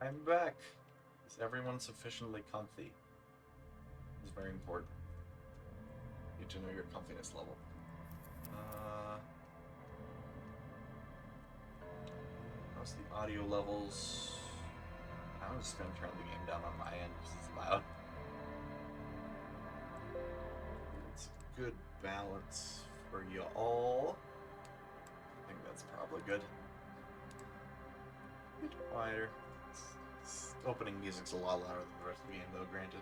I'm back. Is everyone sufficiently comfy? It's very important. You need to know your comfiness level. Uh, how's the audio levels? I'm just gonna turn the game down on my end because it's loud. It's a good balance for you all. I think that's probably good. A bit quieter. Opening music's a lot louder than the rest of the game, though, granted.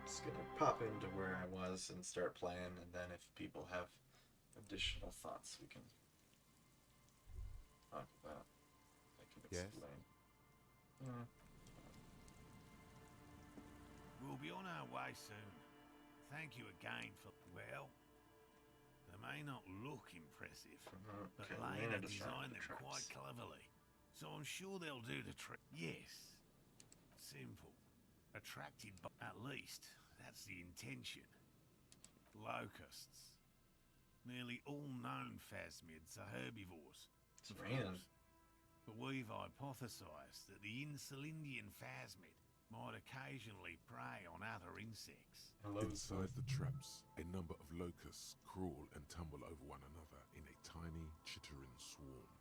Just gonna pop into where I was and start playing, and then if people have additional thoughts we can talk about, I can Yes? explain. Yeah. We'll be on our way soon. Thank you again for... Well, they may not look impressive, but Okay, Lena to start designed with them the quite tracks. cleverly. So I'm sure they'll do the trick. Yes. Simple. Attracted by... At least, that's the intention. Locusts. Nearly all known phasmids are herbivores. It's Of raining. course. But we've hypothesized that the Insulindian phasmid might occasionally prey on other insects. Hello, Inside the traps, a number of locusts crawl and tumble over one another in a tiny, chittering swarm.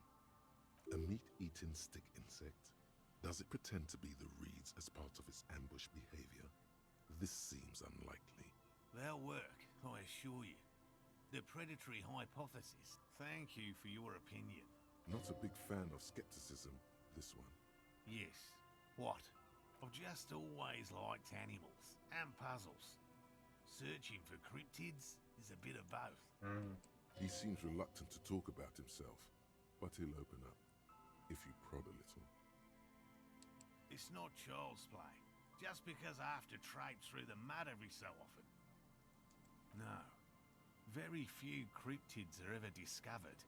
A meat-eating stick insect? Does it pretend to be the reeds as part of its ambush behavior? This seems unlikely. They'll work, I assure you. The predatory hypothesis. Thank you for your opinion. Not a big fan of skepticism, this one. Yes. What? I've just always liked animals and puzzles. Searching for cryptids is a bit of both. He seems reluctant to talk about himself, but he'll open up, if you prod a little. It's not child's play, just because I have to traipse through the mud every so often. No. Very few cryptids are ever discovered,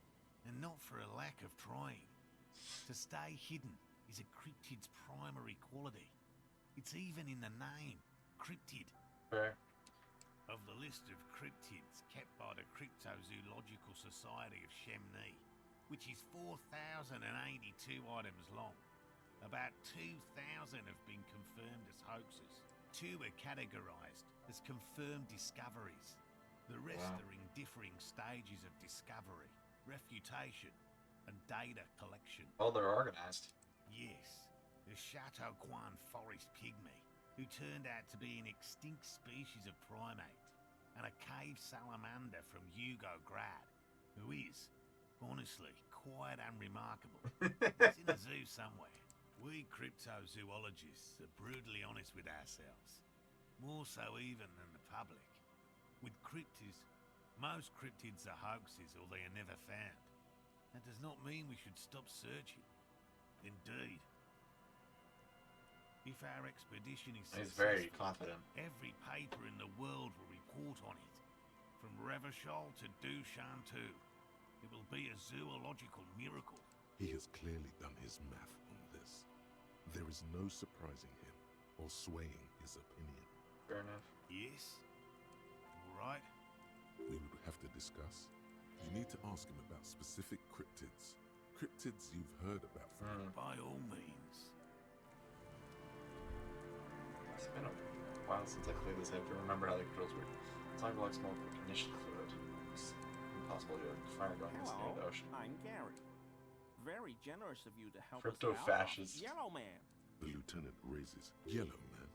and not for a lack of trying. To stay hidden is a cryptid's primary quality. It's even in the name, cryptid. Fair. Of the list of cryptids kept by the Cryptozoological Society of Chemnee, which is 4,082 items long, about 2,000 have been confirmed as hoaxes. 2 are categorized as confirmed discoveries. The rest are in differing stages of discovery, refutation, and data collection. Oh, they're organized. Yes, the Chateau Quan forest pygmy, who turned out to be an extinct species of primate, and a cave salamander from Hugo Grad, who is, honestly, quite unremarkable. It's in a zoo somewhere. We cryptozoologists are brutally honest with ourselves, more so even than the public. With cryptids, most cryptids are hoaxes or they are never found. That does not mean we should stop searching. Indeed. If our expedition is He's successful, very confident. every paper in the world will report on it. From Revachol to Duchantu. It will be a zoological miracle. He has clearly done his math on this. There is no surprising him or swaying his opinion. Fair enough. Yes? All right. We would have to discuss. You need to ask him about specific cryptids. Cryptids you've heard about from him. By all means. It's been a while since I played this. I have to remember how the controls work. Time blocks more recognition fluid. It's impossible to fire going this near the Hello, ocean. I'm Gary. Very generous of you to help Crypto us out. fascist. Yellow Man. The lieutenant raises Yellow Man.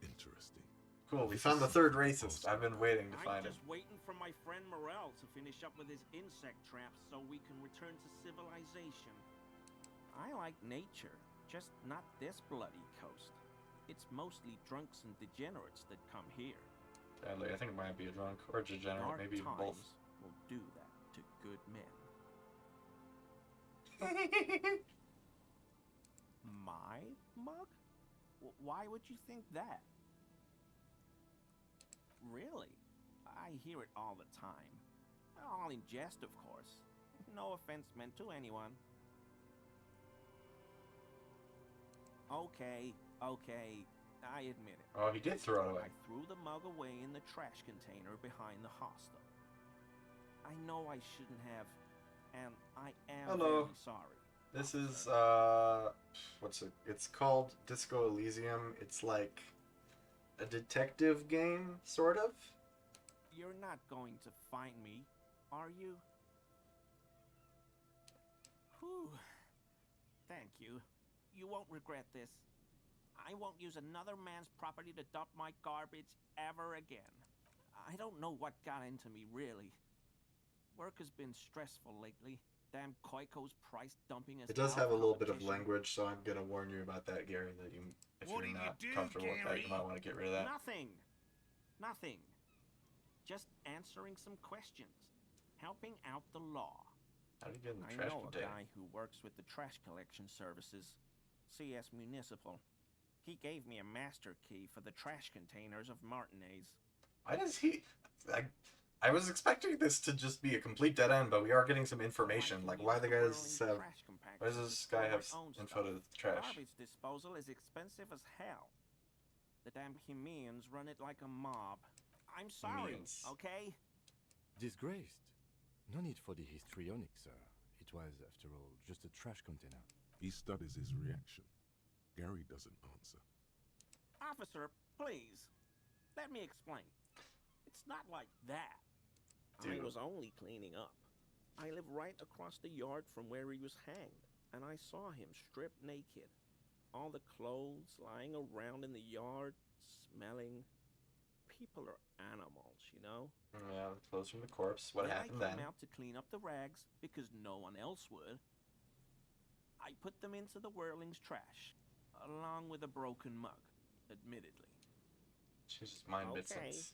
Interesting. Cool, we found the third racist. I've been waiting to I'm find him. just waiting for my friend Morel to finish up with his insect traps so we can return to civilization. I like nature, just not this bloody coast. It's mostly drunks and degenerates that come here. Sadly, I think it might be a drunk or a degenerate, Dark maybe even times both. will do that to good men. My mug? Why would you think that? Really? I hear it all the time. All in jest, of course. No offense meant to anyone. Okay, I admit it. Oh, he did throw it away. I threw the mug away in the trash container behind the hostel. I know I shouldn't have, and I am Hello. very sorry. This is officer. what's it? It's called Disco Elysium. It's like a detective game, sort of. You're not going to find me, are you? Whew. Thank you. You won't regret this. I won't use another man's property to dump my garbage ever again. I don't know what got into me, really. Work has been stressful lately. Damn Koiko's price dumping us. It does have a little bit of language, so I'm gonna warn you about that, Gary. That you, if What you're did you not do, comfortable with that, you Gary? might want to get rid of that. Nothing. Nothing. Just answering some questions. Helping out the law. How do you get in the I trash know container? a guy who works with the trash collection services. CS Municipal. He gave me a master key for the trash containers of Martinez. Why does he? I was expecting this to just be a complete dead end, but we are getting some information. Like, why the guys have? Why does this guy have info to the trash? Garbage disposal is expensive as hell. The damn Hemians run it like a mob. I'm sorry, Hemians. okay? Disgraced. No need for the histrionic, sir. It was, after all, just a trash container. He studies his reaction. Gary doesn't answer. Officer, please. Let me explain. It's not like that. Dude. I was only cleaning up. I live right across the yard from where he was hanged, and I saw him stripped naked. All the clothes lying around in the yard, smelling. People are animals, you know? Yeah, clothes from the corpse. What happened I then? came out to clean up the rags because no one else would. I put them into the whirling's trash, along with a broken mug, admittedly. Jesus, mind bit Okay. sense.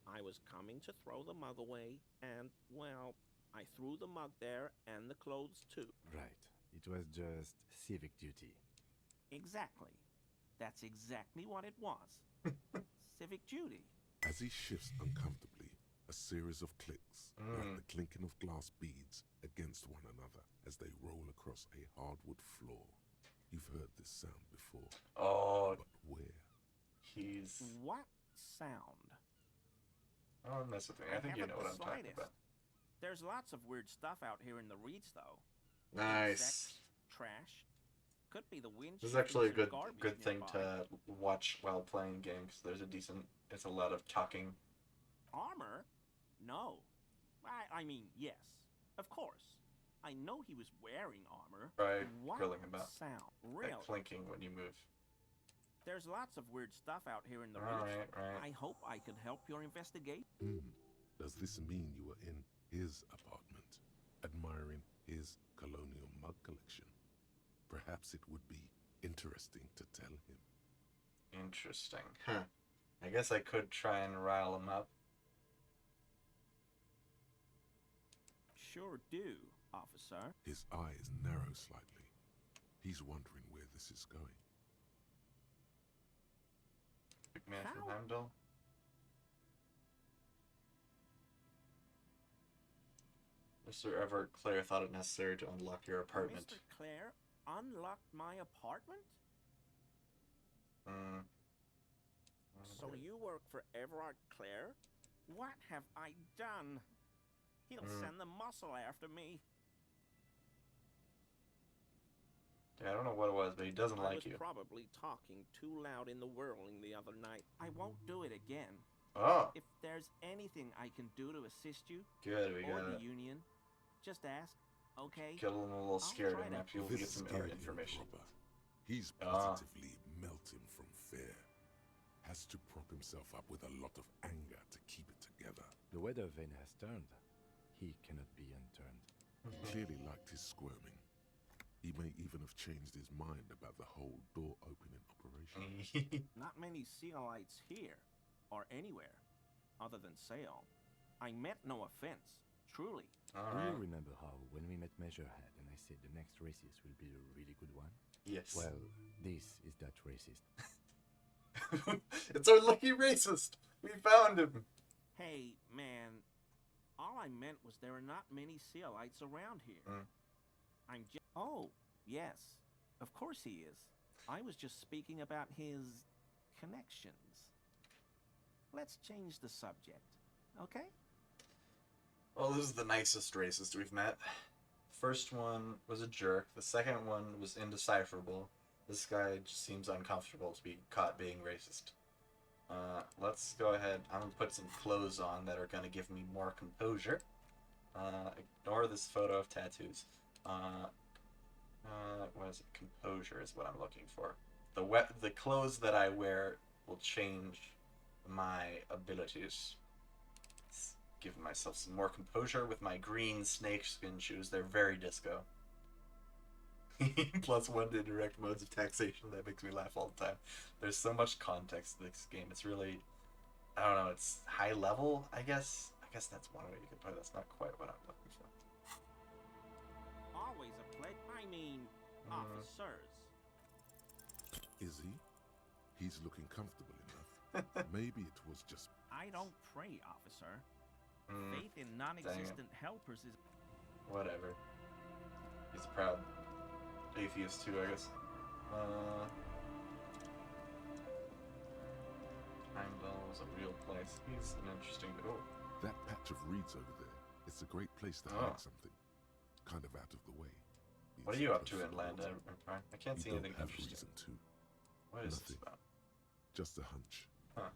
I was coming to throw the mug away, and, well, I threw the mug there and the clothes too. Right. It was just civic duty. Exactly. That's exactly what it was. Civic duty. As he shifts uncomfortably, a series of clicks, like the clinking of glass beads against one another as they roll across a hardwood floor. You've heard this sound before, Oh, but where? he's. What sound? Don't mess with me. I think you haven't know what the I'm talking slightest. about. There's lots of weird stuff out here in the reeds, though. Nice. Insects, trash. Could be the wind. This is actually a shifting good some garbage thing nearby. to watch while playing games. There's a decent. It's a lot of talking. Armor? No. I mean, yes. Of course. I know he was wearing armor. By What grilling about. sound? Like Really? clinking when you move. There's lots of weird stuff out here in the Right, reeds. right. I hope I can help your investigation. Does this mean you were in his apartment, admiring his colonial mug collection? Perhaps it would be interesting to tell him. Interesting. Huh. I guess I could try and rile him up. Sure do, officer. His eyes narrow slightly. He's wondering where this is going. Big man from How? Heimdall. Mr. Everett Clare thought it necessary to unlock your apartment. Mr. Clare unlocked my apartment? Hmm. So you work for Everard Clare? What have I done? He'll send the muscle after me. Yeah, I don't know what it was, but he doesn't I like was you. probably talking too loud in the whirling the other night. I won't do it again. Oh, If there's anything I can do to assist you, good. We or got the it. union, just ask, okay? Get a little scared try and to- not be able to get This some scared information. robber. He's Ah. positively melting from fear. Has to prop himself up with a lot of anger to keep it together. The weather vane has turned. He cannot be unturned. He clearly liked his squirming. He may even have changed his mind about the whole door opening operation. Not many Sealites here, or anywhere, other than Sale. I meant no offense, truly. Do Alright. you remember how, when we met Measurehead and I said the next racist will be a really good one? Yes. Well, this is that racist. It's our lucky racist. We found him. Hey, man, all I meant was there are not many Sealites around here. I'm just... Oh, yes, of course he is. I was just speaking about his connections. Let's change the subject, okay? Well, this is the nicest racist we've met. First one was a jerk. The second one was indecipherable. This guy just seems uncomfortable to be caught being racist. Let's go ahead. I'm gonna put some clothes on that are gonna give me more composure. Ignore this photo of tattoos. What is it? Composure is what I'm looking for. The clothes that I wear will change my abilities. Giving myself some more composure with my green snakeskin shoes. They're very disco. +1 to indirect modes of taxation. That makes me laugh all the time. There's so much context to this game. It's really, I don't know, it's high level, I guess. I guess that's one way you could put it. That's not quite what I'm looking for. Always a pledge. I mean, officers. Is he? He's looking comfortable enough. Maybe it was just... I don't pray, officer. Faith in non-existent helpers is... Whatever. He's a proud atheist too, I guess. Heimdall was a real place. He's an interesting... Oh. That patch of reeds over there. It's a great place to hide something. Kind of out of the way. What are you up to in Land Empire? I can't see anything have interesting. reason to. What is Nothing. this about? Just a hunch. Huh.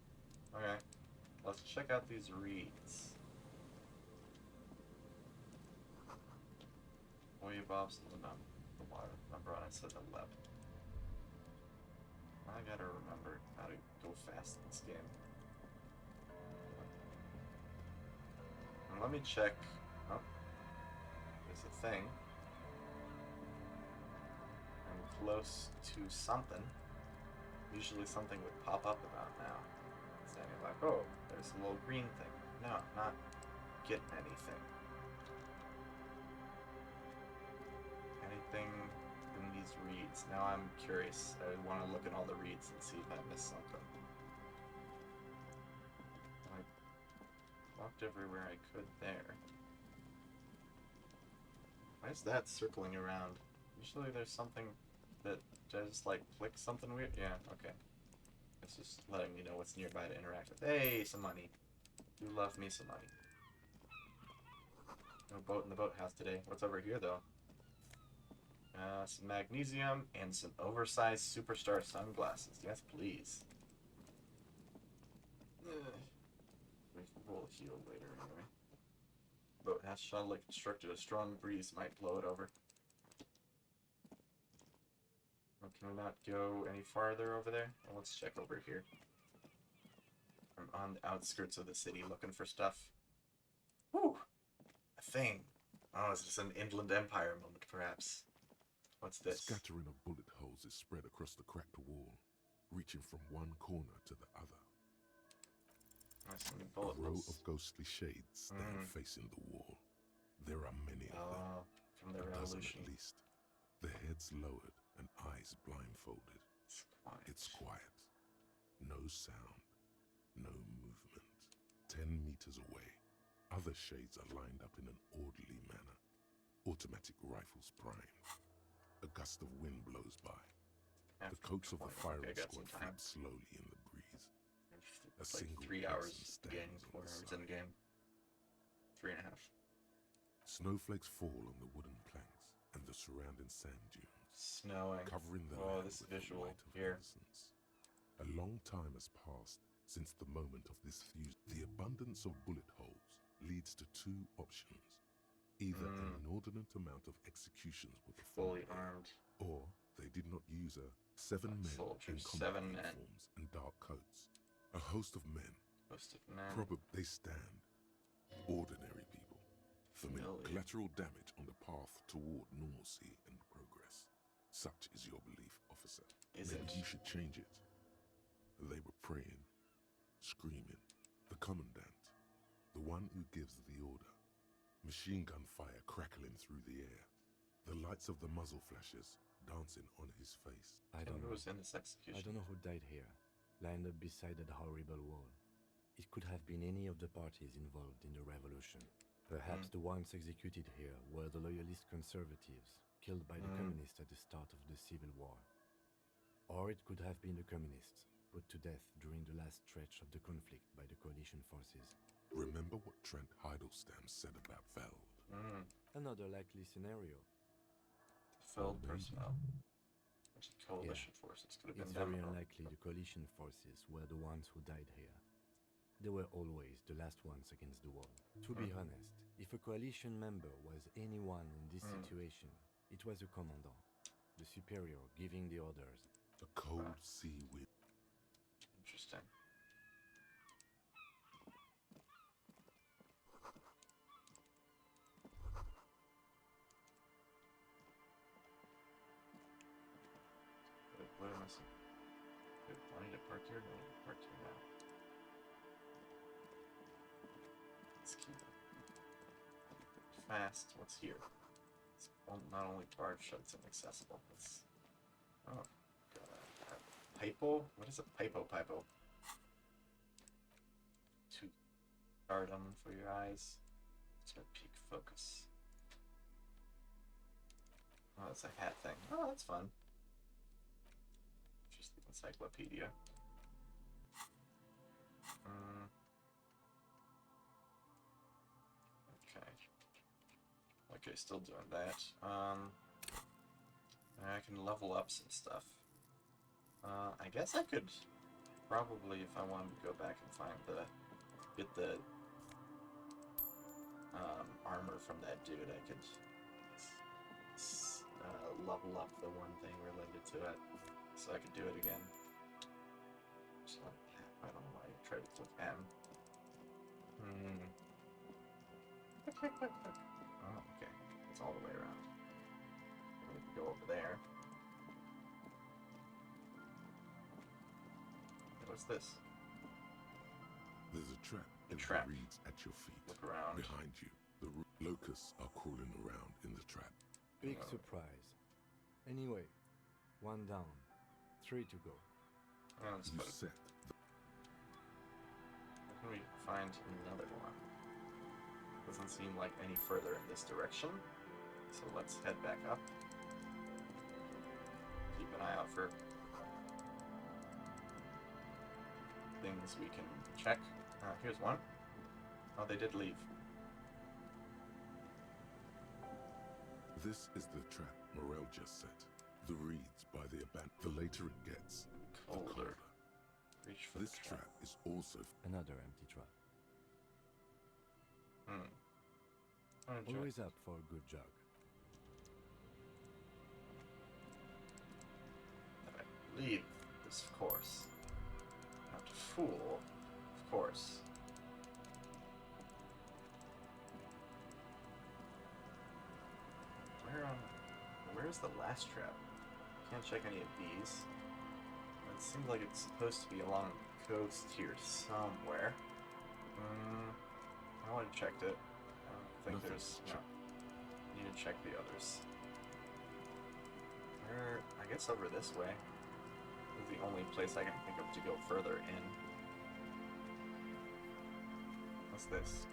Okay. Let's check out these reeds. Boy Bob's the water. Remember when I said the left? I gotta remember how to go fast in this game. And let me check. Oh, there's a thing. I'm close to something. Usually something would pop up about now. Saying like, oh, there's a little green thing. No, not getting anything. Anything in these reeds? Now I'm curious. I want to look at all the reeds and see if I missed something. I walked everywhere I could there. Why is that circling around? Usually there's something that just like click something weird. Yeah, okay. It's just letting me know what's nearby to interact with. Hey, some money. You love me some money. No boat in the boathouse today. What's over here though? Some magnesium and some oversized superstar sunglasses. Yes, please. We'll heal later anyway. Boathouse shuttle constructed. A strong breeze might blow it over. Well, can we not go any farther over there? Well, let's check over here. I'm on the outskirts of the city looking for stuff. Woo! A thing. Oh, is this an Inland Empire moment, perhaps? What's A this? scattering of bullet holes is spread across the cracked wall, reaching from one corner to the other. Nice many A bullet row holes. of ghostly shades stand facing the wall. There are many of them, Oh, from the a dozen revolution. at least. Their heads lowered and eyes blindfolded. It's quiet. It's quiet. No sound. No movement. 10 meters away, other shades are lined up in an orderly manner. Automatic rifles primed. A gust of wind blows by. The After coats of the 20. firing Okay, I got some squad time. flap slowly in the breeze. A It's like single 3 person hours game, stands on 4 the hours in side. game. 3.5. Snowflakes fall on the wooden planks and the surrounding sand dunes, Snowing. covering the Oh, land this with visual the light of here. innocence. A long time has passed since the moment of this fusion. The abundance of bullet holes leads to two options. Either an inordinate amount of executions were Fully performed, armed. or they did not use a 7 men in Soldiers, combat 7 men. uniforms and dark coats. A host of men. Most of men. Probably they stand. Ordinary people. Familiar. Familiar. Collateral damage on the path toward normalcy and progress. Such is your belief, officer. Is Maybe it? you should change it. They were praying, screaming. The commandant, the one who gives the order. Machine gun fire crackling through the air. The lights of the muzzle flashes dancing on his face. I don't Who know. was in this execution? I don't know who died here, lined up beside that horrible wall. It could have been any of the parties involved in the revolution. Perhaps the ones executed here were the loyalist conservatives, killed by the communists at the start of the Civil War. Or it could have been the communists, put to death during the last stretch of the conflict by the coalition forces. Remember what Trent Heidelstein said about Veld? Mm. Another likely scenario. Filled Maybe. personnel. Which is coalition forces. Could have It's been them. very or- unlikely the coalition forces were the ones who died here. They were always the last ones against the wall. To be honest, if a coalition member was anyone in this situation, it was a commandant, the superior giving the orders. A cold sea wind. Interesting. What am I saying? Good. I need to park here. No, I need to park here now. Let's keep it fast. What's here? It's not only barred, it's inaccessible. It's oh god. Pipo? What is a pipo? Pipo. To stardom for your eyes. It's got peak focus. Oh, that's a hat thing. Oh, that's fun. Just the encyclopedia. Okay. Okay, still doing that. I can level up some stuff. I guess I could probably, if I wanted to go back and find get the armor from that dude, I could level up the one thing related to it, so I could do it again. So, I don't know why I tried to click M. Click. Oh, okay. It's all the way around. We can go over there. Hey, what's this? There's a trap A in trap. the reeds at your feet. Look around. Behind you, the locusts are crawling around in the trap. Big Oh. surprise. Anyway, one down, 3 to go. Oh, let's You put it. set How can we find another one? Doesn't seem like any further in this direction. So let's head back up. Keep an eye out for things we can check. Here's one. Oh, they did leave. This is the trap Morel just set. The reeds by the abandoned. The later it gets, the Colder. colder. Reach for This the trap is also Another empty trap. I'm gonna check. Always up for a good jog. I leave this course. Not to fool, of course. Where's the last trap? Can't check any of these. It seems like it's supposed to be along the coast here somewhere. I already checked it. I don't think Nothing there's. to No. check. Need to check the others. Where? I guess over this way is the only place I can think of to go further in. What's this?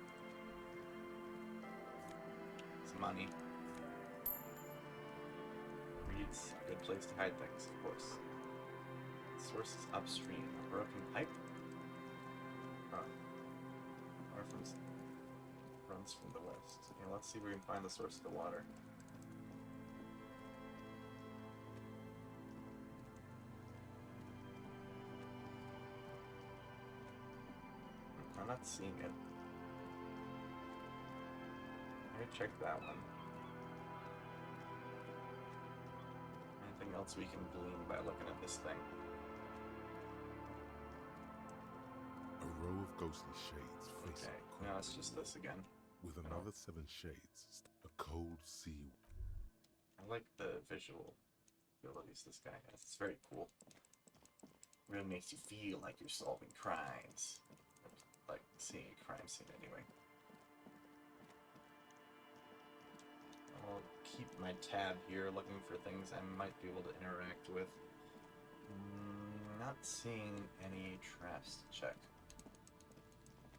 It's money. Reeds, a good place to hide things, of course. Source is upstream. A broken pipe? Oh. Orphans runs from the west. Yeah, let's see if we can find the source of the water. I'm not seeing it. Let me check that one. Anything else we can glean by looking at this thing? a row of ghostly shades facing Okay, the no, it's just this again. with I don't- another 7 shades. A cold sea. I like the visual abilities this guy has. It's very cool. Really makes you feel like you're solving crimes. Like seeing a crime scene anyway. I'll keep my tab here looking for things I might be able to interact with. Not seeing any traps to check.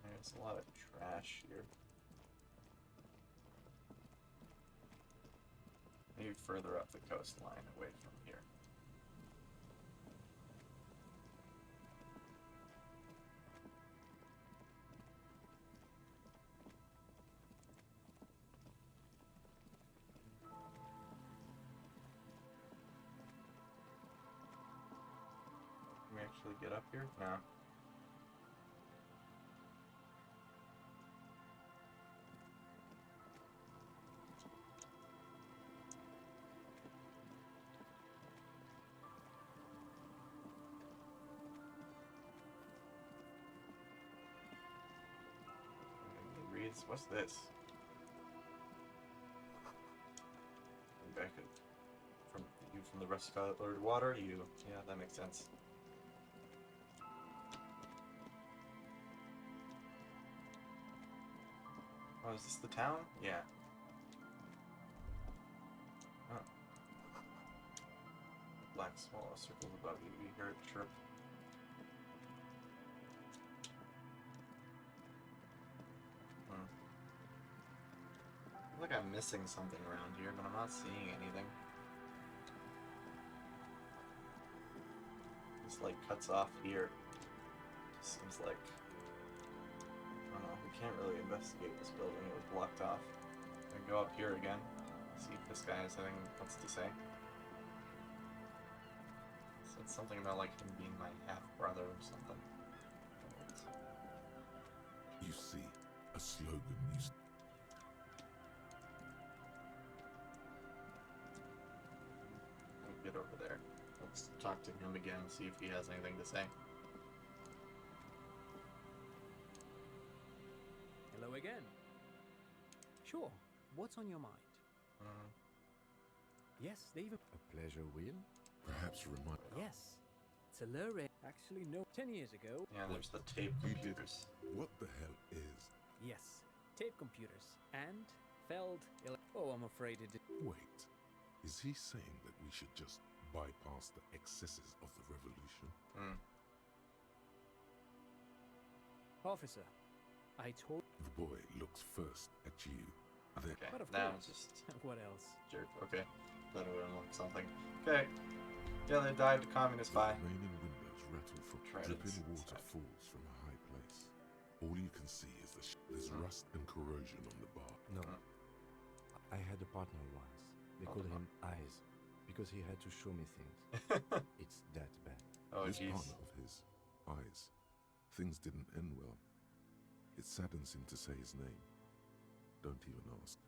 There's a lot of trash here. Maybe further up the coastline away from here. we actually get up here? No. It reads, what's this? Back from you from the rust colored water, you. Yeah, that makes sense. Oh, is this the town? Yeah. Oh. Black swallow circles above you. You hear it chirp. I feel like I'm missing something around here, but I'm not seeing anything. This like cuts off here. Just seems like, I don't know, we can't really investigate this building, it was blocked off. I can go up here again, see if this guy has anything else to say. Said something about like him being my half-brother or something. You see, a slogan used. I'll get over there. Let's talk to him again, see if he has anything to say. Hello again. Sure, what's on your mind? Yes, they even... A pleasure wheel? Perhaps remind. Yes. It's a lure. Actually, no. 10 years ago. Yeah, there's the tape You did. computers. What the hell is? Yes. Tape computers. And failed... Oh, I'm afraid it did. Wait, is he saying that we should just bypass the excesses of the revolution? Officer, I told... The boy looks first at you, then Okay, But of now course. it's just What else? jerk. Okay, that would unlock something. Okay, yeah, they died to communist the by. remaining windows rattle from Tridents dripping water inside. falls from a high place. All you can see is there's rust and corrosion on the bar. No. I had a partner once. They called Uh-huh. him Eyes, because he had to show me things. It's that bad. Oh This jeez. partner of his, Eyes, things didn't end well. It saddens him to say his name. Don't even ask.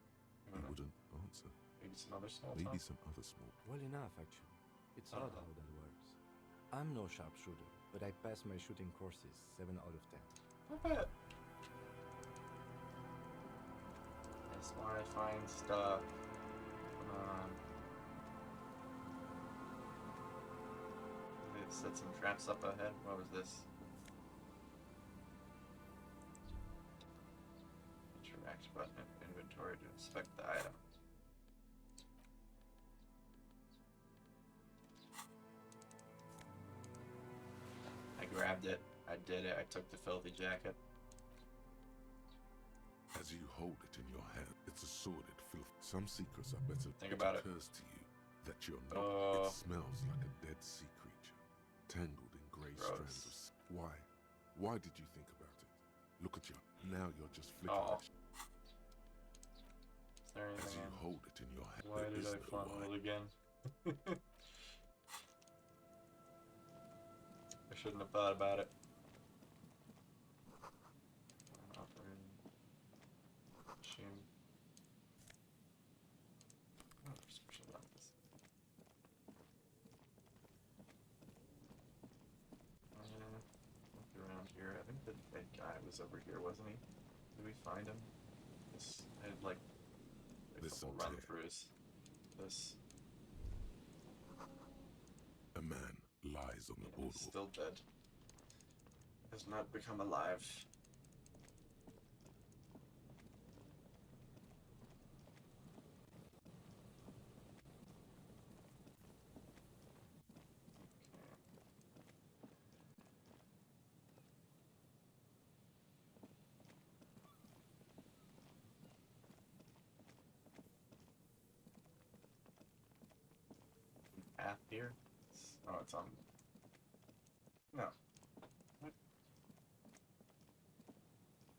He wouldn't answer. Maybe some other small Maybe talk. some other small. Well enough, actually. It's Oh. odd how that works. I'm no sharpshooter, but I passed my shooting courses 7 out of 10. Not bad. I just want to find stuff. Come on. They set some traps up ahead. What was this? Interact button in inventory to inspect the item. I grabbed it. I did it. I took the filthy jacket. As you hold it in your hand, it's a sordid filth. Some secrets are better. Think about it. occurs to you that you're not. Oh. It smells like a dead sea creature, tangled in grey Gross. strands of. Why? Why did you think about it? Look at you. Now you're just flicking Oh. it. Is there As anything you else? hold it in your hand, Why there did is I no fondle why. it again? I shouldn't have thought about it. Machine. Oh, prescription lenses. Look around here. I think the dead guy was over here, wasn't he? Did we find him? This I had like a This couple will run tear. throughs. This A man lies on the is boardwalk. still dead. Has not become alive. Path here? Oh, it's on. No. What?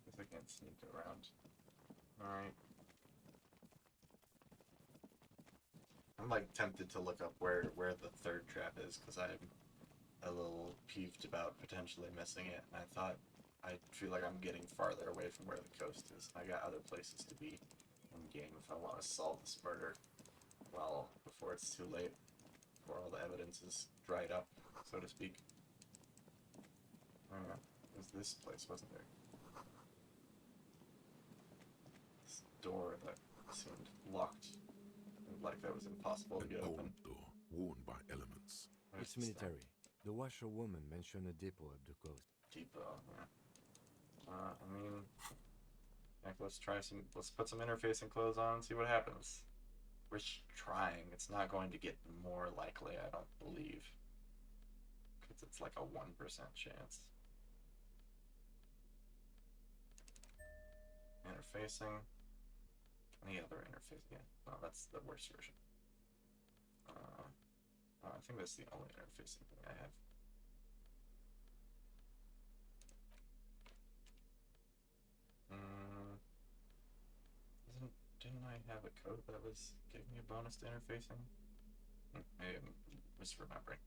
Guess I can't sneak around. Alright. I'm like tempted to look up where the third trap is, because a little peeved about potentially missing it, and I thought I feel like I'm getting farther away from where the coast is. I got other places to be in game if I want to solve this murder. Well, before it's too late, before all the evidence is dried up, so to speak. Oh, it was this place, wasn't there? This door that seemed locked, and like that was impossible to An get old open. door, worn by elements. Where's It's this thing? military. The washerwoman mentioned a depot up the coast. Depot, yeah. I mean, heck, let's put some interfacing clothes on and see what happens. We're trying. It's not going to get more likely, I don't believe. Because it's like a 1% chance. Interfacing. Any other interface? Yeah, no, that's the worst version. I think that's the only interfacing thing I have. Didn't I have a code that was giving me a bonus to interfacing? Maybe I'm misremembering.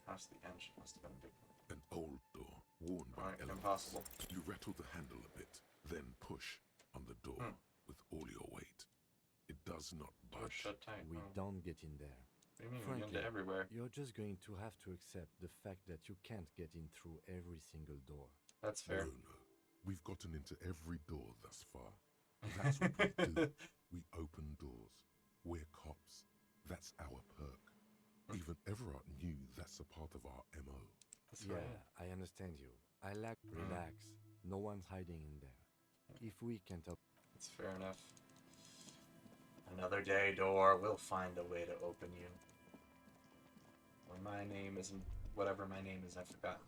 Gosh, the engine must have been big. An old door, worn by Alright, elements. impossible. You rattle the handle a bit, then push on the door with all your weight. It does not Door budge. shut tight. We Oh. don't get in there. What do you mean? We get Frankly, into everywhere. you're just going to have to accept the fact that you can't get in through every single door. That's fair. No. We've gotten into every door thus far. That's what we do. We open doors. We're cops. That's our perk. Even Everard knew that's a part of our MO. That's Yeah, right. I understand you. Relax. No one's hiding in there. If we can't help, That's fair enough. Another day, door. We'll find a way to open you. Or my name isn't... Whatever my name is, I forgot.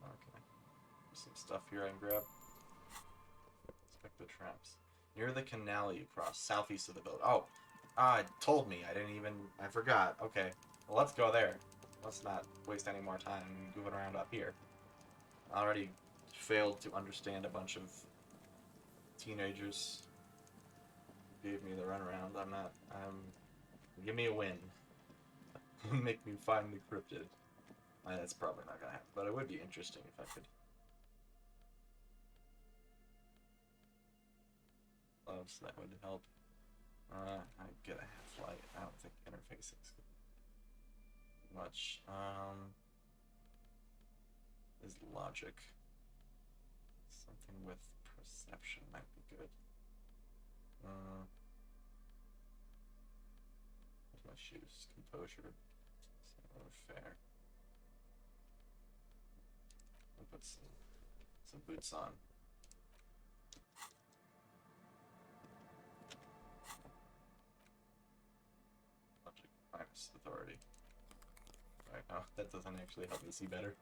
Okay. There's some stuff here I can grab. Inspect the traps. Near the canal you cross, southeast of the building. Oh! It told me. I forgot. Okay. Well, let's go there. Let's not waste any more time moving around up here. I already failed to understand a bunch of teenagers who gave me the runaround. Give me a win. Make me find the cryptid. That's probably not gonna happen, but it would be interesting if I could. So that would help. I get a half-light. I don't think interfacing is good. Much. Is logic. Something with perception might be good. Where's my shoes? Composure. Fair. I'll put some boots on. Logic minus authority. Right, oh, that doesn't actually help me see better.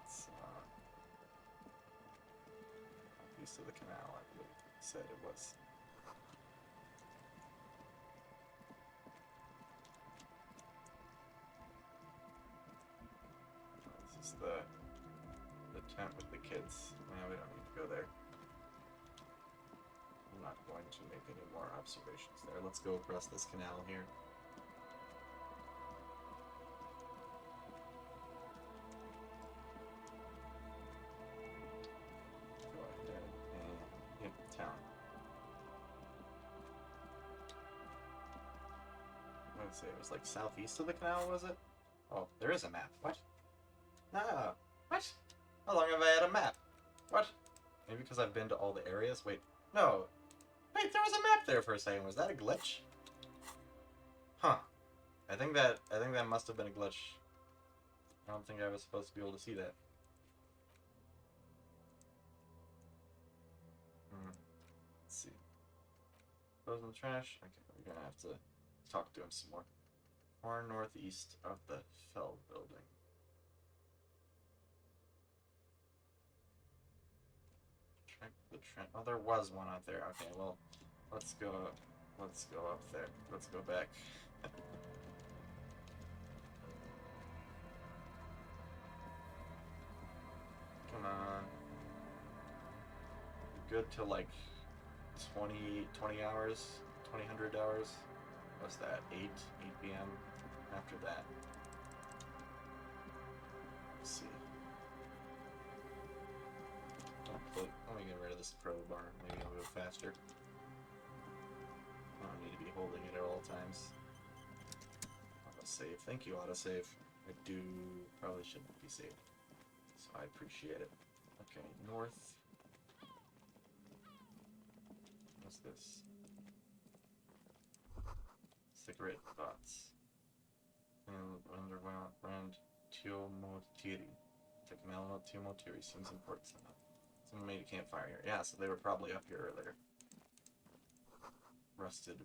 It's east of the canal, I believe it said it was. This is the tent with the kids. Yeah, we don't need to go there. I'm not going to make any more observations there. Let's go across this canal here. Go ahead and yep, town. I would say it was like southeast of the canal, was it? Oh, there is a map. What? No. What? How long have I had a map? What? Maybe because I've been to all the areas? Wait. No. Wait, there was a map there for a second. Was that a glitch? Huh. I think that must have been a glitch. I don't think I was supposed to be able to see that. Let's see. Those in the trash? Okay, we're gonna have to talk to him some more. Far northeast of the Fell building. Check the trend. Oh, there was one out there. Okay, well, let's go. Let's go up there. Let's go back. Come on. Good till like 20 hours, 200 hours. What's that? 8 p.m. After that. Let's see. Let me get rid of this crowbar. Maybe I'll go faster. I don't need to be holding it at all times. Autosave. Thank you, autosave. I do probably shouldn't be saved. So I appreciate it. Okay, north. What's this? Cigarette thoughts. And underground brand Tiomotiri. Tekmelo Tiomotiri seems important somehow. Someone made a campfire here. Yeah, so they were probably up here earlier. Rusted.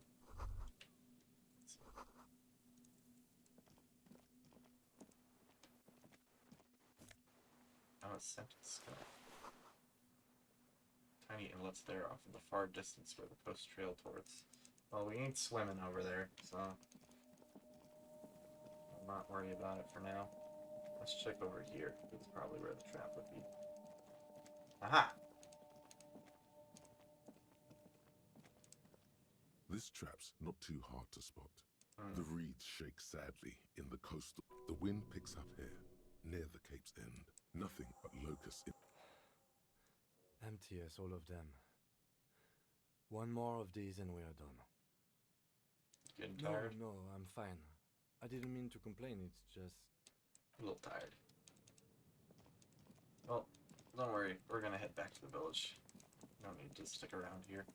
Oh, it's sentence. Tiny inlets there off in the far distance where the coast trail towards. Well, we ain't swimming over there, so I'll not worry about it for now. Let's check over here. This is probably where the trap would be. Aha! This trap's not too hard to spot. The reeds shake sadly in the coastal. The wind picks up here, near the cape's end. Nothing but locusts. Empty as all of them. One more of these and we are done. Getting tired? No, I'm fine. I didn't mean to complain, it's just... A little tired. Well, don't worry. We're gonna head back to the village. No need to stick around here.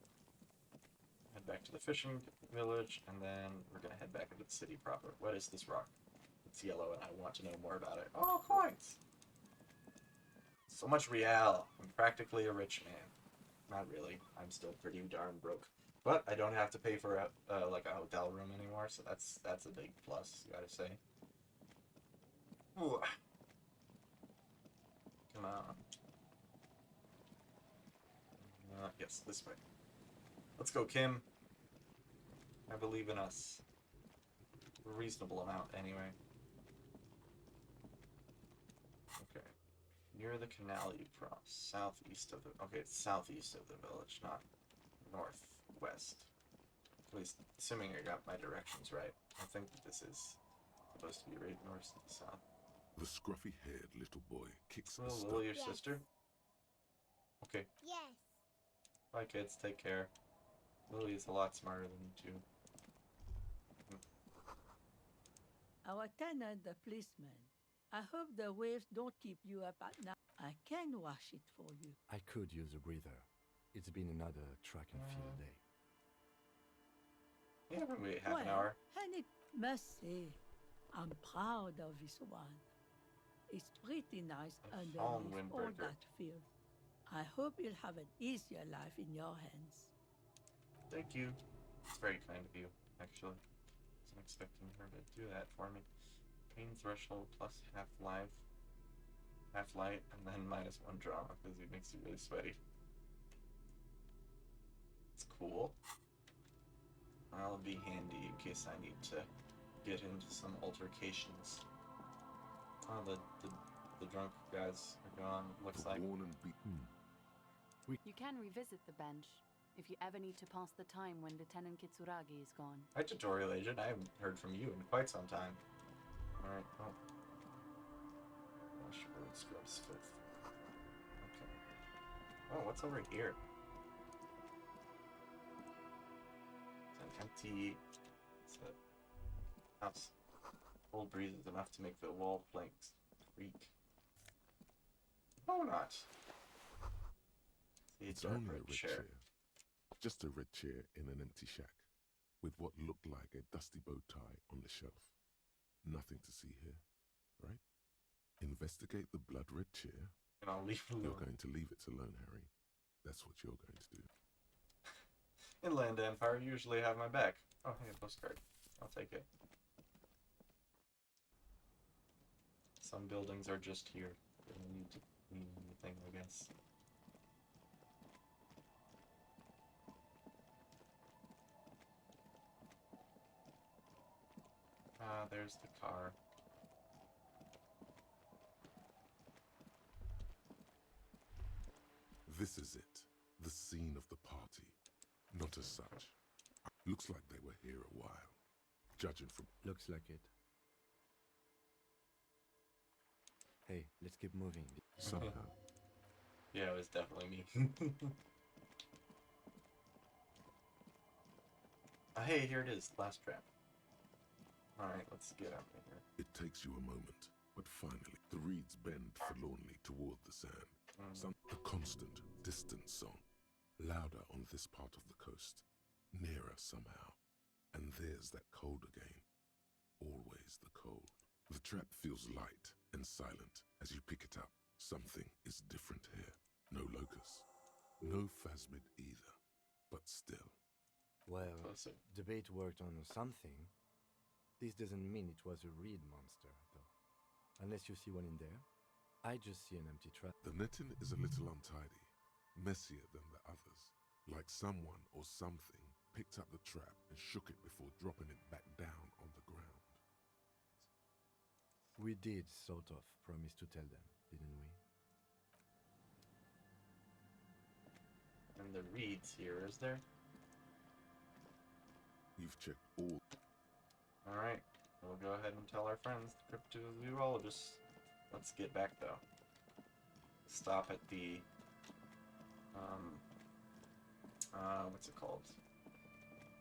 Head back to the fishing village, and then we're gonna head back into the city proper. What is this rock? It's yellow, and I want to know more about it. Oh, coins! So much real. I'm practically a rich man. Not really. I'm still pretty darn broke. But I don't have to pay for like a hotel room anymore, so that's a big plus, you gotta say. Ooh. Come on. Yes, this way. Let's go, Kim. I believe in us. A reasonable amount, anyway. Okay. Near the canal you cross. Southeast of the... Okay, it's southeast of the village, not northwest. At least, assuming I got my directions right. I think that this is supposed to be right north to the south. The scruffy-haired little boy kicks a Oh, stone. Lily, your Yes. sister? Okay. Yes. Bye, kids. Take care. Lily is a lot smarter than you two. Our tenant, the policeman. I hope the waves don't keep you up at night. I can wash it for you. I could use a breather. It's been another track and field day. Yeah, we can wait half an Well, hour. and it must say, I'm proud of this one. It's pretty nice A fallen underneath all windbreaker. that filth. I hope you'll have an easier life in your hands. Thank you. It's very kind of you, actually. Wasn't expecting her to do that for me. Pain threshold plus half life, half light, and then -1 drama because it makes you really sweaty. It's cool. I'll be handy in case I need to get into some altercations. Oh, the drunk guys are gone. Looks The like. worn and beaten. You can revisit the bench if you ever need to pass the time when Lieutenant Kitsuragi is gone. Hi, tutorial agent. I haven't heard from you in quite some time. Alright, oh. Wash road scrubs filth. Okay. Oh, what's over here? It's an empty... It's a house. Cold breeze is enough to make the wall planks creak. No, not. See, It's dark only a red red chair. Just a red chair in an empty shack, with what looked like a dusty bow tie on the shelf. Nothing to see here, right? Investigate the blood-red chair. And I'll leave it You're alone. going to leave it alone, Harry. That's what you're going to do. Inland Empire usually have my back. Oh, hey, a postcard. I'll take it. Some buildings are just here. They don't need to mean anything, I guess. there's the car. This is it, the scene of the party. Not as such. Looks like they were here a while. Judging from... Looks like it. Hey, let's keep moving. somehow. Yeah, it was definitely me. Hey, here it is, last trap. Alright, let's get out of here. It takes you a moment, but finally, the reeds bend forlornly toward the sand. The constant, distant song, louder on this part of the coast, nearer somehow. And there's that cold again. Always the cold. The trap feels light and silent as you pick it up. Something is different here. No locust. No phasmid either. But still. Well, Closer. the bait worked on something. This doesn't mean it was a reed monster, though. Unless you see one in there. I just see an empty trap. The netting is a little untidy, messier than the others. Like someone or something picked up the trap and shook it before dropping it back down on the ground. We did sort of promise to tell them, didn't we? And the reeds here, is there? You've checked all. Alright, we'll go ahead and tell our friends, the cryptozoologists. Let's get back though. Stop at the what's it called?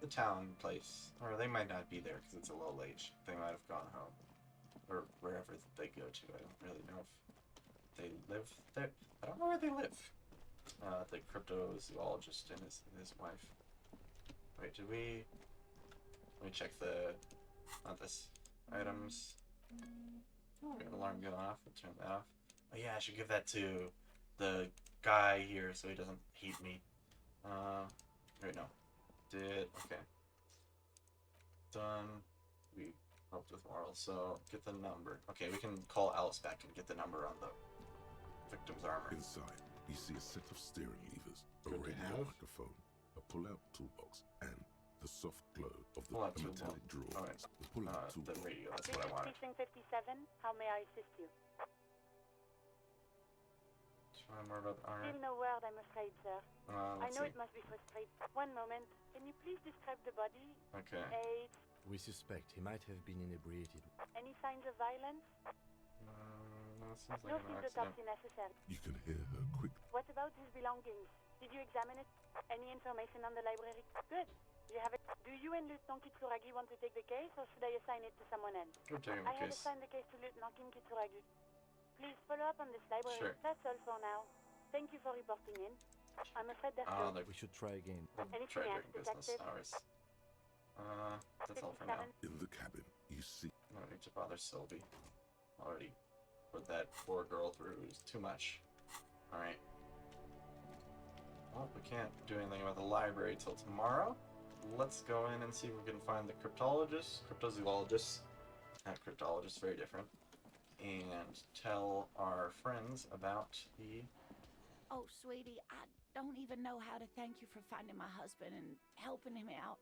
The town place. Or they might not be there because it's a little late. They might have gone home. Or wherever they go to. I don't really know if they live there. I don't know where they live. The cryptozoologist and his wife. Wait, did we... Let me check the... Not this. Items. Oh, we got an alarm going off. We'll turn that off. Oh yeah, I should give that to the guy here so he doesn't hate me. Wait, no. Did... Okay. Done. We helped with morals, so get the number. Okay, we can call Alice back and get the number on the victim's armor. Inside, you see a set of steering levers, a Good to radio have. microphone, a pull-out toolbox, and the soft glow of the Pull-out metallic drawer. Alright. The pull-out The toolbox. radio, that's what I wanted. Precinct 57, how may I assist you? Try more about the armor. Still no word, I'm afraid, sir. I Let's know see. it must be frustrating. One moment. Can you please describe the body? Okay. Age? We suspect he might have been inebriated. Any signs of violence? That seems No like an field accident. autopsy necessary. You can hear her quick. What about his belongings? Did you examine it? Any information on the library? Good. You have it. Do you and Lieutenant Kitsuragi want to take the case, or should I assign it to someone else? Go take I the have case. assigned the case to Lieutenant Kim Kitsuragi. Please follow up on this library. Sure. That's all for now. Thank you for reporting in. I'm afraid that's Oh, all. they're We should try again. Anything try else, during business detective? hours. That's all for now. 57. In the cabin, you see No need to bother Sylvie. Already put that poor girl through. It was too much. Alright. Well, we can't do anything about the library till tomorrow. Let's go in and see if we can find the cryptozoologists. Not cryptologists, very different. And tell our friends about the... Oh, sweetie, I don't even know how to thank you for finding my husband and helping him out.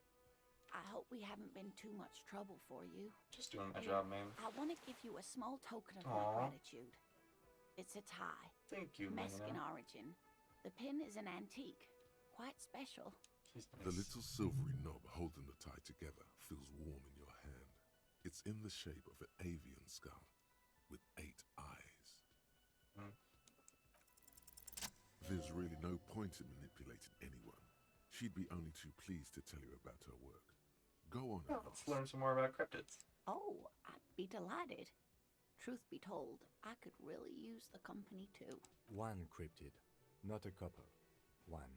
I hope we haven't been too much trouble for you. Just doing my job, man. I want to give you a small token of Aw. my gratitude. It's a tie, Thank you, Mexican man. origin. The pin is an antique, quite special. She's the nice. little silvery knob holding the tie together feels warm in your hand. It's in the shape of an avian skull with 8 eyes. Hmm. There's really no point in manipulating anyone. She'd be only too pleased to tell you about her work. Go on, Yeah, Alice. let's learn some more about cryptids. Oh, I'd be delighted. Truth be told, I could really use the company too. One cryptid, not a couple. One.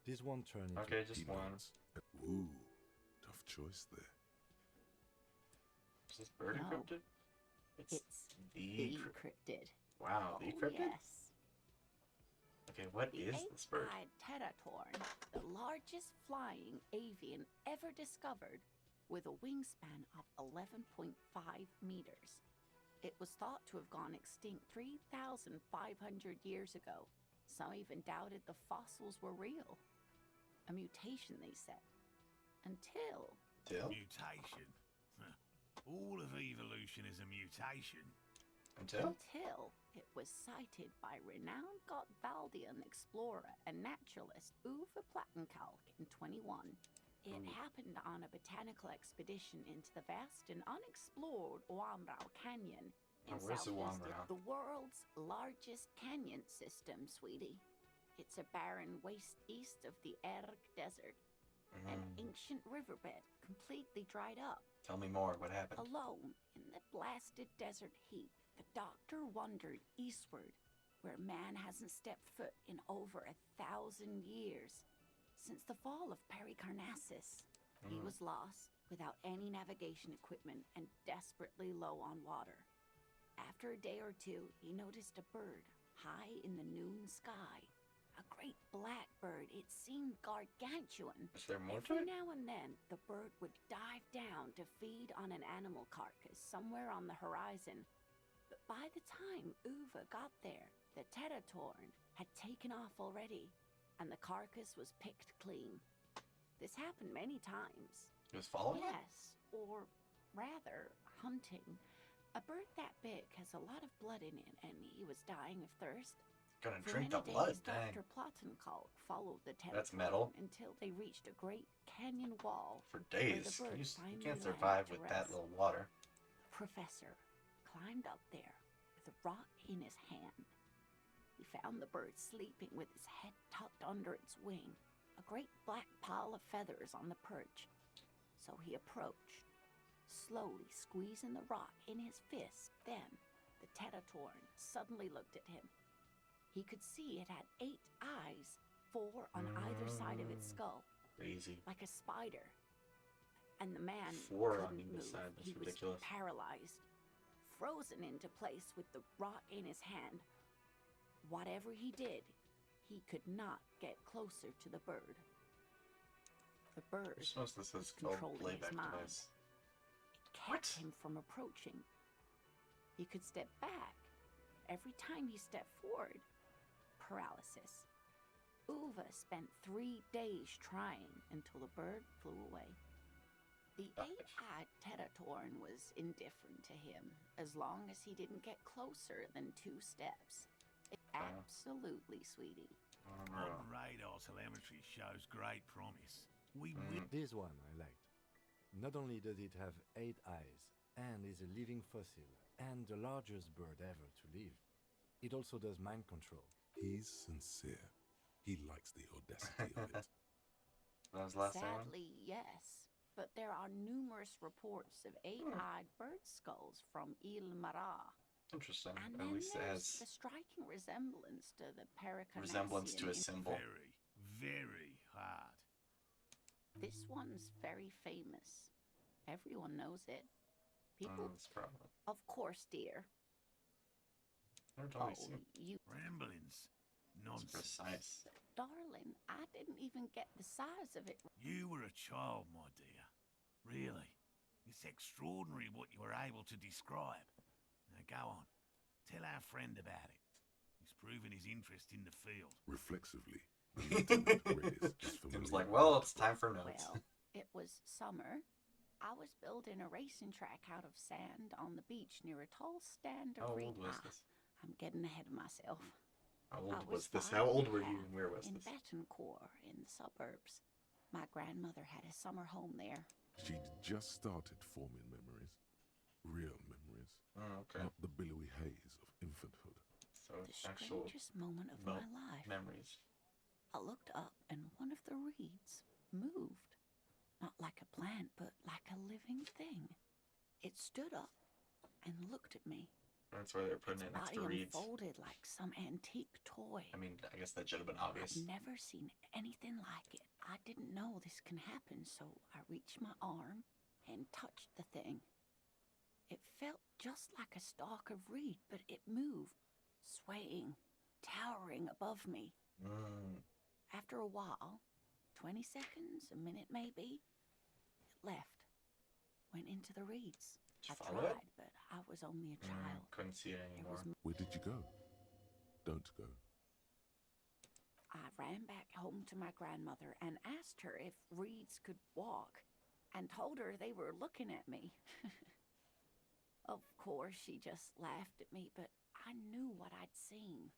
This won't turn into... Okay, just He one. nods. Ooh, tough choice there. Is this bird No. encrypted? It's the the cryptid. cryptid. Wow, the Oh, cryptid? yes. Okay, what The is this bird? eight-eyed teratorn, the largest flying avian ever discovered, with a wingspan of 11.5 meters. It was thought to have gone extinct 3,500 years ago. Some even doubted the fossils were real. A mutation, they said. Until... Till? Mutation. Huh. All of evolution is a mutation. Until? Until it was cited by renowned Gotvaldian explorer and naturalist Uwe Plattenkalk in 21. It happened on a botanical expedition into the vast and unexplored Uambrau Canyon in where's southeast Uambrau? the world's largest canyon system, sweetie. It's a barren waste east of the Erg Desert, an ancient riverbed completely dried up. Tell me more. What happened? Alone in the blasted desert heat, the doctor wandered eastward, where man hasn't stepped foot in over 1,000 years. Since the fall of Pericarnassus, he was lost, without any navigation equipment and desperately low on water. After a day or two, he noticed a bird high in the noon sky. A great black bird. It seemed gargantuan. Is there more to Every it? now and then, the bird would dive down to feed on an animal carcass somewhere on the horizon. But by the time Uwe got there, the Teratorn had taken off already, and the carcass was picked clean. This happened many times. He was following it? Yes, or rather, hunting. A bird that big has a lot of blood in it, and he was dying of thirst. Gonna For drink many the blood, days, dang. Dr. Plattenkalk followed the That's Teratorn metal. until they reached a great canyon wall. For where the days. bird You finally can't landed survive to with that rest. little water. The professor climbed up there with a rock in his hand. He found the bird sleeping with his head tucked under its wing, a great black pile of feathers on the perch. So he approached, slowly squeezing the rock in his fist. Then the Teratorn suddenly looked at him. He could see it had 8 eyes, 4 on either side of its skull, Crazy. like a spider. And the man 4 on couldn't either move. side. That's He ridiculous. was paralyzed, frozen into place with the rock in his hand. Whatever he did, he could not get closer to the bird. The bird You're supposed to was this is called controlling his playback mind. device. It kept What? him from approaching. He could step back. Every time he stepped forward, paralysis. Uwe spent 3 days trying until the bird flew away. The Gosh. 8-eyed Teratorn was indifferent to him as long as he didn't get closer than 2 steps. Absolutely, sweetie. Modern radar telemetry shows great promise. We will. This one I liked. Not only does it have 8 eyes, and is a living fossil, and the largest bird ever to live, it also does mind control. He's sincere. He likes the audacity of it. That was the last time. Sadly, yes. But there are numerous reports of 8-eyed bird skulls from Il Mara. Interesting. And At then least it there's the has striking resemblance to the Pericarnassian. resemblance to a in- symbol. Very, very hard. This one's very famous. Everyone knows it. People, That's probably. of course, dear. Never Oh, totally seen. you, Ramblings. It's Nonsense. precise. darling, I didn't even get the size of it. You were a child, my dear. Really. It's extraordinary what you were able to describe. Now go on. Tell our friend about it. He's proven his interest in the field. Reflexively, the lieutenant read his just It was familiar like, well, it's time for notes. Well, it was summer. I was building a racing track out of sand on the beach near a tall stand of How reed. old was Ah, this? I'm getting ahead of myself. How I old was this? 5 How old and were a you half and where was in this? Betancourt in the suburbs. My grandmother had a summer home there. She'd just started forming memories. Real memories. Oh, okay. Not the billowy haze of infanthood. So The actual strangest moment of mo- my life. memories. I looked up and one of the reeds moved. Not like a plant, but like a living thing. It stood up and looked at me. That's why they're putting Its it next body to reeds. unfolded like some antique toy. I mean, I guess that should have been obvious. I've never seen anything like it. I didn't know this can happen, so I reached my arm and touched the thing. It felt just like a stalk of reed, but it moved, swaying, towering above me. After a while, 20 seconds, a minute maybe, it left, went into the reeds. Did you I follow tried, it? but I was only a child. Couldn't see it There anymore. was Where did you go? Don't go. I ran back home to my grandmother and asked her if reeds could walk, and told her they were looking at me. Of course, she just laughed at me, but I knew what I'd seen.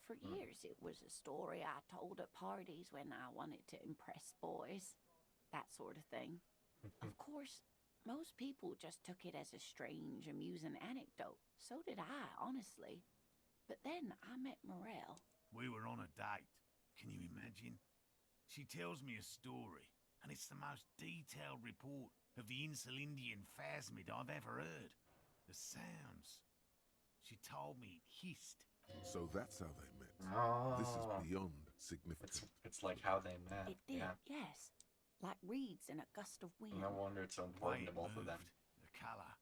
For years, it was a story I told at parties when I wanted to impress boys. That sort of thing. Of course, most people just took it as a strange, amusing anecdote. So did I, honestly. But then I met Morel. We were on a date. Can you imagine? She tells me a story, and it's the most detailed report of the Insulindian phasmid I've ever heard. The sounds. She told me it hissed. So that's how they met. Oh, This is beyond significant. it's like how they met. It did, Yeah. yes. Like reeds in a gust of wind. No wonder it's so The way important to it both of them. moved, the colour,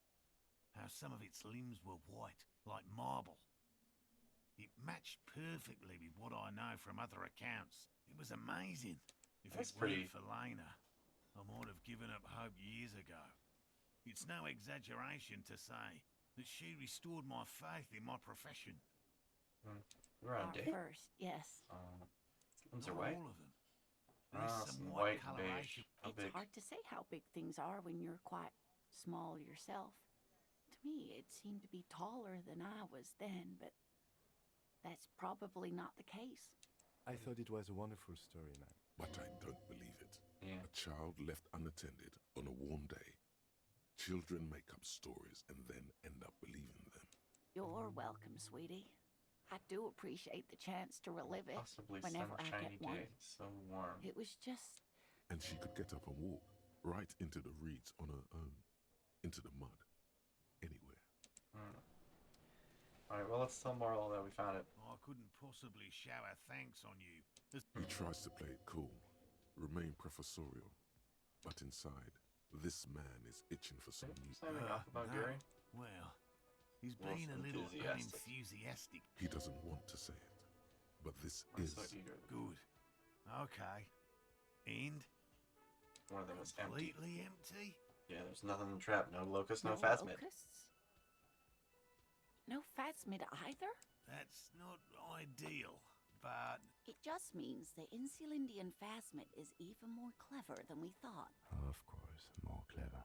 how some of its limbs were white, like marble. It matched perfectly with what I know from other accounts. It was amazing. If That's it weren't pretty- for Lena, I might have given up hope years ago. It's no exaggeration to say that she restored my faith in my profession. We're on Our a date? first, yes. Limbs Not are white. all of them. There's Ah, some some white white and coloration. beige. How It's big? hard to say how big things are when you're quite small yourself. To me, it seemed to be taller than I was then, but that's probably not the case. I thought it was a wonderful story, man. But I don't believe it. Yeah. A child left unattended on a warm day. Children make up stories and then end up believing them. You're welcome, sweetie. I do appreciate the chance to relive it Possibly whenever I sunshiny get one. day. So warm. It was just And she could get up and walk right into the reeds on her own. Into the mud. Anywhere. Alright, well, let's tell Moral that we found it. I couldn't possibly shower thanks on you. He tries to play it cool, remain professorial. But inside, this man is itching for some news. Say anything else about no. Gary? Well, he's Well, been a little enthusiastic. unenthusiastic. He doesn't want to say it. But this I'm is so eager. Good. Okay. And One of them is empty. completely empty? Yeah, there's nothing in the trap. No locust, no no phasmid. locusts. No phasmid either? That's not ideal, but It just means the Insulindian phasmid is even more clever than we thought. Of course, more clever.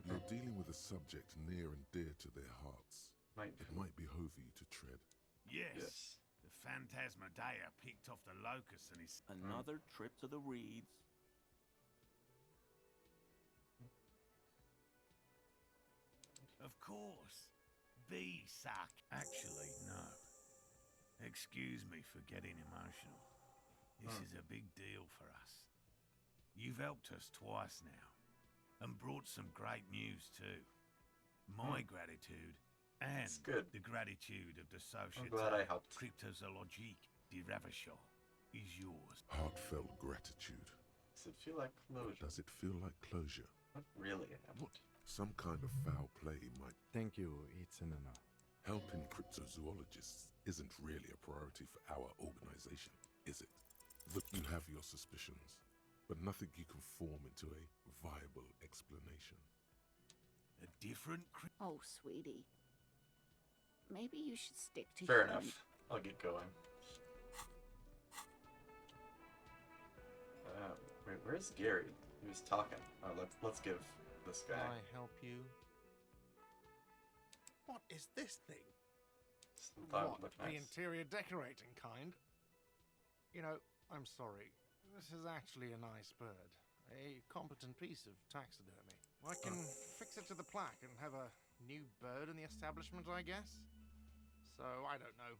you're dealing with a subject near and dear to their hearts. Might It might behove you to tread. yes, Yes. the Phantasmadeia picked off the locust and is Another trip to the reeds. Of course. Bee suck. Actually, no. Excuse me for getting emotional. This is a big deal for us. You've helped us twice now, and brought some great news too. My gratitude and It's good. the gratitude of the Societe glad I helped. Cryptozoologique de Ravachol is yours. Heartfelt gratitude. Does it feel like But closure? does it feel like closure? What really happened? Some kind of foul play might. Thank you, it's an honor. Helping cryptozoologists isn't really a priority for our organization, is it? Look, you have your suspicions, but nothing you can form into a viable explanation. A different Oh, sweetie. Maybe you should stick to Fair human- enough. I'll get going. Wait, where's Gary? He was talking. Oh, let's give this Can guy I help you? What is this thing? some thought it What, looked the nice. interior decorating kind? You know, I'm sorry. This is actually a nice bird. A competent piece of taxidermy. I can fix it to the plaque and have a new bird in the establishment, I guess. So, I don't know.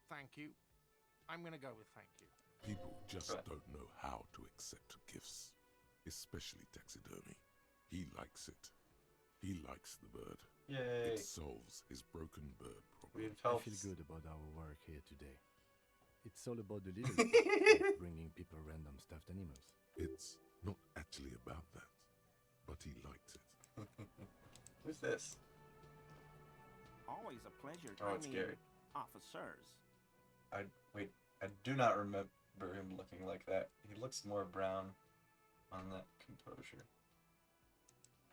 Thank you. I'm gonna go with thank you. People just Right. don't know how to accept gifts, especially taxidermy. He likes it. He likes the bird. Yay! It solves his broken bird problem. We've I helped. feel good about our work here today. It's all about the little stuff, like bringing people random stuffed animals. It's not actually about that, but he likes it. Who's this? Always a pleasure. Oh, it's Gary. Officers. I do not remember him looking like that. He looks more brown on that composure.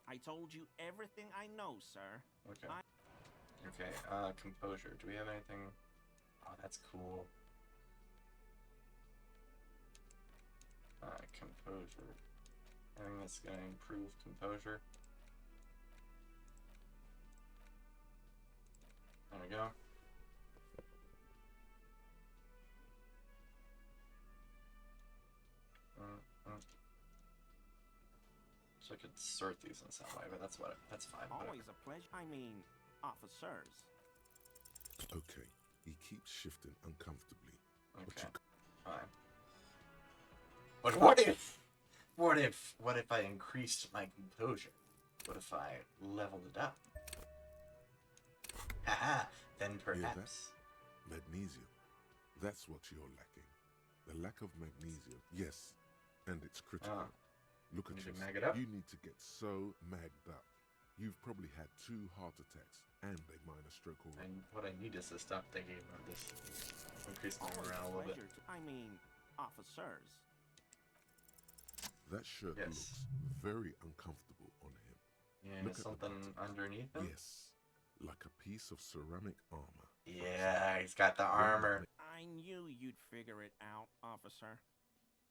I told you everything I know, sir. Okay. Okay, composure. Do we have anything? Oh, that's cool. Composure. Anything that's gonna improve composure? go. So I could sort these in some way, but that's fine. Always a pleasure. I mean, officers. Okay, he keeps shifting uncomfortably. Okay, fine. But what if I increased my composure? What if I leveled it up? Haha, then perhaps. Magnesium. That's what you're lacking. The lack of magnesium. Yes, and it's critical. Look at Need to you. mag it up? You need to get so magged up. You've probably had 2 heart attacks and a minor stroke already. And what I need is to stop thinking about this. Increase my Always morale a a little bit. pleasure. I mean, officers. That shirt Yes. looks very uncomfortable on him. Yeah, Look at the something buttons. underneath him? Yes, like a piece of ceramic armor. Yeah, he's got the armor. I knew you'd figure it out, officer.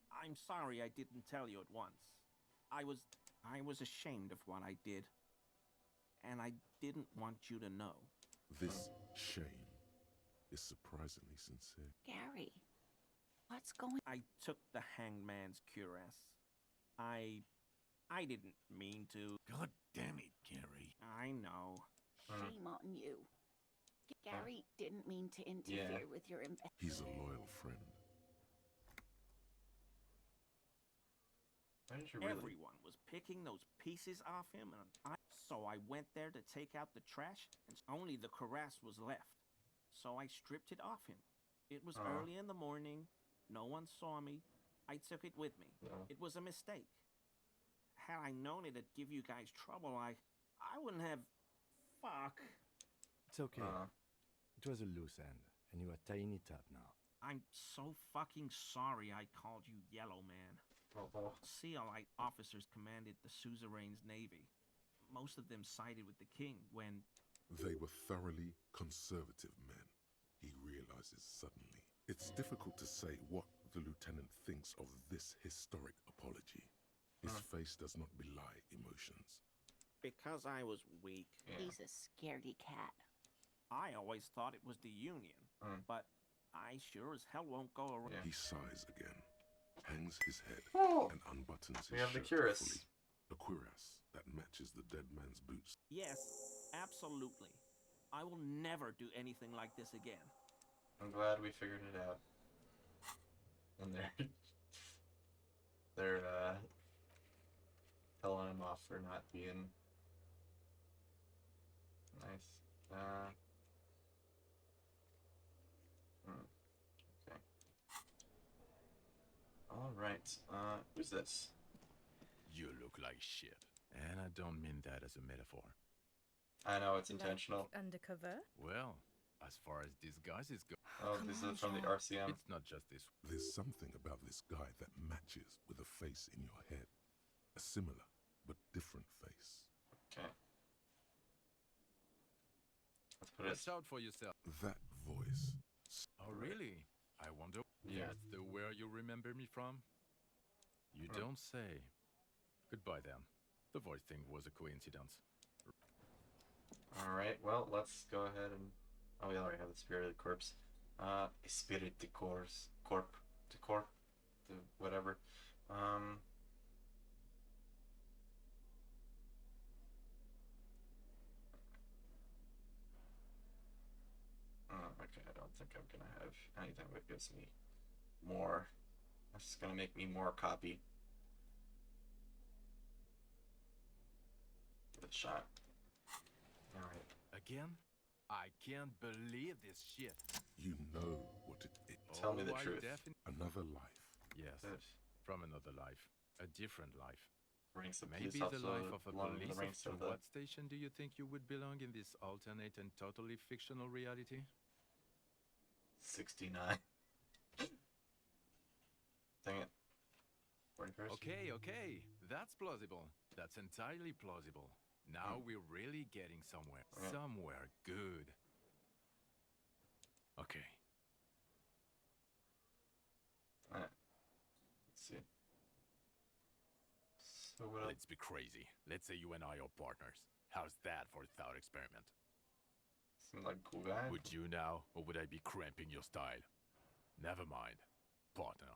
I'm sorry I didn't tell you at once. I was ashamed of what I did. And I didn't want you to know. This shame is surprisingly sincere. Gary, what's going on? I took the hangman's cuirass. I didn't mean to. God damn it, Gary. I know. Shame on you. Gary didn't mean to interfere with your He's a loyal friend. Why did you really? Everyone was picking those pieces off him, and so I went there to take out the trash, and only the cuirass was left. So I stripped it off him. It was early in the morning. No one saw me. I took it with me. It was a mistake. Had I known it'd give you guys trouble, I wouldn't have. Fuck. It's okay. It was a loose end, and you are tying it up now. I'm so fucking sorry I called you Yellow Man. CLI officers commanded the suzerain's navy. Most of them sided with the king when... They were thoroughly conservative men, he realizes suddenly. It's difficult to say what the lieutenant thinks of this historic apology. His face does not belie emotions. Because I was weak. He's a scaredy cat. I always thought it was the Union, but I sure as hell won't go around. He sighs again, hangs his head, and unbuttons his We have the shirt cuirass. fully. A cuirass that matches the dead man's boots. Yes, absolutely. I will never do anything like this again. I'm glad we figured it out. And they're telling him off for not being nice. Okay. All right. Who's this? You look like shit. And I don't mean that as a metaphor. I know it's intentional. Undercover? Well, as far as disguises go... Oh, this is from the RCM. It's not just this. There's something about this guy that matches with a face in your head. A similar but different face. Okay. Let's put it. Watch out for yourself. That voice. Oh, really? I wonder... Yeah. That's the where you remember me from? You don't say. Goodbye, then. The voice thing was a coincidence. Alright, well, let's go ahead and... Oh, we already have the Spirit of the Corpse. Spirit de Corps. Corp. The whatever. Okay, I don't think I'm gonna have anything that gives me more. That's just gonna make me more copy. Give it a shot. Alright. Again? I can't believe this shit. You know what it is. Tell me the I truth. Another life. Yes, from another life. A different life. Ranks of Maybe peace the also life of a belong to police the ranks officer. of the... What station do you think you would belong in this alternate and totally fictional reality? 69. Dang it. 41st? Okay. That's plausible. That's entirely plausible. Now we're really getting somewhere. Yeah. Somewhere good. Okay. Alright. Let's see. So what else? Let's be crazy. Let's say you and I are partners. How's that for a thought experiment? Seems like a cool guy. Would you now, or would I be cramping your style? Never mind, partner.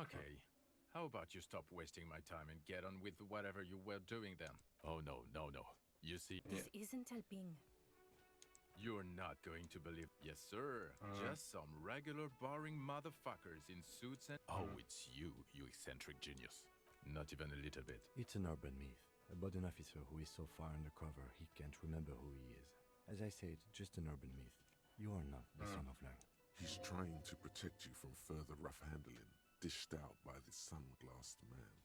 Okay, how about you stop wasting my time and get on with whatever you were doing then? Oh no, no, no. You see, This isn't helping. you're not going to believe. Yes, sir. Just some regular boring motherfuckers in suits and. Oh, it's you, you eccentric genius. Not even a little bit. It's an urban myth about an officer who is so far undercover he can't remember who he is. As I said, just an urban myth. You are not the son of Lang. He's trying to protect you from further rough handling, dished out by the sunglassed man.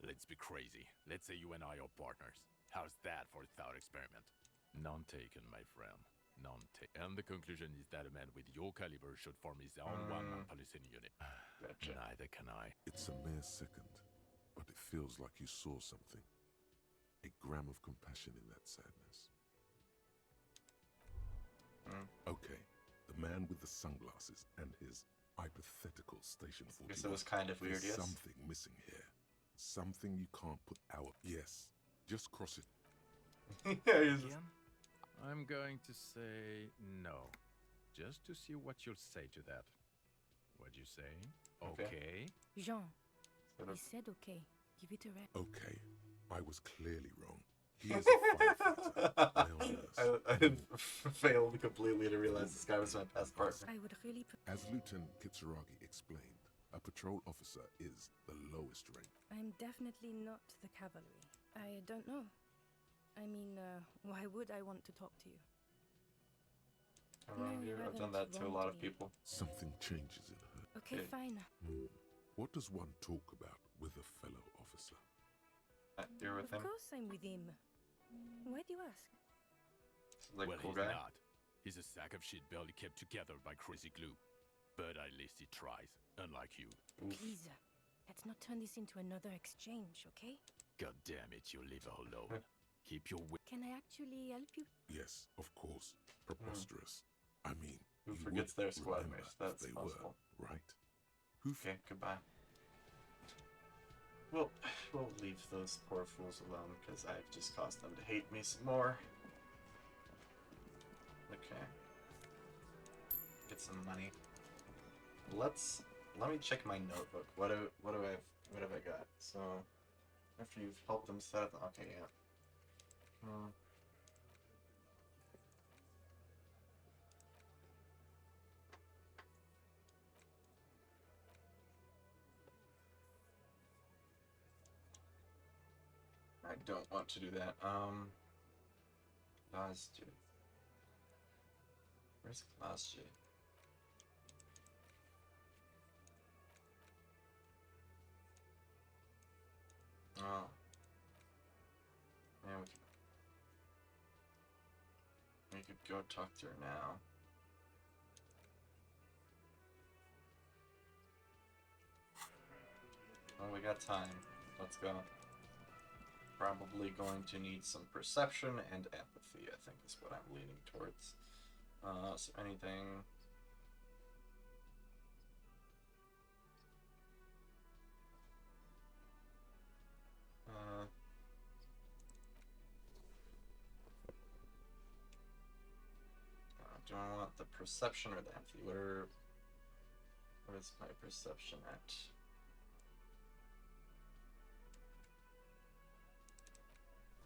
Let's be crazy. Let's say you and I are partners. How's that for a thought experiment? None taken, my friend. None taken. And the conclusion is that a man with your caliber should form his own one-man policing unit. Gotcha. Neither can I. It's a mere second, but it feels like you saw something. A gram of compassion in that sadness. Okay, the man with the sunglasses and his hypothetical Station 41. Guess it was kind of weird, There's yes? something missing here. Something you can't put out. Yes, just cross it. Yeah, he's just... Again? I'm going to say no. Just to see what you'll say to that. What'd you say? Okay. Jean, Sort he of... said okay. Give it a rest. Okay, I was clearly wrong. He is a firefighter. I failed completely to realize this guy was my past partner. I would really. As Lieutenant Kitsuragi explained, a patrol officer is the lowest rank. I'm definitely not the cavalry. I don't know. I mean, why would I want to talk to you? I'm wrong here. I've done that to a lot of people. Something changes in her. Okay, fine. What does one talk about with a fellow officer? You're with him? Of course I'm with him. Why do you ask? Like well, cool he's guy? not. He's a sack of shit barely kept together by crazy glue. But at least he tries, unlike you. Please, let's not turn this into another exchange, okay? God damn it, you leave her alone. Keep your wit. Can I actually help you? Yes, of course. Preposterous. I mean, Who you forgets would their squad remember mates? That's if they possible. were, right? Who Okay, goodbye. We'll leave those poor fools alone, because I've just caused them to hate me some more. Okay. Get some money. Let me check my notebook. What have I got? So after you've helped them set up, okay, yeah. I don't want to do that. Glasje. Where's Glasje? Oh. Yeah, we could go talk to her now. Oh, we got time. Let's go. Probably going to need some perception and empathy, I think is what I'm leaning towards. So anything... do I want the perception or the empathy? What is my perception at?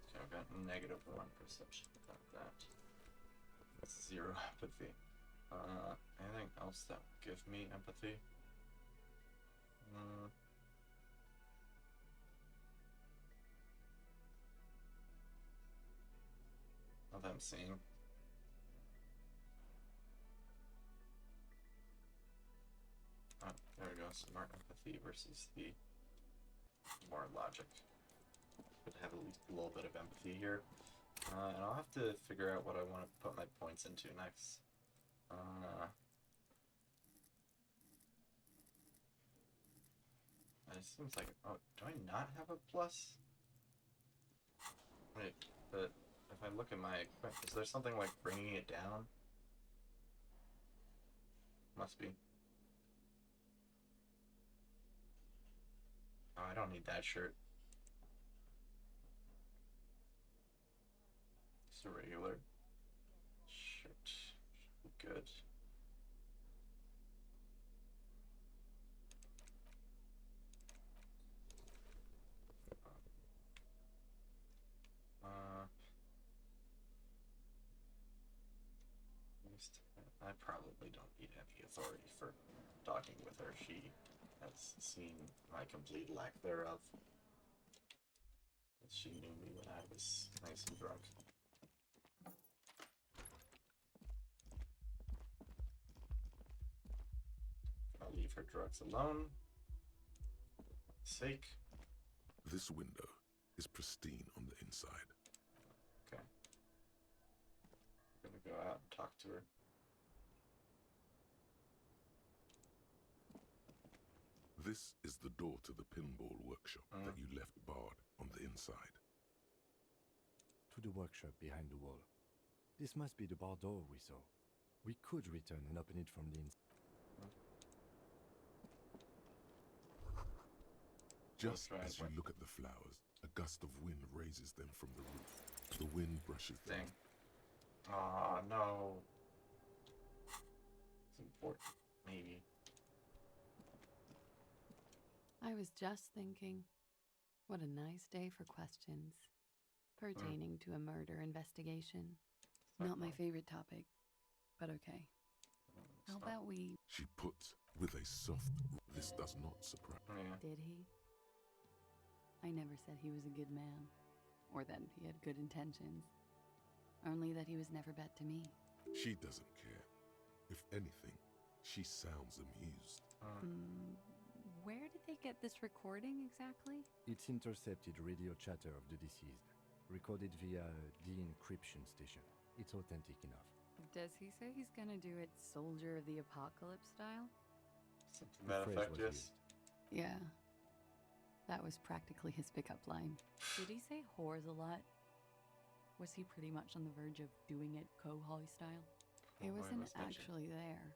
Okay, I've got -1 perception without that. That's 0 empathy. Anything else that will give me empathy? Not that I'm seeing. Oh, there we go. Some more empathy versus the more logic. But have at least a little bit of empathy here. And I'll have to figure out what I want to put my points into next. It seems like... Oh, do I not have a plus? Wait, but if I look at my equipment, is there something like bringing it down? Must be. Oh, I don't need that shirt. Just a regular shirt. Good. I probably don't need any authority for talking with her. She has seen my complete lack thereof. She knew me when I was nice and drunk. I'll leave her drugs alone. For my sake. This window is pristine on the inside. Okay. I'm gonna go out and talk to her. This is the door to the pinball workshop that you left barred on the inside. To the workshop behind the wall. This must be the bar door we saw. We could return and open it from the inside. Just as you look at the flowers, a gust of wind raises them from the roof. The wind brushes them. Aw, no. It's important, maybe. I was just thinking, what a nice day for questions pertaining to a murder investigation. Not my favorite topic, but okay. How about we... She puts with a soft... This does not surprise... Did he? I never said he was a good man, or that he had good intentions. Only that he was never bad to me. She doesn't care. If anything, she sounds amused. Where did they get this recording exactly? It's intercepted radio chatter of the deceased, recorded via the encryption station. It's authentic enough. Does he say he's gonna do it Soldier of the Apocalypse style? Something that effect, yes. Yeah. That was practically his pickup line. Did he say whores a lot? Was he pretty much on the verge of doing it Kohoi style? It wasn't actually there.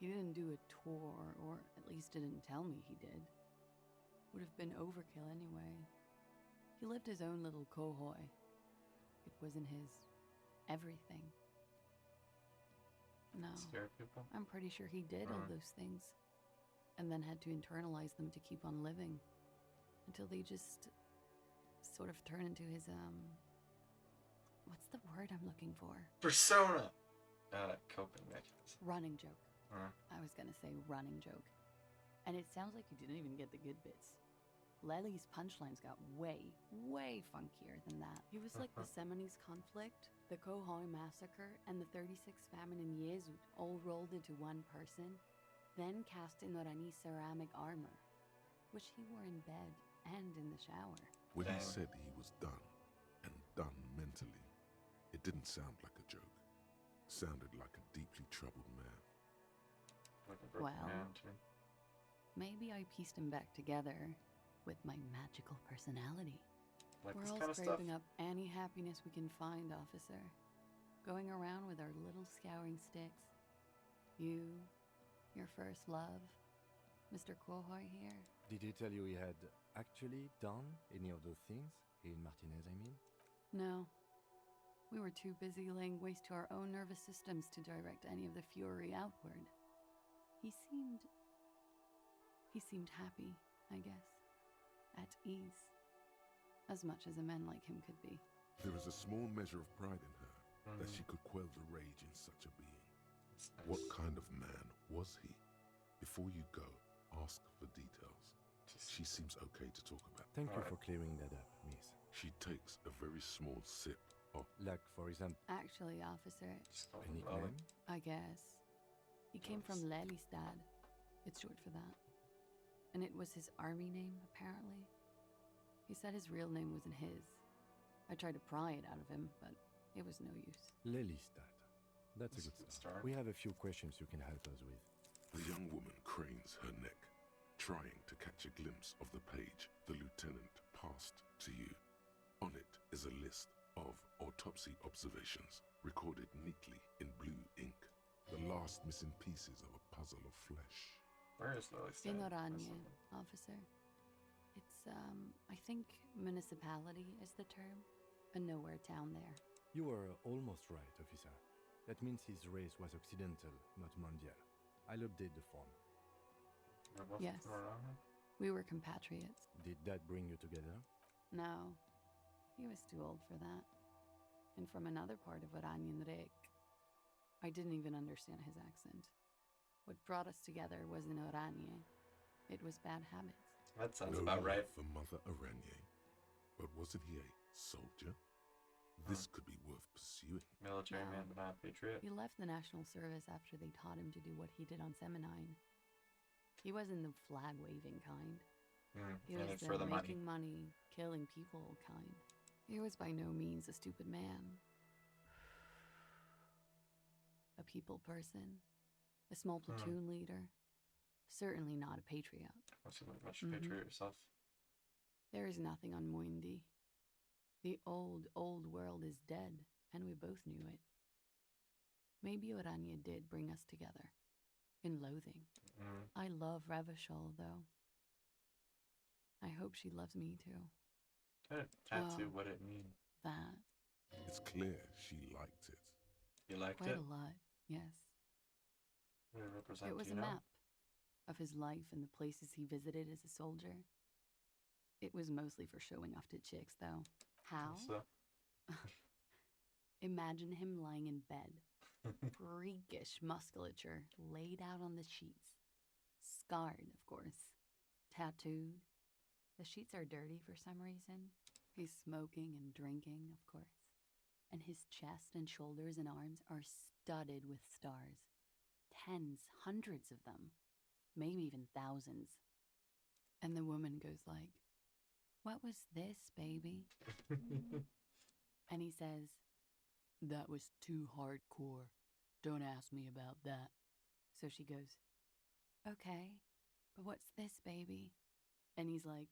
He didn't do a tour, or at least didn't tell me he did. Would have been overkill anyway. He lived his own little Kohoi. It wasn't his everything. No, I'm pretty sure he did all those things, and then had to internalize them to keep on living, until they just sort of turn into his, what's the word I'm looking for? Persona! Coping mechanism. Running joke. I was gonna say running joke. And it sounds like you didn't even get the good bits. Lely's punchlines got way, way funkier than that. He was like the Seminoles conflict, the Kohoi massacre, and the 36 famine in Yezut all rolled into one person, then cast in Norani ceramic armor, which he wore in bed and in the shower. When he said he was done, and done mentally, it didn't sound like a joke. Sounded like a deeply troubled man. Well, maybe I pieced him back together with my magical personality. Like We're all scraping up any happiness we can find, officer. Going around with our little scouring sticks. You, your first love, Mr. Kohoi here. Did he tell you he had actually done any of those things? He and Martinez, I mean? No. We were too busy laying waste to our own nervous systems to direct any of the fury outward. He seemed happy, I guess. At ease. As much as a man like him could be. There is a small measure of pride in her, that she could quell the rage in such a being. What kind of man was he? Before you go, ask for details. She seems okay to talk about. Thank you for clearing that up, miss. She takes a very small sip of... Like, for example... Actually, officer... A nickname? I guess. He came from Lelystad. It's short for that. And it was his army name, apparently. He said his real name wasn't his. I tried to pry it out of him, but it was no use. Lelystad. That's a good start. We have a few questions you can help us with. The young woman cranes her neck, trying to catch a glimpse of the page the lieutenant passed to you. On it is a list of autopsy observations, recorded neatly in blue ink. The last missing pieces of a puzzle of flesh. Where is Lelystad? In Oranje, officer. It's, I think municipality is the term. A nowhere town there. You were almost right, officer. That means his race was occidental, not mondial. I'll update the form. We're both Yes. Morana? We were compatriots. Did that bring you together? No, he was too old for that. And from another part of Oranien Rek. I didn't even understand his accent. What brought us together wasn't Oranje. It was bad habits. That sounds No about love right. for Mother Aranye, but wasn't he a soldier? This could be worth pursuing. Military No. man, but not a patriot. He left the National Service after they taught him to do what he did on Seminine. He wasn't the flag-waving kind. He And was it's the for the money. making money, killing people kind. He was by no means a stupid man. A people person. A small platoon leader. Certainly not a patriot. What's a patriot yourself? There is nothing on Moindi. The old world is dead, and we both knew it. Maybe Oranje did bring us together. In loathing. I love Revachol, though. I hope she loves me, too. Good. Tattoo, Oh. what it mean? That. It's clear she liked it. You liked Quite it? a lot, yes. What did it represent? It was do a you know? map of his life and the places he visited as a soldier. It was mostly for showing off to chicks, though. How? So, Imagine him lying in bed. Freakish musculature laid out on the sheets. Scarred, of course. Tattooed. The sheets are dirty for some reason. He's smoking and drinking, of course. And his chest and shoulders and arms are studded with stars. Tens, hundreds of them. Maybe even thousands. And the woman goes like, "What was this, baby?" And he says, "That was too hardcore. Don't ask me about that." So she goes, "Okay, but what's this, baby?" And he's like,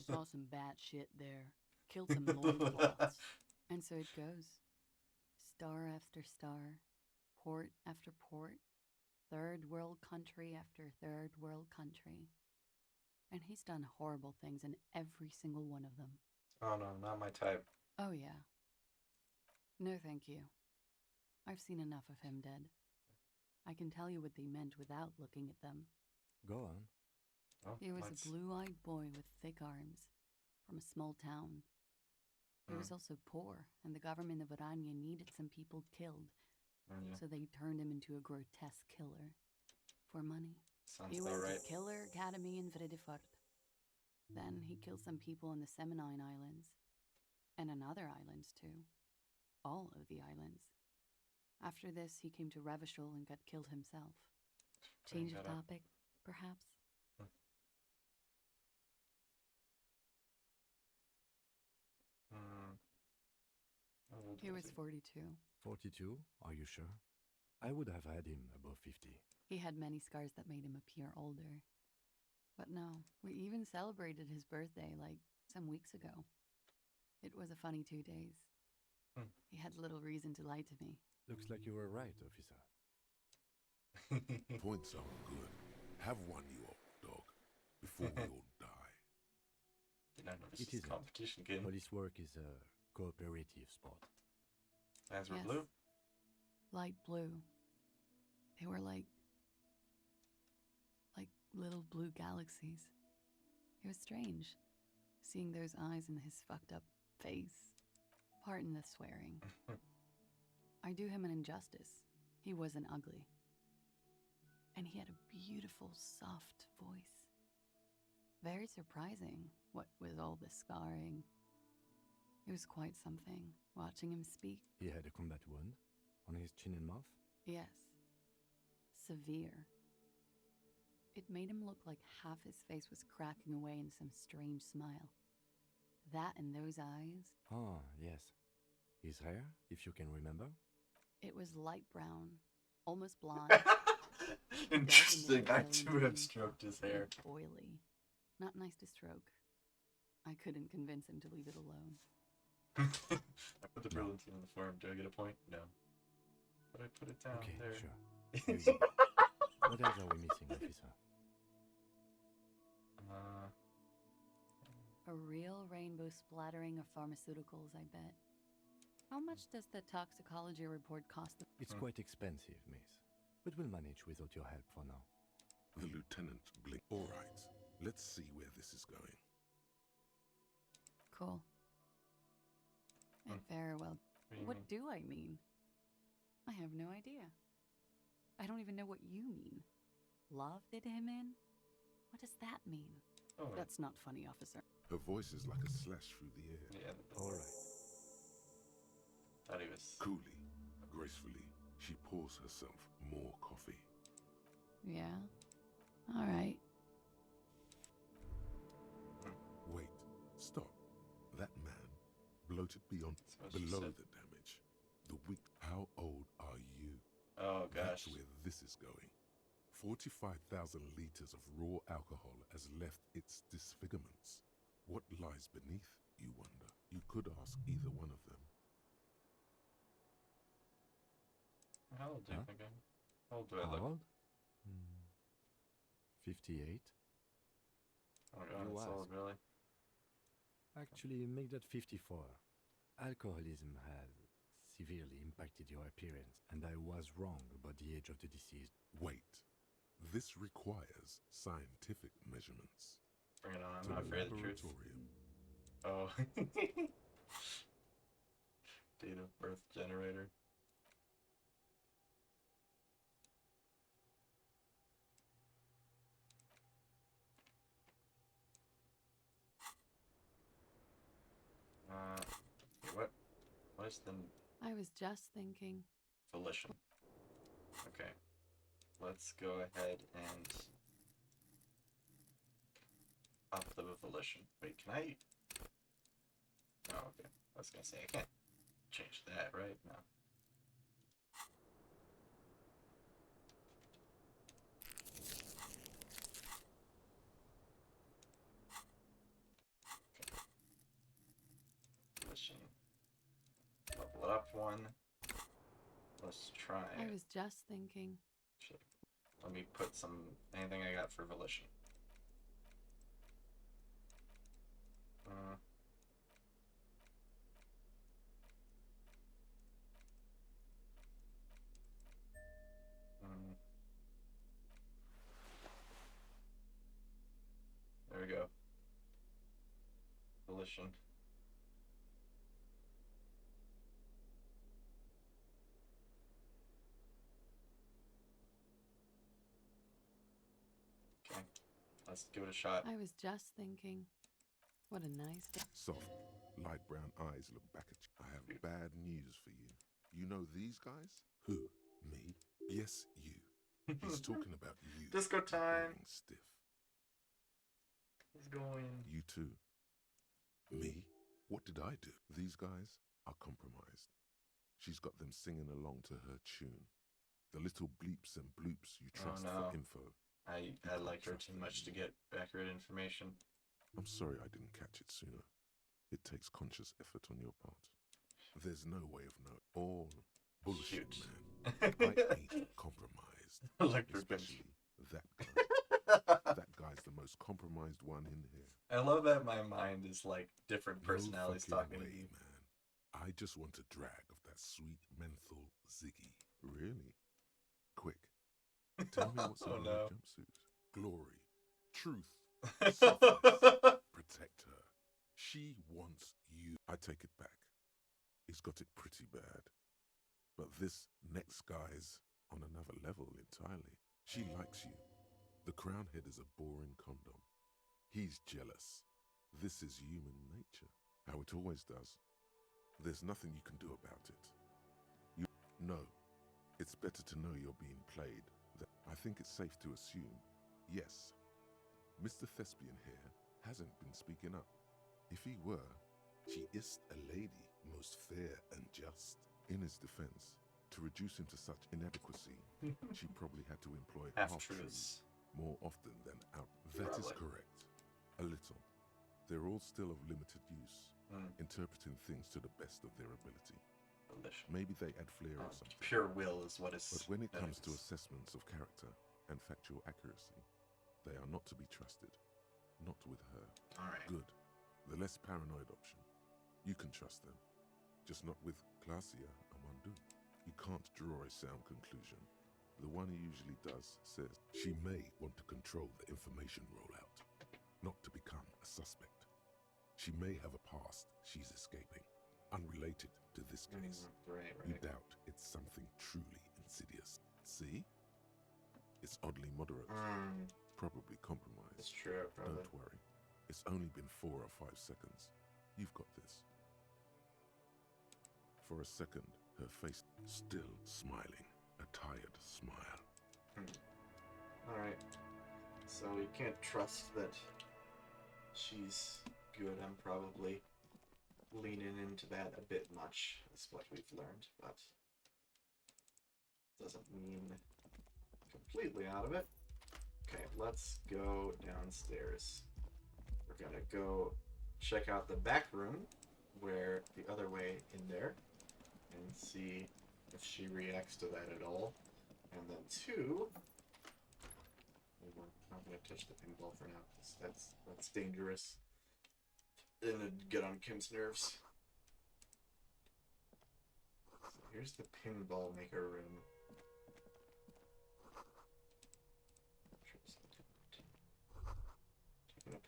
"Saw some bat shit there. Killed some loincloths." And so it goes. Star after star. Port after port. Third world country after third world country. And he's done horrible things in every single one of them. Oh no, not my type. Oh, yeah. No, thank you. I've seen enough of him dead. I can tell you what they meant without looking at them. Go on. Oh, He was let's- a blue-eyed boy with thick arms, from a small town. He was also poor, and the government of Oranje needed some people killed, Yeah. so they turned him into a grotesque killer. For money. Sounds He about went right. to Killer Academy in Vredefort. Then he killed some people in the Seminine Islands. And on other islands, too. All of the islands. After this, he came to Revachol and got killed himself. Change of that up. topic, perhaps? How old He was he? 42. 42? Are you sure? I would have had him above 50. He had many scars that made him appear older. But no, we even celebrated his birthday like some weeks ago. It was a funny 2 days. He had little reason to lie to me. Looks like you were right, officer. Points are good. Have one, you old dog, before we all die. Did not notice It this isn't. competition game. Police work is a cooperative sport. Eyes were Yes. blue. Light blue. They were like little blue galaxies. It was strange, seeing those eyes in his fucked up face. Pardon the swearing. I do him an injustice. He wasn't ugly. And he had a beautiful, soft voice. Very surprising, what with all the scarring. It was quite something, watching him speak. He had a combat wound on his chin and mouth. Yes. Severe. It made him look like half his face was cracking away in some strange smile. That and those eyes, Ah, yes. His hair, if you can remember. it was light brown, almost blonde. Interesting. I dark in the too yellow have and stroked his hair. oily. Not nice to stroke. I couldn't convince him to leave it alone. I put the brilliant in the form. Do I get a point? No. But I put it down Okay, there. sure. Here you go. What else are we missing, officer? A real rainbow splattering of pharmaceuticals, I bet. How much does the toxicology report cost? It's quite expensive, miss. But we'll manage without your help for now. The lieutenant blinked. All right, let's see where this is going. Cool. Very well. What do I mean? I have no idea. I don't even know what you mean. Love did him in? What does that mean? Oh, That's not funny, officer. Her voice is like a slash through the air. yeah. All right. Thought he was. Coolly, gracefully, she pours herself more coffee. Yeah? All right. Wait, stop. That man, bloated beyond, below the damage. The weak. How old are you? Oh gosh. That's where this is going. 45,000 liters of raw alcohol has left its disfigurements. What lies beneath, you wonder? You could ask either one of them. How old do you think I am? How old do I How look? old? 58. Oh my god, that's old, really? Actually, make that 54. Alcoholism has severely impacted your appearance, and I was wrong about the age of the deceased. Wait. This requires scientific measurements. Bring it on, I'm To not the afraid of the truth. laboratorium. Oh. Date of birth generator. What is the I was just thinking. volition? Okay. Let's go ahead and up the volition. Wait, can I? Oh, okay. I was gonna say I can't change that, right? No. Volition. Level it up one. Let's try. I was just thinking. Shit. Let me put anything I got for volition. There we go. Volition. Okay, let's give it a shot. I was just thinking. What a nice day. Soft, light brown eyes look back at you. I have bad news for you. You know these guys? Who? Me? Yes, you. He's talking about you. Disco time. Stiff. He's going. You too. Me? What did I do? These guys are compromised. She's got them singing along to her tune. The little bleeps and bloops you trust for info. I liked her too much to get accurate information. I'm sorry I didn't catch it sooner. It takes conscious effort on your part. There's no way of knowing. All bullshit, man. I ain't compromised. Especially that guy. That guy's the most compromised one in here. I love that my mind is like different personalities talking to you. Man. I just want a drag of that sweet menthol Ziggy. Really? Quick. Tell me what's in your jumpsuit. Glory. Truth. Softness. Protect her. She wants you. I take it back. He's got it pretty bad. But this next guy's on another level entirely. She likes you. The crown head is a boring condom. He's jealous. This is human nature. How it always does. There's nothing you can do about it. No. It's better to know you're being played. I think it's safe to assume, yes, Mr. Thespian here hasn't been speaking up. If he were, she is a lady, most fair and just. In his defense, to reduce him to such inadequacy, she probably had to employ half-truths more often than out. That is correct. A little. They're all still of limited use, interpreting things to the best of their ability. Maybe they add flair or something. Pure will is what is. But when it comes to assessments of character and factual accuracy, they are not to be trusted. Not with her. All right. Good. The less paranoid option. You can trust them. just not with Glacia Amandu. You can't draw a sound conclusion. The one he usually does says she may want to control the information rollout, not to become a suspect. She may have a past she's escaping, unrelated to this case. Right. You doubt it's something truly insidious. See? It's oddly moderate. Probably compromised. It's true, probably. Don't worry. It's only been 4 or 5 seconds. You've got this. For a second, her face still smiling. A tired smile. Alright. So we can't trust that she's good. I'm probably leaning into that a bit much, is what we've learned, but doesn't mean completely out of it. Okay, let's go downstairs. We're gonna go check out the back room, where the other way in there, and see if she reacts to that at all. And then 2, we're not gonna touch the pinball for now, because that's dangerous. And it'd get on Kim's nerves. So here's the pinball maker room.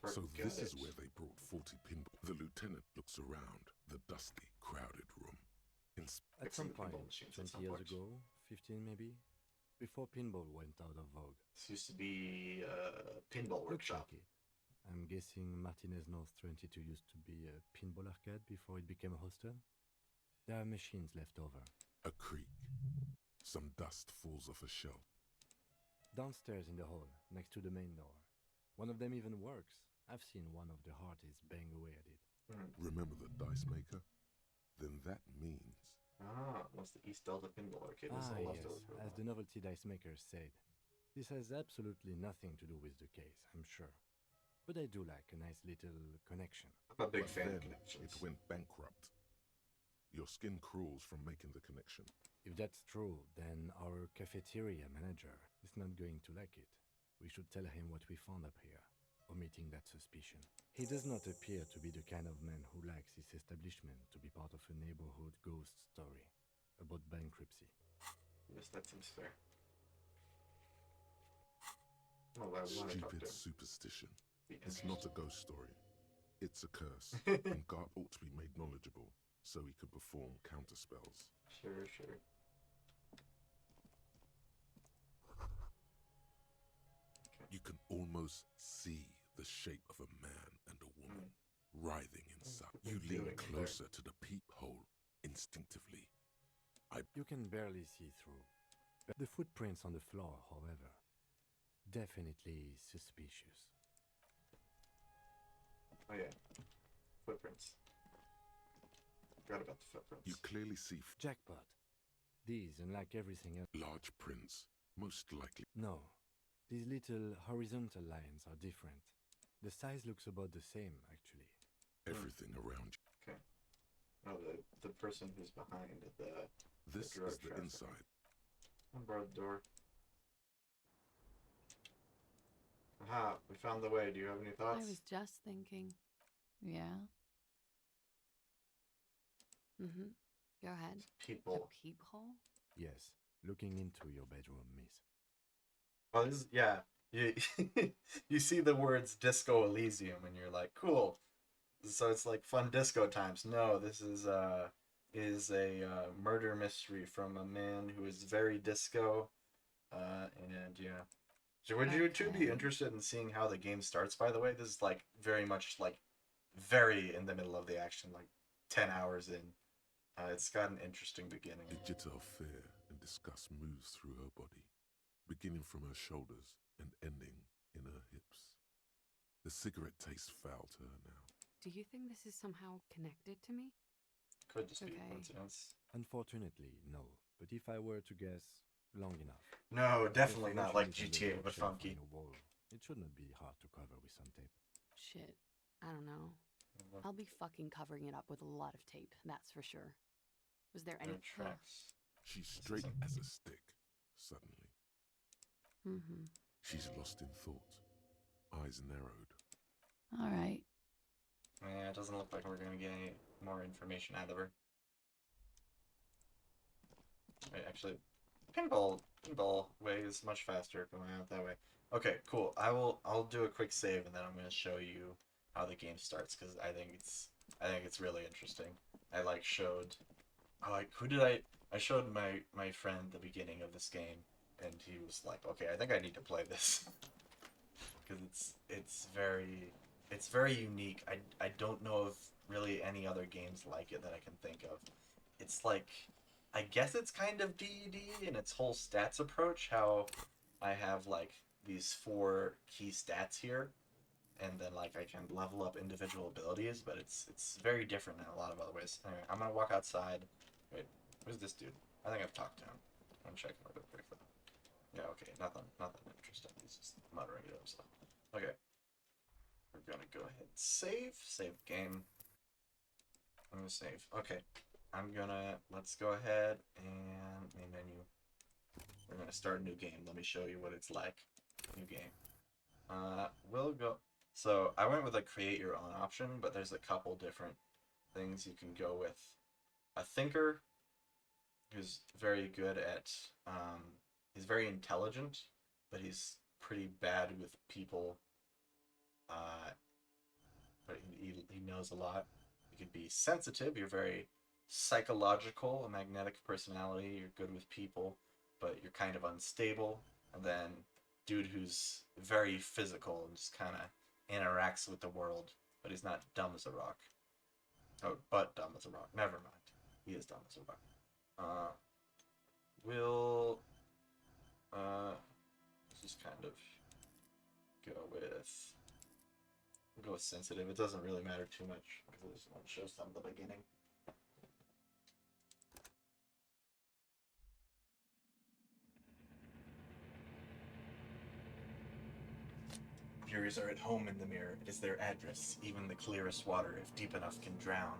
So this is where they brought 40 pinball. The lieutenant looks around the dusty, crowded room. At some point, 20 years ago, 15 maybe, before pinball went out of vogue. This used to be a pinball workshop. Looks like it. I'm guessing Martinez North 22 used to be a pinball arcade before it became a hostel. There are machines left over. A creak. Some dust falls off a shelf. Downstairs in the hall, next to the main door. One of them even works. I've seen one of the Hearties bang away at it. Remember the dice maker? Then that means... What's the East Delta Pinball Arcade? Yes, as the novelty dice maker said. This has absolutely nothing to do with the case, I'm sure. But I do like a nice little connection. I'm a big fan of then connections. it went bankrupt. Your skin crawls from making the connection. If that's true, then our cafeteria manager is not going to like it. We should tell him what we found up here, omitting that suspicion. He does not appear to be the kind of man who likes his establishment to be part of a neighborhood ghost story about bankruptcy. Yes, that seems fair. Oh, I want to talk to Stupid him. superstition. Be It's not a ghost story. It's a curse, and Garp ought to be made knowledgeable so he can perform counterspells. Sure. You can almost see the shape of a man and a woman writhing inside. You lean closer to the peephole instinctively. You can barely see through. The footprints on the floor, however, definitely suspicious. Oh yeah, footprints. Forgot about the footprints. You clearly see Jackpot. These, unlike everything else... large prints, most likely. No. These little horizontal lines are different. The size looks about the same, actually. Everything around you. Okay. Oh, the person who's behind the... This drug is the trafficking. inside. I borrowed the door. Aha, we found the way. Do you have any thoughts? I was just thinking. Yeah? Mm-hmm. Go ahead. People. A peephole? Yes, looking into your bedroom, miss. Oh, this is, yeah. You see the words Disco Elysium and you're like, cool. So it's like fun disco times. No, this is a murder mystery from a man who is very disco. And yeah. So would you two be interested in seeing how the game starts, by the way? This is like very much like very in the middle of the action, like 10 hours in. It's got an interesting beginning. A jitter of fear and disgust moves through her body, beginning from her shoulders and ending in her hips. The cigarette tastes foul to her now. Do you think this is somehow connected to me? Could just be a coincidence. Unfortunately, no. But if I were to guess, long enough. No, definitely not like GTA, but funky. It should not be hard to cover with some tape. Shit. I don't know. I'll be fucking covering it up with a lot of tape, that's for sure. Was there any tracks? She's straight as a stick, suddenly. Mm-hmm. She's lost in thought, eyes narrowed. All right. Yeah, it doesn't look like we're gonna get any more information out of her. Wait, actually, pinball way is much faster going out that way. Okay, cool. I'll do a quick save and then I'm gonna show you how the game starts because I think it's really interesting. I like showed who did I showed my friend the beginning of this game and he was like, okay, I think I need to play this because it's very unique. I don't know of really any other games like it that I can think of. It's like, I guess it's kind of D&D in its whole stats approach, how I have like these 4 key stats here and then like I can level up individual abilities, but it's very different in a lot of other ways. Anyway, I'm gonna walk outside. Wait, where's this dude? I think I've talked to him. I'm checking real quick. Yeah, okay, nothing interesting. He's just muttering to himself. Okay, we're gonna go ahead and save game. I'm gonna save. Okay, let's go ahead and main menu. We're gonna start a new game. Let me show you what it's like. New game. We'll go. So I went with a create your own option, but there's a couple different things you can go with. A thinker, who's very good at. He's very intelligent, but he's pretty bad with people. But he knows a lot. You could be sensitive. You're very psychological, a magnetic personality. You're good with people, but you're kind of unstable. And then dude who's very physical and just kind of interacts with the world, but he's not dumb as a rock. Oh, but dumb as a rock. Never mind. He is dumb as a rock. We'll just kind of go with sensitive. It doesn't really matter too much because I just want to show some at the beginning. Furies are at home in the mirror. It is their address. Even the clearest water, if deep enough, can drown.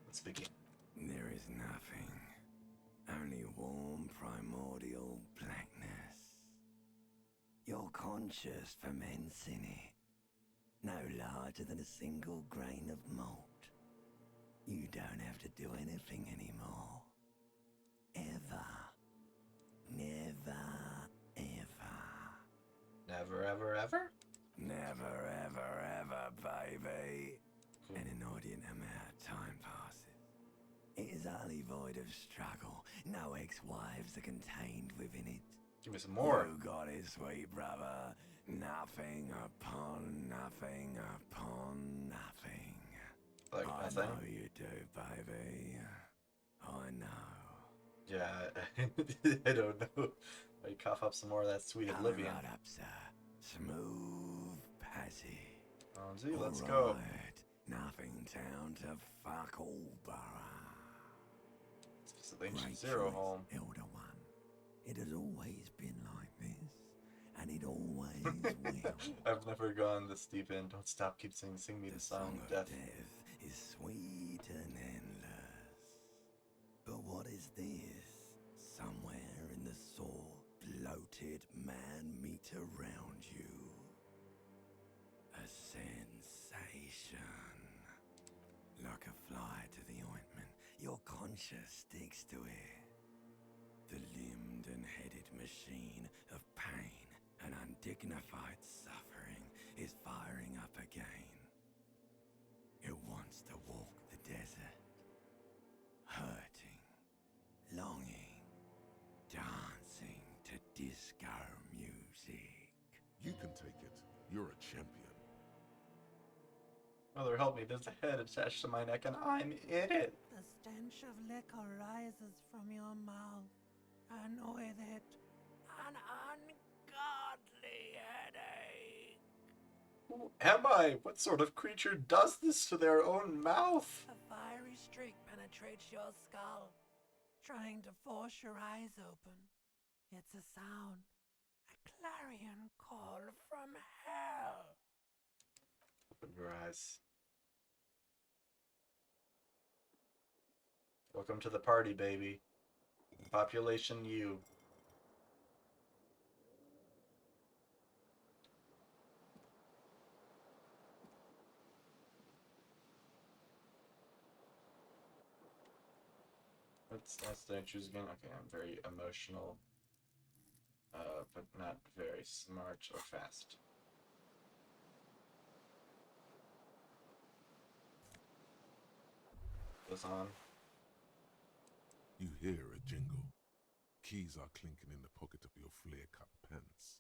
Let's begin. There is nothing. Only warm, primordial blackness. You're conscious ferments in it. No larger than a single grain of malt. You don't have to do anything anymore. Ever. Never, ever. Never, ever, ever? Never, ever, ever, baby. Cool. An inordinate amount of time passes. It is utterly void of struggle. No ex-wives are contained within it. Give me some more. You got it, sweet brother. Nothing upon nothing upon nothing. Like I nothing? know you do, baby. I know. Yeah, I don't know. I cough up some more of that sweet oblivion. Right up, sir. Smooth passage. Let's go. Nothing town to fuck all borough. It's the ancient Zero home. Elder one. It has always been like this, and it always will. I've never gone this deep in. Don't stop, keep singing. Sing me the song of death. Is sweet and endless. But what is this? Somewhere in the sore, bloated man meat around you. A sensation. Like a fly to the ointment, your conscience sticks to it. The limbed and headed machine of pain and undignified suffering is firing up again. It wants to walk the desert, hurting, longing, dancing to disco music. You can take it. You're a champion. Mother help me, there's a head attached to my neck and I'm in it. The stench of liquor rises from your mouth, and with it, an ungodly headache. Who am I? What sort of creature does this to their own mouth? A fiery streak penetrates your skull, trying to force your eyes open. It's a sound, a clarion call from hell. Open your eyes. Welcome to the party, baby. Population U. Stance did I choose again? Okay, I'm very emotional, but not very smart or fast. Goes on. You hear a jingle. Keys are clinking in the pocket of your flare-cut pants.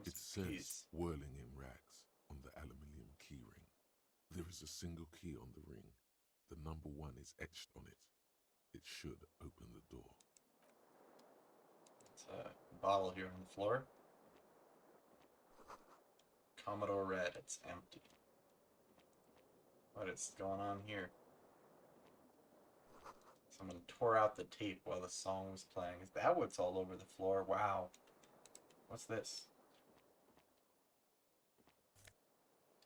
It says, keys. whirling in rags, on the aluminium keyring. There is a single key on the ring. The number 1 is etched on it. It should open the door. It's a bottle here on the floor. Commodore Red, it's empty. What is going on here? Someone tore out the tape while the song was playing. Is that what's all over the floor? Wow. What's this?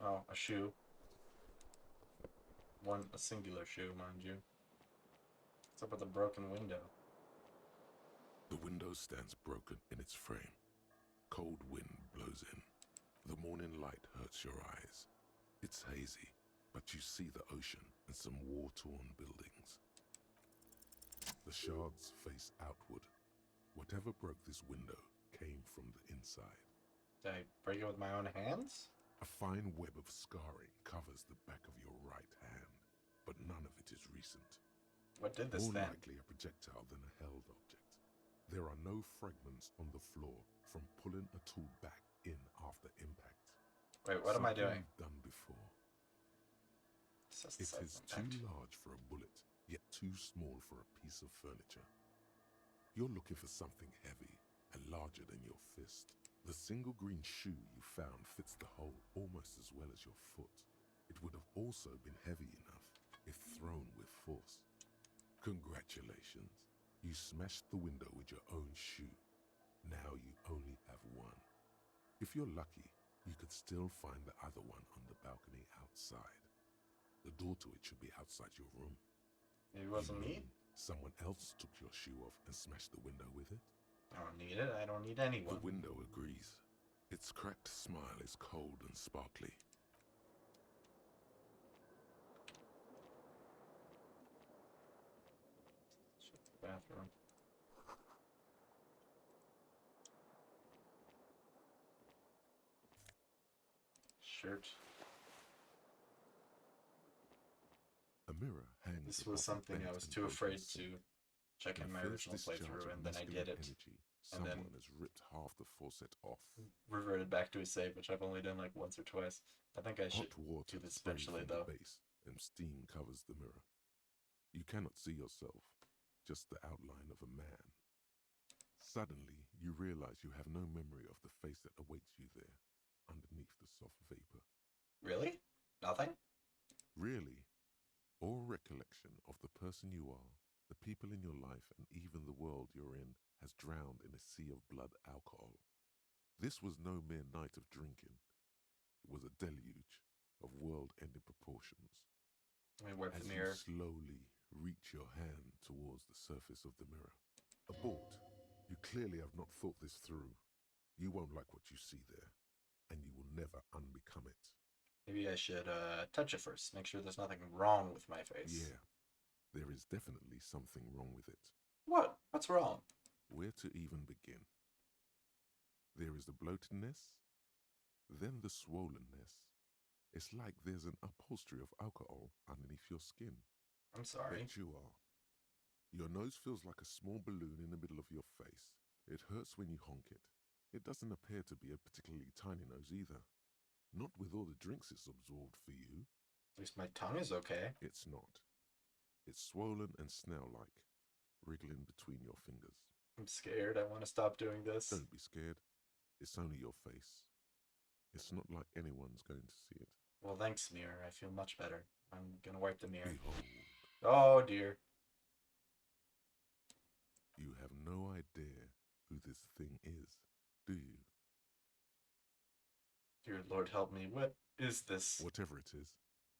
Oh, a shoe. A singular shoe, mind you. What's up with the broken window? The window stands broken in its frame. Cold wind blows in. The morning light hurts your eyes. It's hazy, but you see the ocean and some war-torn buildings. The shards face outward. Whatever broke this window came from the inside. Did I break it with my own hands? A fine web of scarring covers the back of your right hand, but none of it is recent. What did this More then? likely a projectile than a held object. There are no fragments on the floor from pulling a tool back in after impact. Wait, what am I doing? You've done before. It It is too large for a bullet, yet too small for a piece of furniture. You're looking for something heavy and larger than your fist. The single green shoe you found fits the hole almost as well as your foot. It would have also been heavy enough if thrown with force. Congratulations. You smashed the window with your own shoe. Now you only have one. If you're lucky, you could still find the other one on the balcony outside. The door to it should be outside your room. It wasn't me? Someone else took your shoe off and smashed the window with it? I don't need it. I don't need anyone. The window agrees. Its cracked smile is cold and sparkly. Check the bathroom. Shirt. A mirror hangs. This was something I was too afraid to check in my original playthrough, and then I did it. And then Someone has ripped half the faucet off. Reverted back to a save, which I've only done like once or twice. I think I should Hot water do this sprays eventually, from though. the base, and steam covers the mirror. You cannot see yourself, just the outline of a man. Suddenly, you realize you have no memory of the face that awaits you there, underneath the soft vapor. Really? Nothing? Really? All recollection of the person you are, the people in your life, and even the world you're in has drowned in a sea of blood alcohol. This was no mere night of drinking. It was a deluge of world-ending proportions. Let me wipe As the mirror. you slowly reach your hand towards the surface of the mirror. Abort. You clearly have not thought this through. You won't like what you see there, and you will never unbecome it. Maybe I should touch it first. Make sure there's nothing wrong with my face. Yeah, there is definitely something wrong with it. What? What's wrong? Where to even begin? There is the bloatedness, then the swollenness. It's like there's an upholstery of alcohol underneath your skin. I'm sorry. Bet you are. Your nose feels like a small balloon in the middle of your face. It hurts when you honk it. It doesn't appear to be a particularly tiny nose either. Not with all the drinks it's absorbed for you. At least my tongue is okay. It's not. It's swollen and snail-like, wriggling between your fingers. I'm scared. I want to stop doing this. Don't be scared. It's only your face. It's not like anyone's going to see it. Well, thanks, mirror. I feel much better. I'm gonna wipe the mirror. Behold. Oh, dear. You have no idea who this thing is, do you? Dear Lord, help me. What is this? Whatever it is,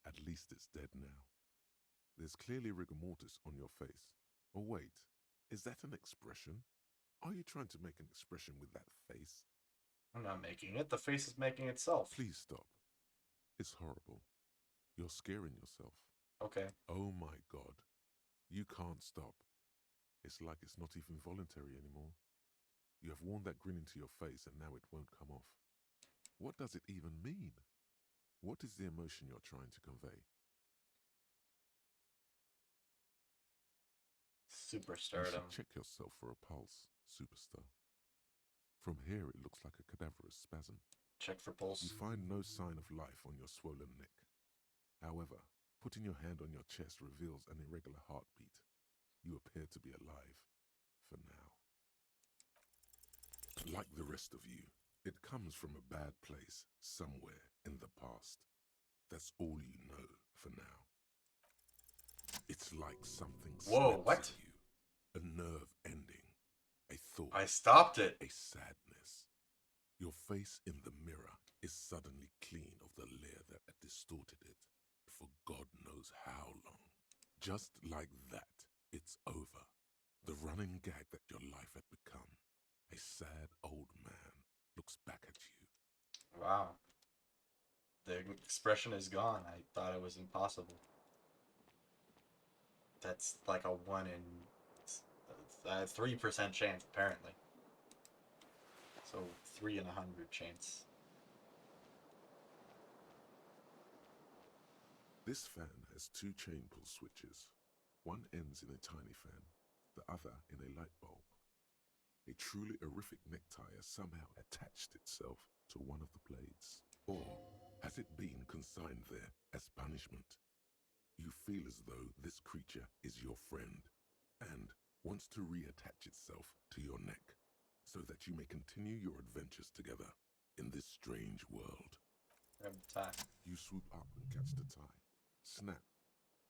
at least it's dead now. There's clearly rigor mortis on your face. Oh wait, is that an expression? Are you trying to make an expression with that face? I'm not making it. The face is making itself. Please stop. It's horrible. You're scaring yourself. Okay. Oh my God. You can't stop. It's like it's not even voluntary anymore. You have worn that grin into your face and now it won't come off. What does it even mean? What is the emotion you're trying to convey? Superstar. You should check yourself for a pulse, superstar. From here, it looks like a cadaverous spasm. Check for pulse. You find no sign of life on your swollen neck. However, putting your hand on your chest reveals an irregular heartbeat. You appear to be alive, for now. Like the rest of you, it comes from a bad place somewhere in the past. That's all you know for now. It's like something snaps at you. A nerve ending. A thought. I stopped it. A sadness. Your face in the mirror is suddenly clean of the layer that had distorted it for God knows how long. Just like that, it's over. The running gag that your life had become. A sad old man looks back at you. Wow. The expression is gone. I thought it was impossible. That's like a 1 in 3% chance, apparently. So 3 in 100 chance. This fan has 2 chain pull switches. One ends in a tiny fan, the other in a light bulb. A truly horrific necktie has somehow attached itself to one of the blades. Or has it been consigned there as punishment? You feel as though this creature is your friend and wants to reattach itself to your neck so that you may continue your adventures together in this strange world. Grab the tie. You swoop up and catch the tie. Snap.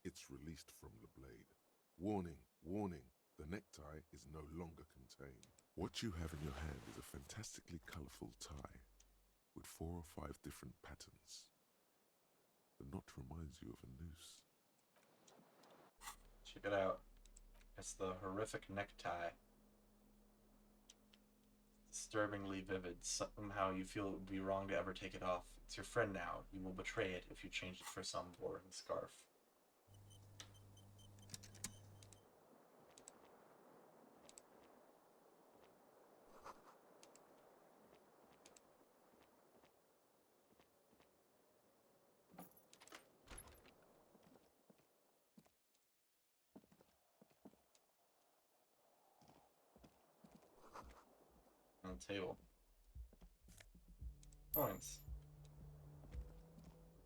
It's released from the blade. Warning, warning, the necktie is no longer contained. What you have in your hand is a fantastically colorful tie with 4 or 5 different patterns. The knot reminds you of a noose. Check it out. It's the horrific necktie. Disturbingly vivid. Somehow you feel it would be wrong to ever take it off. It's your friend now. You will betray it if you change it for some boring scarf. On the table. Points.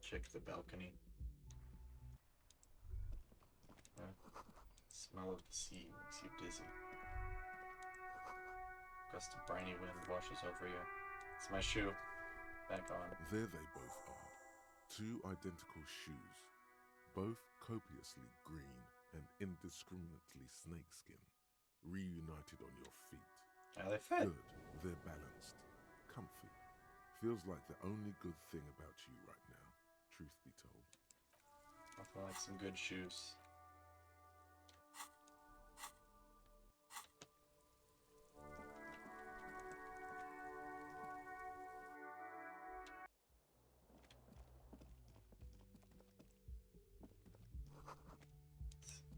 Check the balcony. Smell of the sea makes you dizzy. Gust of briny wind washes over you. It's my shoe. Back on. There they both are. 2 identical shoes. Both copiously green and indiscriminately snakeskin. Reunited on your feet. How they fit? Good. They're balanced. Comfy. Feels like the only good thing about you right now, truth be told. Nothing like some good shoes.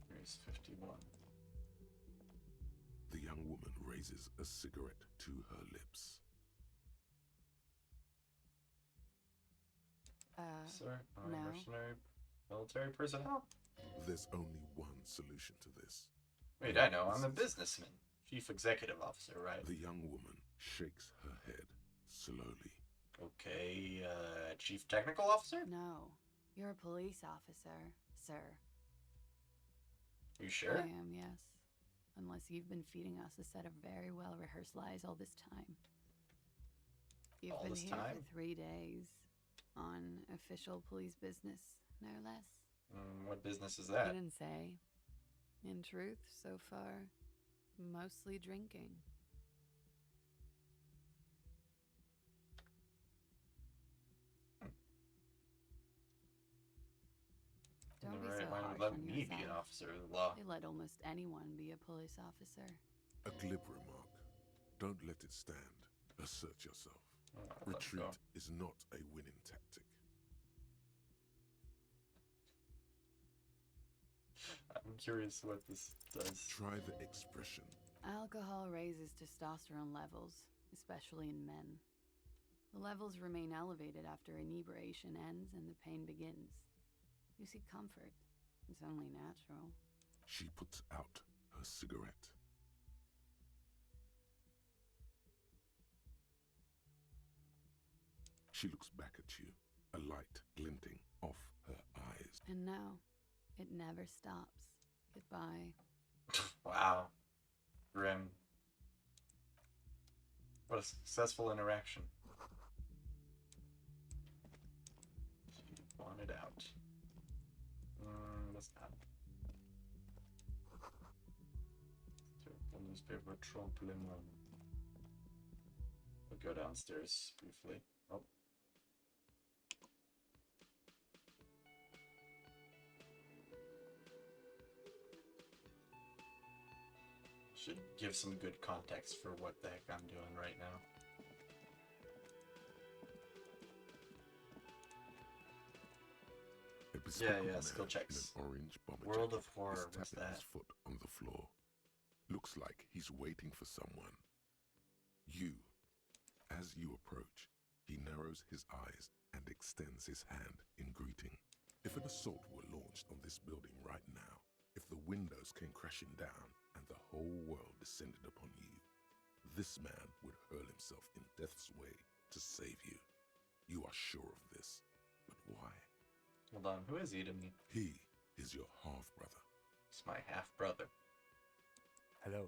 Here's 51. The young woman raises a cigarette to her lips. Sir, no. mercenary, military personnel? There's only one solution to this. Wait, I know. I'm a businessman. Chief executive officer, right? The young woman shakes her head slowly. Okay, chief technical officer? No, you're a police officer, sir. You sure? I am, yes. Unless you've been feeding us a set of very well-rehearsed lies all this time. You've All been this here time? for 3 days. On official police business, no less. What business is that? Couldn't say. In truth, so far, mostly drinking. Don't be so Why harsh let on me yourself. be an officer of the law? They let almost anyone be a police officer. A glib remark. Don't let it stand. Assert yourself. Let's Retreat go. is not a winning tactic. I'm curious what this does. Try the expression. Alcohol raises testosterone levels, especially in men. The levels remain elevated after inebriation ends and the pain begins. You seek comfort. It's only natural. She puts out her cigarette. She looks back at you, a light glinting off her eyes. And now, it never stops. Goodbye. Wow. Grim. What a successful interaction. She wanted out. What's that? Terrible newspaper, Trompe le Monde. We'll go downstairs briefly. Oh. Should give some good context for what the heck I'm doing right now. Yeah, skill checks. In an orange bomber World of jacket Horror, is what's tapping that? his foot on the floor. Looks like he's waiting for someone. You. As you approach, he narrows his eyes and extends his hand in greeting. If an assault were launched on this building right now, if the windows came crashing down and the whole world descended upon you, this man would hurl himself in death's way to save you. You are sure of this, but why? Hold on, who is he to me? He is your half-brother. It's my half-brother. Hello,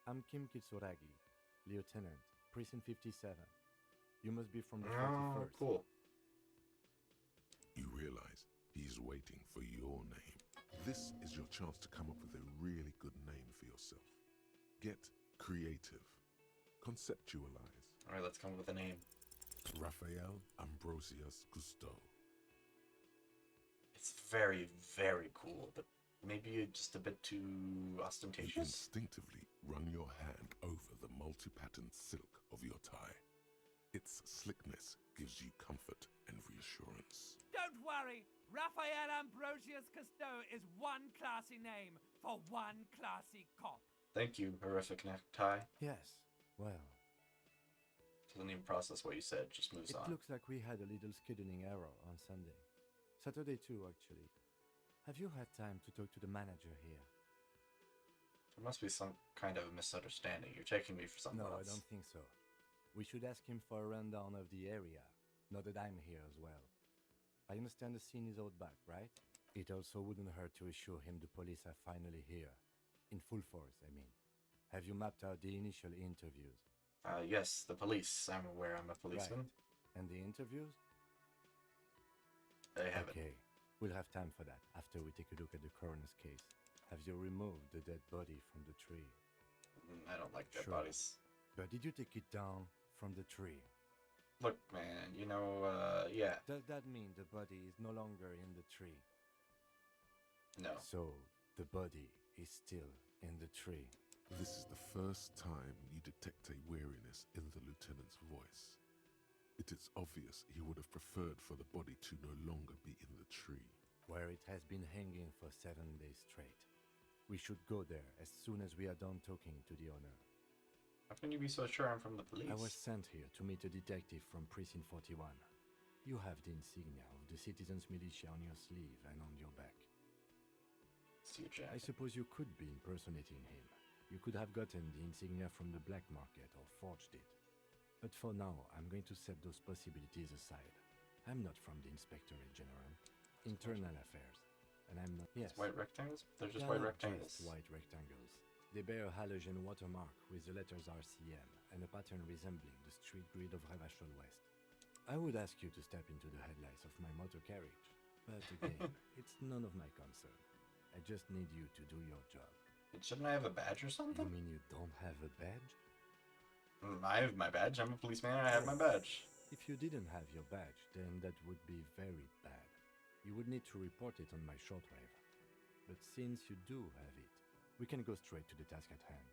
I'm Kim Kitsuragi, Lieutenant, Precinct 57. You must be from the 41st. Cool. You realize he's waiting for your name. This is your chance to come up with a really good name for yourself. Get creative. Conceptualize. Alright, let's come up with a name. Raphael Ambrosius Cousteau. It's very, very cool, but maybe just a bit too You ostentatious. instinctively run your hand over the multi-patterned silk of your tie. Its slickness gives you comfort and reassurance. Don't worry, Raphael Ambrosius Cousteau is one classy name for one classy cop. Thank you, horrific necktie. Yes, well, Doesn't even process what you said, just moves it on. looks like we had a little scheduling error on Sunday. Saturday too, actually. Have you had time to talk to the manager here? There must be some kind of misunderstanding. You're taking me for something No, else. I don't think so. We should ask him for a rundown of the area, now that I'm here as well. I understand the scene is out back, right? It also wouldn't hurt to assure him the police are finally here. In full force, I mean. Have you mapped out the initial interviews? Yes, the police. I'm aware I'm a policeman. Right. And the interviews? I haven't. Okay, we'll have time for that after we take a look at the coroner's case. Have you removed the dead body from the tree? I don't like dead Sure. bodies. But did you take it down from the tree? Look, man, yeah. Does that mean the body is no longer in the tree? No. So, the body is still in the tree. This is the first time you detect a weariness in the lieutenant's voice. It is obvious he would have preferred for the body to no longer be in the tree. Where it has been hanging for 7 days straight. We should go there as soon as we are done talking to the owner. How can you be so sure I'm from the police? I was sent here to meet a detective from Precinct 41. You have the insignia of the Citizens Militia on your sleeve and on your back. See your I jacket. suppose you could be impersonating him. You could have gotten the insignia from the black market or forged it. But for now, I'm going to set those possibilities aside. I'm not from the Inspectorate General. Internal affairs. And I'm not... Yes. It's white rectangles? They're just They white are not rectangles. just white rectangles. They bear a halogen watermark with the letters RCM and a pattern resembling the street grid of Ravachol West. I would ask you to step into the headlights of my motor carriage. But again, it's none of my concern. I just need you to do your job. Shouldn't I have a badge or You something? mean you don't have a badge? I have my badge. I'm a policeman and I have my badge. If you didn't have your badge, then that would be very bad. You would need to report it on my shortwave. But since you do have it, we can go straight to the task at hand.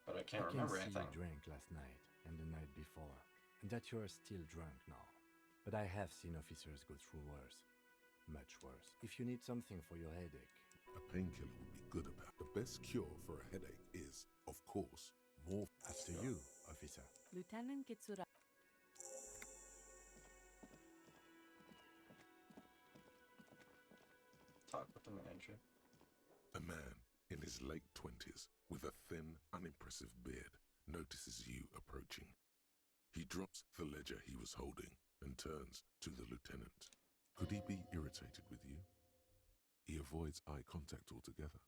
But I can't remember I can see anything. you drank last night and the night before, and that you are still drunk now. But I have seen officers go through worse. Much worse. If you need something for your headache, A painkiller would be good about. The best cure for a headache is, of course, more. As to you, officer. Lieutenant Kitsura. Talk with the manager. A man in his late 20s with a thin, unimpressive beard notices you approaching. He drops the ledger he was holding and turns to the lieutenant. Could he be irritated with you? He avoids eye contact altogether,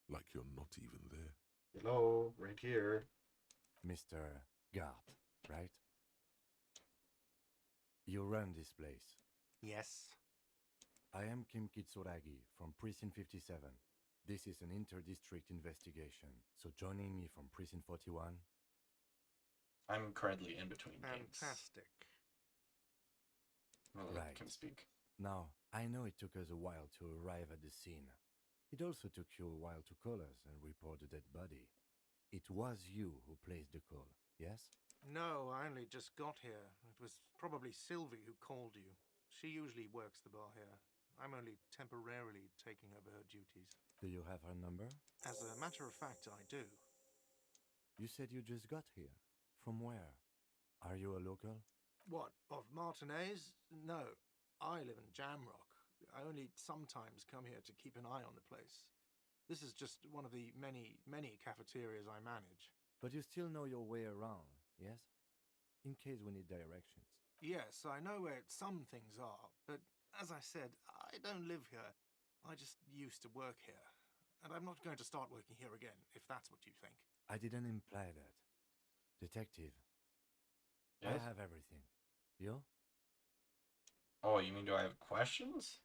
like you're not even there. Hello, right here. Mr. Gart, right? You run this place. Yes. I am Kim Kitsuragi from Precinct 57. This is an inter-district investigation, so joining me from Precinct 41... I'm currently in between games. Fantastic. Well, Right. Kim speak. Now, I know it took us a while to arrive at the scene. It also took you a while to call us and report the dead body. It was you who placed the call, yes? No, I only just got here. It was probably Sylvie who called you. She usually works the bar here. I'm only temporarily taking over her duties. Do you have her number? As a matter of fact, I do. You said you just got here. From where? Are you a local? What, of Martinez? No, I live in Jamrock. I only sometimes come here to keep an eye on the place. This is just one of the many, many cafeterias I manage. But you still know your way around, yes? In case we need directions. Yes, I know where some things are, but as I said, I don't live here. I just used to work here. And I'm not going to start working here again, if that's what you think. I didn't imply that. Detective. Yes? I have everything. You? Oh, you mean do I have questions?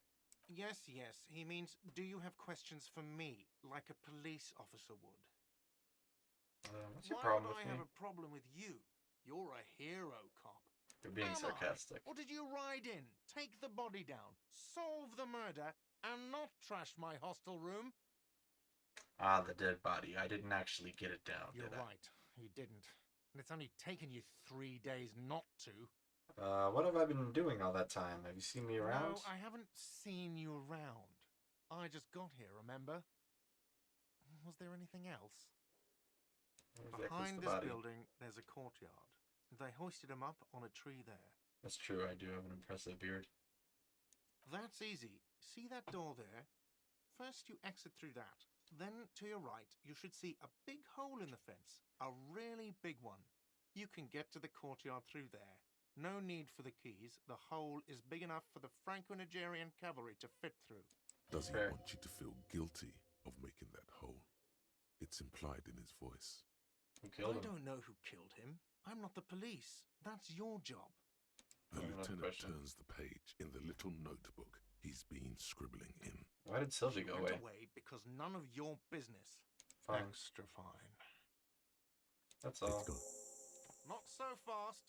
Yes, yes. He means, do you have questions for me, like a police officer would? What's your Why problem would with I have me? a problem with you? You're a hero cop. You're being Am I? sarcastic. Or did you ride in, take the body down, solve the murder, and not trash my hostel room? Ah, the dead body. I didn't actually get it down, You're did I? right. You didn't. And it's only taken you 3 days not to. What have I been doing all that time? Have you seen me around? No, I haven't seen you around. I just got here, remember? Was there anything else? Exactly, Behind the this body. building, there's a courtyard. They hoisted him up on a tree there. That's true, I do have an impressive beard. That's easy. See that door there? First, you exit through that. Then, to your right, you should see a big hole in the fence. A really big one. You can get to the courtyard through there. No need for the keys. The hole is big enough for the Franco-Nigerian cavalry to fit through. Does he Fair. want you to feel guilty of making that hole? It's implied in his voice. Who killed I him? don't know who killed him. I'm not the police. That's your job. The I have another lieutenant question. turns the page in the little notebook he's been scribbling in. Why did Sylvie go Went away? because none of your business. Fine. Extra fine. That's all. Let's go. Not so fast.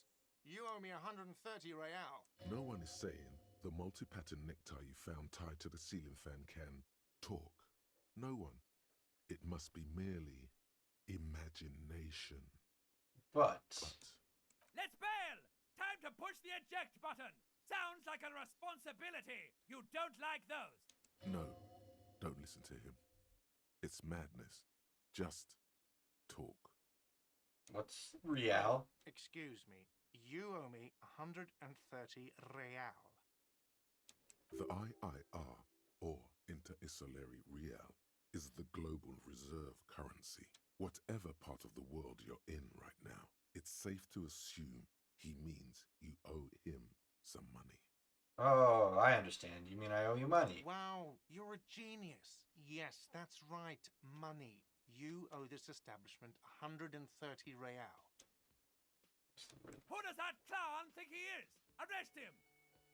You owe me 130 real. No one is saying the multi-pattern necktie you found tied to the ceiling fan can talk. No one. It must be merely imagination. But Let's bail! Time to push the eject button! Sounds like a responsibility! You don't like those! No, don't listen to him. It's madness. Just talk. what's real? Excuse me. You owe me 130 real. The IIR, or Inter-Isolary Real, is the global reserve currency. Whatever part of the world you're in right now, it's safe to assume he means you owe him some money. Oh, I understand. You mean I owe you money? Wow, you're a genius. Yes, that's right. Money. You owe this establishment 130 real. Who does that clown think he is? Arrest him!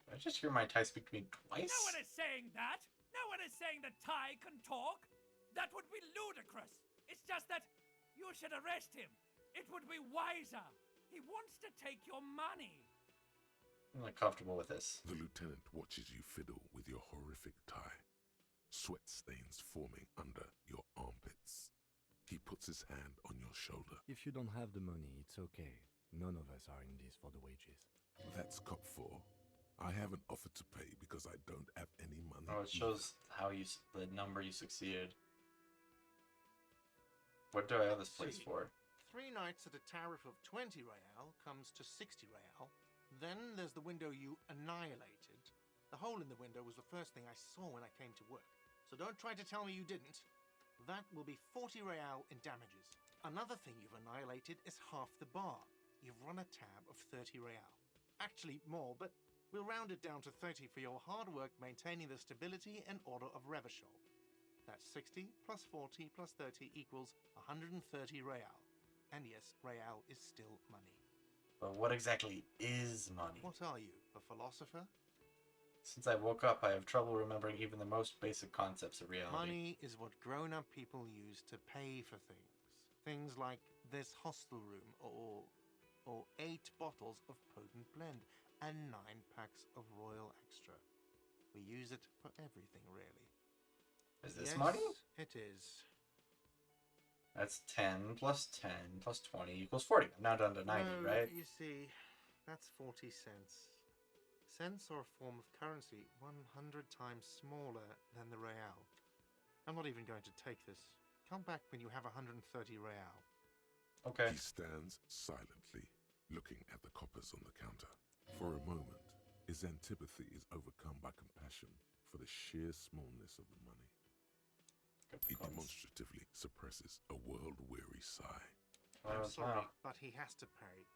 Did I just hear my tie speak to me twice? No one is saying that! No one is saying that Ty can talk! That would be ludicrous! It's just that you should arrest him! It would be wiser! He wants to take your money! I'm not comfortable with this. The lieutenant watches you fiddle with your horrific tie. Sweat stains forming under your armpits. He puts his hand on your shoulder. If you don't have the money, it's okay. None of us are in this for the wages. That's cop 4. I haven't offered to pay because I don't have any money. Oh, it shows how the number you succeeded. What do I have this place for? 3 nights at a tariff of 20 real comes to 60 real. Then there's the window you annihilated. The hole in the window was the first thing I saw when I came to work. So don't try to tell me you didn't. That will be 40 real in damages. Another thing you've annihilated is half the bar. You've run a tab of 30 real. Actually more, but we'll round it down to 30 for your hard work maintaining the stability and order of Revachol. That's 60 plus 40 plus 30 equals 130 real. And yes, real is still money. But what exactly is money? What are you, a philosopher? Since I woke up, I have trouble remembering even the most basic concepts of reality. Money is what grown-up people use to pay for things. Things like this hostel room, or 8 bottles of potent blend, and 9 packs of Royal Extra. We use it for everything, really. Is this Yes, money? It is. That's 10 plus 10 plus 20 equals 40. I'm now down to 90, No, right? You see, that's 40 cents. Cents are a form of currency 100 times smaller than the real. I'm not even going to take this. Come back when you have 130 real. Okay. He stands silently, looking at the coppers on the counter. For a moment, his antipathy is overcome by compassion for the sheer smallness of the money. He demonstratively suppresses a world-weary sigh. I'm sorry, but he has to pay.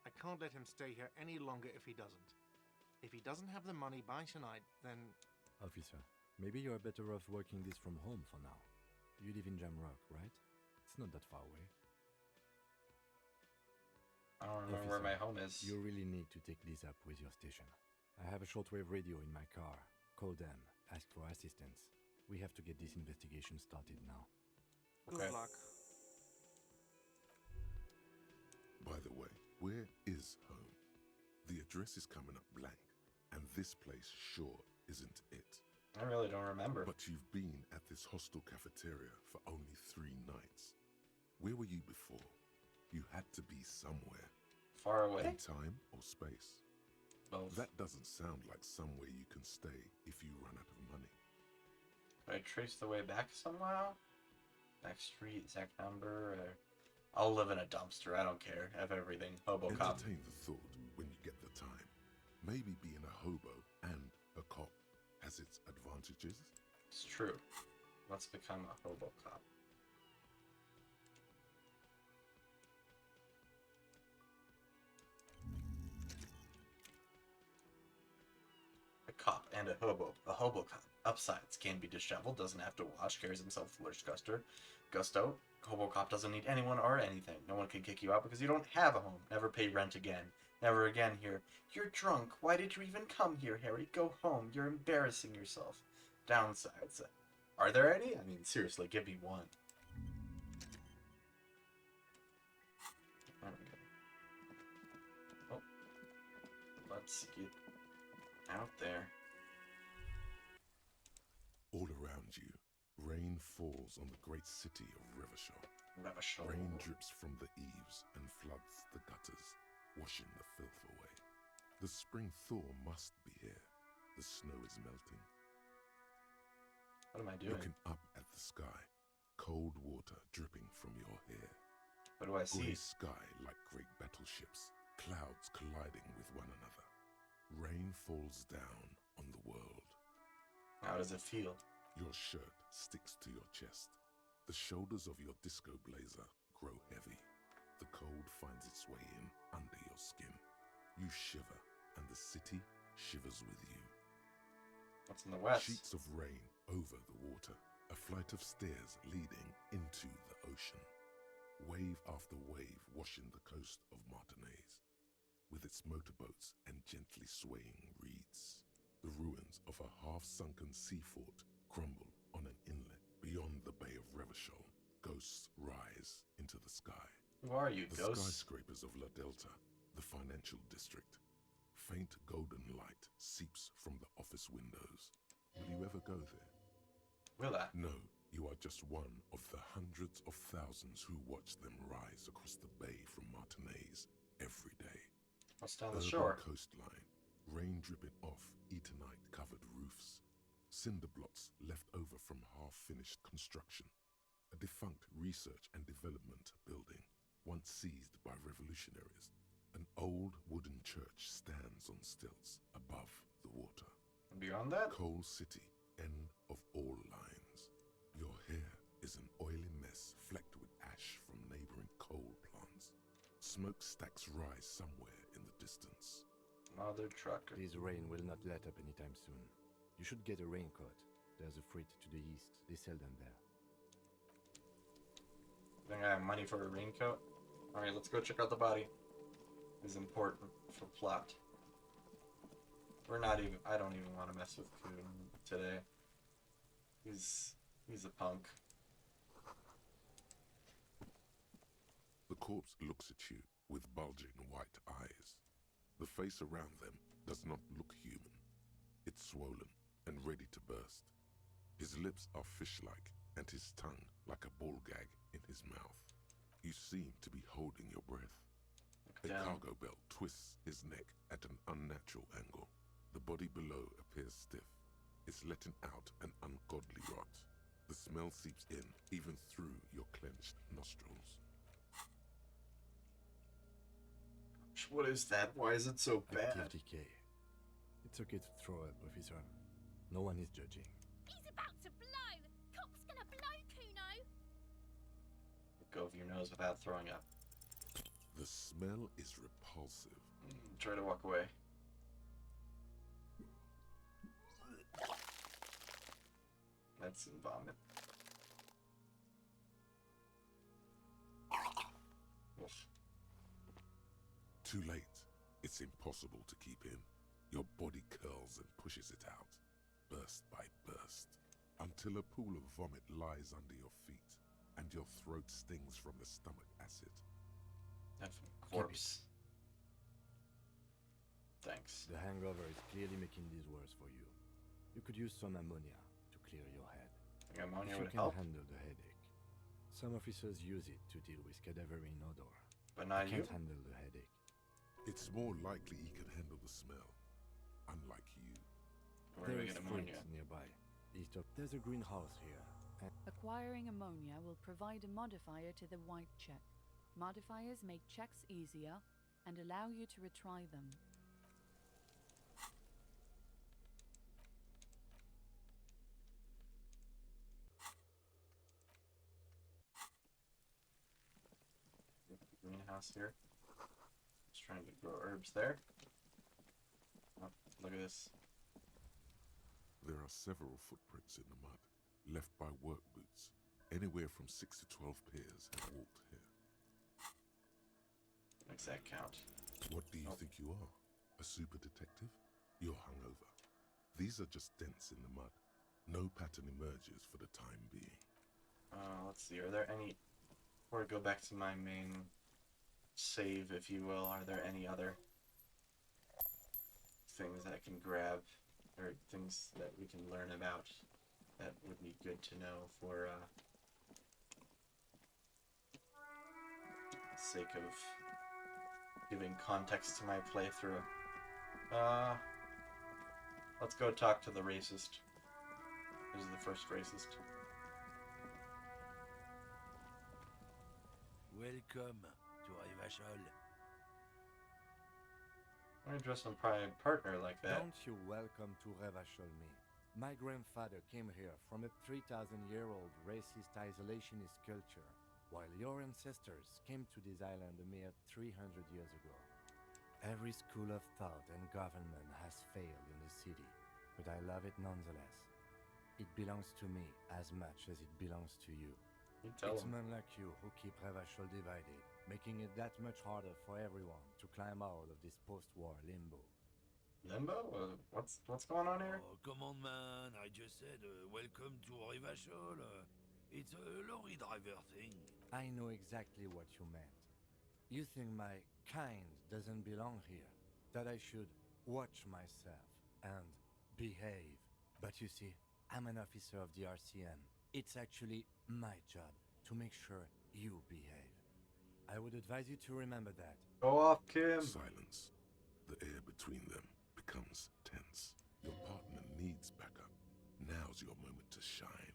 I can't let him stay here any longer if he doesn't. If he doesn't have the money by tonight, then... Officer, maybe you're better off working this from home for now. You live in Jamrock, right? It's not that far away. I don't remember where my home is. You really need to take this up with your station. I have a shortwave radio in my car. Call them. Ask for assistance. We have to get this investigation started now. Good luck. By the way, where is home? The address is coming up blank, and this place sure isn't it. I really don't remember. But you've been at this hostel cafeteria for only 3 nights. Where were you before? You had to be somewhere. Far away? In time or space? Both. That doesn't sound like somewhere you can stay if you run out of money. Could I trace the way back somehow? Back street, exact number, or... I'll live in a dumpster, I don't care. I have everything. Hobo cop. Entertain the thought when you get the time. Maybe being a hobo and a cop has its advantages. It's true. Let's become a hobo cop. A cop and a hobo. A hobo cop. Upsides. Can be disheveled, doesn't have to wash, carries himself with gusto. Hobo cop doesn't need anyone or anything. No one can kick you out because you don't have a home. Never pay rent again. Never again here. You're drunk. Why did you even come here, Harry? Go home. You're embarrassing yourself. Downsides. Are there any? I mean, seriously, give me one. There we go. Oh. Let's get out there. All around you, rain falls on the great city of Revachol. Revachol. Rain drips from the eaves and floods the gutters, washing the filth away. The spring thaw must be here. The snow is melting. What am I doing? Looking up at the sky, cold water dripping from your hair. What do I see? Grey sky like great battleships, clouds colliding with one another. Rain falls down on the world. How does it feel? Your shirt sticks to your chest. The shoulders of your disco blazer grow heavy. The cold finds its way in under your skin. You shiver, and the city shivers with you. What's in the west? Sheets of rain over the water. A flight of stairs leading into the ocean. Wave after wave washing the coast of Martinaise, with its motorboats and gently swaying reeds. The ruins of a half-sunken sea fort crumble on an inlet beyond the Bay of Revachol. Ghosts rise into the sky. Who are you, the ghosts? Skyscrapers of La Delta, the financial district. Faint golden light seeps from the office windows. Will you ever go there? Will I? No, you are just one of the hundreds of thousands who watch them rise across the bay from Martinaise every day. What's down the Urban shore? Coastline, rain dripping off Eternite-covered roofs, cinder blocks left over from half-finished construction, a defunct research and development building, once seized by revolutionaries. An old wooden church stands on stilts above the water. And beyond that? Coal City, end of all lines. Your hair is an oily mess flecked with ash from neighboring coal plants. Smokestacks rise somewhere in the distance. Mother trucker. This rain will not let up anytime soon. You should get a raincoat. There's a freight to the east. They sell them there. Think I have money for a raincoat? Alright, let's go check out the body. Is important for plot. We're not even. I don't even want to mess with Kuhn today. He's a punk. The corpse looks at you with bulging white eyes. The face around them does not look human. It's swollen and ready to burst. His lips are fish-like and his tongue like a ball gag in his mouth. You seem to be holding your breath. A cargo belt twists his neck at an unnatural angle. The body below appears stiff. It's letting out an ungodly rot. The smell seeps in even through your clenched nostrils. What is that? Why is it so bad? Active decay. It's okay to throw up, officer. No one is judging. He's about to blow! Cop's gonna blow, Kuno! Go over your nose without throwing up. The smell is repulsive. Try to walk away. That's some vomit. Oof. Too late. It's impossible to keep in. Your body curls and pushes it out, burst by burst, until a pool of vomit lies under your feet, and your throat stings from the stomach acid. Corpse. Thanks. The hangover is clearly making this worse for you. You could use some ammonia to clear your head. Think ammonia if would you help? can handle the headache. Some officers use it to deal with cadaverine odor. But not I can't you? handle the headache. It's more likely he can handle the smell, unlike you. Where do There we is get ammonia? freight nearby. East of there's a greenhouse here. Acquiring ammonia will provide a modifier to the white check. Modifiers make checks easier and allow you to retry them. Greenhouse here. Just trying to grow herbs there. Oh, look at this. There are several footprints in the mud, left by work boots. Anywhere from 6 to 12 pairs have walked here. Makes that count. What do you think you are? A super detective? You're hungover. These are just dents in the mud. No pattern emerges for the time being. Let's see. Are there any... Before I go back to my main save, if you will, are there any other things that I can grab? Or things that we can learn about that would be good to know for sake of giving context to my playthrough. Let's go talk to the racist. This is the first racist. Welcome to Revachol. Why address my prime partner like that? Don't you welcome to Revachol me. My grandfather came here from a 3,000-year-old racist isolationist culture, while your ancestors came to this island a mere 300 years ago. Every school of thought and government has failed in the city, but I love it nonetheless. It belongs to me as much as it belongs to you. It's men like you who keep Revachol divided, making it that much harder for everyone to climb out of this post-war limbo. Limbo? What's going on here? Oh, come on, man. I just said, welcome to Revachol. It's a lorry driver thing. I know exactly what you meant. You think my kind doesn't belong here, that I should watch myself and behave. But you see, I'm an officer of the RCM. It's actually my job to make sure you behave. I would advise you to remember that. Go off, Kim. Silence. The air between them becomes tense. Your partner needs backup. Now's your moment to shine.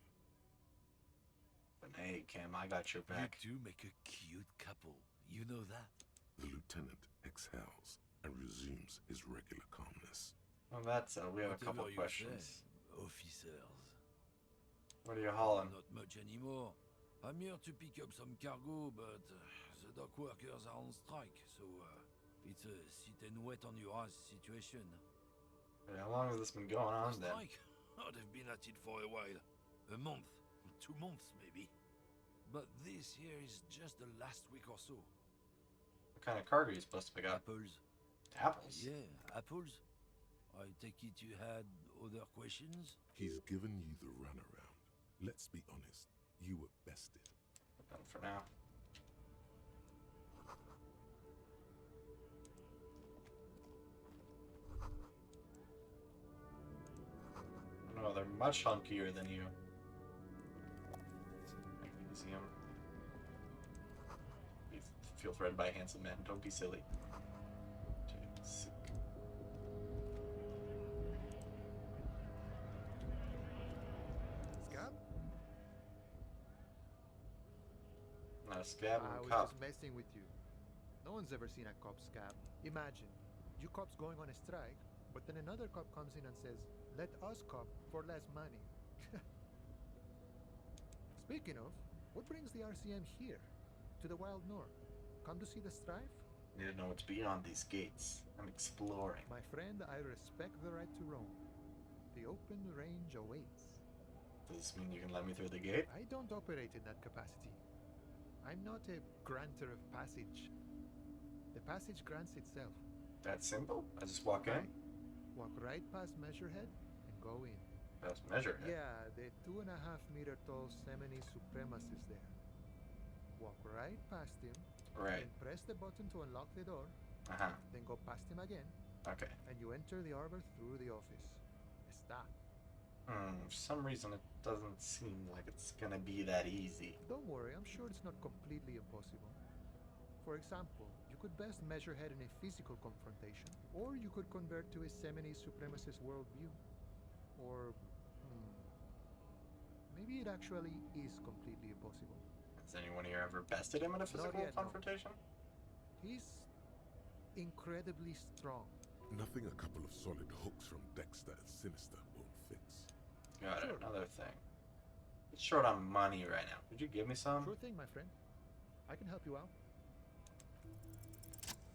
But hey, Kim, I got your back. You two make a cute couple. You know that. The lieutenant exhales and resumes his regular calmness. Well, that's we have a couple Whatever you questions. say, officers. What are you hauling? Not much anymore. I'm here to pick up some cargo, but the dock workers are on strike, so it's a sit and wait on your ass situation. Hey, how long has this been going on then? Strike? Oh, they've been at it for a while. A month, 2 months maybe. But this here is just the last week or so. What kind of cargo are you supposed to pick up? Apples. Apples? Yeah, apples. I take it you had other questions? He's given you the runaround. Let's be honest, you were bested. Done for now. No, they're much hunkier than you. Elysium. You feel threatened by handsome men. Don't be silly. Scab? Not a scab, I or a was cop. just messing with you. No one's ever seen a cop scab. Imagine, you cops going on a strike, but then another cop comes in and says, let us cop for less money. Speaking of, what brings the RCM here? To the wild north? Come to see the strife? Need to know what's beyond these gates. I'm exploring. My friend, I respect the right to roam. The open range awaits. Does this mean you can let me through the gate? I don't operate in that capacity. I'm not a granter of passage. The passage grants itself. That simple? I just walk in? Walk right past Measurehead and go in. Past Measurehead? Yeah, the 2.5 meter tall Semini supremacist there. Walk right past him. Right. Then press the button to unlock the door. Uh-huh. Then go past him again. Okay. And you enter the arbor through the office. Está. For some reason it doesn't seem like it's gonna be that easy. Don't worry, I'm sure it's not completely impossible. For example, you could best Measurehead in a physical confrontation, or you could convert to a Semini supremacist worldview. Or, maybe it actually is completely impossible. Has anyone here ever bested him in a physical yet, confrontation? No. He's incredibly strong. Nothing a couple of solid hooks from Dexter and Sinister won't fix. Got it, another thing. It's short on money right now. Could you give me some? Sure thing, my friend. I can help you out.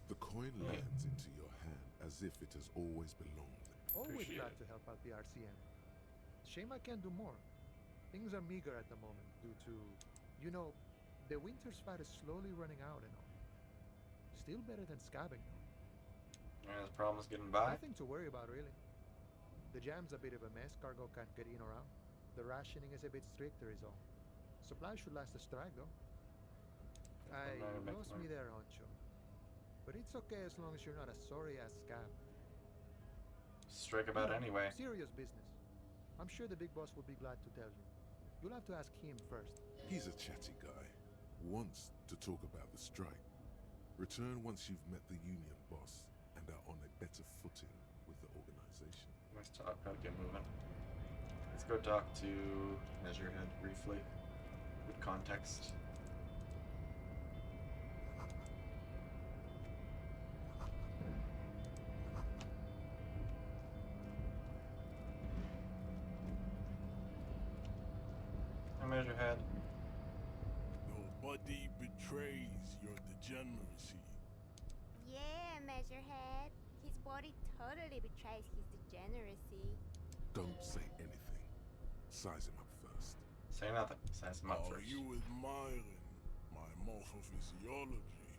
The coin lands into your hand as if it has always belonged there. Always glad to help out the RCM. Shame I can't do more. Things are meager at the moment due to, you know, the winter's fat is slowly running out and all. Still better than scabbing though. Yeah, the problem is getting by. Nothing to worry about really. The jam's a bit of a mess, cargo can't get in or out. The rationing is a bit stricter is all. Supplies should last a strike though. I lost me there, Honcho. But it's okay as long as you're not a sorry-ass scab. Strike about anyway. Serious business. I'm sure the big boss will be glad to tell you. You'll have to ask him first. He's a chatty guy. Wants to talk about the strike. Return once you've met the union boss and are on a better footing with the organization. Let's talk, gotta get moving. Let's go talk to Measurehead briefly. With context. Measurehead. Nobody betrays your degeneracy. Yeah, Measurehead. His body totally betrays his degeneracy. Don't say anything. Size him up first. Say nothing. Size him up Are first. you admiring my morphophysiology?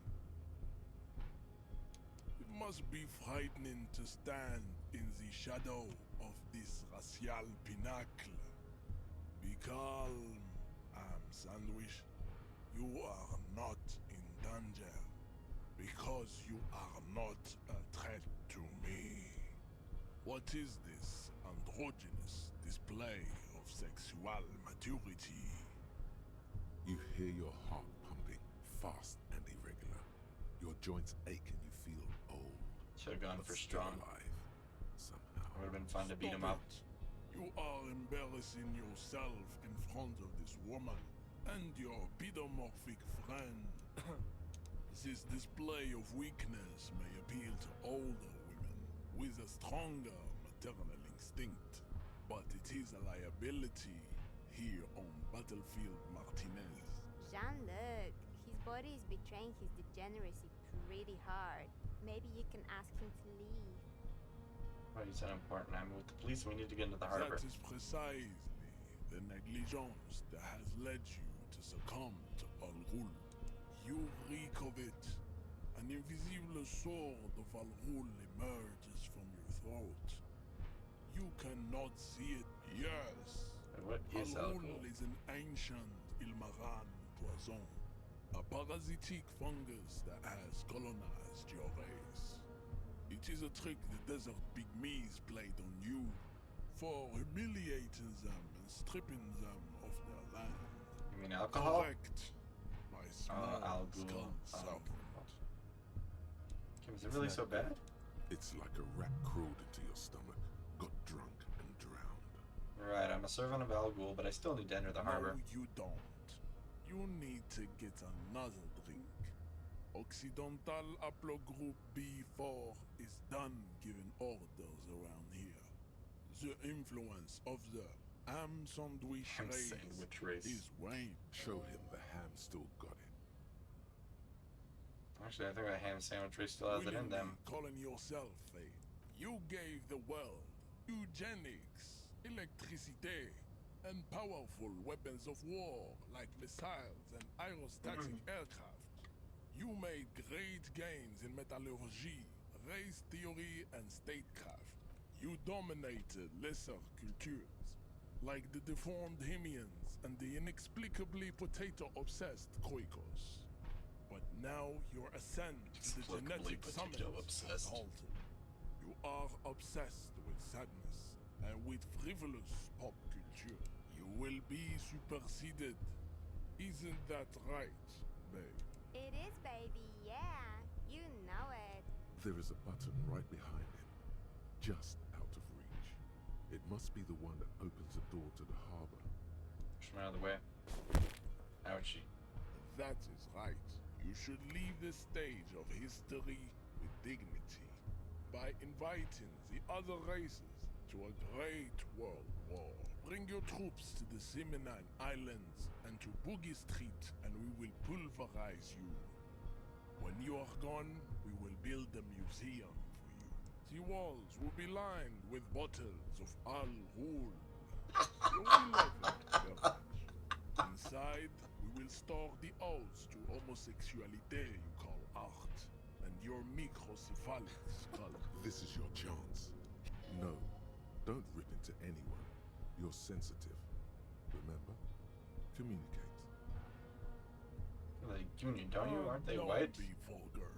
It must be frightening to stand in the shadow of this racial pinnacle. Be calm, Sandwich. You are not in danger because you are not a threat to me. What is this androgynous display of sexual maturity? You hear your heart pumping, fast and irregular. Your joints ache and you feel old. Should have gone but for still strong. alive. Would have been fun to beat him up. You are embarrassing yourself in front of this woman and your pedomorphic friend. This display of weakness may appeal to older women with a stronger maternal instinct, but it is a liability here on Battlefield Martinez. Jean-Luc, his body is betraying his degeneracy pretty hard. Maybe you can ask him to leave. Oh, he's an important. I'm with the police. We need to get into the harbor. That is precisely the negligence that has led you to succumb to Al Ghul. You reek of it. An invisible sword of Al Ghul emerges from your throat. You cannot see it. Yes. And what is Al Ghul? Is an ancient Ilmaran poison, a parasitic fungus that has colonized your race. It is a trick the desert pygmies played on you for humiliating them and stripping them of their land. You mean alcohol? Correct. My small Al Ghul. skull serpent. Is it really so bad? It's like a rat crawled into your stomach, got drunk, and drowned. Right, I'm a servant of Al Ghul, but I still need to enter the harbor. No, you don't. You need to get another drink. Occidental Haplogroup B4 is done giving orders around here. The influence of the ham sandwich race is waned. Show him the ham still got it. Actually, I think the ham sandwich race still has it in them. Calling yourself a... You gave the world eugenics, electricity, and powerful weapons of war like missiles and aerostatic aircraft. You made great gains in metallurgy, race theory, and statecraft. You dominated lesser cultures, like the deformed Hemians and the inexplicably potato-obsessed Kroikos. But now your ascent to the genetic summit has halted. You are obsessed with sadness and with frivolous pop culture. You will be superseded. Isn't that right, babe? It is, baby, yeah. You know it. There is a button right behind him, just out of reach. It must be the one that opens the door to the harbor. Push him out of the way. Ouchie. That is right. You should leave the stage of history with dignity by inviting the other races to a great world war. Bring your troops to the Seminine Islands and to Boogie Street, and we will pulverize you. When you are gone, we will build a museum for you. The walls will be lined with bottles of Al Ghul. You will love it very much. Inside, we will store the odes to homosexuality you call art, and your microcephalic skull. This is your chance. No, don't rip into anyone. You're sensitive. Remember? Communicate. Like Union, don't you? Aren't they white? Be vulgar.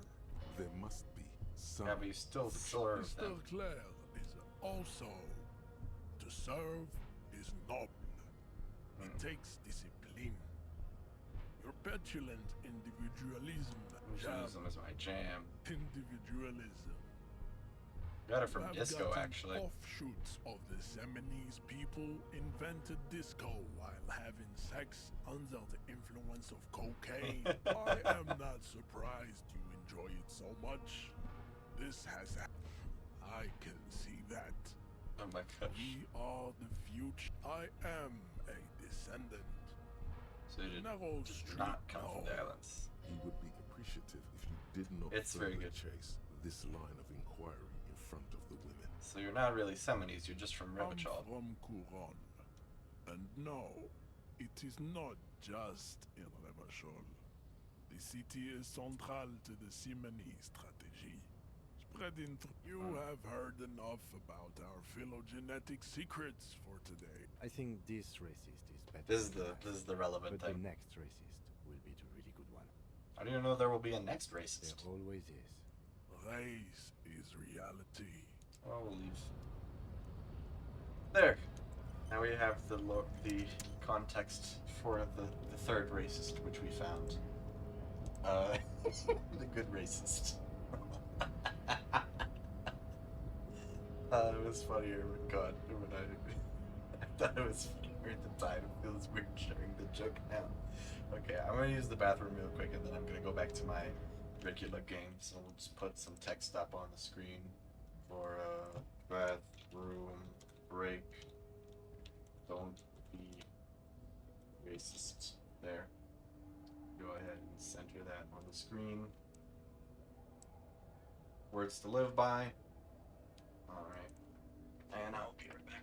There must be some. Yeah, but you still serve Mr. them. Claire is also. To serve is noble. It takes discipline. Your petulant individualism. Individualism is my jam. Individualism. Got it from Have disco, gotten actually. Offshoots of the Seminese people invented disco while having sex under the influence of cocaine. I am not surprised you enjoy it so much. This has I can see that. Oh my gosh. We are the future. I am a descendant. So you did Narrow just street not come from the now. islands. He would be appreciative if you did not It's very further good. chase this line of inquiry in front of the women. So you're not really Seminese, you're just from I'm Revachol. from Couronne. And no, it is not just in Revachol. The city is central to the Simony strategy. Spreading you have heard enough about our phylogenetic secrets for today. I think this racist is better. This is than the relevant but thing. the next racist will be the really good one. How do you know there will be a next racist? There always is. Race is reality. Oh, we'll leave. There. Now we have the context for the third racist, which we found. The good racist. It was funnier when God when I thought it was funnier at the time. It feels weird sharing the joke now. Okay, I'm gonna use the bathroom real quick and then I'm gonna go back to my regular game. So we'll just put some text up on the screen for bathroom break. Don't be racist. There. Go ahead and center that on the screen. Words to live by. Alright. And I'll be right back.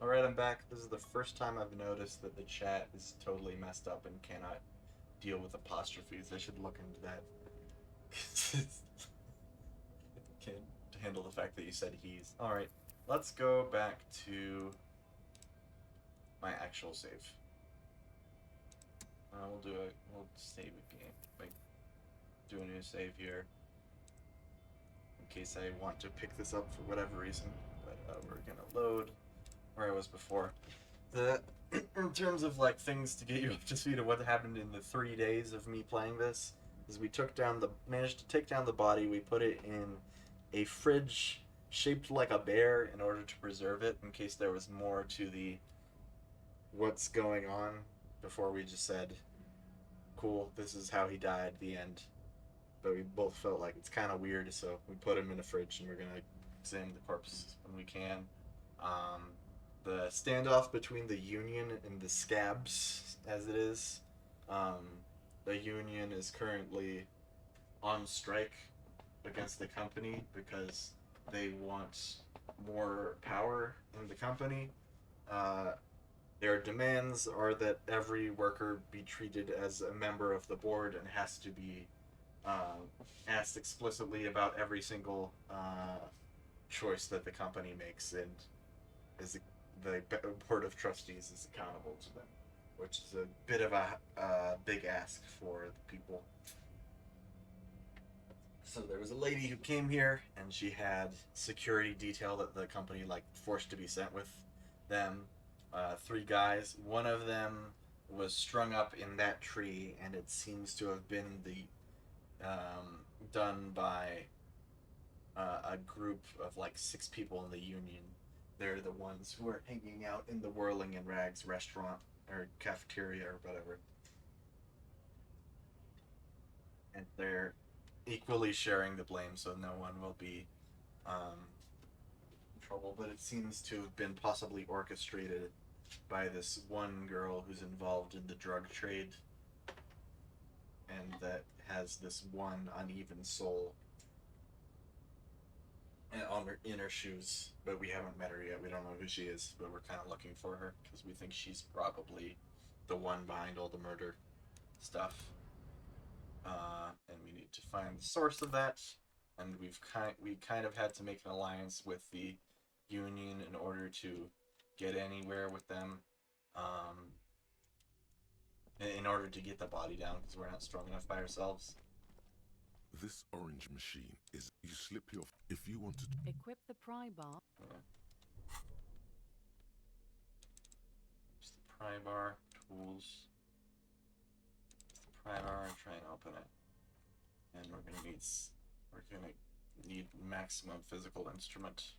Alright, I'm back. This is the first time I've noticed that the chat is totally messed up and cannot deal with apostrophes. I should look into that. Can't handle the fact that you said he's. Alright, let's go back to my actual save. We'll save a game. Like, do a new save here. In case I want to pick this up for whatever reason. But we're gonna load where I was before. In terms of like things to get you up to speed of what happened in the 3 days of me playing this, is we managed to take down the body. We put it in a fridge shaped like a bear in order to preserve it in case there was more to the what's going on before we just said, cool, this is how he died, the end. But we both felt like it's kind of weird, so we put him in the fridge and we're gonna examine the corpse when we can. The standoff between the Union and the Scabs, as it is, the Union is currently on strike against the company because they want more power in the company. Their demands are that every worker be treated as a member of the board and has to be asked explicitly about every single choice that the company makes, and the board of trustees is accountable to them, which is a bit of a big ask for the people. So there was a lady who came here, and she had security detail that the company forced to be sent with them. 3 guys. One of them was strung up in that tree, and it seems to have been done by a group of 6 people in the Union. They're the ones who are hanging out in the Whirling in Rags restaurant or cafeteria or whatever. And they're equally sharing the blame, so no one will be in trouble. But it seems to have been possibly orchestrated by this one girl who's involved in the drug trade and that has this one uneven soul in her shoes, but we haven't met her yet. We don't know who she is, but we're kind of looking for her because we think she's probably the one behind all the murder stuff. And we need to find the source of that. And we kind of had to make an alliance with the Union in order to get anywhere with them. In order to get the body down, because we're not strong enough by ourselves. This orange machine is you slip your if you want to Equip the pry bar. Just the pry bar, tools. Just the pry bar and try and open it. And we're gonna need maximum physical instrument.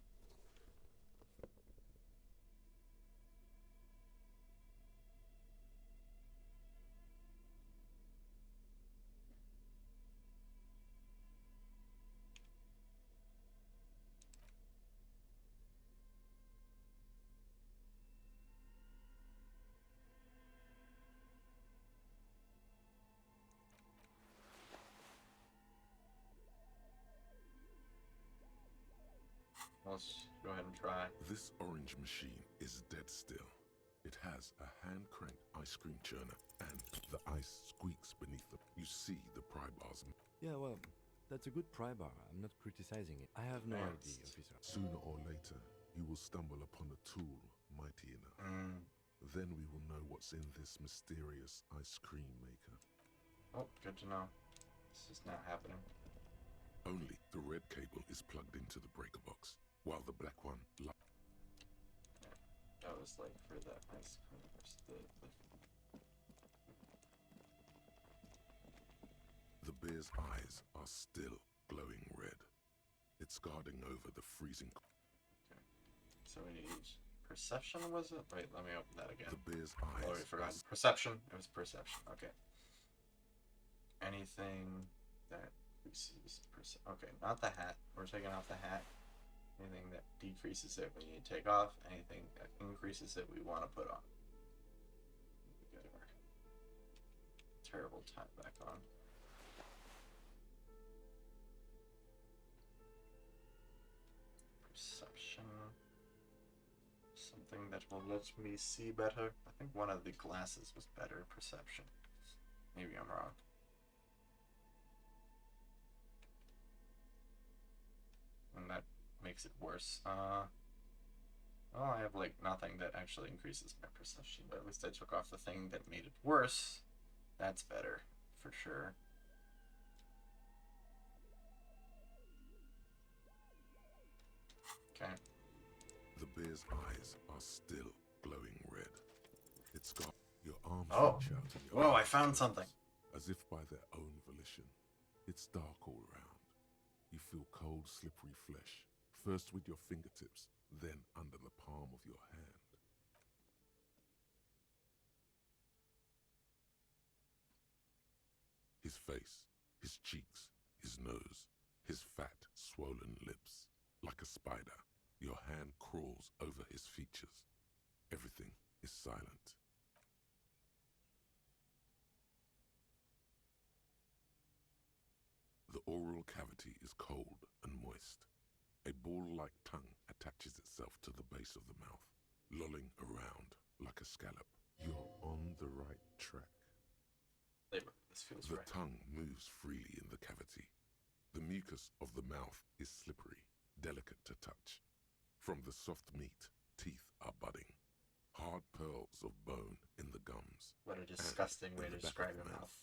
Let's go ahead and try. This orange machine is dead still. It has a hand-cranked ice cream churner, and the ice squeaks beneath them. You see the pry bars. Yeah, well, that's a good pry bar. I'm not criticizing it. I have no idea, officer. Sooner or later, you will stumble upon a tool mighty enough. Then we will know what's in this mysterious ice cream maker. Oh, good to know. This is not happening. Only the red cable is plugged into the breaker box, while the black one... That was like for the ice cream. The bear's eyes are still glowing red. It's guarding over the freezing... Okay. So we need... Perception, was it? Wait, let me open that again. The bear's eyes... Oh, we forgot. Perception. It was perception. Okay. Anything that increases perception. Okay, not the hat. We're taking off the hat. Anything that decreases it we need to take off. Anything that increases it we want to put on. Get our terrible tie back on. Perception. Something that will let me see better. I think one of the glasses was better perception. Maybe I'm wrong. And that makes it worse. Well, I have like nothing that actually increases my perception, but at least I took off the thing that made it worse. That's better, for sure. Okay. The bear's eyes are still glowing red. It's got your arms reach out and your Whoa, I eyes found close, something. as if by their own volition. It's dark all around. You feel cold, slippery flesh, first with your fingertips, then under the palm of your hand. His face, his cheeks, his nose, his fat, swollen lips. Like a spider, your hand crawls over his features. Everything is silent. The oral cavity is cold and moist. A ball-like tongue attaches itself to the base of the mouth, lolling around like a scallop. You're on the right track. This feels The right. tongue moves freely in the cavity. The mucus of the mouth is slippery, delicate to touch. From the soft meat, teeth are budding. Hard pearls of bone in the gums. What a disgusting way to in the back describe of your the mouth.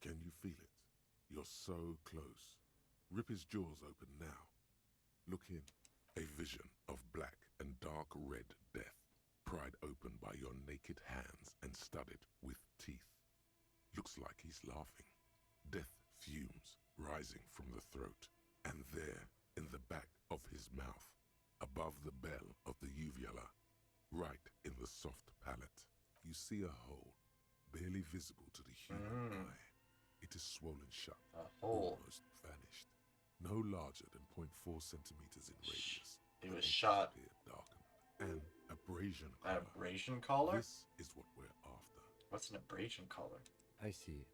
Can you feel it? You're so close. Rip his jaws open now. Look in. A vision of black and dark red death, pried open by your naked hands and studded with teeth. Looks like he's laughing. Death fumes rising from the throat, and there, in the back of his mouth, above the bell of the uvula, right in the soft palate, you see a hole, barely visible to the human eye. It is swollen shut, almost vanished. No larger than 0.4 centimeters in radius. It was shot. Darkened. An abrasion An collar. abrasion collar? This is what we're after. What's an abrasion collar? I see it.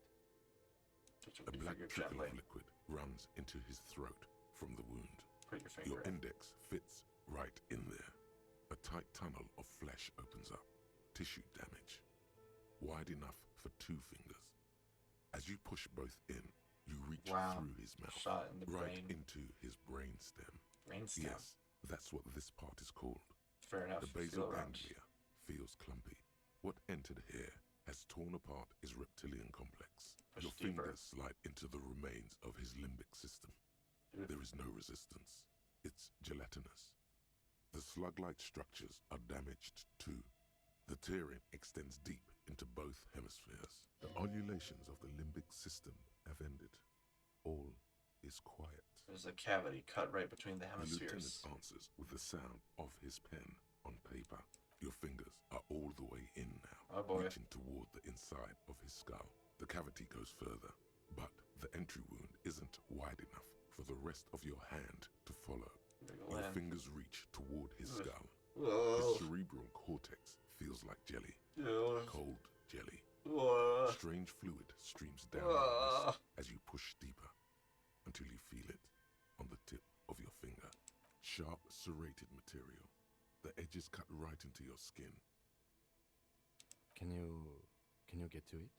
A black trickle of liquid runs into his throat from the wound. Put your finger Your in. index fits right in there. A tight tunnel of flesh opens up. Tissue damage. Wide enough for 2 fingers. As you push both in, you reach through his mouth, Shot in the right brain. into his brainstem. Brainstem? Yes, that's what this part is called. Fair enough. The basal Feel around. ganglia feels clumpy. What entered here has torn apart his reptilian complex. Push Your deeper. fingers slide into the remains of his limbic system. There is no resistance. It's gelatinous. The slug-like structures are damaged too. The tearing extends deep into both hemispheres. The undulations of the limbic system have ended. All is quiet. There's a cavity cut right between the The lieutenant hemispheres. answers with the sound of his pen on paper. Your fingers are all the way in now, Oh boy. reaching toward the inside of his skull. The cavity goes further, but the entry wound isn't wide enough for the rest of your hand to follow. Your in. fingers reach toward his Ugh. skull. Ugh. His cerebral cortex feels like jelly. Ugh. Cold jelly. Ugh. Strange fluid streams down your wrist as you push deeper until you feel it on the tip of your finger. Sharp, serrated material. The edges cut right into your skin. Can you get to it?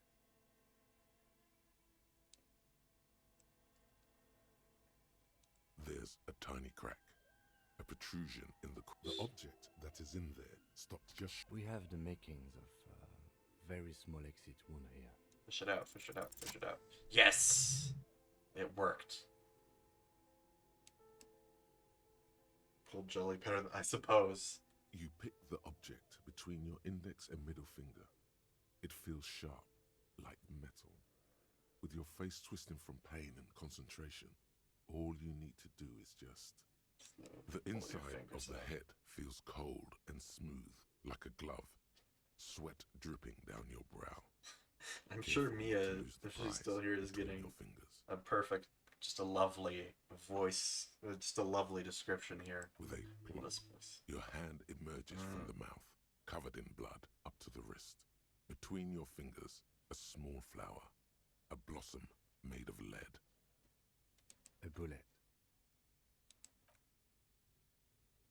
There's a tiny crack. A protrusion in the object that is in there stops just... We have the makings of very small exit wound here. Fish it out, fish it out, fish it out. Yes! It worked. Cold jelly better than, I suppose. You pick the object between your index and middle finger. It feels sharp, like metal. With your face twisting from pain and concentration, all you need to do is just... The inside of the head feels cold and smooth, like a glove. Sweat dripping down your brow. I'm sure Mia, if she's still here, is getting a perfect, just a lovely voice, just a lovely description here. With a your hand emerges from the mouth, covered in blood up to the wrist. Between your fingers, a small flower, a blossom made of lead. A bullet.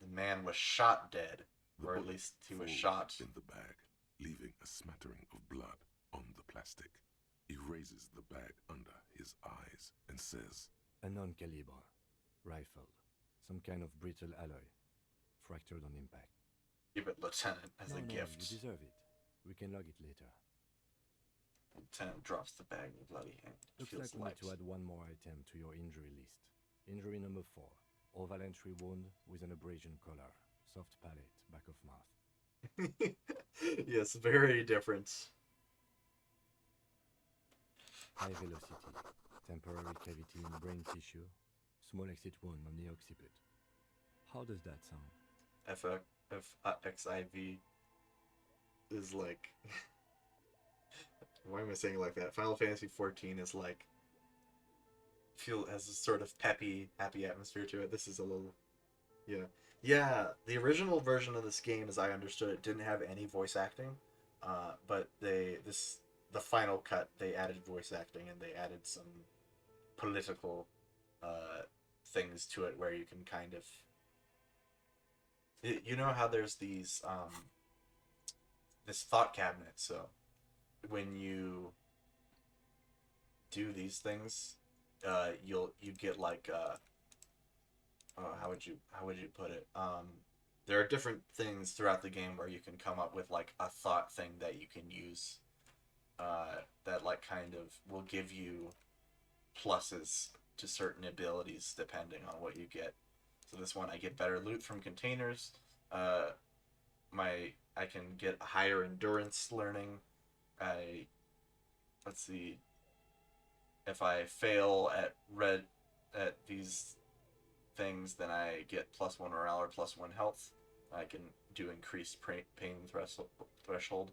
The man was shot dead, The or at bullet least he was falls shot. in the bag, leaving a smattering of blood on the plastic. He raises the bag under his eyes and says, A non-caliber rifle. Some kind of brittle alloy. Fractured on impact. Give it, Lieutenant, as a gift. You deserve it. We can log it later. Lieutenant drops the bag in the bloody hand. Looks Feels like we light. need to add one more item to your injury list. Injury number 4. Oval entry wound with an abrasion collar. Soft palate, back of mouth. Yes, very different. High velocity. Temporary cavity in brain tissue. Small exit wound on the occiput. How does that sound? FXIV is like... Why am I saying it like that? Final Fantasy XIV is like... has a sort of peppy, happy atmosphere to it. This is a little... Yeah. Yeah, the original version of this game, as I understood it, didn't have any voice acting. But the final cut, they added voice acting, and they added some political things to it where you can kind of... You know how there's these... this thought cabinet, so when you do these things, you get like... how would you put it? There are different things throughout the game where you can come up with like a thought thing that you can use that like kind of will give you pluses to certain abilities depending on what you get. So this one, I get better loot from containers. I can get higher endurance learning. Let's see. If I fail at these things, then I get +1 morale or +1 health. I can do increased pain threshold.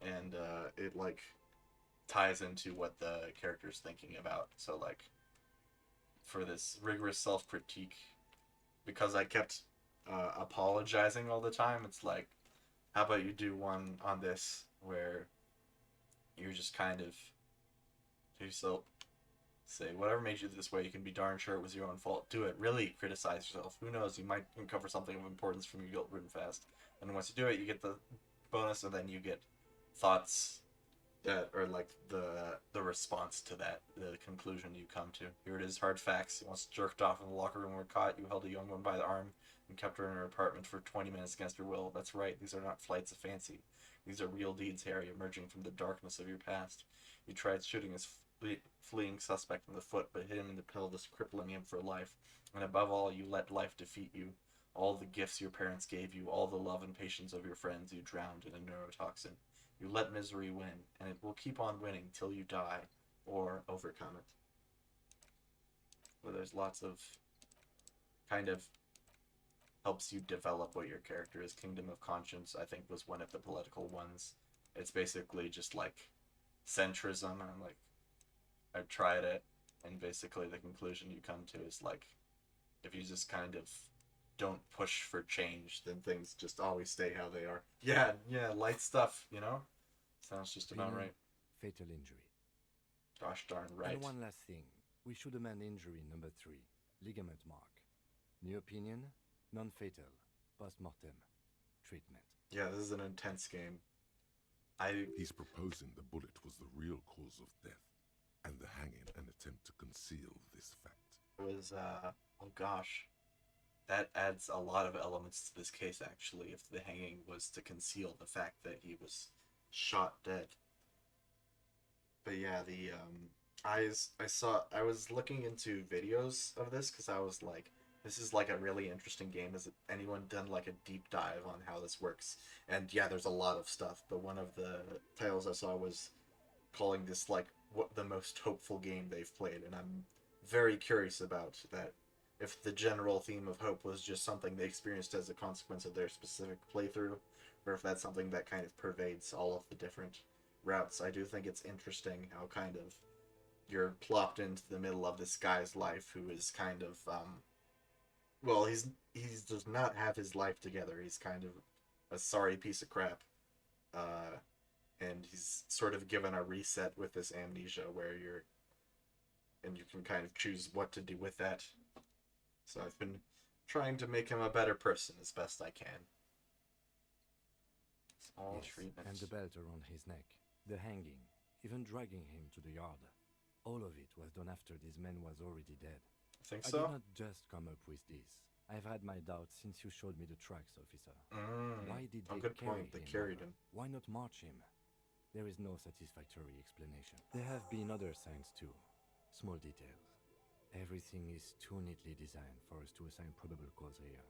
And it like ties into what the character's thinking about. So like for this rigorous self-critique, because I kept apologizing all the time, it's like, how about you do one on this where you're just kind of to yourself say, whatever made you this way, you can be darn sure it was your own fault. Do it. Really criticize yourself. Who knows, you might uncover something of importance from your guilt-ridden past. And once you do it, you get the bonus, and then you get thoughts that, or like the response to that, the conclusion you come to. Here it is, hard facts. He once jerked off in the locker room where caught. You held a young one by the arm and kept her in her apartment for 20 minutes against her will. That's right, these are not flights of fancy. These are real deeds, Harry, emerging from the darkness of your past. You tried shooting his fleeing suspect in the foot, but hit him in the pelvis, crippling him for life. And above all, you let life defeat you. All the gifts your parents gave you, all the love and patience of your friends, you drowned in a neurotoxin. You let misery win, and it will keep on winning till you die or overcome it. Well, there's lots of kind of helps you develop what your character is. Kingdom of Conscience, I think, was one of the political ones. It's basically just like centrism, and like I tried it, and basically the conclusion you come to is like, if you just kind of don't push for change, then things just always stay how they are. Yeah, light stuff, you know? Sounds just about right. Fatal injury. Gosh darn right. And one last thing. We should amend injury number 3. Ligament mark. New opinion? Non-fatal. Post-mortem. Treatment. Yeah, this is an intense game. He's proposing the bullet was the real cause of death, and the hanging an attempt to conceal this fact. It was, oh gosh. That adds a lot of elements to this case, actually, if the hanging was to conceal the fact that he was shot dead. But yeah, I was looking into videos of this, because I was like, this is like a really interesting game. Has anyone done like a deep dive on how this works? And yeah, there's a lot of stuff, but one of the titles I saw was calling this like what the most hopeful game they've played, and I'm very curious about that. If the general theme of hope was just something they experienced as a consequence of their specific playthrough, or if that's something that kind of pervades all of the different routes. I do think it's interesting how kind of you're plopped into the middle of this guy's life who is kind of, well, he does not have his life together. He's kind of a sorry piece of crap. And he's sort of given a reset with this amnesia where and you can kind of choose what to do with that. So I've been trying to make him a better person as best I can. It's all treatment. And the belt around his neck, the hanging, even dragging him to the yard. All of it was done after this man was already dead. Think I so? did not just come up with this. I've had my doubts since you showed me the tracks, officer. Why did they carry him? Why not march him? There is no satisfactory explanation. There have been other signs too. Small details. Everything is too neatly designed for us to assign probable cause here,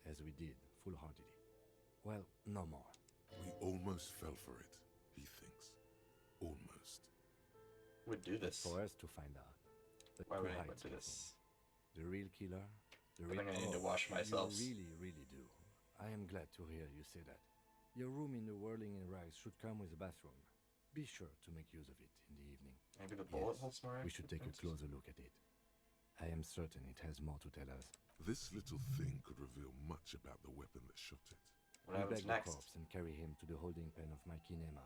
as we did, full-heartedly. Well, no more. We almost fell for it, he thinks. Almost. Would do this. For us to find out. But why would to anyone hide do this? The real killer? I think I need to wash myself. You really do. I am glad to hear you say that. Your room in the Whirling in Rags should come with a bathroom. Be sure to make use of it in the evening. Maybe the bullet holds more. We should take a closer look at it. I am certain it has more to tell us. This little thing could reveal much about the weapon that shot it. What We happens bag the next? corpse and carry him to the holding pen of my kinema.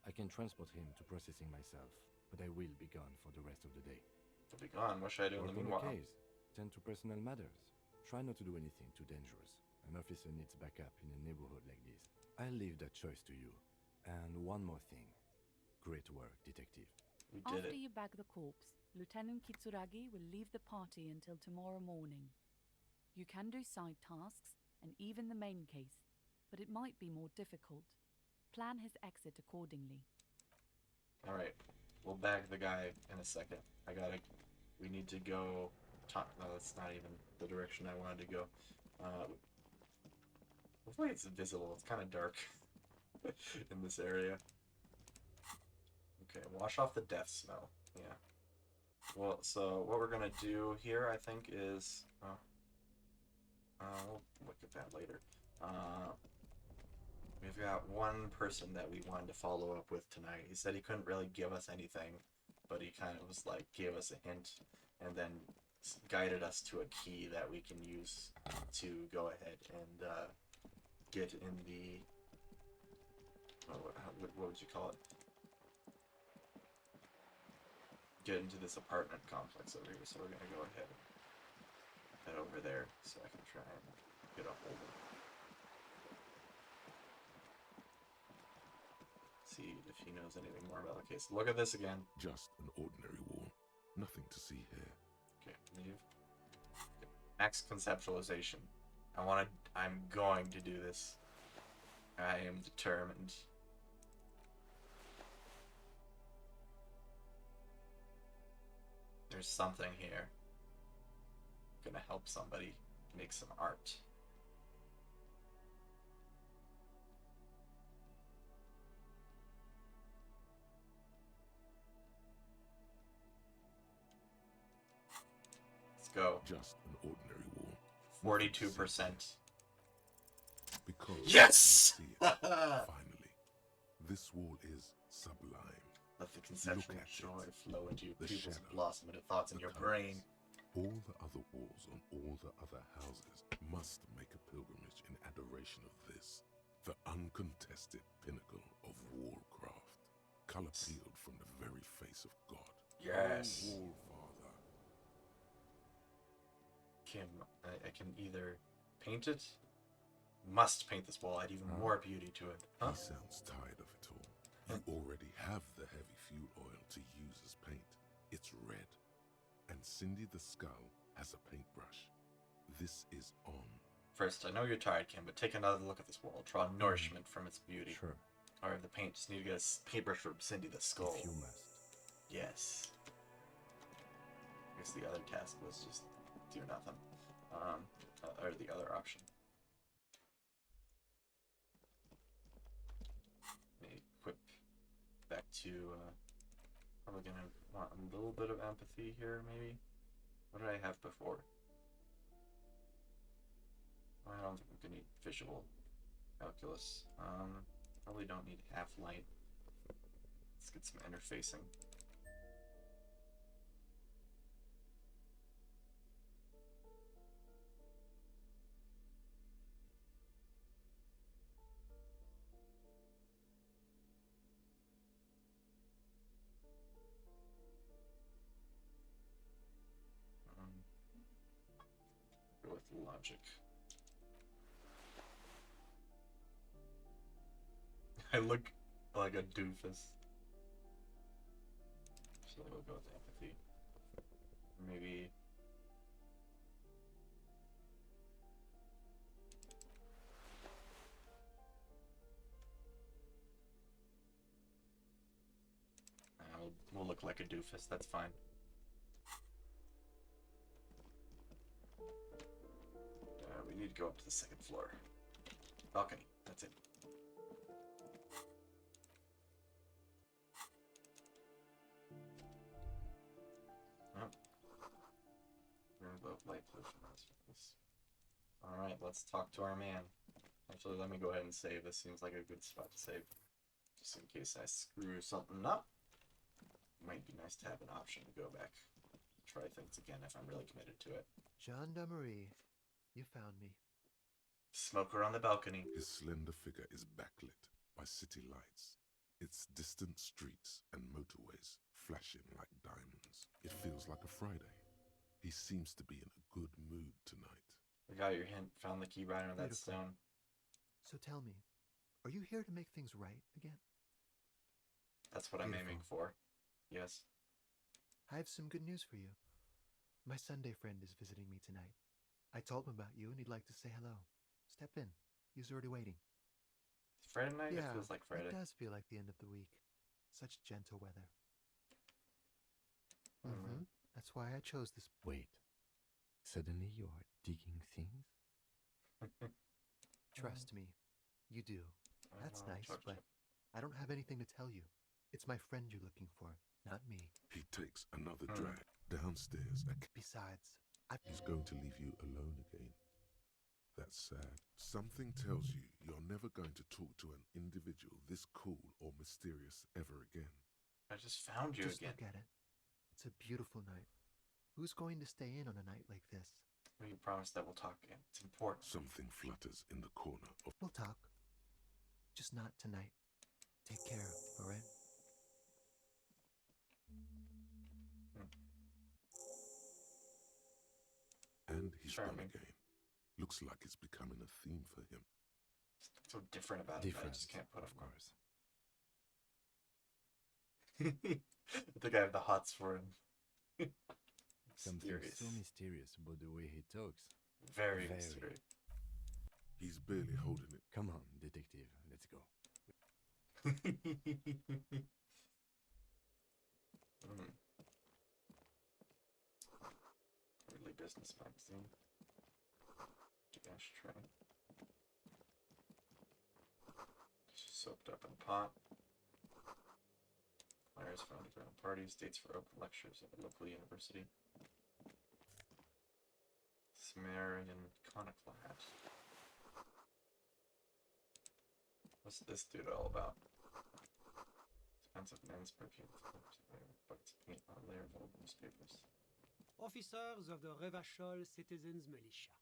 I can transport him to processing myself, but I will be gone for the rest of the day. He'll be gone. What should I do in Work the on meanwhile? case. Tend to personal matters. Try not to do anything too dangerous. An officer needs backup in a neighborhood like this. I'll leave that choice to you. And one more thing. Great work, detective. We did After it. you bag the corpse, Lieutenant Kitsuragi will leave the party until tomorrow morning. You can do side tasks and even the main case, but it might be more difficult. Plan his exit accordingly. Alright. We'll bag the guy in a second. We need to go talk. No, that's not even the direction I wanted to go. Hopefully it's invisible. It's kind of dark in this area. Okay, wash off the death smell. Yeah. Well, so what we're gonna do here, I think, is we'll look at that later. We've got one person that we wanted to follow up with tonight. He said he couldn't really give us anything, but he kind of was like gave us a hint, and then guided us to a key that we can use to go ahead and get in the what would you call it? Get into this apartment complex over here. So we're gonna go ahead and head over there so I can try and get a hold of it. see if he knows anything more about the case. Look at this again. Just an ordinary wall. Nothing to see here. Okay, leave. Okay. Max conceptualization. I'm going to do this. I am determined. There's something here. I'm gonna help somebody make some art. Let's go. Just an ordinary wall. 42%. Because yes! you see it. Finally, this wall is sublime. Let the conception Look of at joy it. flow into your The pupils and shadow, blossom into thoughts in the your colours. brain. All the other walls on all the other houses must make a pilgrimage in adoration of this, the uncontested pinnacle of wallcraft, color peeled from the very face of God. Yes. O wall father. Kim, I can either paint it, must paint this wall, add even more beauty to it. Huh? He sounds tired of it all. You already have the heavy fuel oil to use as paint. It's red. And Cindy the Skull has a paintbrush. This is on. First, I know you're tired, Kim, but take another look at this wall. Draw nourishment from its beauty. Sure. Or the paint, just need to get a paintbrush from Cindy the Skull. If you must. Yes. I guess the other task was just do nothing. Or the other option. Equip back to, probably gonna want a little bit of empathy here, maybe? What did I have before? I don't think we can need visual calculus. Probably don't need half light. Let's get some interfacing. Go with logic. I look like a doofus. So we'll go with empathy. Maybe. We'll look like a doofus, that's fine. We need to go up to the second floor. Balcony, that's it. Alright, let's talk to our man. Actually, let me go ahead and save. This seems like a good spot to save. Just in case I screw something up. Might be nice to have an option to go back. Try things again if I'm really committed to it. Gendarmerie, you found me. Smoker on the balcony. His slender figure is backlit by city lights, its distant streets and motorways flashing like diamonds. It feels like a Friday. He seems to be in a good mood tonight. I got your hint. Found the key right under that Beautiful. stone. So tell me, are you here to make things right again? That's what I'm aiming for. Yes. I have some good news for you. My Sunday friend is visiting me tonight. I told him about you and he'd like to say hello. Step in. He's already waiting. Friday night? Yeah, It feels like Friday. It does feel like the end of the week. Such gentle weather. That's why I chose this. Wait. Suddenly you are digging things? Trust me, you do. That's nice, George. but I don't have anything to tell you. It's my friend you're looking for, not me. He takes another drag downstairs. Besides, He's going to leave you alone again. That's sad. Something tells you you're never going to talk to an individual this cool or mysterious ever again. I just found you Just again. look at it. It's a beautiful night. Who's going to stay in on a night like this? We promise that we'll talk again. It's important. Something flutters in the corner of... We'll talk. Just not tonight. Take care, alright? And he's gone Charming. again. Looks like it's becoming a theme for him. So different about it. I just can't put of him. course. I think I have the hots for him. Something Mysterious. so mysterious about the way he talks. Very mysterious. He's barely holding it. Come on, detective, let's go. Early business magazine. Ashtray. Soaked up in pot. Flyers for underground parties, dates for open lectures at a local university. Sumerian iconoclast. What's this dude all about? Expensive men's perfume, buckets of paint on a layer of old newspapers. Officers of the Revachol Citizens Militia.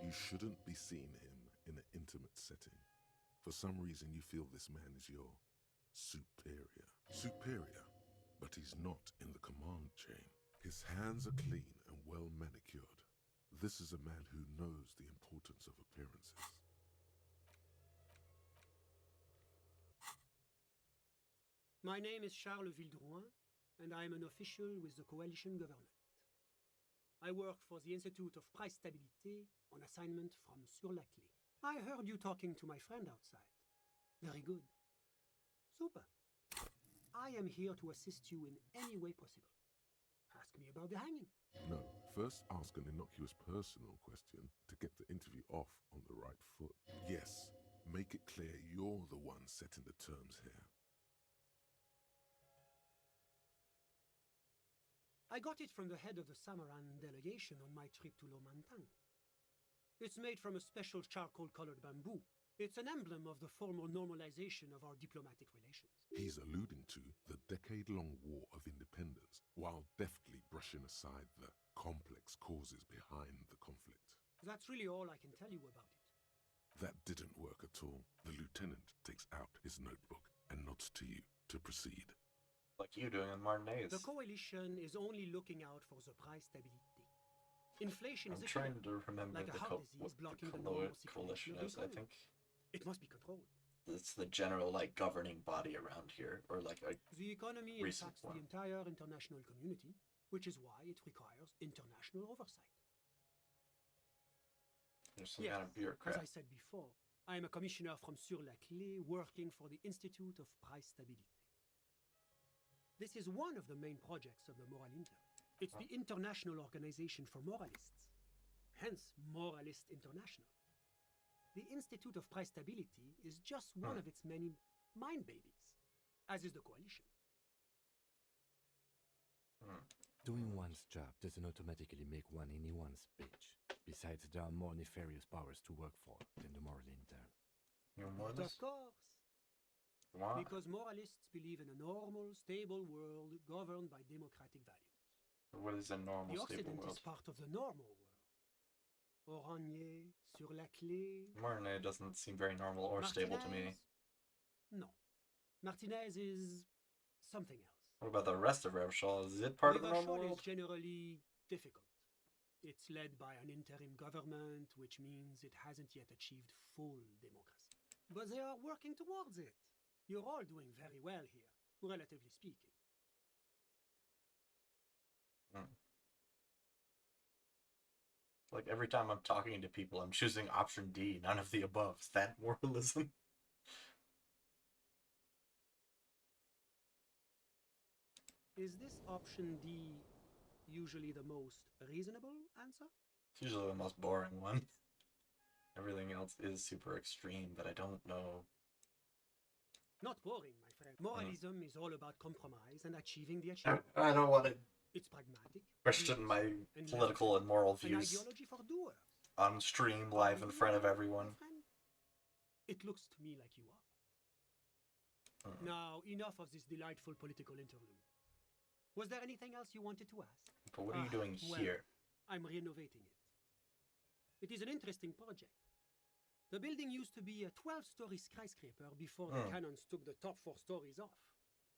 You shouldn't be seeing him in an intimate setting. For some reason, you feel this man is your superior. Superior, but he's not in the command chain. His hands are clean and well manicured. This is a man who knows the importance of appearances. My name is Charles Vildrouin, and I am an official with the coalition government. I work for the Institute of Price Stabilité on assignment from Sur-la-Clé. I heard you talking to my friend outside. Very good. Super. I am here to assist you in any way possible. Ask me about the hanging. No, first ask an innocuous personal question to get the interview off on the right foot. Yes, make it clear you're the one setting the terms here. I got it from the head of the Samaran delegation on my trip to Lomantang. It's made from a special charcoal-colored bamboo. It's an emblem of the formal normalization of our diplomatic relations. He's alluding to the decade-long war of independence, while deftly brushing aside the complex causes behind the conflict. That's really all I can tell you about it. That didn't work at all. The lieutenant takes out his notebook and nods to you to proceed. Like you doing in Martinez. The coalition is only looking out for the price stability. Inflation I'm is trying to remember like a heart disease what blocking the the normal coalition circulation of is, the I think. It must be controlled. It's the general, like, governing body around here, or like a The economy recent impacts one. the entire international community, which is why it requires international oversight. There's some kind of bureaucrat. As I said before, I am a commissioner from Sur-la-Clé working for the Institute of Price Stabilité. This is one of the main projects of the Moral Inter. It's the international organization for moralists, hence Moralist International. The Institute of Price Stability is just one of its many mind babies, as is the coalition. Doing one's job doesn't automatically make one anyone's bitch. Besides, there are more nefarious powers to work for than the moral intern. But of course. Why? Because moralists believe in a normal, stable world governed by democratic values. What is a normal, The stable Occident world? is part of the normal world. Oranje, Sur-la-Clé. Martinez doesn't seem very normal or stable to me. No. Martinez is something else. What about the rest of Revachol? Is it part of the normal Revachol world? is generally difficult. It's led by an interim government, which means it hasn't yet achieved full democracy. But they are working towards it. You're all doing very well here, relatively speaking. Like, every time I'm talking to people, I'm choosing option D, none of the above. Is that moralism? Is this option D usually the most reasonable answer? It's usually the most boring one. Everything else is super extreme, but I don't know. Not boring, my friend. Moralism is all about compromise and achieving the achievement. I don't want to It's pragmatic. question my and political and moral an views ideology for doers. on stream live in front of everyone. It looks to me like you are. Now, enough of this delightful political interlude. Was there anything else you wanted to ask? But what are you doing well, here? I'm renovating it. It is an interesting project. The building used to be a 12-story skyscraper before the cannons took the top 4 stories off.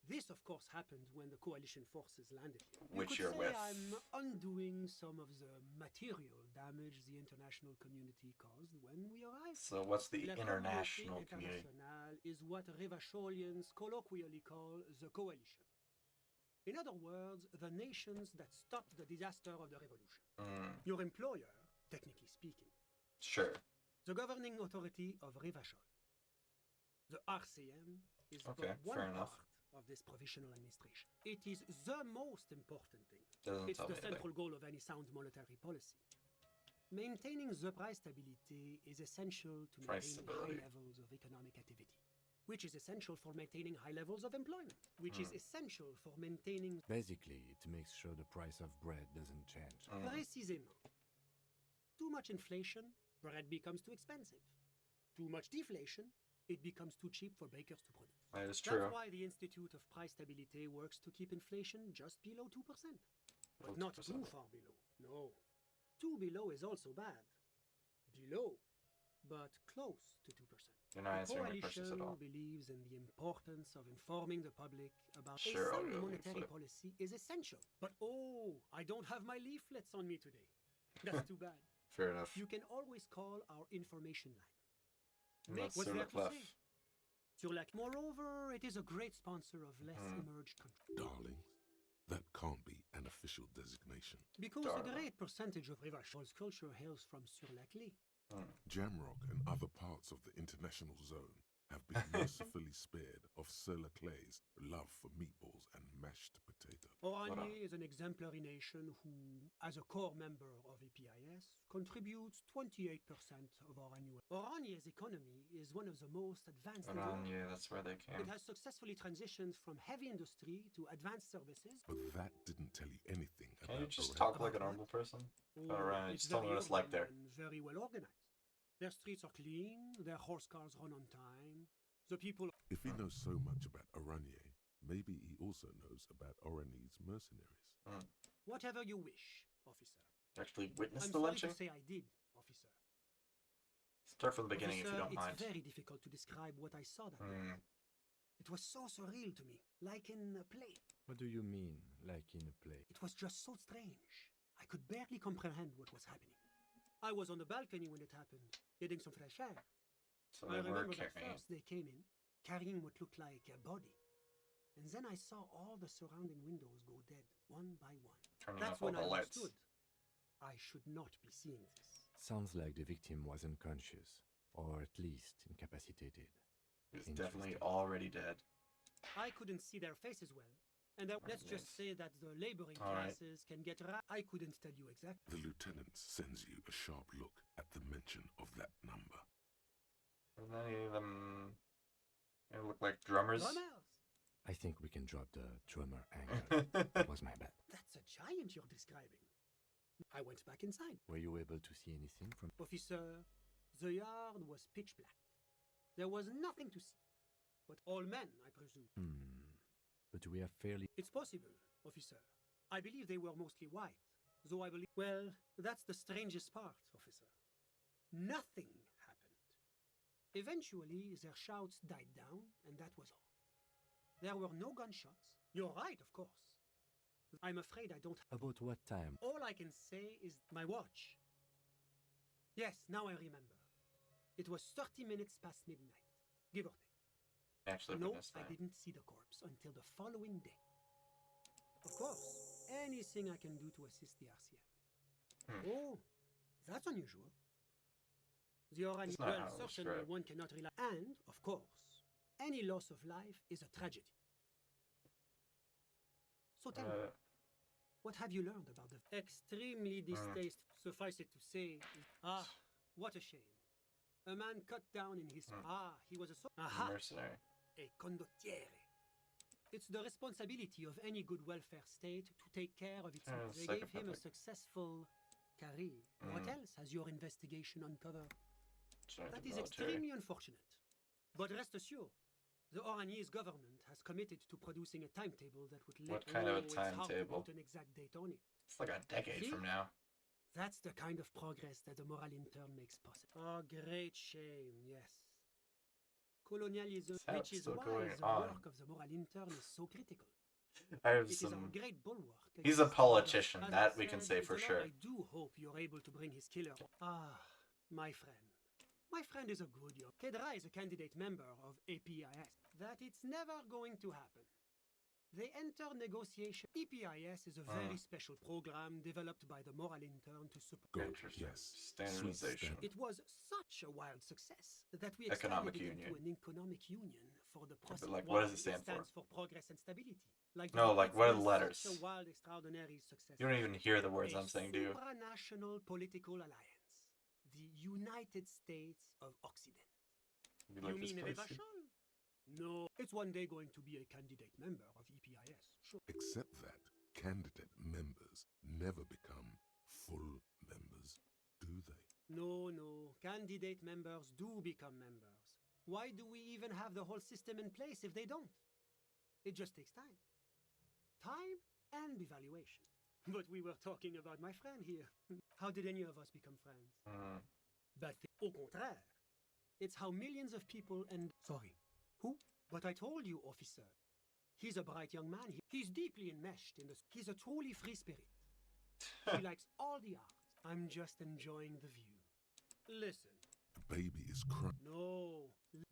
This, of course, happened when the coalition forces landed here. Which you you're could say with. I'm undoing some of the material damage the international community caused when we arrived. So what's the La international communauté community? internationale Imperial is what Revacholians colloquially call the Coalition. In other words, the nations that stopped the disaster of the revolution. Your employer, technically speaking. Sure. The governing authority of Revachol. The RCM is but one fair enough. part of this provisional administration. It is the most important thing. Doesn't It's tell the me central anything. goal of any sound monetary policy. Maintaining the price stability is essential to Price maintain stability. high levels of economic activity, which is essential for maintaining high levels of employment, which is essential for maintaining... Basically, it makes sure the price of bread doesn't change. Précisément. Too much inflation, bread becomes too expensive. Too much deflation, it becomes too cheap for bakers to produce. That is true. That's why the Institute of Price Stability works to keep inflation just below 2%. But not 2%. too far below. No. Too below is also bad. Below, but close to 2%. You're not The answering my questions at all. coalition believes in the importance of informing the public about Sure, a I'll sound go monetary leaflet. policy is essential. But oh, I don't have my leaflets on me today. That's too bad. Fair enough. You can always call our information line. And Make that's what's Sur there la to Clef. say. Moreover, it is a great sponsor of less emerged countries. Darling, that can't be an official designation. Because a great percentage of Revachol's culture hails from Sur la Clé. Jamrock and other parts of the international zone have been mercifully spared of Sur la Clé's love for meatballs and mashed potato. Oranje is an exemplary nation who, as a core member of EPIS, contributes 28% of our annual. Oranje's economy is one of the most advanced in the world. Oranje, that's where they came. It has successfully transitioned from heavy industry to advanced services. But that didn't tell you anything Can about you just Iran. talk like a normal person? Oh, Alright, it's just tell me very what it's like there. urban and very well organized. Their streets are clean, their horse cars run on time. The people... If he knows so much about Oranje, maybe he also knows about Oranese mercenaries. Whatever you wish, officer. Actually witness I'm the sorry lynching? to say I did, officer. Start from the beginning if you Officer, don't mind. It's very difficult to describe what I saw that night. It was so surreal to me, like in a play. What do you mean, like in a play? It was just so strange. I could barely comprehend what was happening. I was on the balcony when it happened, getting some fresh air. So I they were remember that carrying. first they came in, carrying what looked like a body. And then I saw all the surrounding windows go dead, one by one. Turning That's off all when the I lights. understood. I should not be seeing this. Sounds like the victim was unconscious, or at least incapacitated. He's definitely already dead. I couldn't see their faces well. And let's just say that the laboring Alright. classes can get I couldn't tell you exactly. The lieutenant sends you a sharp look at the mention of that number. Doesn't any of them look like drummers? I think we can drop the drummer angle. That was my bad. That's a giant you're describing. I went back inside. Were you able to see anything from... Officer, the yard was pitch black. There was nothing to see. But all men, I presume. But we are fairly... It's possible, officer. I believe they were mostly white. Though I believe... Well, that's the strangest part, officer. Nothing happened. Eventually, their shouts died down, and that was all. There were no gunshots. You're right, of course. I'm afraid I don't... About what time? All I can say is my watch. Yes, now I remember. It was 30 minutes past midnight, give or take. Actually No, witnessed I that. didn't see the corpse until the following day. Of course, anything I can do to assist the RCM. Oh, that's unusual. The Oranje... That's not Well, how it was certainly described. one cannot rely... And, of course, any loss of life is a tragedy. So tell me, what have you learned about the... Extremely distasteful, suffice it to say... Ah, what a shame. A man cut down in his... he was a... Aha! Mercenary. A condottiere. It's the responsibility of any good welfare state to take care of its... They gave him a successful career. What else has your investigation uncovered? That is extremely unfortunate. But rest assured, the Oranese government has committed to producing a timetable that would let... What kind of a it's hard to timetable? put an exact date on it. It's like a decade See? from now. That's the kind of progress that the moral intern makes possible. Oh, great shame, yes. Colonialism, Sad which is still why going the on. work of the moral intern is so critical. I have It is our some... great bulwark. He's a against politician, others. As that I we can said, say it's for a lot sure. I do hope you're able to bring his killer. Ah, my friend. My friend is a good young. Kedra is a candidate member of APIS. That it's never going to happen. They enter negotiation. EPIS is a very special program developed by the Moral Intern to support. God, yes. Standardization. It was such a wild success that we Economic expanded it union. into an economic union for the process. But like, what does it stand stands for progress and stability. Like No, like, it's what are been the letters? Such a wild, extraordinary success. You don't even hear the words A I'm saying, do you? supranational political alliance, the United States of Occident. You like this mean place? Revachol? No, it's one day going to be a candidate member of EPIS. Sure. Except that candidate members never become full members, do they? No, candidate members do become members. Why do we even have the whole system in place if they don't? It just takes time. Time and evaluation. But we were talking about my friend here. How did any of us become friends? But au contraire. It's how millions of people and... Sorry. Who? But I told you, officer. He's a bright young man. He's deeply enmeshed in this. He's a truly free spirit. He likes all the arts. I'm just enjoying the view. Listen. The baby is crying. No,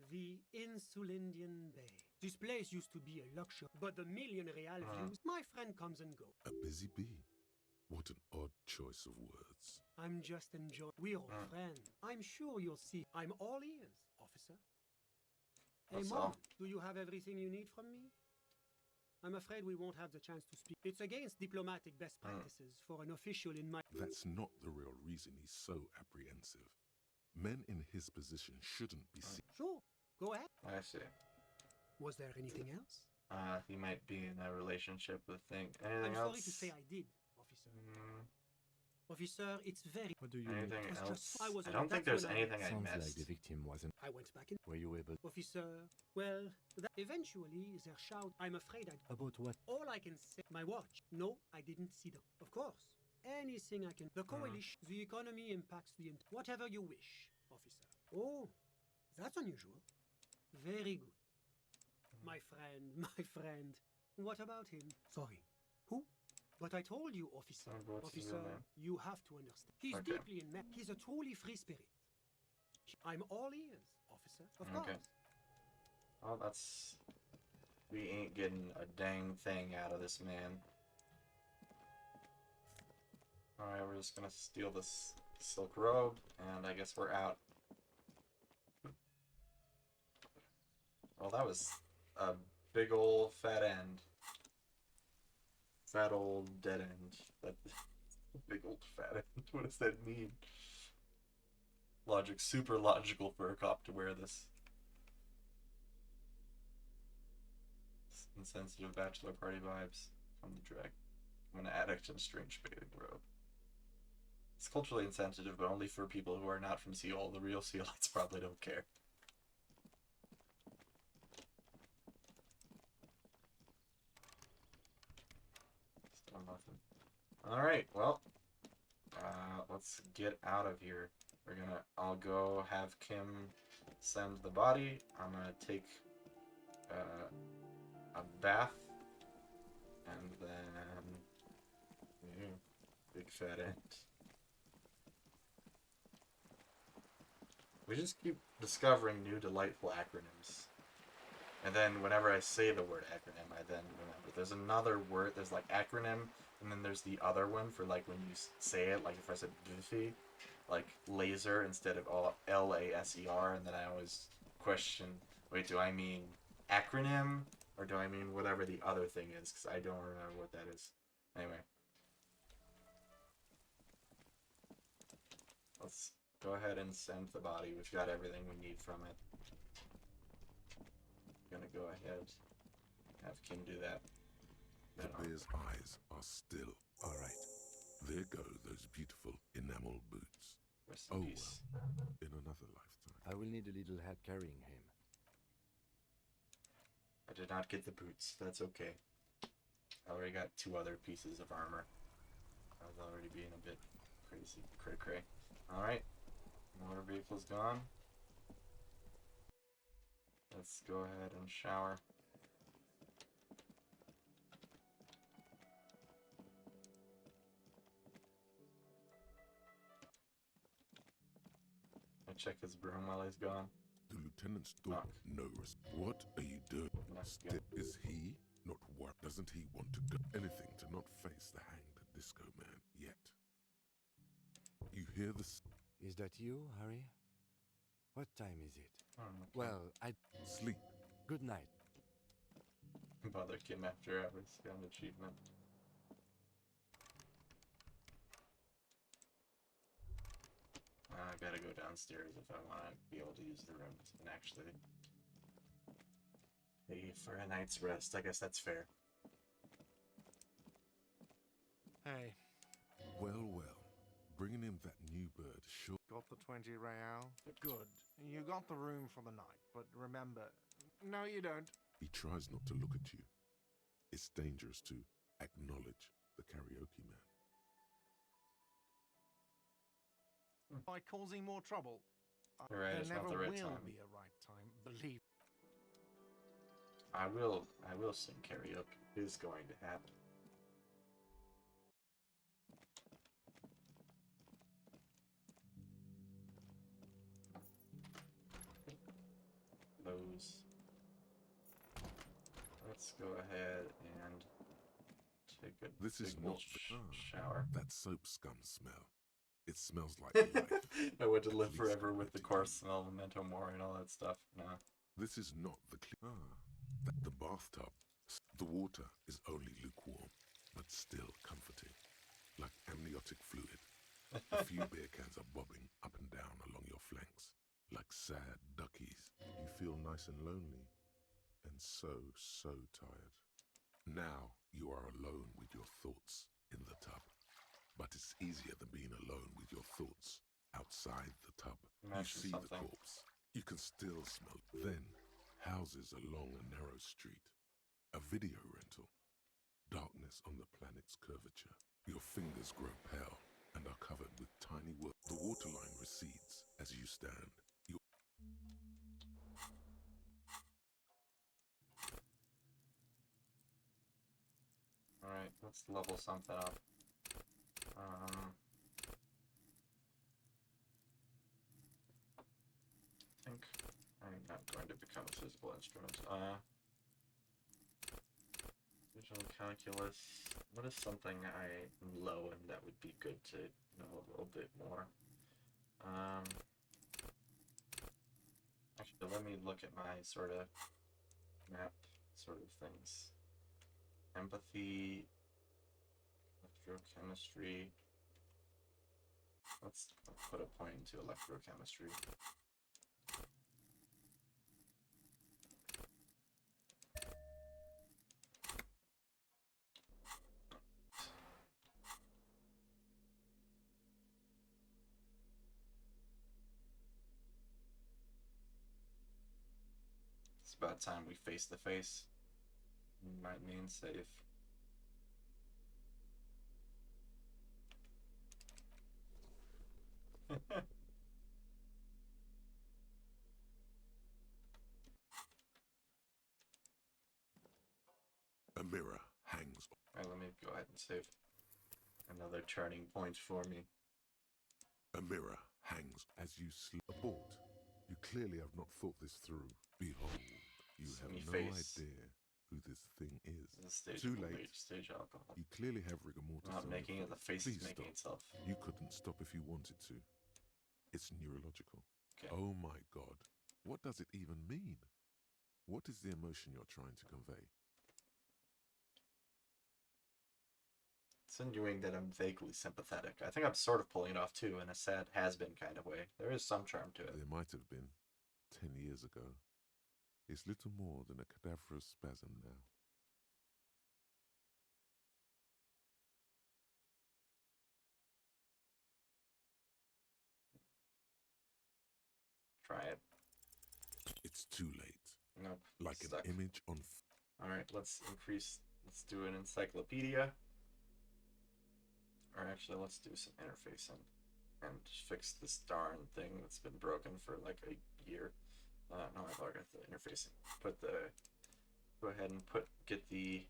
the Insulindian Bay. This place used to be a luxury, but the million real views, my friend comes and goes. A busy bee. What an odd choice of words. I'm just enjoying. We're all friends. I'm sure you'll see. I'm all ears, officer. Hey, Mom, do you have everything you need from me? I'm afraid we won't have the chance to speak. It's against diplomatic best practices for an official in my... That's not the real reason he's so apprehensive. Men in his position shouldn't be seen. Sure, go ahead. I see. Was there anything else? He might be in a relationship with thing. I'm Anything else? sorry to say I did, officer. Officer, it's very... What do you Anything mean? else? I was I don't think there's anything I Sounds missed. like the victim wasn't. I went back in. Were you able? Officer, well, eventually their shout. I'm afraid I... About what? All I can say... My watch. No, I didn't see them. Of course. Anything I can... The coalition, the economy impacts the... Whatever you wish, officer. Oh, that's unusual. Very good. My friend. What about him? Sorry. Who? But I told you, officer. Officer, you have to understand. He's deeply in... He's a truly free spirit. I'm all ears, officer. Of course. Well, that's... We ain't getting a dang thing out of this man. Alright, we're just gonna steal this silk robe, and I guess we're out. Well, that was a big old fat end. Fat old dead end. That big old fat end. What does that mean? Super logical for a cop to wear this. Insensitive bachelor party vibes. Come to drag. I'm an addict in a strange bathing robe. It's culturally insensitive, but only for people who are not from Seoul. The real Seolites probably don't care. Still nothing. Alright, well. Let's get out of here. I'll go have Kim send the body. I'm gonna take a bath. And then... big fat end. We just keep discovering new delightful acronyms. And then whenever I say the word acronym, I then remember. There's another word, there's like acronym, and then there's the other one for like when you say it, like if I said Biffy, like laser instead of L-A-S-E-R, and then I always question, wait, do I mean acronym, or do I mean whatever the other thing is, because I don't remember what that is. Anyway. Let's go ahead and send the body. We've got everything we need from it. Gonna go ahead, have Kim do that. The bear's eyes are still. All right. There go those beautiful enamel boots. Rest in peace. Well, in another lifetime. I will need a little help carrying him. I did not get the boots. That's okay. I already got 2 other pieces of armor. I was already being a bit crazy. Cray. Alright. Motor vehicle's gone. Let's go ahead and shower. I check his broom while he's gone. The lieutenant's door. No response. What are you doing? Is he not what? Doesn't he want to go? Anything to not face the hanged disco man yet? You hear the... Is that you, Harry? What time is it? Okay. Well, I... Sleep. Good night. Bother him after hours. Got an achievement. I gotta go downstairs if I want to be able to use the rooms and actually pay for a night's rest. I guess that's fair. Hey. Well, well. Bringing him that new bird sure... Got the 20 real? Good. You got the room for the night, but remember... No, you don't. He tries not to look at you. It's dangerous to acknowledge the karaoke man. By causing more trouble. Right, there it's never not the right will time. be a right time, believe. I will sing karaoke. It is going to happen. Those. Let's go ahead and take a This is big not old shower. That soap scum smell. It smells like life. I went to live forever with the coarse smell of Memento Mori and all that stuff. Nah. This is not the the bathtub. The water is only lukewarm, but still comforting, like amniotic fluid. A few beer cans are bobbing up and down along your flanks, like sad duckies. You feel nice and lonely, and so tired. Now you are alone with your thoughts in the tub. But it's easier than being alone with your thoughts outside the tub. You see the corpse. You can still smell. Then, houses along a narrow street. A video rental. Darkness on the planet's curvature. Your fingers grow pale and are covered with tiny words. The waterline recedes as you stand. Alright, let's level something up. I think I'm not going to become a physical instrument. Visual calculus. What is something I'm low in that would be good to know a little bit more? Actually, let me look at my sort of map sort of things. Empathy, electrochemistry. Let's put a point into electrochemistry. It's about time we face the face. My main save. A mirror hangs. Alright, let me go ahead and save. Another turning point for me. A mirror hangs as you sleep. Abort. You clearly have not thought this through. Behold, you have no idea who this thing is. Too late. Stage alcohol. You clearly have rigor mortis. Not making it. The face is making stop. itself. You couldn't stop if you wanted to. It's neurological. Okay. Oh my God. What does it even mean? What is the emotion you're trying to convey? Insinuating that I'm vaguely sympathetic. I think I'm sort of pulling it off too, in a sad has-been kind of way. There is some charm to it. There might have been 10 years ago. It's little more than a cadaverous spasm now. Try it. It's too late. Nope. Like stuck. An image on... Alright, let's do an encyclopedia. Or actually, let's do some interfacing. And fix this darn thing that's been broken for like a year. No, I've already got the interfacing. Go ahead and get the...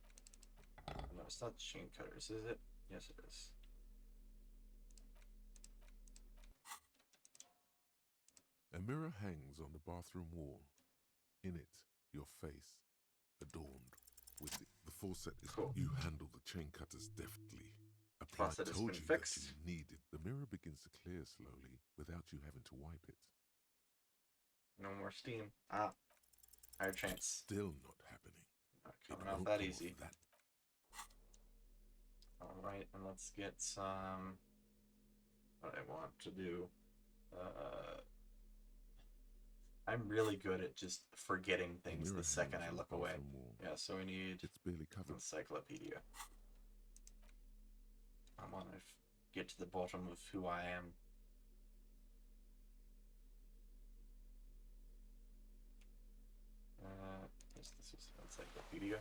No, it's not chain cutters, is it? Yes, it is. mirror hangs on the bathroom wall. In it, your face, adorned with the faucet is Cool. You handle the chain cutters deftly. Faucet has told been you fixed. that you need it. The mirror begins to clear slowly without you having to wipe it. No more steam. Ah. Higher chance. Still not happening. Not coming out that easy. Alright, and let's get some... What I want to do. I'm really good at just forgetting things the second I look away. Yeah, so we need it's barely covered. Encyclopedia. I want to get to the bottom of who I am. Yes, this is Encyclopedia.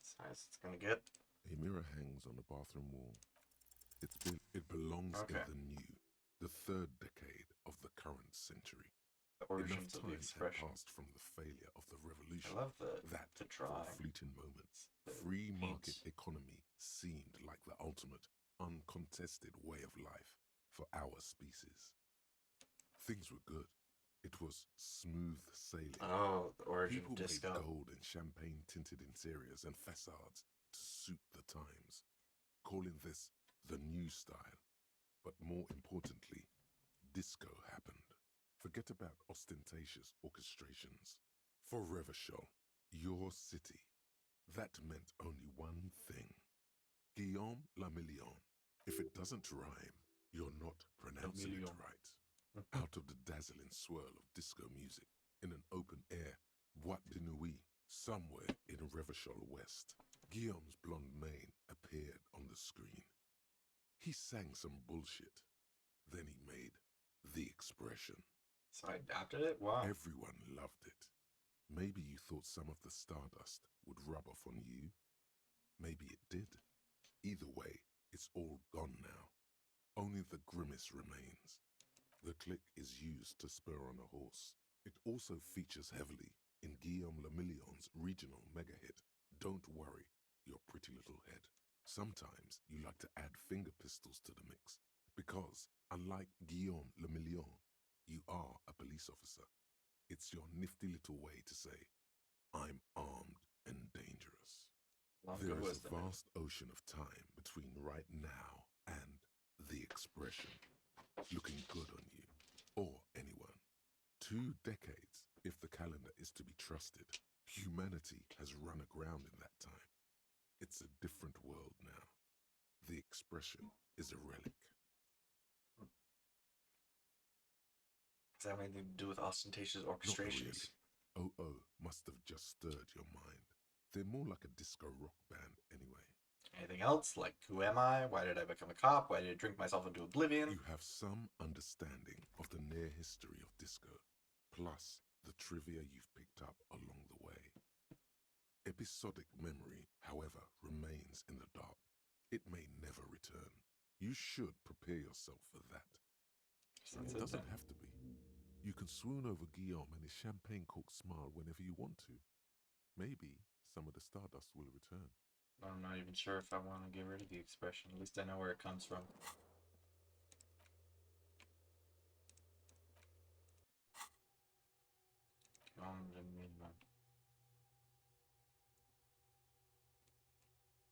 As high as it's gonna get. A mirror hangs on the bathroom wall. It belongs in the new, the third decade of the current century. The origins of the Enough time expression. had passed from the failure of the revolution I love the for drawing. fleeting moments, The free paint. market economy seemed like the ultimate, uncontested way of life for our species. Things were good. It was smooth sailing. Oh, the origin People of disco. made gold and champagne-tinted interiors and facades to suit the times, calling this the new style. But more importantly, disco happened. Forget about ostentatious orchestrations. For Revachol, your city, that meant only one thing. Guillaume le Million. If it doesn't rhyme, you're not pronouncing it right. Out of the dazzling swirl of disco music, in an open-air boîte de nuit, somewhere in Revachol West, Guillaume's blonde mane appeared on the screen. He sang some bullshit. Then he made the expression. So I adapted it? Wow. Everyone loved it. Maybe you thought some of the stardust would rub off on you. Maybe it did. Either way, it's all gone now. Only the grimace remains. The click is used to spur on a horse. It also features heavily in Guillaume le Million's regional mega hit, Don't Worry, Your Pretty Little Head. Sometimes you like to add finger pistols to the mix, because, unlike Guillaume le Million, you are a police officer. It's your nifty little way to say, I'm armed and dangerous. There is a vast ocean of time between right now and the expression. Looking good on you, or anyone. 2 decades, if the calendar is to be trusted. Humanity has run aground in that time. It's a different world now. The expression is a relic. Does that have anything to do with ostentatious orchestrations? Not really. OO must have just stirred your mind. They're more like a disco rock band anyway. Anything else? Like, who am I? Why did I become a cop? Why did I drink myself into oblivion? You have some understanding of the near history of disco, plus the trivia you've picked up along the way. Episodic memory, however, remains in the dark. It may never return. You should prepare yourself for that. It doesn't have to be. You can swoon over Guillaume and his champagne cork smile whenever you want to. Maybe some of the stardust will return. I'm not even sure if I want to get rid of the expression. At least I know where it comes from.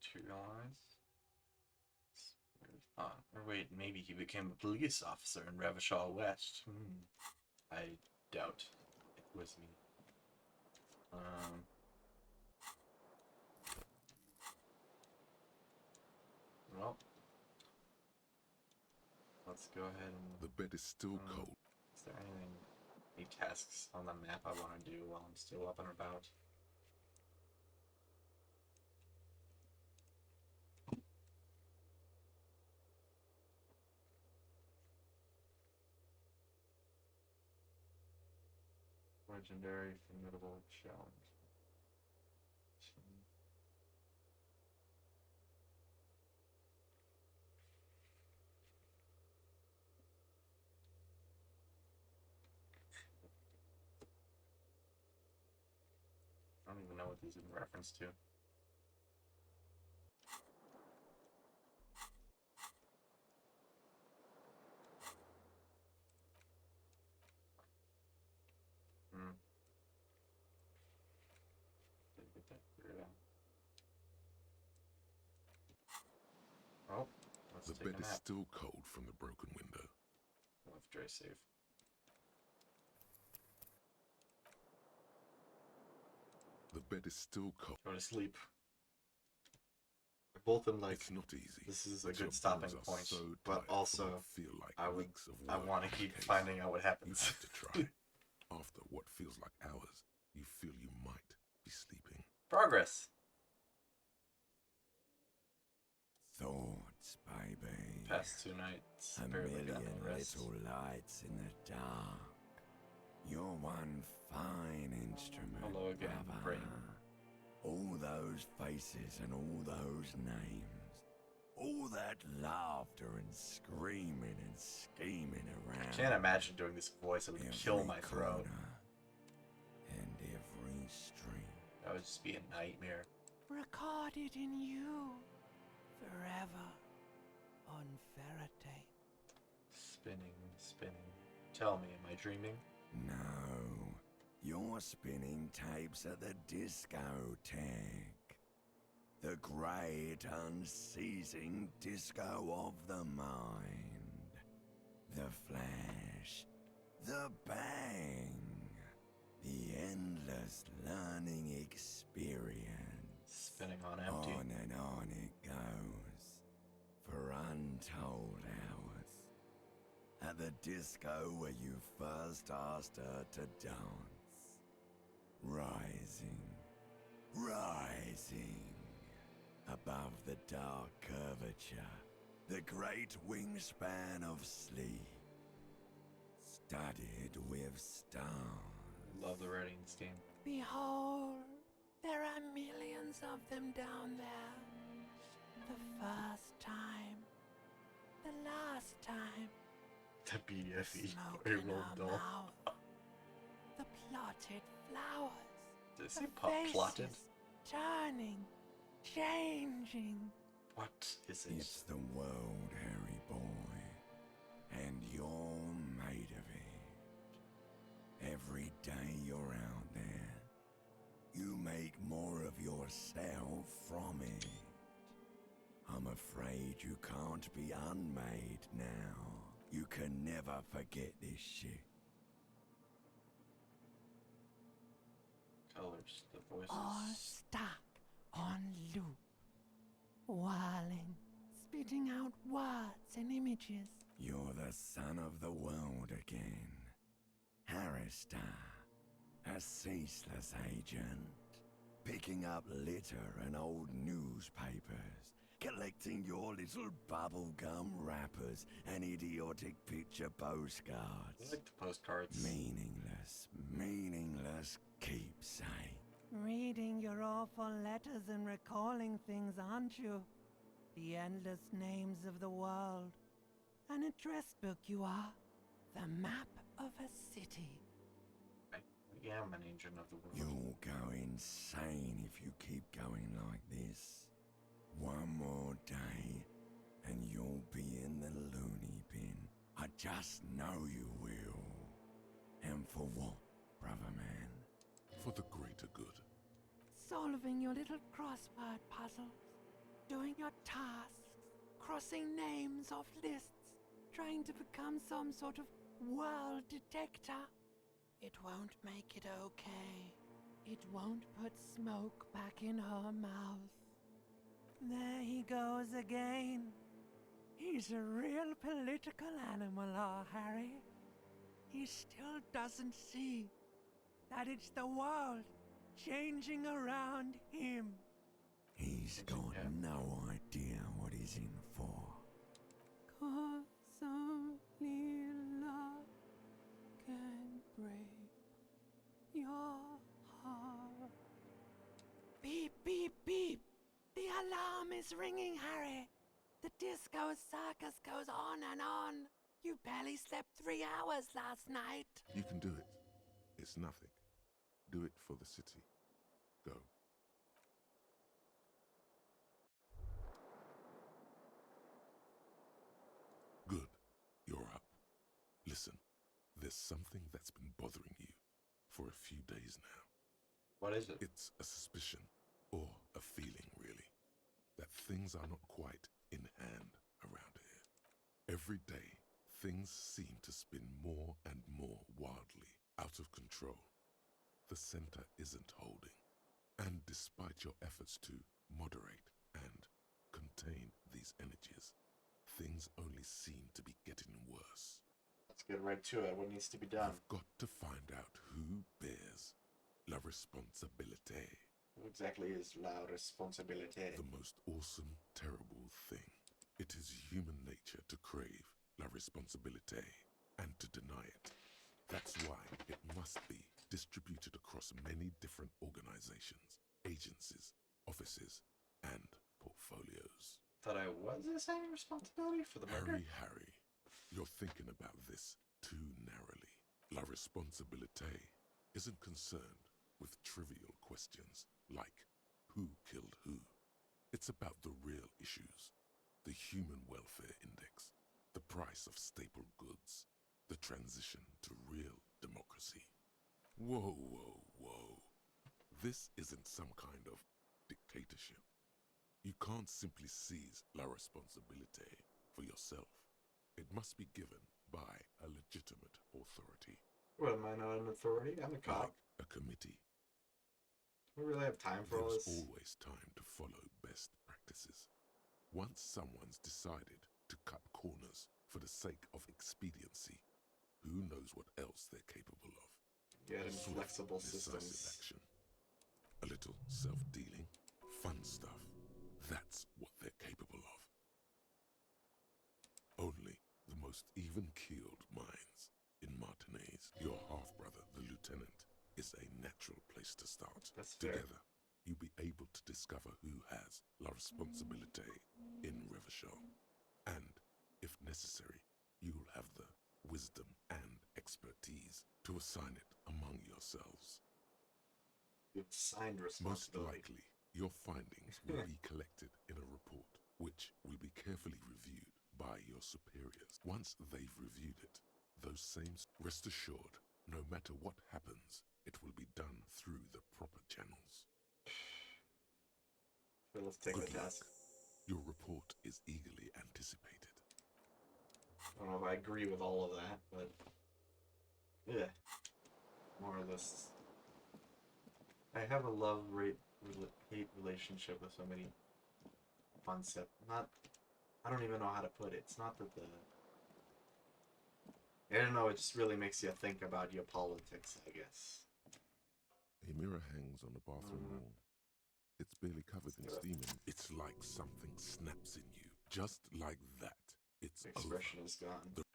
Two eyes. It's really fun. Or wait, maybe he became a police officer in Revachol West. I doubt it was me. Well, let's go ahead and... The bed is still cold. Is there any tasks on the map I want to do while I'm still up and about? Legendary formidable challenge. what these in reference to. Hmm. Didn't get that figured out. Oh, let's The take a bed is nap. still cold from the broken window. Left dry save. The bed is still cold. Go to sleep. I both am like, it's not easy. This is a but your good stopping bones are point, so but tired from also what feel like I weeks of I work want to on the keep case. finding out what You happens. have to try. After what feels like hours, you feel you might be sleeping. Progress. Thoughts, baby. Past 2 nights. A Barely got million any rest. little lights in the dark. You're one fine instrument, Hello again, brother. brain. All those faces and all those names. All that laughter and screaming and scheming around. I can't imagine doing this voice. It would kill my throat. And every street. That would just be a nightmare. Recorded in you forever on Faraday. Spinning, spinning. Tell me, am I dreaming? No, you're spinning tapes at the discotheque. The great unceasing disco of the mind. The flash, the bang, the endless learning experience. Spinning on empty. On and on it goes, for untold hours. At the disco where you first asked her to dance. Rising, rising. Above the dark curvature, the great wingspan of sleep. Studded with stars. Love the writing scheme. Behold, there are millions of them down there. The first time, the last time. The BFE. Smoke Very in rolled her doll. mouth. The plotted flowers. Did it the say plotted? faces turning, changing. What is it? It's the world, Harry boy, and you're made of it. Every day you're out there, you make more of yourself from it. I'm afraid you can't be unmade now. You can never forget this shit. Colors, the voices. All stuck on loop. Whirling, spitting out words and images. You're the son of the world again. Harrister, a ceaseless agent. Picking up litter and old newspapers. Collecting your little bubblegum wrappers and idiotic picture postcards. I like the postcards. Meaningless keepsake. Reading your awful letters and recalling things, aren't you? The endless names of the world. An address book you are. The map of a city. I am an agent of the world. You'll go insane if you keep going like this. One more day, and you'll be in the loony bin. I just know you will. And for what, brother man? For the greater good. Solving your little crossword puzzles. Doing your tasks. Crossing names off lists. Trying to become some sort of world detector. It won't make it okay. It won't put smoke back in her mouth. There he goes again. He's a real political animal, our Harry. He still doesn't see that it's the world changing around him. He's got no idea what he's in for. 'Cause only love can break your heart. Beep, beep, beep. The alarm is ringing, Harry. The disco circus goes on and on. You barely slept 3 hours last night. You can do it. It's nothing. Do it for the city. Go. Listen, there's something that's been bothering you for a few days now. What is it? It's a suspicion, or a feeling really, that things are not quite in hand around here. Every day, things seem to spin more and more wildly, out of control. The center isn't holding, and despite your efforts to moderate and contain these energies, things only seem to be getting worse. Let's get right to it. What needs to be done? You've got to find out who bears la responsabilité. Who exactly is la responsabilité? The most awesome, terrible thing. It is human nature to crave la responsabilité and to deny it. That's why it must be distributed across many different organizations, agencies, offices, and portfolios. Thought I was assigning responsibility for the murder? Harry, you're thinking about this too narrowly. La responsabilité isn't concerned with trivial questions like who killed who. It's about the real issues. The Human Welfare Index, the price of staple goods, the transition to real democracy. Whoa, whoa, whoa. This isn't some kind of dictatorship. You can't simply seize la responsabilité for yourself. It must be given by a legitimate authority. Well, am I not an authority? I'm a cop. Like a committee. We really have time for all There's this? always time to follow best practices. Once someone's decided to cut corners for the sake of expediency, who knows what else they're capable of? Yeah, Swift, inflexible decisive systems. action. A little self-dealing, fun stuff. That's what they're capable of. Only the most even-keeled minds in Martinez, your half-brother, the lieutenant, is a natural place to start. That's fair. Together, you'll be able to discover who has la responsabilité in Revachol. And, if necessary, you'll have the wisdom and expertise to assign it among yourselves. You've signed Most responsibility. likely, your findings will be collected in a report, which will be carefully reviewed by your superiors. Once they've reviewed it, those same rest assured, no matter what happens, it will be done through the proper channels. So let's take the Good luck. task. Your report is eagerly anticipated. I don't know if I agree with all of that, but yeah, more or less. I have a love-hate relationship with so many concepts. I don't even know how to put it. It's not that I don't know, it just really makes you think about your politics, I guess. A mirror hangs on the bathroom wall. It's barely covered in steam, and it's like something snaps in you. Just like that, it's The expression over. is gone.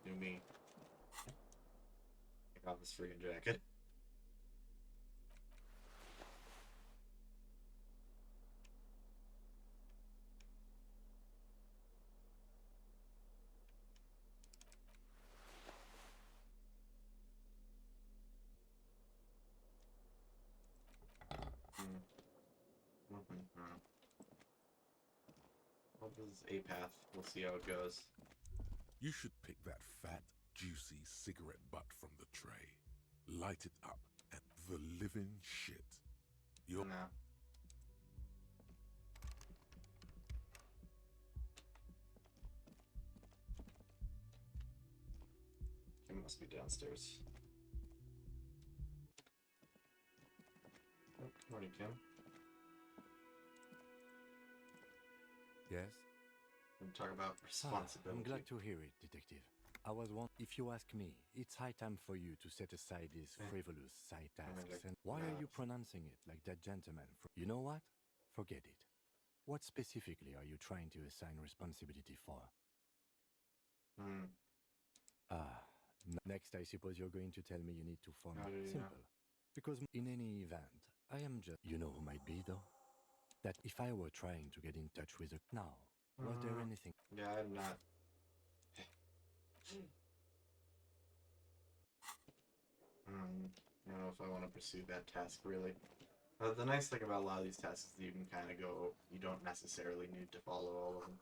New me. I got this freaking jacket. Well, this is a path. We'll see how it goes. You should pick that fat, juicy cigarette butt from the tray. Light it up at the living shit. You're No. It must be downstairs. Oh, good morning, Kim. Yes? We'll talk about responsibility. I'm glad to hear it, Detective. I was if you ask me, it's high time for you to set aside these frivolous side tasks. And why are you pronouncing it like that gentleman? You know what? Forget it. What specifically are you trying to assign responsibility for? Next, I suppose you're going to tell me you need to form simple. Because in any event, I am just... You know who might be, though? That if I were trying to get in touch with a... Now, was there anything... Yeah, I'm not... I don't know if I want to pursue that task, really. The nice thing about a lot of these tasks is that you can kind of go... You don't necessarily need to follow all of them.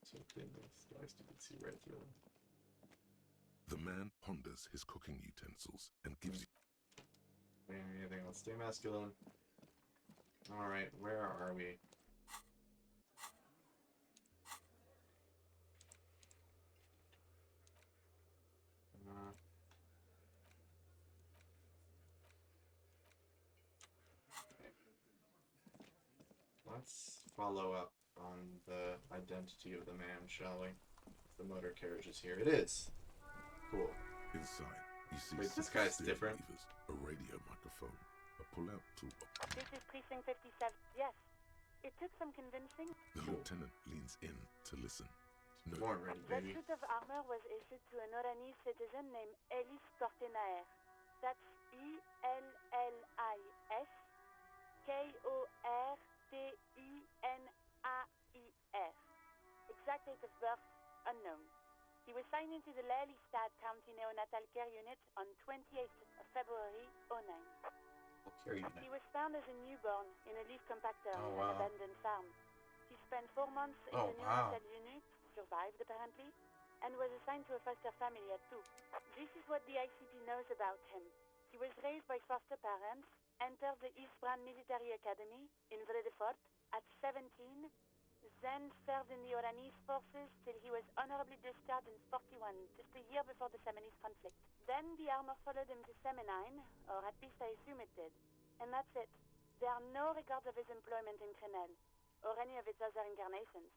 So thin, at least you can see right through them. The man ponders his cooking utensils and gives you... Anything else? Stay masculine. Alright, where are we? Let's follow up on the identity of the man, shall we? The motor carriage is here. It is. Cool. Inside, you see Wait, this guy's different. levers, a radio microphone, a pull-out toolbox. This is Precinct 57. Yes. It took some convincing. The lieutenant leans in to listen. No. Born ready, The baby. suit of armor was issued to an Oranese citizen named Ellis Cortenaer. That's Ellis Kortenaer. Exact date of birth unknown. He was signed into the Lelystad County Neonatal Care Unit on 28th of February 09. Care unit. He was found as a newborn in a leaf compactor Oh, in wow. an abandoned farm. He spent 4 months in Oh, the wow. neonatal unit, survived apparently, and was assigned to a foster family at 2. This is what the ICP knows about him. He was raised by foster parents, entered the Eastbrand Military Academy in Vredefort at 17, then served in the Oranese forces till he was honorably discharged in 41, just a year before the Seminese conflict. Then the armor followed him to Seminine, or at least I assume it did. And that's it. There are no records of his employment in Crenel, or any of its other incarnations,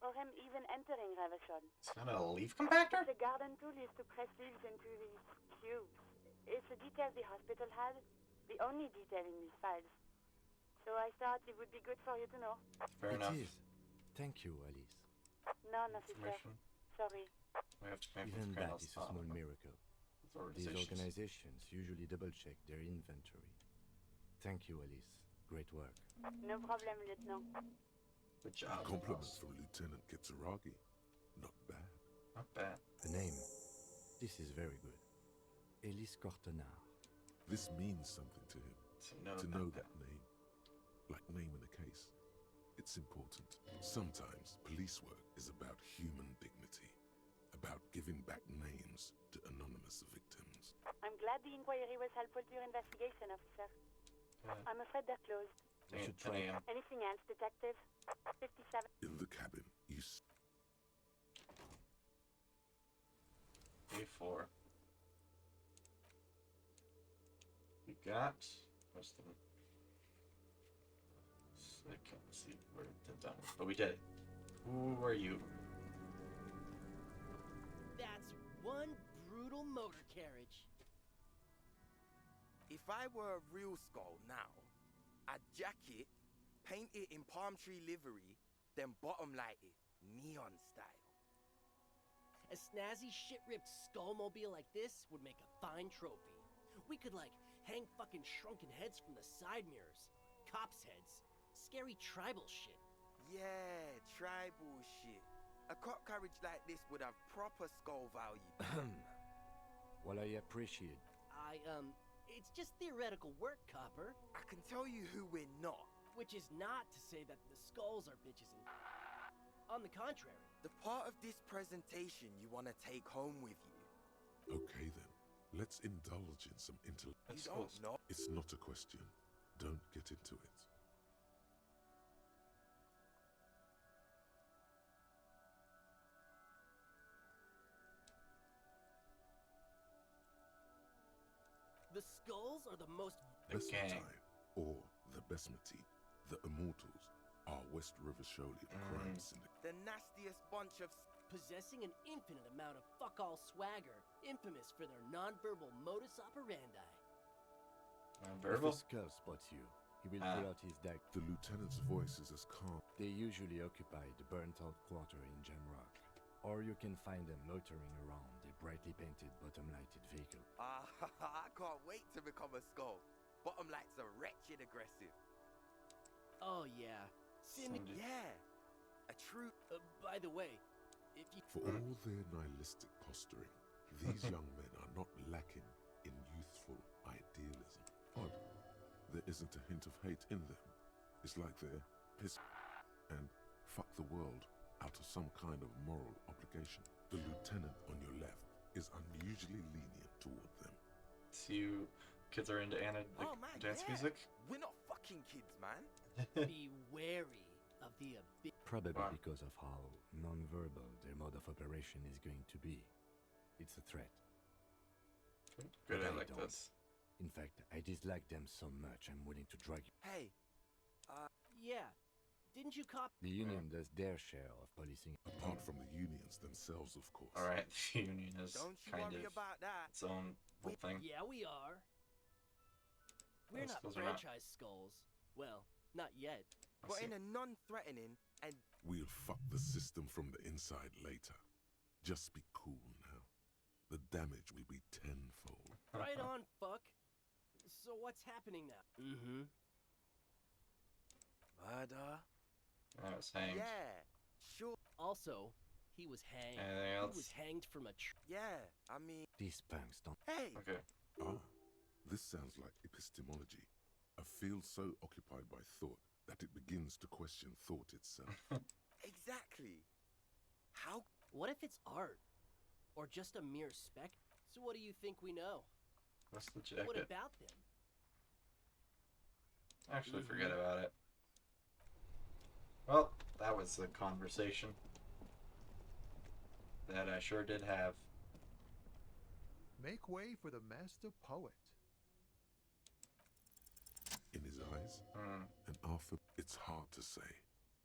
or him even entering Revachol. It's not a leaf compactor? The garden tool is to press leaves into these cubes. It's a detail the hospital had, the only detail in these files. So I thought it would be good for you to know. Fair enough. It is. Thank you, Alice. None, officer. Information. Sorry. We have to pay for Even that Colonel's is a small miracle. These organizations usually double-check their inventory. Thank you, Alice. Great work. No problem, Lieutenant. Good job. Compliments from Lieutenant Kitsuragi. Not bad. Not bad. A name. This is very good. Ellis Cortenaer. This means something to him. To know that name. Like naming a case. It's important. Sometimes police work is about human dignity. About giving back names to anonymous victims. I'm glad the inquiry was helpful to your investigation, officer. I'm afraid they're closed. You should try. Anything else, Detective? 57. In the cabin, you A4. We got most of them. I can't see where it's done, but we did it. Who are you? That's one brutal motor carriage. If I were a real skull now, I'd jack it, paint it in palm tree livery, then bottom light it, neon style. A snazzy shit-ripped skullmobile like this would make a fine trophy. We could, like, hang fucking shrunken heads from the side mirrors. Cops' heads. Scary tribal shit. Yeah, tribal shit. A cop carriage like this would have proper skull value. Well, I appreciate. It's just theoretical work, Copper. I can tell you who we're not. Which is not to say that the skulls are bitches and... On the contrary. The part of this presentation you want to take home with you. Okay then, let's indulge in some intellect. You don't know. It's not a question. Don't get into it. The skulls are the most... Besmetine, or the Besmeti, the Immortals, are West River Sholian crime syndicate. The nastiest bunch of... Possessing an infinite amount of fuck-all swagger, infamous for their non-verbal modus operandi. If a skull spots you, he will pull out his dagger. The lieutenant's voice is as calm. They usually occupy the burnt-out quarter in Jamrock. Or you can find them loitering around a brightly painted bottom-lighted vehicle. I can't wait to become a skull. Bottom lights are wretched aggressive. Oh, yeah. Yeah. A true... by the way, if you... For all their nihilistic posturing, these young men are not lacking in youthful idealism. Odd. There isn't a hint of hate in them. It's like they're piss and fuck the world out of some kind of moral obligation. The lieutenant on your left is unusually lenient toward them. So you kids are into dance music? We're not fucking kids, man. Be wary of the abyss. Probably because of how non-verbal their mode of operation is going to be. It's a threat. Good, But I like don't. this. In fact, I dislike them so much I'm willing to drag you. Hey, Yeah. Didn't you cop? The Union does their share of policing. Apart from the unions themselves, of course. Alright, the Union is don't you kind worry of about that. its own little thing. Yeah, we are. We're Those not skulls are not. franchise skulls. Well, not yet. But in a non-threatening and We'll fuck the system from the inside later. Just be cool now. The damage will be tenfold. Right on, fuck. So what's happening now? Mm-hmm. murder. I was hanged. Yeah, sure. Also, he was hanged. Anything else? He was hanged from a tree. Yeah, I mean, These punks don't. hey, Okay. Ah, this sounds like epistemology. A field so occupied by thought that it begins to question thought itself. exactly. How? What if it's art? Or just a mere spec? So what do you think we know? What's the jacket? What about them? Actually, forget about it. Well, that was a conversation that I sure did have. Make way for the master poet. In his eyes, and Arthur, it's hard to say.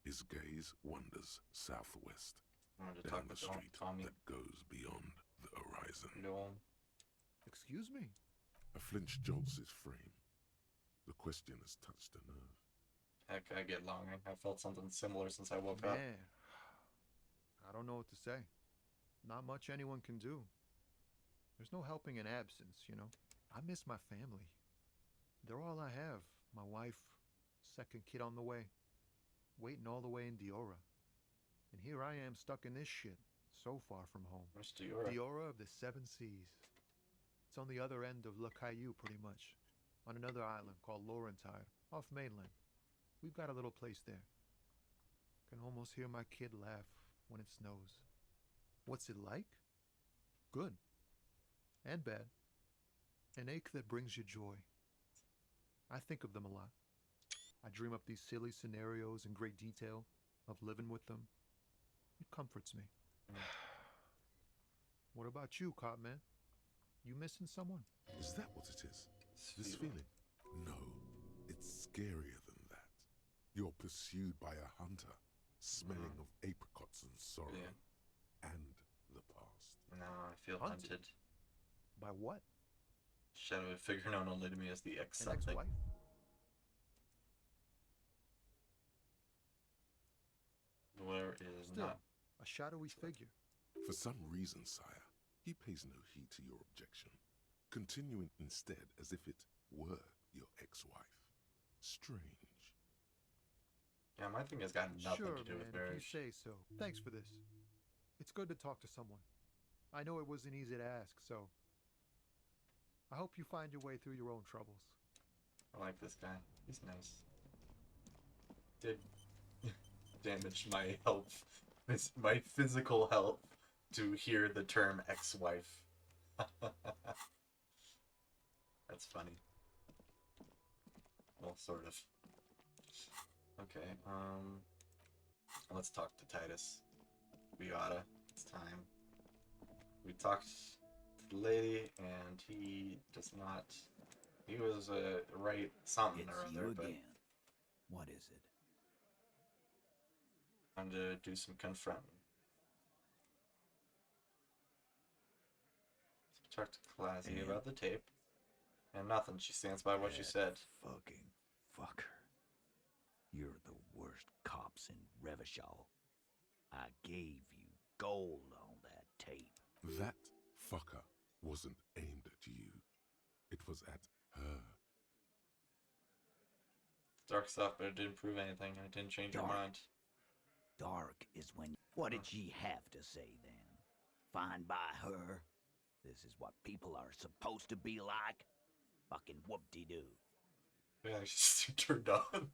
His gaze wanders southwest, Wanted to down talk the with street Tommy. that goes beyond the horizon. Excuse me? A flinch jolts his frame. The question has touched a nerve. Heck, I get longing. I felt something similar since I woke up. Man, I don't know what to say. Not much anyone can do. There's no helping in absence, you know. I miss my family. They're all I have. My wife, second kid on the way, waiting all the way in Diora. And here I am stuck in this shit, so far from home. Where's Diora? Diora of the Seven Seas. It's on the other end of Le Caillou, pretty much. On another island called Laurentide, off mainland. We've got a little place there. Can almost hear my kid laugh when it snows. What's it like? Good. And bad. An ache that brings you joy. I think of them a lot. I dream up these silly scenarios in great detail of living with them. It comforts me. What about you, Cop Man? You missing someone? Is that what it is? This feeling? No, it's scarier than that. You're pursued by a hunter, smelling of apricots and sorrow, and the past. Now I feel hunted. By what? Shadowy figure known only to me as the An ex-something. ex-wife? Where is Still, not? a shadowy figure. For some reason, sire, he pays no heed to your objection, continuing instead as if it were your ex-wife. Strange. Yeah, my thing has got nothing Sure, to do man, with if you marriage. say so. Thanks for this. It's good to talk to someone. I know it wasn't easy to ask, so I hope you find your way through your own troubles. I like this guy. He's nice. Did damage my health, my physical health, to hear the term ex-wife. That's funny. Well, sort of. Okay, let's talk to Titus. We gotta. It's time. We talked to the lady, and he does not. He was right something or other, but What is it? time to do some confronting. So talk to Classy about the tape, and nothing. She stands by what she said. Fucking fucker. You're the worst cops in Revachol. I gave you gold on that tape. That fucker wasn't aimed at you. It was at her. Dark stuff, but it didn't prove anything, and it didn't change her mind. Dark is when... What did she have to say then? Fine by her? This is what people are supposed to be like? Fucking whoop-de-doo. Yeah, she's turned on.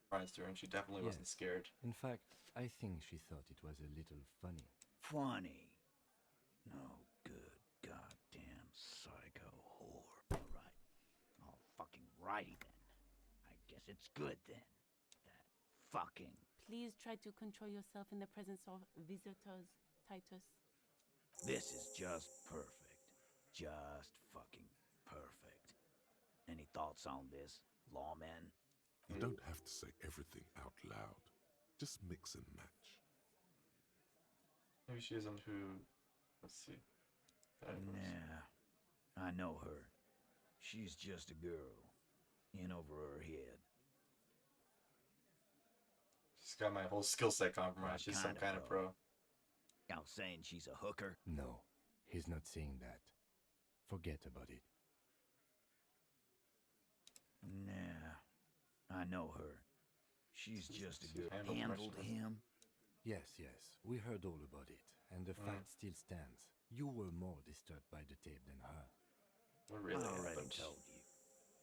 surprised her, and she definitely wasn't Yes. scared. In fact, I think she thought it was a little funny. Funny? No good goddamn psycho whore. Alright. All fucking righty then. I guess it's good then. That fucking... Please try to control yourself in the presence of visitors, Titus. This is just perfect. Just fucking perfect. Any thoughts on this, lawman? You don't have to say everything out loud. Just mix and match. Maybe she isn't who... Let's see. Nah. I know her. She's just a girl. In over her head. She's got my whole skill set compromised. She's some kinda kind of pro. Y'all saying she's a hooker? No, he's not saying that. Forget about it. Nah. I know her. She's just a girl. handled Handled much him? Yes, we heard all about it, and the fact still stands. You were more disturbed by the tape than her. What really I already happened? told you.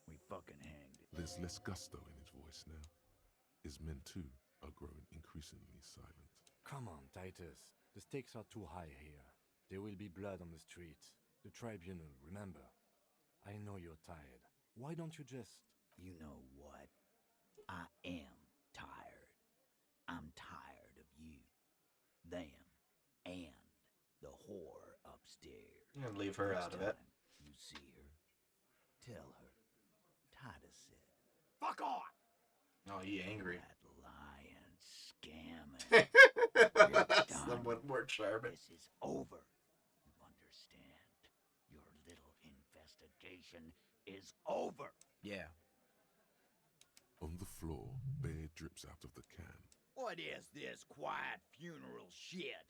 We fucking hanged it. There's less gusto in his voice now. His men too are growing increasingly silent. Come on, Titus. The stakes are too high here. There will be blood on the streets. The tribunal, remember. I know you're tired. Why don't you just... You know what? I am tired. I'm tired of you, them, and the whore upstairs. I'm gonna leave her Next out of it. time you see her, tell her Titus said, "Fuck off!" Oh, he angry. That lying scamming. That's somewhat more charming. This is over. You understand? Your little investigation is over. Yeah. On the floor, beer drips out of the can. What is this quiet funeral shit?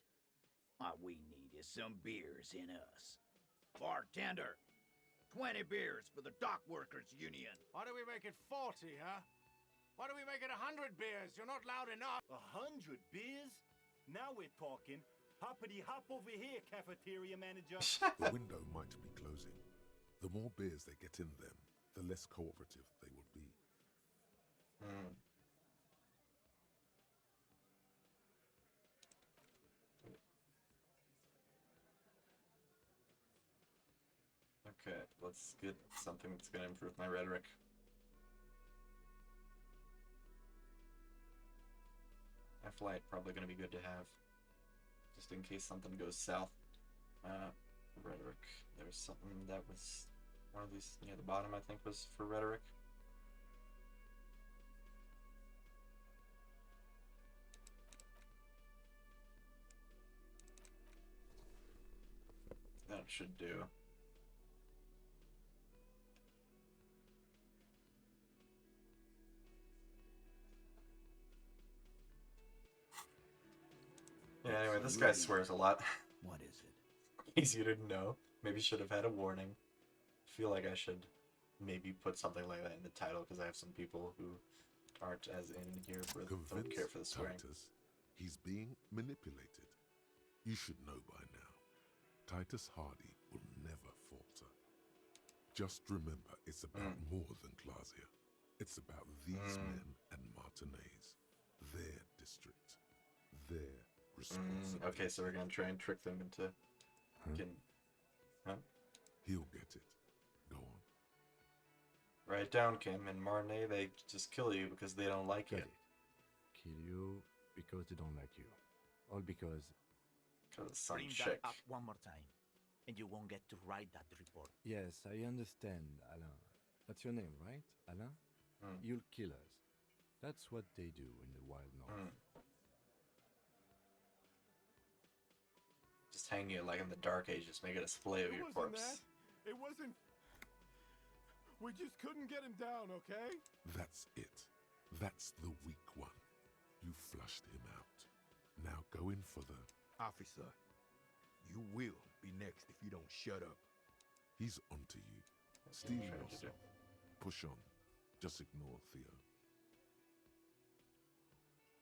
All we need is some beers in us. Bartender, 20 beers for the Dock Workers Union. Why do we make it 40, huh? Why do we make it 100 beers? You're not loud enough. 100 beers? Now we're talking. Hoppity hop over here, cafeteria manager. The window might be closing. The more beers they get in them, the less cooperative they will be. Okay, let's get something that's gonna improve my rhetoric. F-Light probably gonna be good to have, just in case something goes south. Rhetoric. There was something that was one of these near the bottom, I think, was for rhetoric. That should do. Yeah, anyway, this guy swears a lot. What is it? In case you didn't know, maybe should have had a warning. Feel like I should maybe put something like that in the title, because I have some people who aren't as in here for don't care for the swearing. Titus, he's being manipulated. You should know by now. Titus Hardy will never falter. Just remember, it's about more than Glasia. It's about these men and Martinez, their district, their responsibility. Okay, so we're gonna try and trick them into... He'll get it. Go on. Write down, Kim. In Marnay, they just kill you because they don't like you. Kill you because they don't like you. All because... Because of some Bring chick. that up one more time, and you won't get to write that report. Yes, I understand, Alain. That's your name, right? Alain? You'll kill us. That's what they do in the Wild North. Just hang you like in the Dark Ages, make a display of your corpse. It wasn't... We just couldn't get him down, okay? That's it. That's the weak one. You flushed him out. Now go in for the... Officer, you will be next if you don't shut up. He's onto you. What's he Steve trying to also. do? Push on. Just ignore Theo.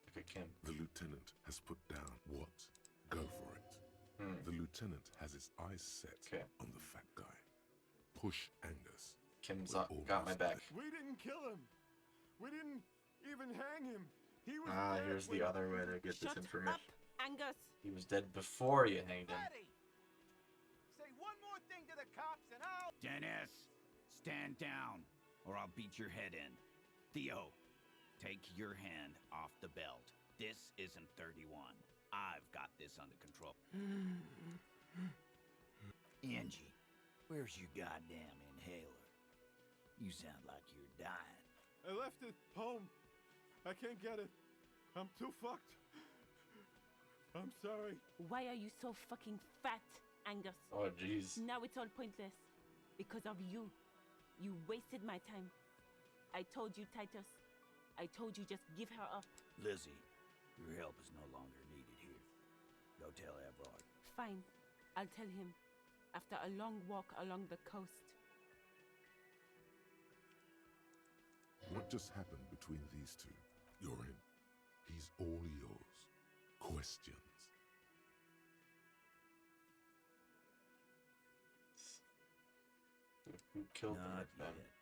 Look at Kim. The lieutenant has put down what? Go for it. The lieutenant has his eyes set on the fat guy. Push Angus. Kim's We're got my almost back. We didn't kill him. We didn't even hang him. He was Ah, dead here's the when- other way to get this Shut information. up, Angus. He was dead before you hanged him. Eddie! Say one more thing to the cops and I'll... Dennis, stand down, or I'll beat your head in. Theo, take your hand off the belt. This isn't 31. I've got this under control. Angie, where's your goddamn inhaler? You sound like you're dying. I left it home. I can't get it. I'm too fucked. I'm sorry. Why are you so fucking fat, Angus? Oh, jeez. Now it's all pointless. Because of you. You wasted my time. I told you, Titus. I told you just give her up. Lizzie, your help is no longer needed here. Go tell Everard. Fine. I'll tell him. After a long walk along the coast. What just happened between these two? You're in. He's all yours. Questions. Who killed Not them? yet.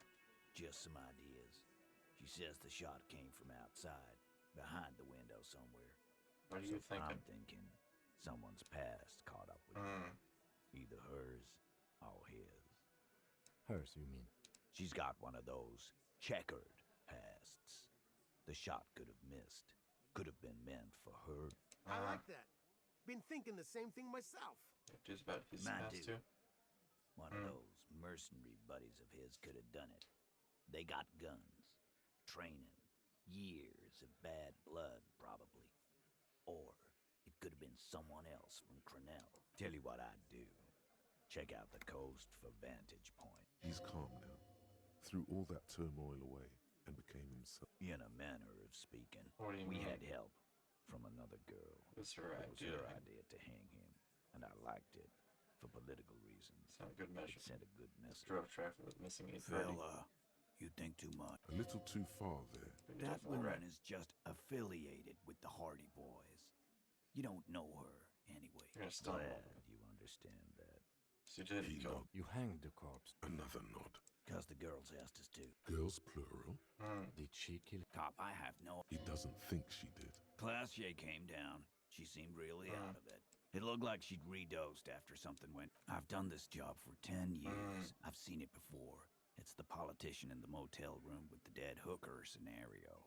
Just some ideas. She says the shot came from outside, behind the window somewhere. What are you thinking? I'm thinking someone's past caught up with her. Either hers or his. Hers, you mean? She's got one of those checkered pasts. The shot could have missed. Could have been meant for her. I like that. Been thinking the same thing myself. Just about his Mine past too. too. One of those mercenary buddies of his could have done it. They got guns, training, years of bad blood, probably. Or it could have been someone else from Crenell. Tell you what I'd do. Check out the coast for vantage point. He's calm now. Threw all that turmoil away and became himself. In a manner of speaking. What do you we mean? had help from another girl. It was her It was idea. her idea to hang him, and I liked it for political reasons. It's not a good measure. It sent a good message. Drove traffic with missing 830. Fella, you think too much. A little too far there. You're That definitely woman right. is just affiliated with the Hardy Boys. You don't know her anyway. You're gonna stun Glad her. you understand that. So you did. He Go. You hanged the corpse. Another nod. Because the girls asked us to. Girls plural. Did she kill? Cop, I have no... He doesn't think she did. Classier came down. She seemed really out of it. It looked like she'd redosed after something went... I've done this job for 10 years. I've seen it before. It's the politician in the motel room with the dead hooker scenario.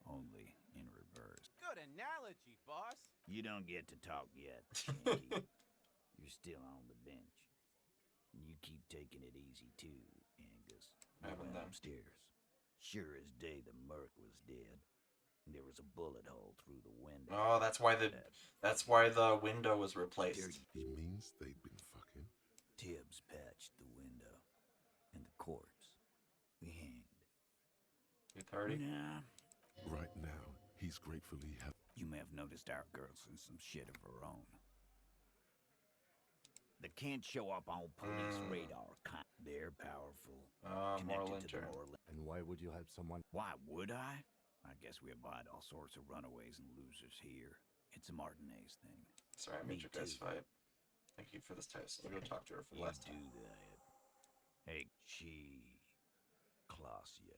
Only in reverse. Good analogy, boss. You don't get to talk yet, Shanky. You're still on the bench. And you keep taking it easy too, Angus. We Haven't went done. upstairs. Sure as day the merc was dead. And there was a bullet hole through the window. Oh, that's why the window was replaced. He means they'd been fucking. Tibbs patched the window. And the corpse. We hanged. 830. Nah. Right now, he's gratefully You may have noticed our girl's in some shit of her own. They can't show up on police radar. They're powerful. Moral Connected to the intern. moral... And why would you help someone? Why would I? I guess we abide all sorts of runaways and losers here. It's a Martinez thing. Sorry, I made your guys fight. Thank you for this test. I'll go talk to her for the last time. Do that. Hey, she... Clausia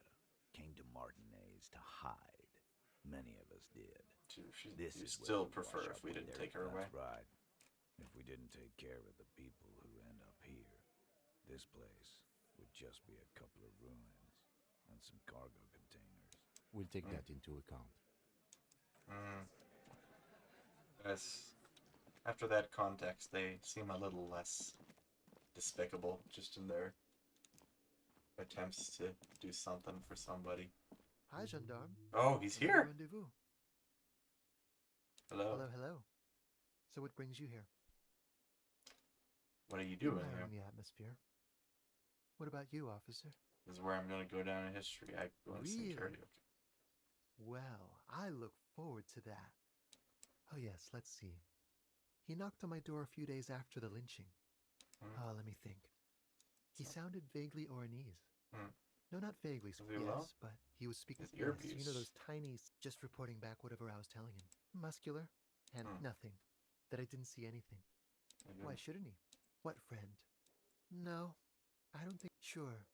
came to Martinez to hide. Many of us did. This You is where still we prefer wash if up we with didn't their- take her away? That's right. If we didn't take care of the people who end up here, this place would just be a couple of ruins and some cargo containers. We'll take that into account. Yes. After that context, they seem a little less despicable, just in their attempts to do something for somebody. Hi, gendarme. Oh, he's Another here. Rendezvous. Hello. Hello, hello. So what brings you here? What are you doing here? Admiring the atmosphere. What about you, officer? This is where I'm going to go down in history. I want to sing Really? karaoke. Well, I look forward to that. Oh yes, let's see. He knocked on my door a few days after the lynching. Let me think. He sounded vaguely Oranese. No, not vaguely, Was he alone? yes, but he was speaking. His Yes, earpiece. you know those tiny, just reporting back whatever I was telling him. Muscular, and nothing. That I didn't see anything. Why shouldn't he? What friend? No, I don't think. Sure.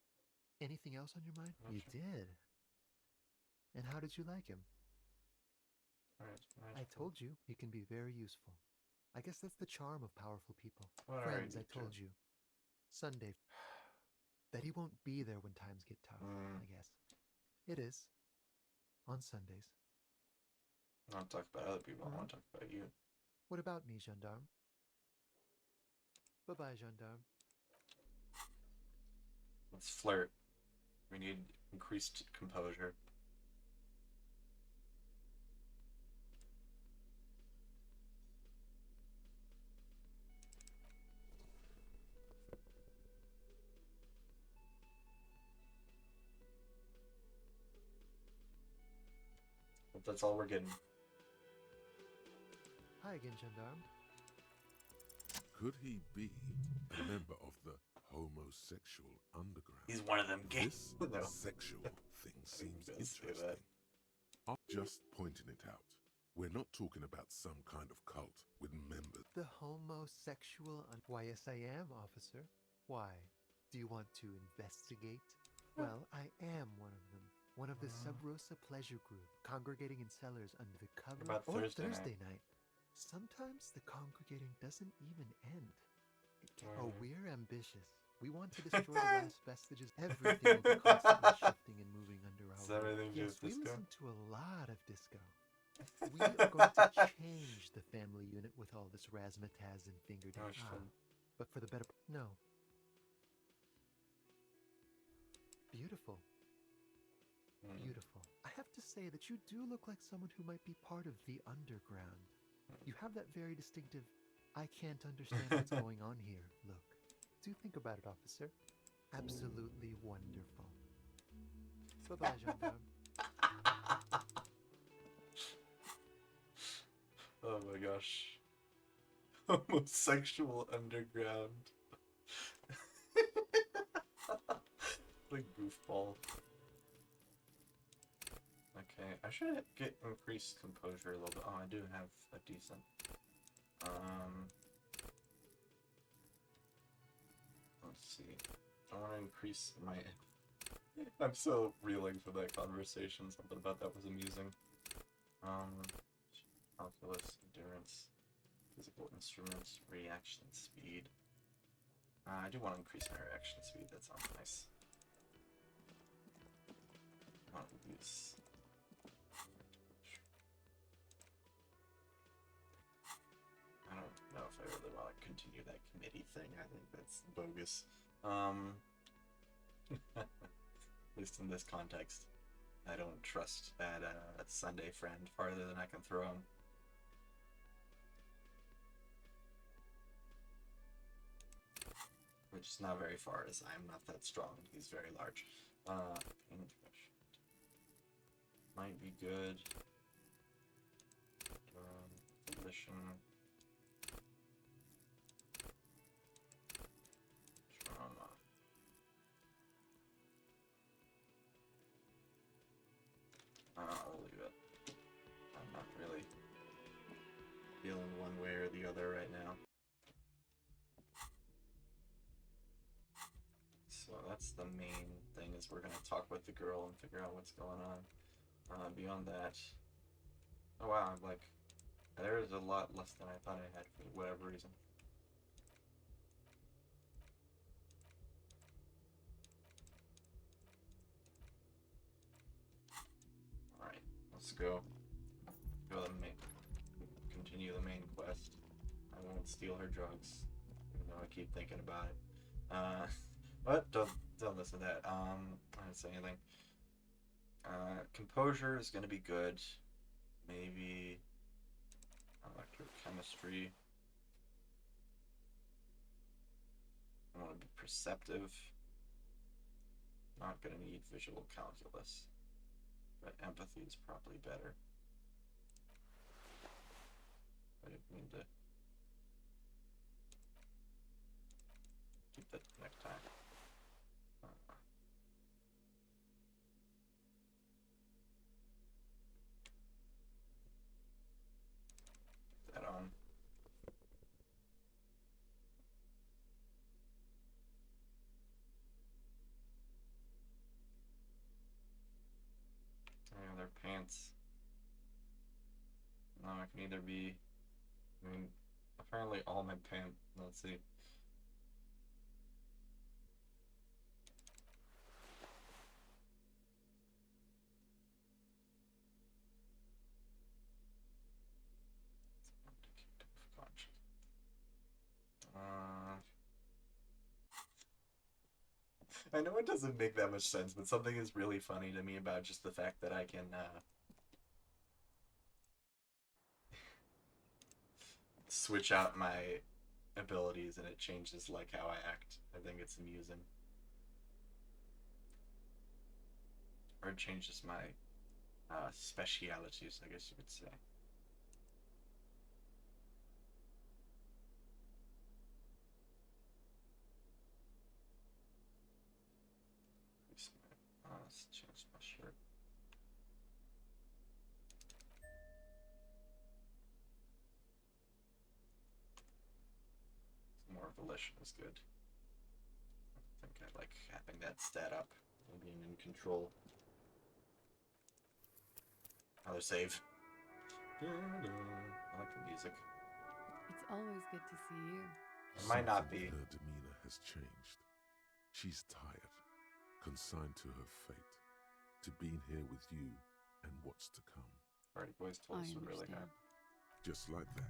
Anything else on your mind? You did. And how did you like him? Right. I told you he can be very useful. I guess that's the charm of powerful people. What Friends, are I you told you. Sunday. That he won't be there when times get tough, I guess. It is. On Sundays. I want to talk about other people. I want to talk about you. What about me, gendarme? Bye-bye, gendarme. Let's flirt. We need increased composure. But that's all we're getting. Hi again, gendarme. Could he be a member of the homosexual underground? He's one of them gay. This sexual thing seems interesting. I'm just pointing it out. We're not talking about some kind of cult with members. The homosexual... Why, yes, I am, officer. Why? Do you want to investigate? Well, I am one of them. One of the Sub Rosa pleasure group, congregating in cellars under the cover of Thursday night. Sometimes the congregating doesn't even end. Oh, we're ambitious. We want to destroy the last vestiges. Everything will be constantly shifting and moving under our roof. Yes, we listen to a lot of disco. We are going to change the family unit with all this razzmatazz and finger dancing. But for the better... No. Beautiful. Beautiful. I have to say that you do look like someone who might be part of the underground. You have that very distinctive, I can't understand what's going on here look. Do think about it, officer. Absolutely wonderful. Bye-bye, gendarme. Oh my gosh. Homosexual underground. The goofball. Okay, I should get increased composure a little bit. Oh, I do have a decent. Let's see. I want to increase my... I'm still reeling from that conversation. Something about that was amusing. Calculus, endurance, physical instruments, reaction speed. I do want to increase my reaction speed. That sounds nice. I want to use... I don't know if I really want to continue that committee thing. I think that's bogus. At least in this context. I don't trust that Sunday friend farther than I can throw him. Which is not very far, as I'm not that strong. He's very large. Might be good. Position. Trauma. I'll leave it. I'm not really feeling one way or the other right now. So that's the main thing, is we're gonna talk with the girl and figure out what's going on. Beyond that, oh wow, I'm like, there's a lot less than I thought I had for whatever reason. Alright, let's go. Continue the main quest. I won't steal her drugs, even though I keep thinking about it. But don't listen to that. I didn't say anything. Composure is gonna be good. Maybe electrochemistry. I want to be perceptive. Not gonna need visual calculus, but empathy is probably better. I didn't mean to keep that next time. Put that on. Yeah, they're That can either be, I mean, apparently all my pant. Let's see. I know it doesn't make that much sense, but something is really funny to me about just the fact that I can switch out my abilities and it changes like how I act. I think it's amusing. Or it changes my specialities, I guess you could say. Let's change my shirt. More volition is good. I think I like having that stat up and being in control. Another save. I like the music. It's always good to see you. It might not be. Her demeanor has changed. She's tired, consigned to her fate, to being here with you and what's to come. Alright, boys told us what really happened. Just like that.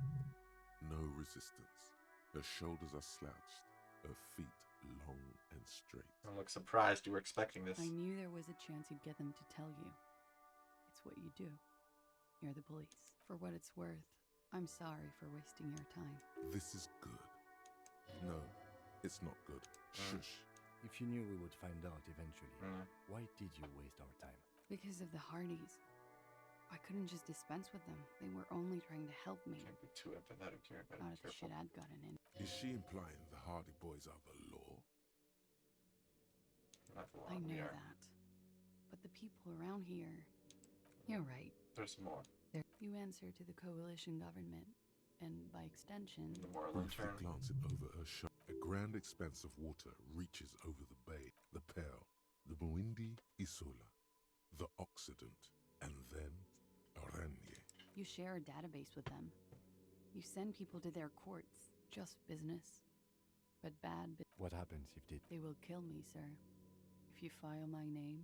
No resistance. Her shoulders are slouched, her feet long and straight. I look surprised you were expecting this. I knew there was a chance you'd get them to tell you. It's what you do. You're the police. For what it's worth, I'm sorry for wasting your time. This is good. No, it's not good. Shush. If you knew we would find out eventually, why did you waste our time? Because of the Hardys. I couldn't just dispense with them. They were only trying to help me. Can't be too empathetic here, but Not if the shit I'd gotten in. Is she implying the Hardy Boys are the law? I know that. But the people around here... You're right. There's more. You answer to the coalition government, and by extension... The moral Briefly glancing over her shoulder, a grand expanse of water reaches over the bay, the Pearl, the Muindi Isola, the Occident, and then Aranye. You share a database with them. You send people to their courts. Just business. But bad What happens if they... They will kill me, sir. If you file my name,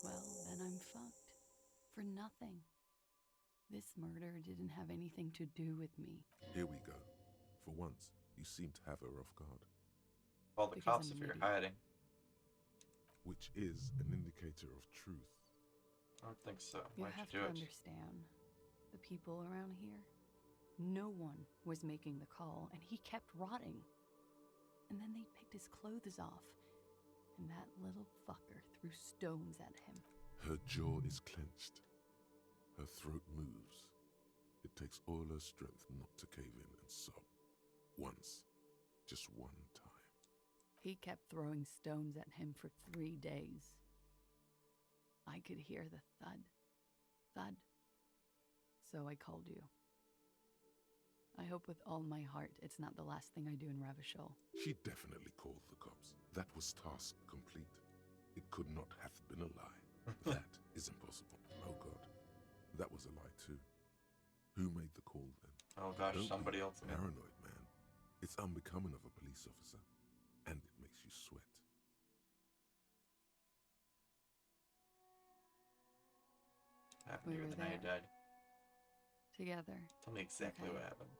well, then I'm fucked. For nothing. This murder didn't have anything to do with me. Here we go. For once, you seem to have her off guard. Call the cops if you're hiding. Which is an indicator of truth. I don't think so. You Why'd have you to do it? understand. The people around here, no one was making the call, and he kept rotting. And then they picked his clothes off, and that little fucker threw stones at him. Her jaw is clenched. Her throat moves. It takes all her strength not to cave in and sob. Once. Just one time. He kept throwing stones at him for 3 days. I could hear the thud. Thud. So I called you. I hope with all my heart it's not the last thing I do in Ravishol. She definitely called the cops. That was task complete. It could not have been a lie. That is impossible. Oh God. That was a lie too. Who made the call then? Oh gosh, Don't somebody be else. paranoid, man. It's unbecoming of a police officer. And it makes you sweat. What happened We to you were the night you there. died? Together. Tell me exactly Okay. what happened.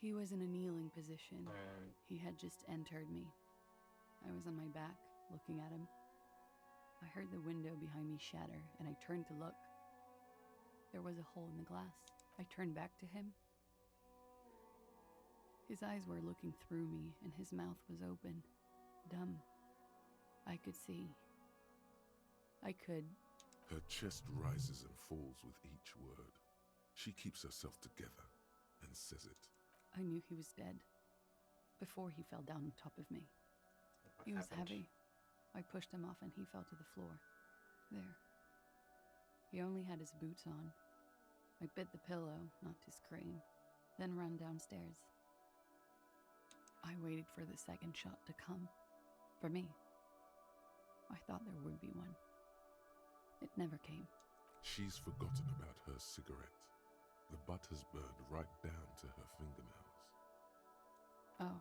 He was in a kneeling position. He had just entered me. I was on my back, looking at him. I heard the window behind me shatter, and I turned to look. There was a hole in the glass. I turned back to him. His eyes were looking through me, and his mouth was open. Dumb. I could see. I could... Her chest rises and falls with each word. She keeps herself together and says it. I knew he was dead. Before he fell down on top of me. What He was happened? heavy. I pushed him off and he fell to the floor. There. He only had his boots on. I bit the pillow, not to scream, then ran downstairs. I waited for the second shot to come. For me. I thought there would be one. It never came. She's forgotten about her cigarette. The butt has burned right down to her fingernails. Oh.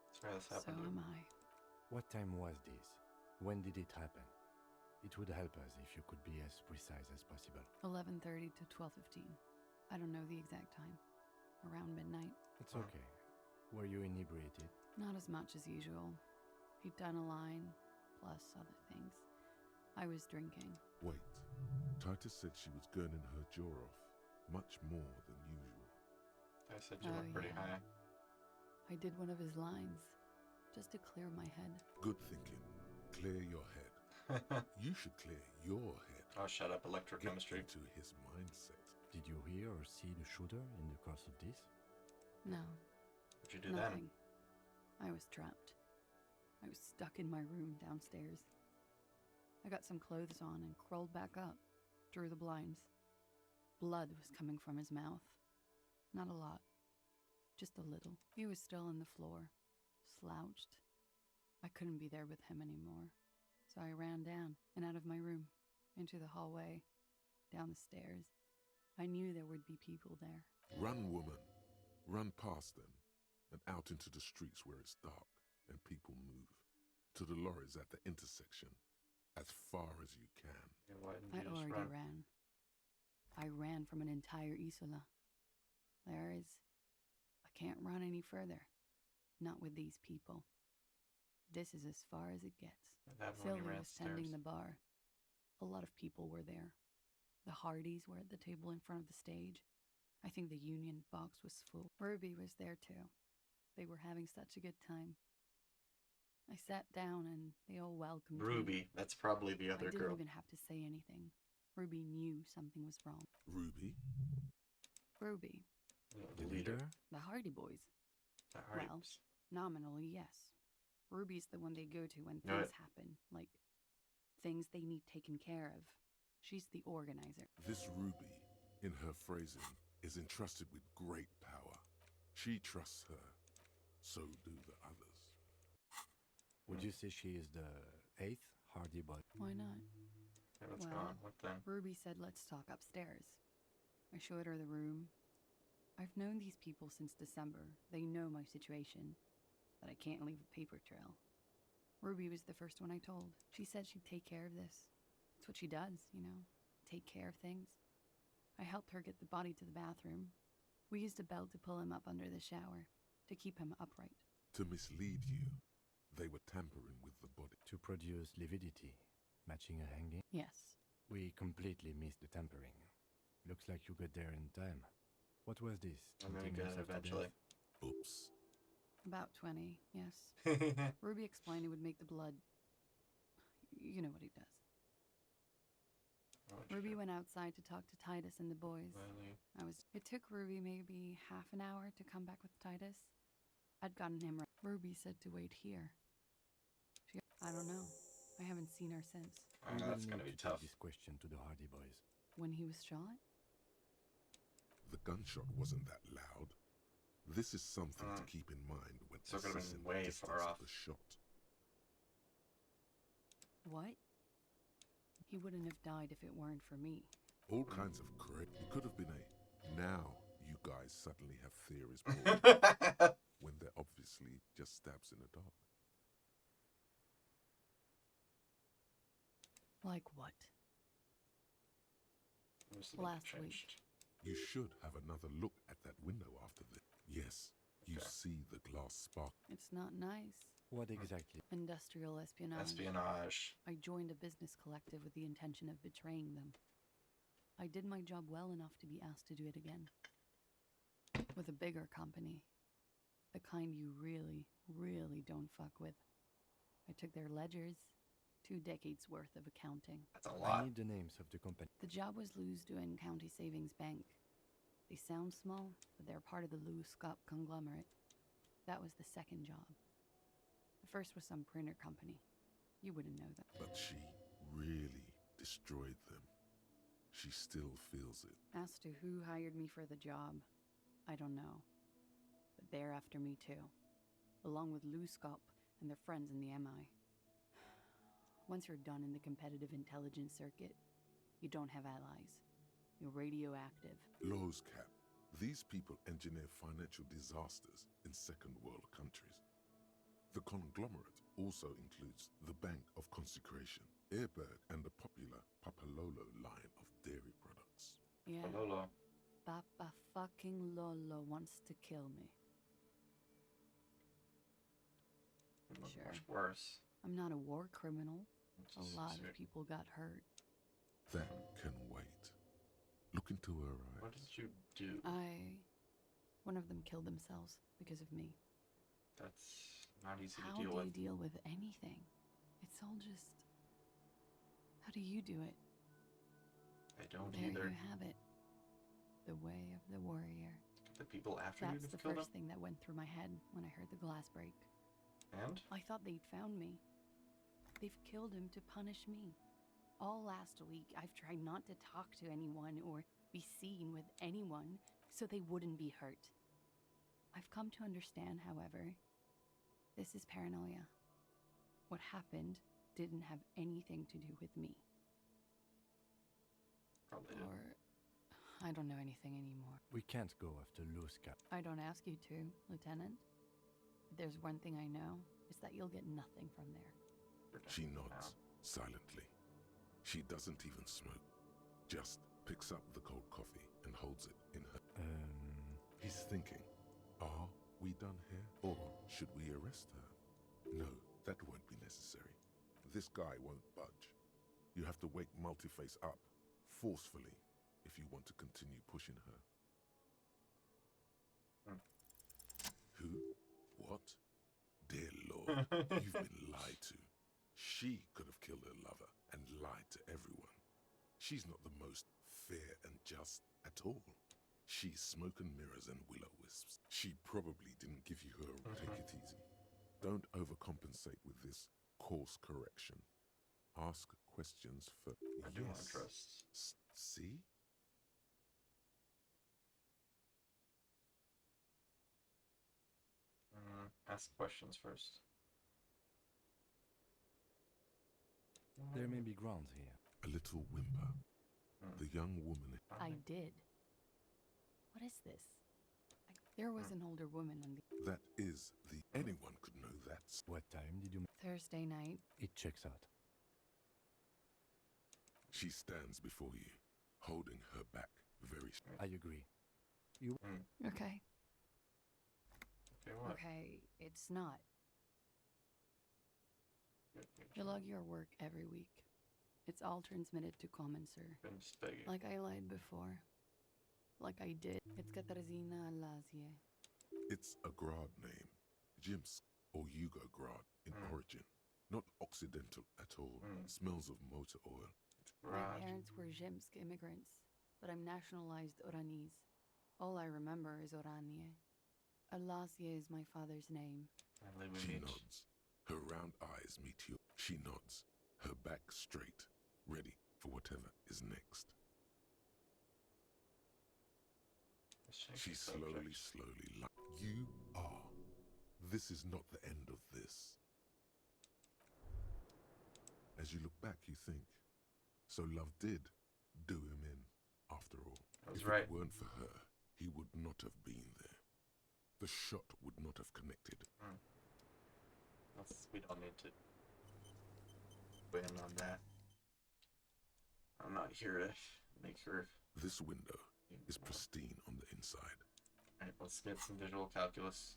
That's where this So happened. am I. What time was this? When did it happen? It would help us if you could be as precise as possible. 11:30 to 12:15. I don't know the exact time. Around midnight. It's okay. Were you inebriated? Not as much as usual. He'd done a line, plus other things. I was drinking. Wait. Titus said she was gurning her jaw off, much more than usual. I said you look pretty high. I did one of his lines, just to clear my head. Good thinking. Clear your head. You should clear your head. Oh, shut up, electrochemistry. Get into his mindset. Did you hear or see the shooter in the course of this? No. What'd you do Nothing. I was trapped. I was stuck in my room downstairs. I got some clothes on and crawled back up, drew the blinds. Blood was coming from his mouth. Not a lot. Just a little. He was still on the floor, slouched. I couldn't be there with him anymore. So I ran down and out of my room, into the hallway, down the stairs. I knew there would be people there. Run, woman. Run past them and out into the streets where it's dark and people move. To the lorries at the intersection, as far as you can. Yeah, why didn't I you just already run? ran. I ran from an entire isola. I can't run any further. Not with these people. This is as far as it gets. What happened when you Sylvia ran was tending upstairs? the bar. A lot of people were there. The Hardys were at the table in front of the stage. I think the Union box was full. Ruby was there too. They were having such a good time. I sat down and they all welcomed me. Ruby, that's probably the other I didn't girl. even have to say anything. Ruby knew something was wrong. Ruby? Ruby. The leader. The Hardy Boys. The Hardy Well, Boys. nominally, yes. Ruby's the one they go to when Know things it. happen, like things they need taken care of. She's the organizer. This Ruby, in her phrasing, is entrusted with great power. She trusts her. So do the others. Would you say she is the 8th Hardy Boy? Why not? Okay, what's Well, going on? What then? Ruby said, let's talk upstairs. I showed her the room. I've known these people since December. They know my situation, that I can't leave a paper trail. Ruby was the first one I told. She said she'd take care of this. It's what she does, you know, take care of things. I helped her get the body to the bathroom. We used a belt to pull him up under the shower, to keep him upright. To mislead you, they were tampering with the body. To produce lividity, matching a hanging? Yes. We completely missed the tampering. Looks like you got there in time. What was this? I'm gonna 20 get minutes it after eventually. death? Oops. About 20, yes. Ruby explained it would make the blood... You know what he does. Ruby went outside to talk to Titus and the boys. Really? It took Ruby maybe half an hour to come back with Titus. I'd gotten him right. Ruby said to wait here. I don't know. I haven't seen her since. I We know will that's gonna need be to take tough. this question to the Hardy Boys. When he was shot? The gunshot wasn't that loud. This is something to keep in mind when So it could've been assessing way the far distance off. of the shot. What? He wouldn't have died if it weren't for me. All kinds of crazy. It could have been a. Now you guys suddenly have theories when they're obviously just stabs in the dark. Like what? Last week. You should have another look at that window after this. Yes, you Okay. see the glass spark. It's not nice. What exactly? Industrial espionage. Espionage. I joined a business collective with the intention of betraying them. I did my job well enough to be asked to do it again. With a bigger company. The kind you really, really don't fuck with. I took their ledgers. 2 decades worth of accounting. That's a I lot. need the names of the company. The job was Lou's doing County Savings Bank. They sound small, but they're part of the Lou Scott conglomerate. That was the second job. The first was some printer company. You wouldn't know that. But she really destroyed them. She still feels it. As to who hired me for the job, I don't know. But they're after me too. Along with Lou Scott and their friends in the MI. Once you're done in the competitive intelligence circuit, you don't have allies. You're radioactive. Laws cap. These people engineer financial disasters in second world countries. The conglomerate also includes the Bank of Consecration, Airberg, and the popular Papalolo line of dairy products. Yeah. Lolo. Papa fucking Lolo wants to kill me. Sure. Much worse. I'm not a war criminal. It's A just lot sick. of people got hurt. That can wait. Look into her eyes. What did you do? One of them killed themselves because of me. That's not easy How to deal do with. you deal with anything? It's all just... How do you do it? I don't There either. you have it. The way of the warrior. The people after you That's have the killed first them? thing that went through my head when I heard the glass break. And? I thought they'd found me. They've killed him to punish me. All last week, I've tried not to talk to anyone or be seen with anyone so they wouldn't be hurt. I've come to understand, however, this is paranoia. What happened didn't have anything to do with me. Probably Or I don't know anything anymore. We can't go after Luska. I don't ask you to, Lieutenant. If there's one thing I know, it's that you'll get nothing from there. She nods silently. She doesn't even smoke. Just picks up the cold coffee and holds it in her. He's thinking, are we done here? Or should we arrest her? No, that won't be necessary. This guy won't budge. You have to wake Multiface up, forcefully, if you want to continue pushing her. Who? What? Dear Lord, you've been lied to. She could have killed her lover and lied to everyone. She's not the most fair and just at all. She's smoke and mirrors and will-o-wisps. She probably didn't give you her take it easy. Don't overcompensate with this course correction. Ask questions for... I do want to trust. See? Ask questions first. There may be grounds here. A little whimper. The young woman... I did. What is this? There was an older woman on the... That is the... Anyone could know that. What time did you... Thursday night. It checks out. She stands before you, holding her back very... I agree. You... Okay. Okay, what? Okay, it's not. You log your work every week. It's all transmitted to Common, sir. Like I lied before. Like I did. It's Katarzyna Elysium. It's a Grad name. Jimsk or Yugo-Grad in origin. Not Occidental at all. Smells of motor oil. My parents were Zhimsk immigrants, but I'm nationalized Oranese. All I remember is Oranje. Elysium is my father's name. She nods. Her round eyes meet you. She nods, her back straight, ready for whatever is next. She slowly you are. This is not the end of this. As you look back, you think, so love did do him in, after all. That's if right. it weren't for her, he would not have been there. The shot would not have connected. We don't need to win on that. I'm not here to make her... This window is pristine on the inside. Alright, let's get some visual calculus.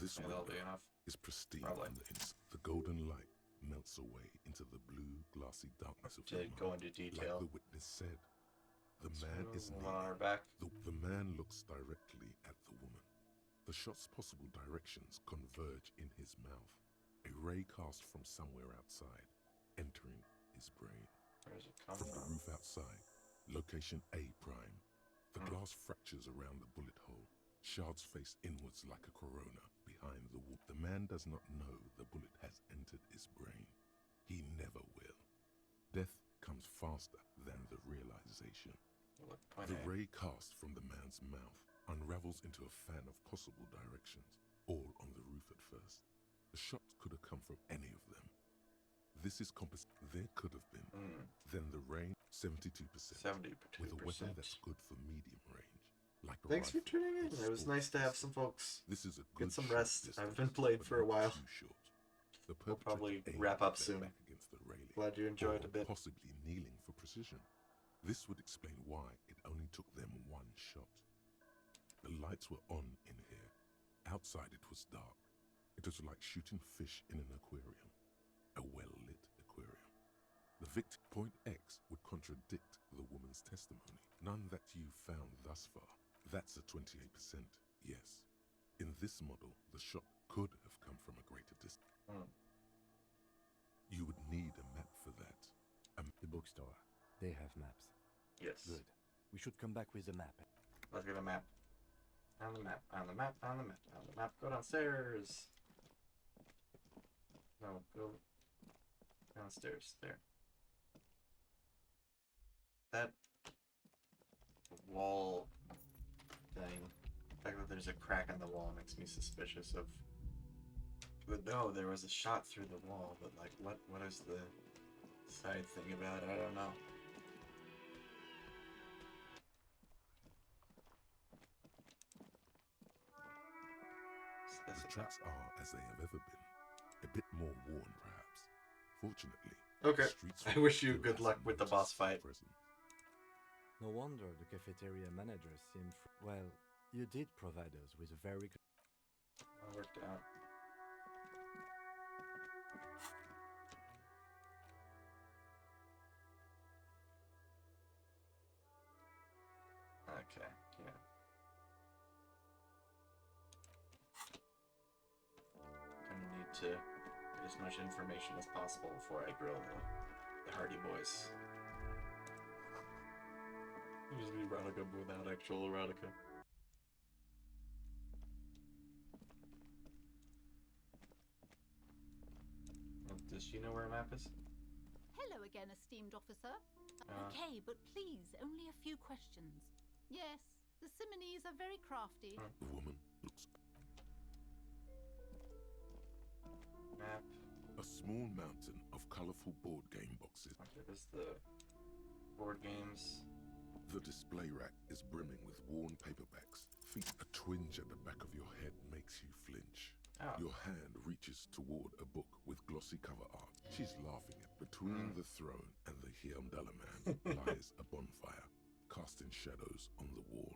This Yeah, that'll window be enough. is pristine Probably. on the inside. The golden light melts away into the blue, glassy darkness of To your go mind. into detail. Like the witness said, the man is One near. on our back. The man looks directly at the woman. The shot's possible directions converge in his mouth. A ray cast from somewhere outside, entering his brain. Where does it come From the from? roof outside, location A prime. The glass fractures around the bullet hole. Shards face inwards like a corona behind the wall. The man does not know the bullet has entered his brain. He never will. Death comes faster than the realization. The ray cast from the man's mouth unravels into a fan of possible directions. all on the roof at first. The shot could have come from any of them. This is there could have been. Then the range, 72%. 72%. With a weapon that's good for medium range. Like a Thanks for rifle tuning in. or It was sports nice to have pistol. some folks This is a get good some shot rest. distance, I've been playing but for a not while. too short. The We'll probably perpetrator wrap up aimed soon. their back against the railing, Glad you enjoyed or a bit. possibly kneeling for precision. This would explain why it only took them one shot. The lights were on in here. Outside it was dark. It was like shooting fish in an aquarium. A well-lit aquarium. The victim point X would contradict the woman's testimony. None that you've found thus far. That's a 28%, yes. In this model, the shot could have come from a greater distance. You would need a map for that. The bookstore. They have maps. Yes. Good. We should come back with the map. Let's get a map. On the map, on the map, on the map, on the map. Go downstairs. No, go downstairs. There. That wall thing, the fact that there's a crack in the wall makes me suspicious of. But no, there was a shot through the wall, but like, what is the side thing about it? I don't know. The tracks are as they have ever been. A bit more worn, perhaps. Fortunately, Okay. the streets I were wish you still good luck as with the boss fight. present. No wonder the cafeteria manager seemed... Well, you did provide us with a very... All worked out. Okay, yeah. Gonna need to get as much information as possible before I grill the Hardy Boys. Just be erotica without actual erotica. Does she know where a map is? Hello again, esteemed officer. Uh. Okay, but please, only a few questions. Yes, the Simonese are very crafty. The woman looks... Map. A small mountain of colourful board game boxes. Okay, this is the board games. The display rack is brimming with worn paperbacks. A twinge at the back of your head makes you flinch. Oh. Your hand reaches toward a book with glossy cover art. She's laughing at between the throne and the Hyamdala man lies a bonfire, casting shadows on the wall.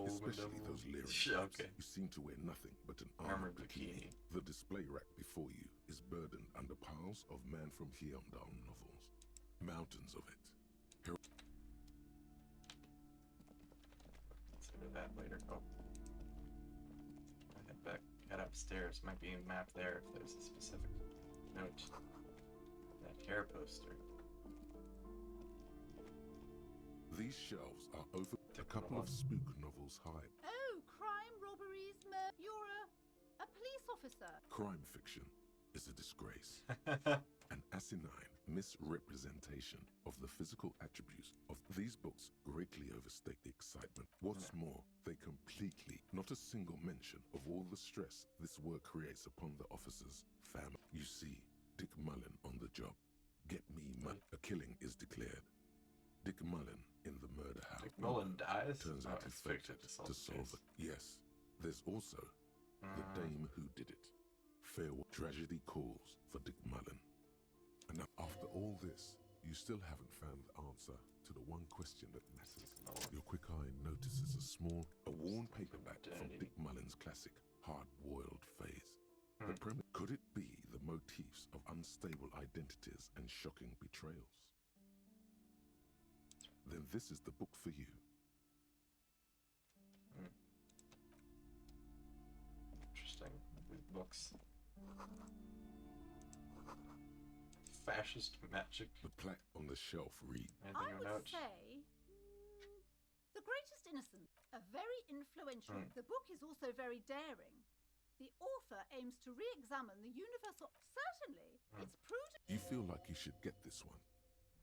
Especially those lyric types who seem to wear nothing but an armored bikini. The display rack before you is burdened under piles of Man from Hyamdal novels. Mountains of it. Consider that later. Oh. I'll head back. Head upstairs. Might be a map there if there's a specific note. That hair poster. These shelves are over a couple of spook novels high. Oh, crime, robberies, you're a police officer. Crime fiction is a disgrace. An asinine misrepresentation of the physical attributes of these books greatly overstate the excitement. What's more, they completely, not a single mention of all the stress this work creates upon the officer's family. You see, Dick Mullen on the job. Get me, a killing is declared. Dick Mullen in the murder house. Dick Mullen dies? Turns out he's fated to solve it. Yes. There's also the dame who did it. Farewell. Tragedy calls for Dick Mullen. And now, after all this, you still haven't found the answer to the one question that matters. Your quick eye notices a worn paperback from Dick Mullen's classic Hard-Boiled Phase. The premise, could it be the motifs of unstable identities and shocking betrayals? Then this is the book for you. Interesting. With books. Fascist magic. The plaque on the shelf reads. I would say The Greatest Innocence, a very influential. The book is also very daring. The author aims to re-examine the universal. Certainly, it's prudent. You feel like you should get this one.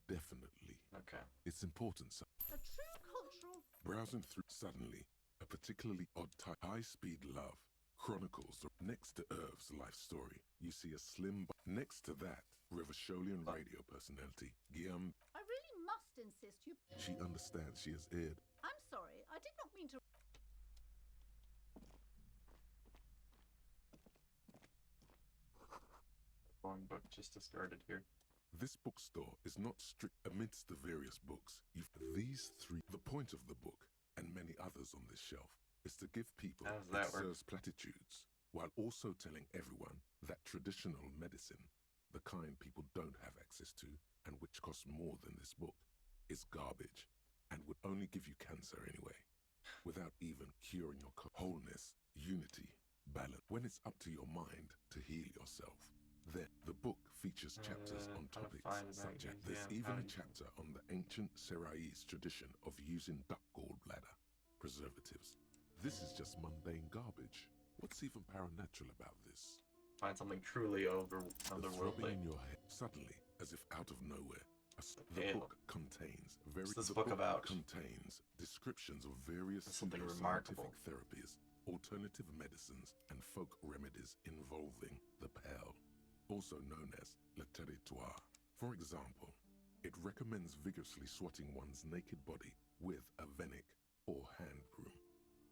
Definitely. Okay. It's important. A true cultural. Browsing through, suddenly, a particularly odd type, high-speed love, chronicles the next to Irv's life story. You see a slim next to that Revacholian radio personality, Guillaume. I really must insist you. She understands she has erred. I'm sorry, I did not mean to. One book just discarded here. This bookstore is not strict amidst the various books. These three. The point of the book, and many others on this shelf, is to give people absurd platitudes, while also telling everyone that traditional medicine, the kind people don't have access to, and which costs more than this book, is garbage, and would only give you cancer anyway, without even curing your wholeness, unity, balance. When it's up to your mind to heal yourself, then the book features chapters on topics such as there's even a chapter on the ancient Seraïs tradition of using duck gallbladder preservatives. This is just mundane garbage. What's even paranatural about this? Find something truly otherworldly. In your head, suddenly, as if out of nowhere. The book contains descriptions of various scientific therapies, alternative medicines, and folk remedies involving the Pale, also known as le territoire. For example, it recommends vigorously swatting one's naked body with a venik or hand broom,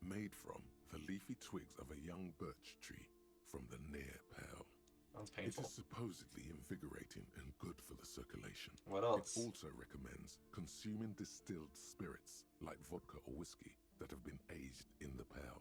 made from the leafy twigs of a young birch tree from the near Pale. Sounds painful. It is supposedly invigorating and good for the circulation. What else? It also recommends consuming distilled spirits like vodka or whiskey that have been aged in the Pale.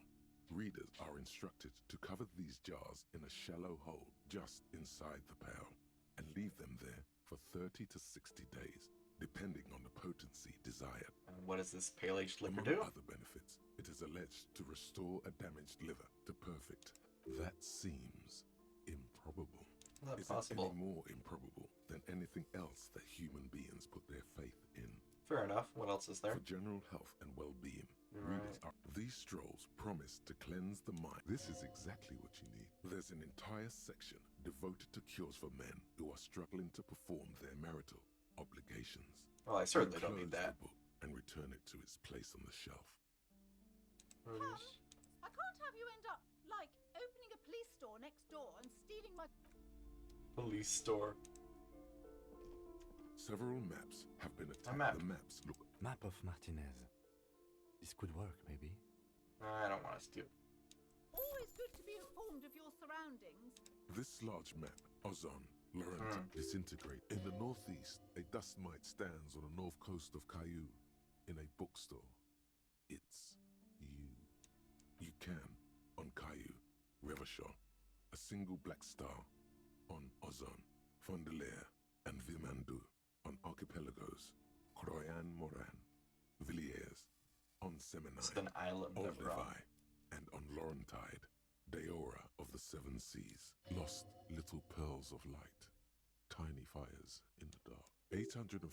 Readers are instructed to cover these jars in a shallow hole just inside the Pale and leave them there for 30 to 60 days, depending on the potency desired. And what does this pale-aged liquor Among do? other benefits, it is alleged to restore a damaged liver to perfect. That seems improbable. Not Is possible. it any more improbable than anything else that human beings put their faith in? Fair enough. What else is there? For general health and well-being, these strolls promise to cleanse the mind. This is exactly what you need. There's an entire section devoted to cures for men who are struggling to perform their marital obligations. Well, I certainly don't need that. The book and return it to its place on the shelf. I can't have you end up, like, opening a police store next door and stealing my... Police store. Several maps have been attacked. The maps look... Map of Martinez. This could work, maybe. I don't want to steal. Always good to be informed of your surroundings. This large map, Ozon, Laurent, disintegrate. In the northeast, a dust mite stands on the north coast of Caillou in a bookstore. It's you. You can, on Caillou, Revachol, a single black star, on Ozon, Fondelier, and Vilmandoux, on archipelagos, Croyan Moran, Villiers, on Seminai, an island Old Levi, and on Laurentide, Deora of the Seven Seas, lost little pearls of light, tiny fires in the dark. 850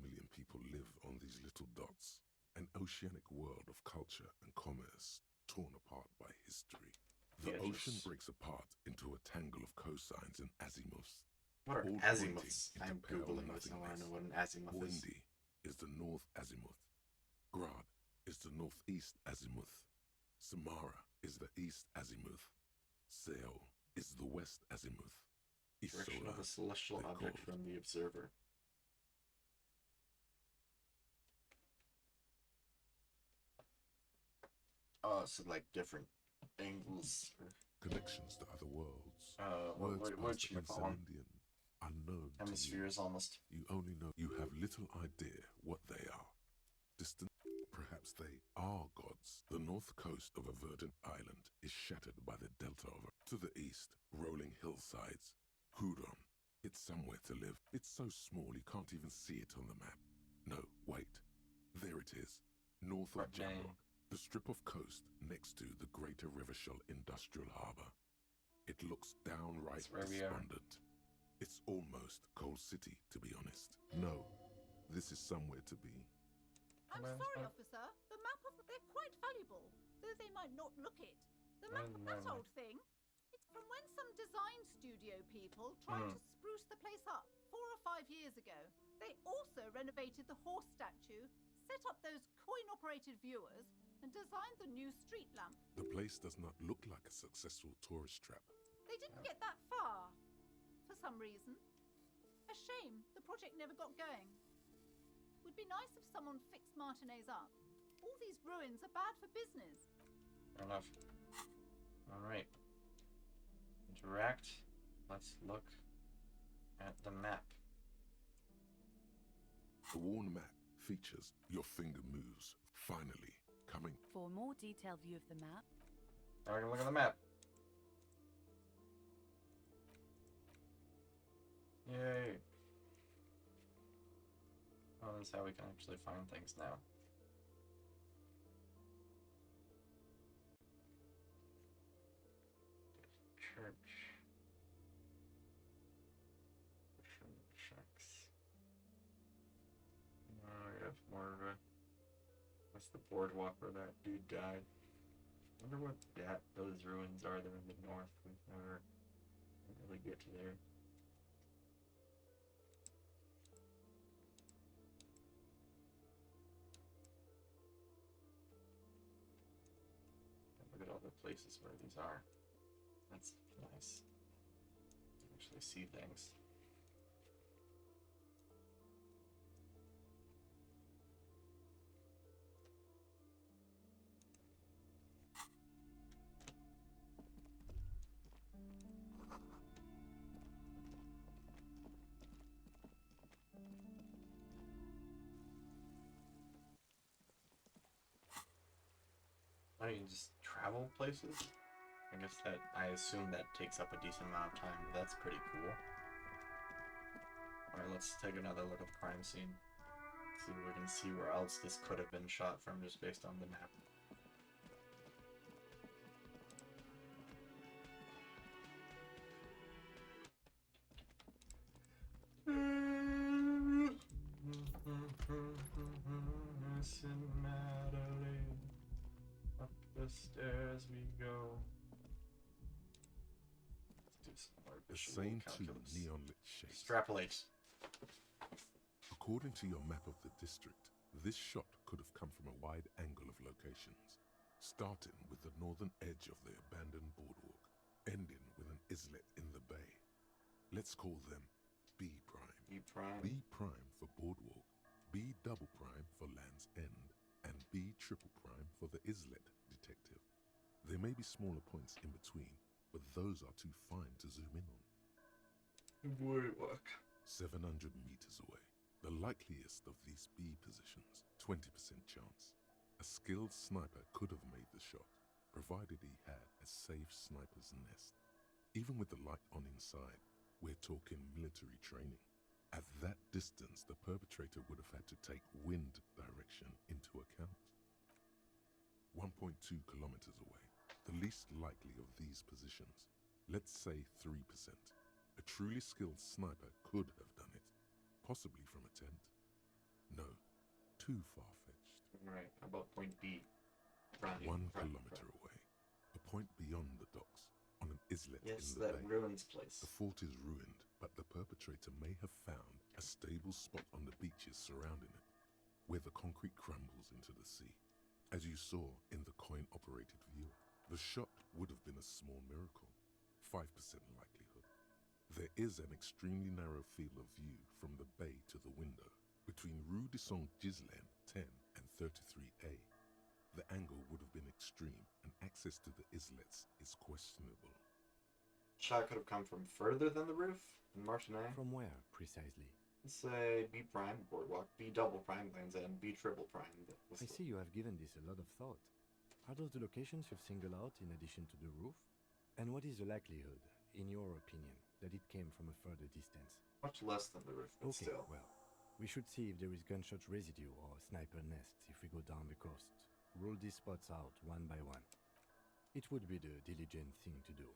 million people live on these little dots, an oceanic world of culture and commerce torn apart by history. The ocean breaks apart into a tangle of cosines and azimuths. What are all azimuths? pointing I'm into pale Googling this. I want to know what an azimuth is. Windy is the north azimuth. Grad is the northeast azimuth. Samara is the east azimuth. Seo is the west azimuth. Direction of Isola, a celestial they're object called. from the observer. Oh, so like different angles. Connections to other worlds. What Words should you past call them? Indian, unknown to you. Hemispheres almost. You only know. You have little idea what they are. Distant. Perhaps they are gods. The north coast of a verdant island is shattered by the delta of to the east, rolling hillsides. Huron. It's somewhere to live. It's so small you can't even see it on the map. No, wait. There it is. North of Jamrock. The strip of coast next to the Greater Revachol Industrial Harbour. It looks downright despondent. It's almost Coal City, to be honest. No, this is somewhere to be. I'm sorry, officer. The map of... They're quite valuable, though they might not look it. The map of that old thing, it's from when some design studio people tried to spruce the place up 4 or 5 years ago. They also renovated the horse statue, set up those coin-operated viewers, and designed the new street lamp. The place does not look like a successful tourist trap. They didn't get that far, for some reason. A shame the project never got going. Would be nice if someone fixed Martinez up. All these ruins are bad for business. Fair enough. Alright. Interact. Let's look at the map. The worn map features your finger moves. Finally, coming. For a more detailed view of the map, Now we're gonna look at the map. Yay. Oh, that's how we can actually find things now. Church. Shucks. We have more of a... What's the boardwalk where that dude died? I wonder what those ruins are there in the north. We've never really get to there. Look at all the places where these are. That's nice. You can actually see things. Oh, you can just travel places? I guess that, I assume that takes up a decent amount of time, but that's pretty cool. Alright, let's take another look at the crime scene. See if we can see where else this could have been shot from just based on the map. Up the stairs we go. Let's do some more The visual same two calculus. neon-lit shapes. Extrapolate. According to your map of the district, this shot could have come from a wide angle of locations, starting with the northern edge of the abandoned boardwalk, ending with an islet in the bay. Let's call them B prime. B prime. B prime for boardwalk, B double prime for Land's End, and B triple prime for the islet detective. There may be smaller points in between, but those are too fine to zoom in on. Boardwalk. 700 meters away. The likeliest of these B positions, 20% chance. A skilled sniper could have made the shot, provided he had a safe sniper's nest. Even with the light on inside, we're talking military training. At that distance, the perpetrator would have had to take wind direction into account. 1.2 kilometers away, the least likely of these positions, let's say 3%. A truly skilled sniper could have done it, possibly from a tent. No, too far-fetched. Right, how about point B? 1 kilometer away, a point beyond the docks, on an islet Yes, in the that bay. ruins place. The fort is ruined, but the perpetrator may have found a stable spot on the beaches surrounding it, where the concrete crumbles into the sea. As you saw in the coin-operated view, the shot would have been a small miracle, 5% likelihood. There is an extremely narrow field of view from the bay to the window, between Rue de Saint-Ghislain 10 and 33A. The angle would have been extreme, and access to the islets is questionable. Shot could have come from further than the roof in Martinet. From where, precisely? Let's say B prime boardwalk, B double prime Land's End, B triple prime. I see you have given this a lot of thought. Are those the locations you've singled out in addition to the roof? And what is the likelihood, in your opinion, that it came from a further distance? Much less than the roof, but Okay, still. well, we should see if there is gunshot residue or sniper nests if we go down the coast. Rule these spots out one by one. It would be the diligent thing to do.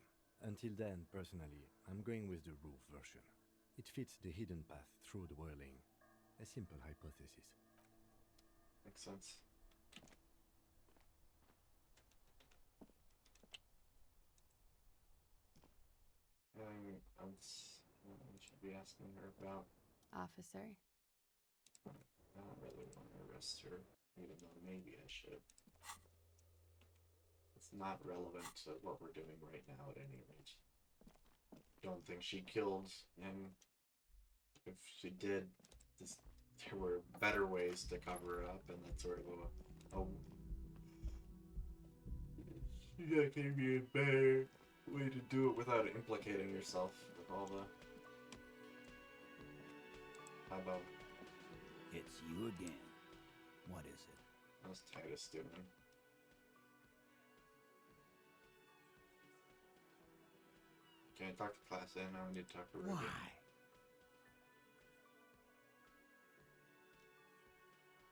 Until then, personally, I'm going with the roof version. It fits the hidden path through the whirling. A simple hypothesis. Makes sense. Anything else we should be asking her about? Officer. I don't really want to arrest her, even though maybe I should. It's not relevant to what we're doing right now at any rate. Don't think she killed him. If she did, there were better ways to cover it up, and that's sort of yeah, can be a better way to do it without implicating yourself with all the... How about... It's you again. What is it? How's Titus doing? Can I talk to class A? Now I need to talk to Ruby. Why?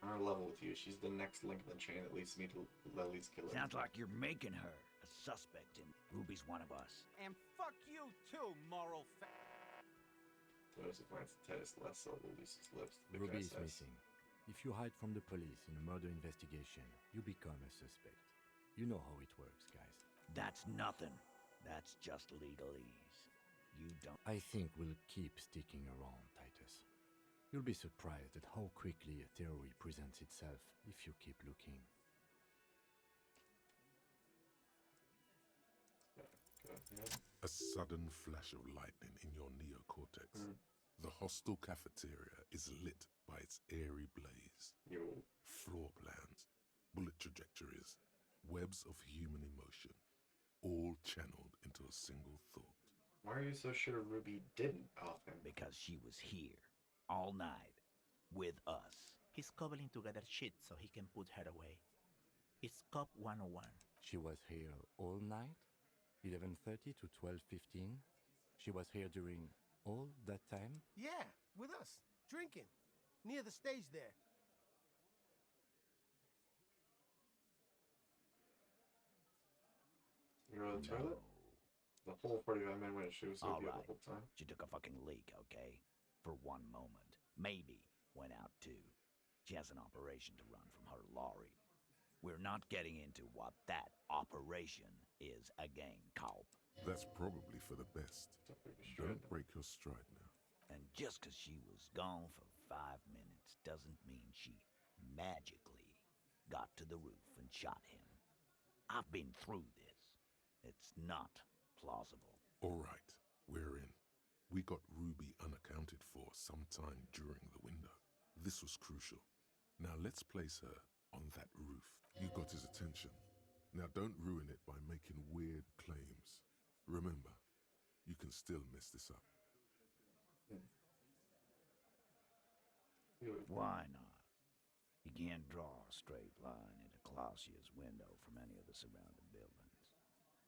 I'm on a level with you. She's the next link in the chain that leads me to Lily's killer. Sounds like you're making her a suspect, and Ruby's one of us. And fuck you too, moral Those who finds Titus less so loses lips. Ruby is missing. If you hide from the police in a murder investigation, you become a suspect. You know how it works, guys. That's nothing. That's just legalese. You don't... I think we'll keep sticking around, Titus. You'll be surprised at how quickly a theory presents itself if you keep looking. A sudden flash of lightning in your neocortex. The hostel cafeteria is lit by its airy blaze. Floor plans, bullet trajectories, webs of human emotion, all channeled into a single thought. Why are you so sure Ruby didn't off him? Because she was here, all night, with us. He's cobbling together shit so he can put her away. It's Cop 101. She was here all night? 11:30 to 12:15? She was here during all that time? Yeah, with us, drinking, near the stage there. You go to the toilet? The whole 45-minute when she was with you the whole time? She took a fucking leak, okay? For one moment. Maybe went out too. She has an operation to run from her lorry. We're not getting into what that operation is again, Cop. That's probably for the best. Don't break your stride now. And just because she was gone for 5 minutes doesn't mean she magically got to the roof and shot him. I've been through this. It's not plausible. All right, we're in. We got Ruby unaccounted for sometime during the window. This was crucial. Now let's place her on that roof. You got his attention. Now don't ruin it by making weird claims. Remember, you can still mess this up. Why not? You can't draw a straight line into Clausia's window from any of the surrounding buildings.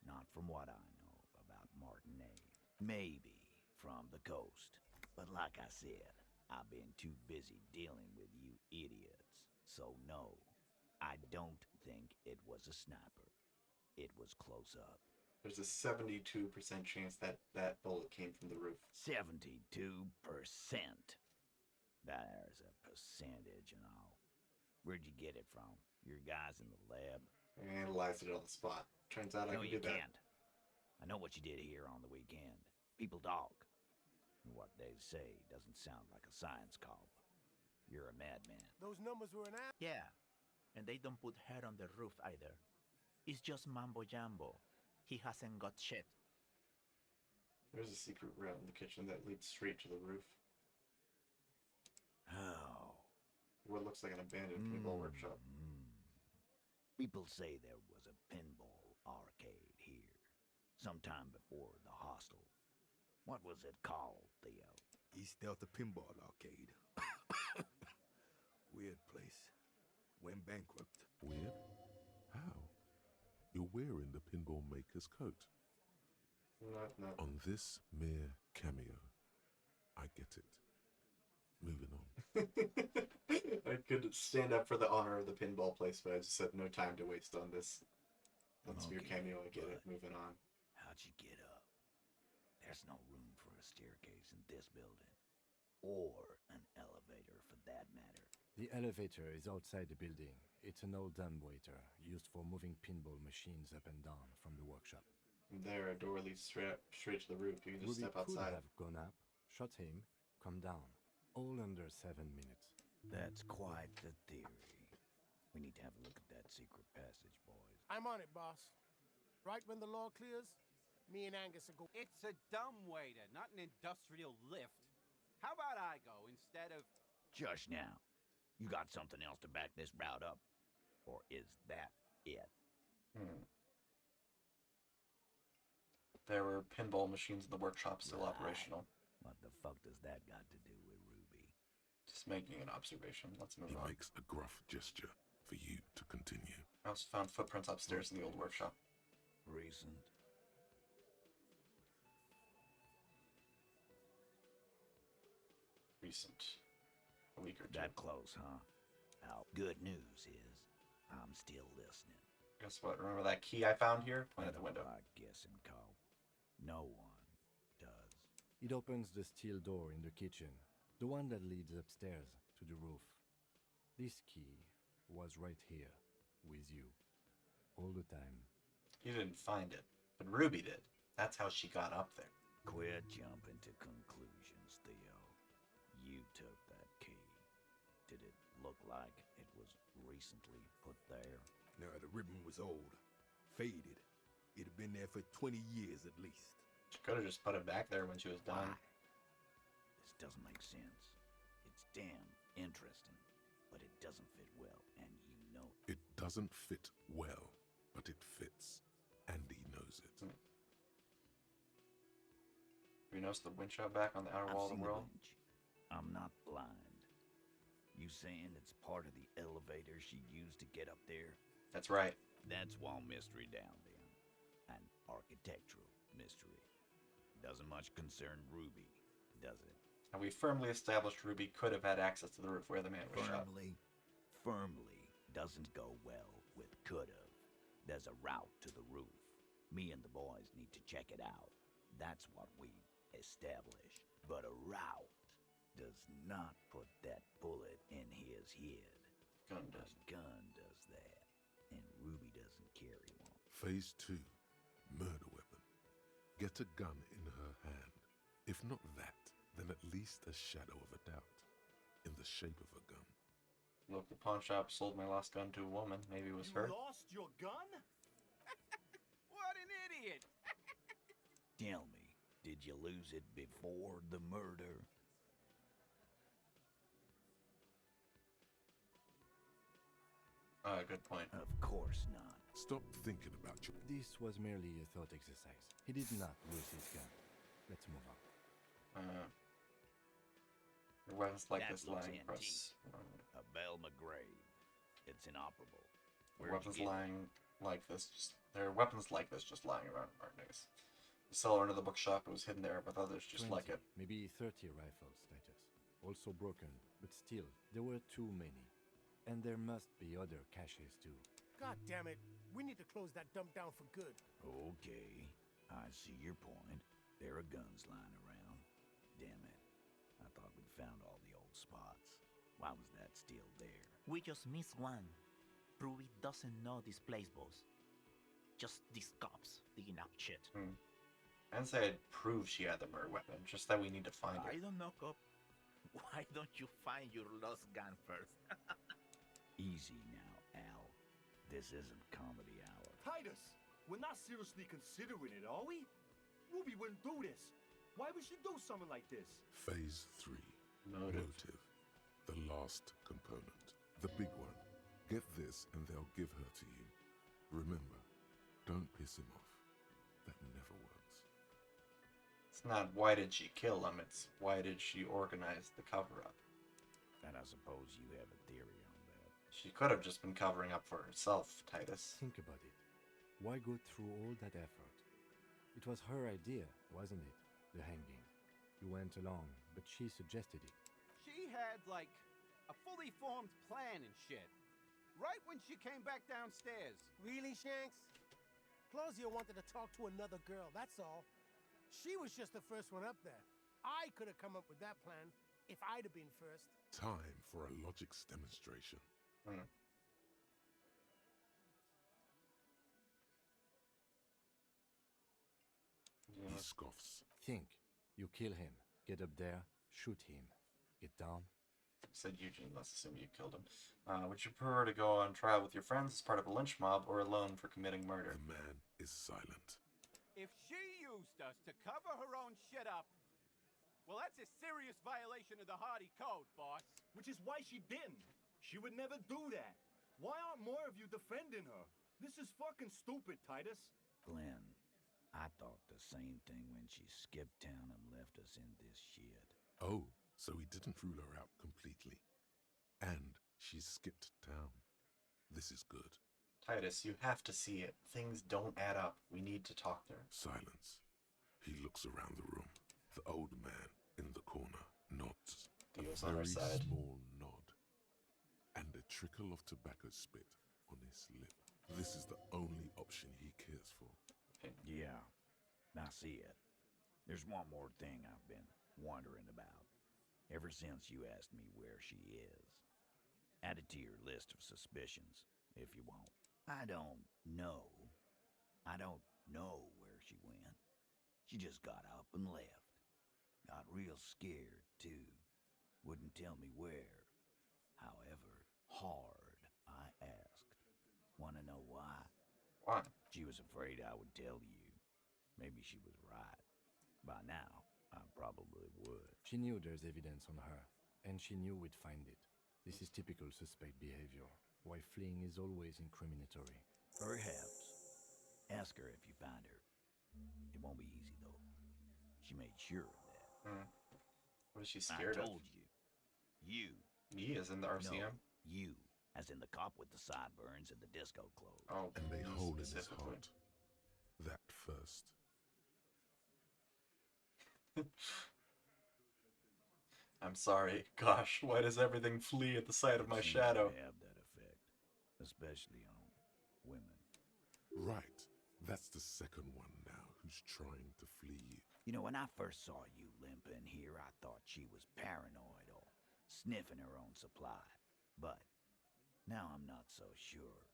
Not from what I know about Martinez. Maybe from the coast. But like I said, I've been too busy dealing with you idiots. So no, I don't think it was a sniper. It was close up. There's a 72% chance that that bullet came from the roof. 72%. There's a percentage and all. Where'd you get it from? Your guys in the lab? I analyzed it on the spot. Turns out I No, can you do that. can't. I know what you did here on the weekend. People talk. And what they say doesn't sound like a science cop. You're a madman. Those numbers were an app. Yeah, and they don't put her on the roof either. It's just mambo jumbo. He hasn't got shit. There's a secret route in the kitchen that leads straight to the roof. Oh. What looks like an abandoned pinball workshop. People say there was a pinball arcade here, sometime before the hostel. What was it called, Theo? East Delta Pinball Arcade. Weird place. Went bankrupt. Weird? How? You're wearing the pinball maker's coat. Not. On this mere cameo, I get it. Moving on. I could stand up for the honor of the pinball place, but I just had no time to waste on this. Once your cameo, I get it. Moving on. How'd you get up? There's no room for a staircase in this building. Or an elevator, for that matter. The elevator is outside the building. It's an old dumbwaiter used for moving pinball machines up and down from the workshop. There, a door leads straight to the roof. You can just Ruby step outside. could have gone up, shot him, come down. All under 7 minutes. That's quite the theory. We need to have a look at that secret passage, boys. I'm on it, boss. Right when the law clears, me and Angus will go. It's a dumbwaiter, not an industrial lift. How about I go instead of... Just now. You got something else to back this route up? Or is that it? There were pinball machines in the workshop still operational. What the fuck does that got to do with Ruby? Just making an observation. Let's move He on. makes a gruff gesture for you to continue. I also found footprints upstairs in the old workshop. Recent. Recent. A week or two. That close, huh? Well, good news is, I'm still listening. Guess what? Remember that key I found here? Point at the window. I guess and call. No one does. It opens the steel door in the kitchen, the one that leads upstairs to the roof. This key was right here, with you, all the time. You didn't find it, but Ruby did. That's how she got up there. Quit jumping to conclusions, Theo. You took that key. Did it look like it was recently put there? No, the ribbon was old, faded. It had been there for 20 years at least. She could have just put it back there when she was done. This doesn't make sense. It's damn interesting, but it doesn't fit well, and you know it. It doesn't fit well, but it fits. And he knows it. You notice the winch out back on the outer wall of the world? I'm not blind. You saying it's part of the elevator she used to get up there? That's right. That's wall mystery down then. An architectural mystery. Doesn't much concern Ruby, does it? And we firmly established Ruby could have had access to the roof where the man was shot. Firmly doesn't go well with could've. There's a route to the roof. Me and the boys need to check it out. That's what we established. But a route does not put that bullet in his head. Gun does. Gun does that. And Ruby doesn't carry one. Phase 2. Murder weapon. Get a gun in her hand. If not that, then at least a shadow of a doubt. In the shape of a gun. Look, the pawn shop sold my lost gun to a woman. Maybe it was her. You lost your gun? What an idiot! Tell me, did you lose it before the murder? Good point. Of course not. Stop thinking about you. This was merely a thought exercise. He did not lose his gun. Let's move on. Your weapons like That this looks lying across. antique. A Bell McGrave. It's inoperable. Weapons lying like this. There are weapons like this just lying around Martinez. The cellar under the bookshop, it was hidden there with others just 20, like it. Maybe 30 rifles, Titus. Also broken, but still, there were too many. And there must be other caches too. God damn it. We need to close that dump down for good. Okay, I see your point. There are guns lying around. Damn it. I thought we'd found all the old spots. Why was that still there? We just missed one. Ruby doesn't know this place, boss. Just these cops digging up shit. And say I'd prove she had the murder weapon, just that we need to find her. I don't know, cop. Why don't you find your lost gun first? Easy now, Al. This isn't comedy hour. Titus, we're not seriously considering it, are we? Ruby wouldn't do this. Why would she do something like this? Phase 3. Motive. The last component. The big one. Get this and they'll give her to you. Remember, don't piss him off. That never works. It's not why did she kill him, it's why did she organize the cover-up. And I suppose you have a theory on that. She could have just been covering up for herself, Titus. Think about it. Why go through all that effort? It was her idea, wasn't it? The hanging. You went along, but she suggested it. She had, like, a fully formed plan and shit. Right when she came back downstairs. Really, Shanks? Claudia wanted to talk to another girl, that's all. She was just the first one up there. I could have come up with that plan if I'd have been first. Time for a logics demonstration. He scoffs. Think. You kill him. Get up there. Shoot him. Get down. Said Eugene. Let's assume you killed him. Would you prefer to go on trial with your friends as part of a lynch mob or alone for committing murder? The man is silent. If she used us to cover her own shit up, well, that's a serious violation of the Hardy Code, boss. Which is why she didn't. She would never do that. Why aren't more of you defending her? This is fucking stupid, Titus. Glenn, I thought the same thing when she skipped town and left us in this shit. Oh, so he didn't rule her out completely. And she skipped town. This is good. Titus, you have to see it. Things don't add up. We need to talk to her. Silence. He looks around the room. The old man in the corner nods. Theo's a on our very side. small nod. And a trickle of tobacco spit on his lip. This is the only option he cares for. Yeah, I see it. There's one more thing I've been wondering about. Ever since you asked me where she is. Add it to your list of suspicions, if you want. I don't know where she went. She just got up and left. Got real scared, too. Wouldn't tell me where. However, hard I asked. Wanna know why? Why? She was afraid I would tell you. Maybe she was right. By now, I probably would. She knew there's evidence on her, and she knew we'd find it. This is typical suspect behavior. Why fleeing is always incriminatory. Perhaps. Ask her if you find her. It won't be easy, though. She made sure of that. What is she scared of? I told you. You. Me as in the RCM? No, you. As in the cop with the sideburns and the disco clothes. Oh, and they hold in his heart. That first. I'm sorry. Gosh, why does everything flee at the sight of my shadow? Have that effect, especially on women. Right. That's the second one now who's trying to flee you. You know, when I first saw you limping here, I thought she was paranoid or sniffing her own supply. But now I'm not so sure.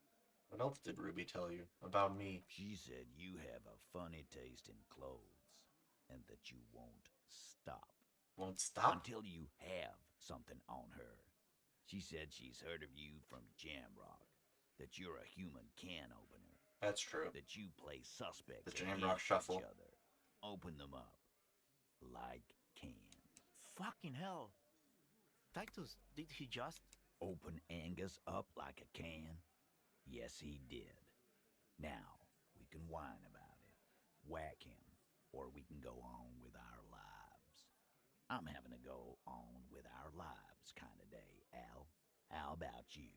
What else did Ruby tell you about me? She said you have a funny taste in clothes and that you won't stop. Won't stop? Until you have something on her. She said she's heard of you from Jamrock, that you're a human can opener. That's true. That you play suspects. The Jamrock Shuffle. Each other. Open them up. Like cans. Fucking hell. Titus, did he just... Open Angus up like a can? Yes, he did. Now, we can whine about it. Whack him. Or we can go on with our lives. I'm having to go on with our lives kind of day, Al. How about you?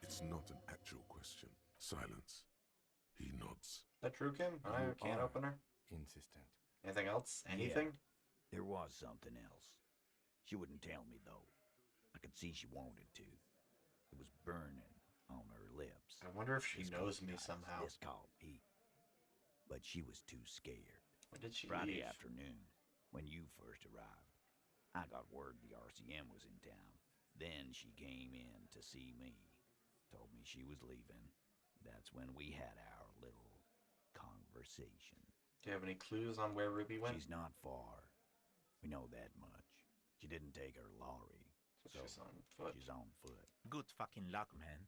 It's not an actual question. Silence. He nods. That true, Kim? I can't open her. Insistent. Anything else? Anything? Yeah, there was something else. She wouldn't tell me, though. I could see she wanted to. It was burning on her lips. I wonder if she knows me somehow. This called heat. But she was too scared. When did she Friday leave? afternoon, when you first arrived. I got word the RCM was in town. Then she came in to see me. Told me she was leaving. That's when we had our little conversation. Do you have any clues on where Ruby went? She's not far. We know that much. She didn't take her lorry. So she's on foot. She's on foot. Good fucking luck, man.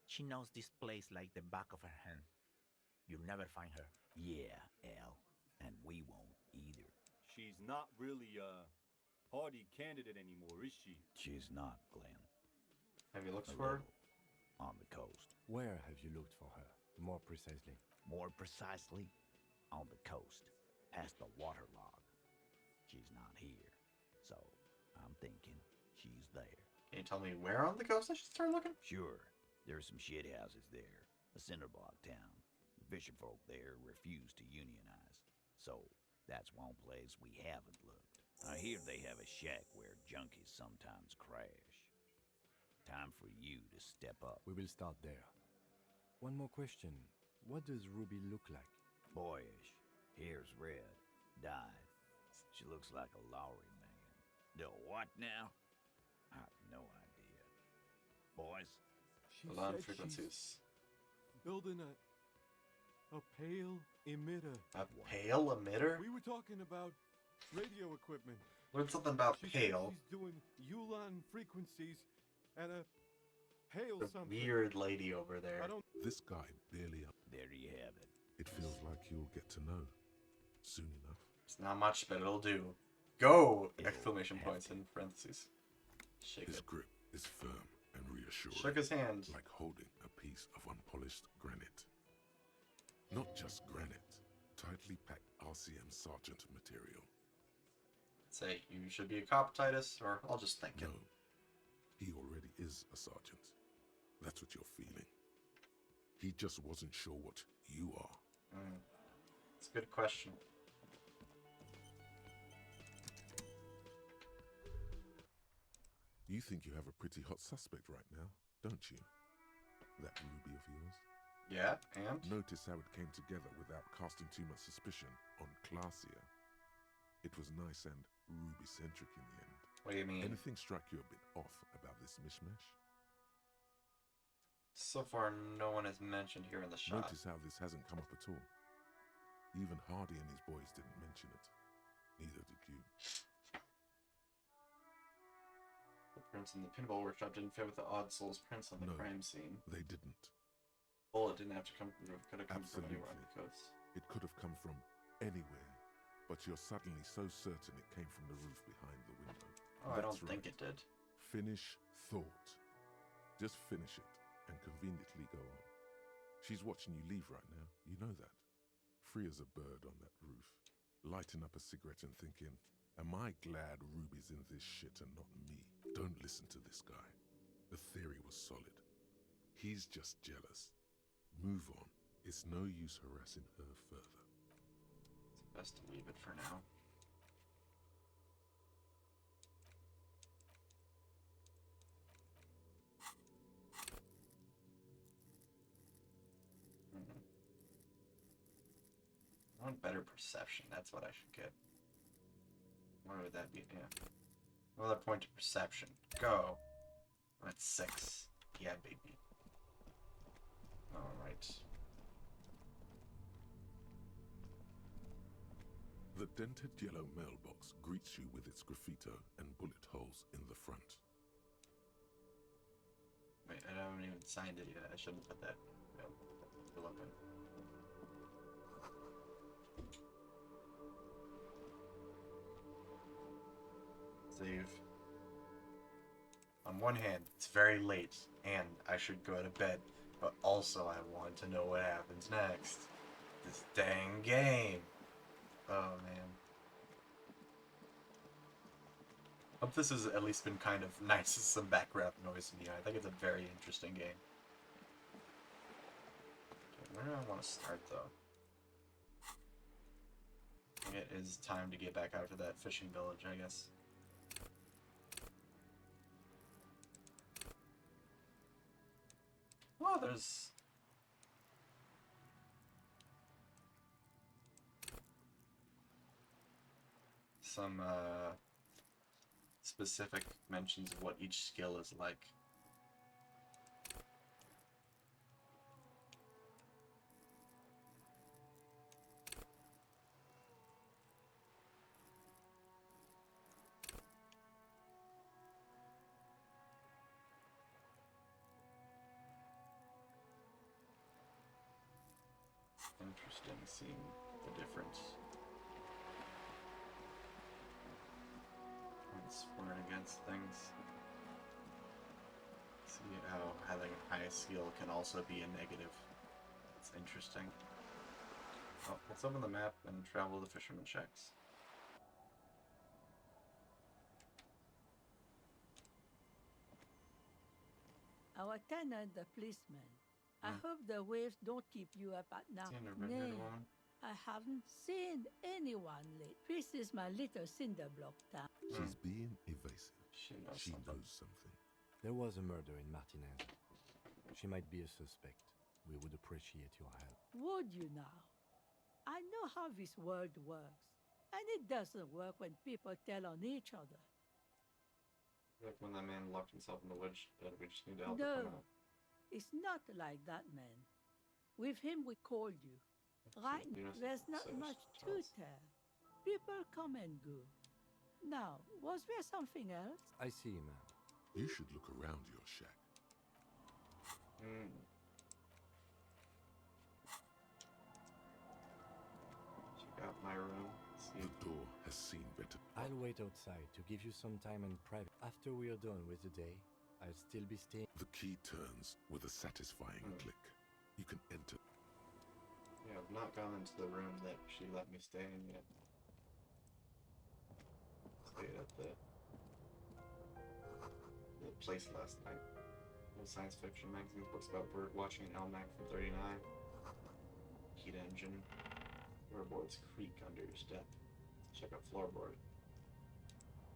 She knows this place like the back of her hand. You'll never find her. Yeah, Al. And we won't either. She's not really a hardy candidate anymore, is she? She's not, Glenn. Have you looked for her? On the coast. Where have you looked for her? More precisely. More precisely, on the coast, past the waterlog. She's not here, so I'm thinking she's there. Can you tell me where on the coast I should start looking? Sure. There's some shit houses there. A cinder block town. The fisherfolk there refuse to unionize. So, that's one place we haven't looked. I hear they have a shack where junkies sometimes crash. Time for you to step up. We will start there. One more question. What does Ruby look like? Boyish. Hair's red. Dyed. She looks like a Lowry man. The what now? I have no idea. Boys? She Alarm said frequencies. she's building a pale emitter. A pale emitter? We were talking about radio equipment. Learned something about She said pale. she's doing Ulan frequencies at a pale The something. weird lady over there. This guy barely up. There you have it. It feels like you'll get to know soon enough. It's not much, but it'll do. Go! Exclamation points in parentheses. Shake His it. grip is firm and reassuring. Shook his hand. Like holding a piece of unpolished granite. Not just granite. Tightly packed RCM sergeant material. Say, you should be a cop, Titus, or I'll just think it. No. He already is a sergeant. That's what you're feeling. He just wasn't sure what you are. It's a good question. You think you have a pretty hot suspect right now, don't you? That Ruby of yours? Yeah, and? Notice how it came together without casting too much suspicion on Clasia. It was nice and Ruby-centric in the end. What do you mean? Anything strike you a bit off about this mishmash? So far, no one has mentioned here in the shot. Notice how this hasn't come up at all. Even Hardy and his boys didn't mention it. Neither did you. The prints in the pinball workshop didn't fit with the Odd Souls prints on the No, crime scene. They didn't. Well, it didn't have to come from the roof. Could have come from Absolutely. anywhere on the coast. It could have come from anywhere. But you're suddenly so certain it came from the roof behind the window. Oh, I don't think it did. Finish thought. Just finish it and conveniently go on. She's watching you leave right now. You know that. Free as a bird on that roof. Lighting up a cigarette and thinking, am I glad Ruby's in this shit and not me? Don't listen to this guy. The theory was solid. He's just jealous. Move on. It's no use harassing her further. It's best to leave it for now. I want better perception. That's what I should get. What would that be? Yeah. Another point of perception. Go. I'm at 6. Yeah, baby. Alright. The dented yellow mailbox greets you with its graffito and bullet holes in the front. Wait, I haven't even signed it yet. I shouldn't put that. Open. Save. On one hand, it's very late, and I should go to bed, but also I want to know what happens next. This dang game. Oh, man. Hope this has at least been kind of nice as some background noise in the eye. I think it's a very interesting game. Okay, where do I want to start, though? I think it is time to get back out to that fishing village, I guess. Oh, there's... some, specific mentions of what each skill is like. Interesting seeing the difference. Let's run against things. See how having a high skill can also be a negative. It's interesting. Oh, let's open the map and travel the Fisherman Shacks. Our tenant, the policeman. I hope the waves don't keep you up at night. Seen a redheaded woman? I haven't seen anyone late. This is my little cinder block town. She's being evasive. She knows something. There was a murder in Martinez. She might be a suspect. We would appreciate your help. Would you now? I know how this world works. And it doesn't work when people tell on each other. Like when that man locked himself in the woods, but we just need to help him No, out. it's not like that, man. With him, we called you. Right? you know, There's not so- much to tell. People come and go. Now, was there something else? I see, ma'am. You should look around your shack. Check out my room. See. The door has seen better. I'll wait outside to give you some time in private. After we are done with the day, I'll still be staying. The key turns with a satisfying click. You can enter. Yeah, I've not gone into the room that she let me stay in yet. Stayed at the place last night. Old science fiction magazine, books about bird watching, an almanac from '39. Heat engine. Floorboards creak under your step. Check out floorboard.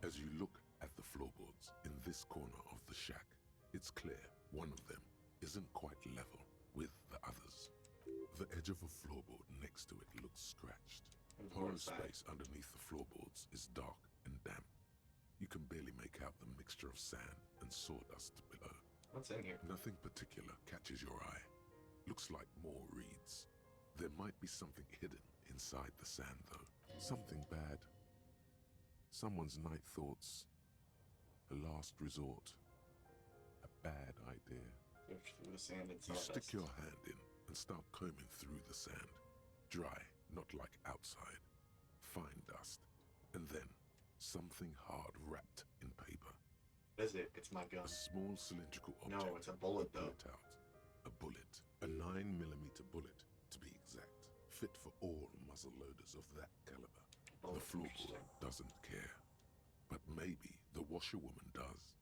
As you look at the floorboards in this corner of the shack, it's clear one of them isn't quite level with the others. The edge of a floorboard next to it looks scratched. Hollow space underneath the floorboards is dark and damp. You can barely make out the mixture of sand and sawdust below. What's in here? Nothing particular catches your eye. Looks like more reeds. There might be something hidden inside the sand, though. Something bad. Someone's night thoughts. A last resort. A bad idea. Search through the sand and You sawdust. stick your hand in and start combing through the sand. Dry, not like outside. Fine dust. And then, something hard wrapped in paper. What is it? It's my gun. A small cylindrical object. No, it's a bullet, though. Pull it out. A bullet. A 9mm bullet, to be exact. Fit for all muzzle loaders of that caliber. The floorboard doesn't care. But maybe the washerwoman does.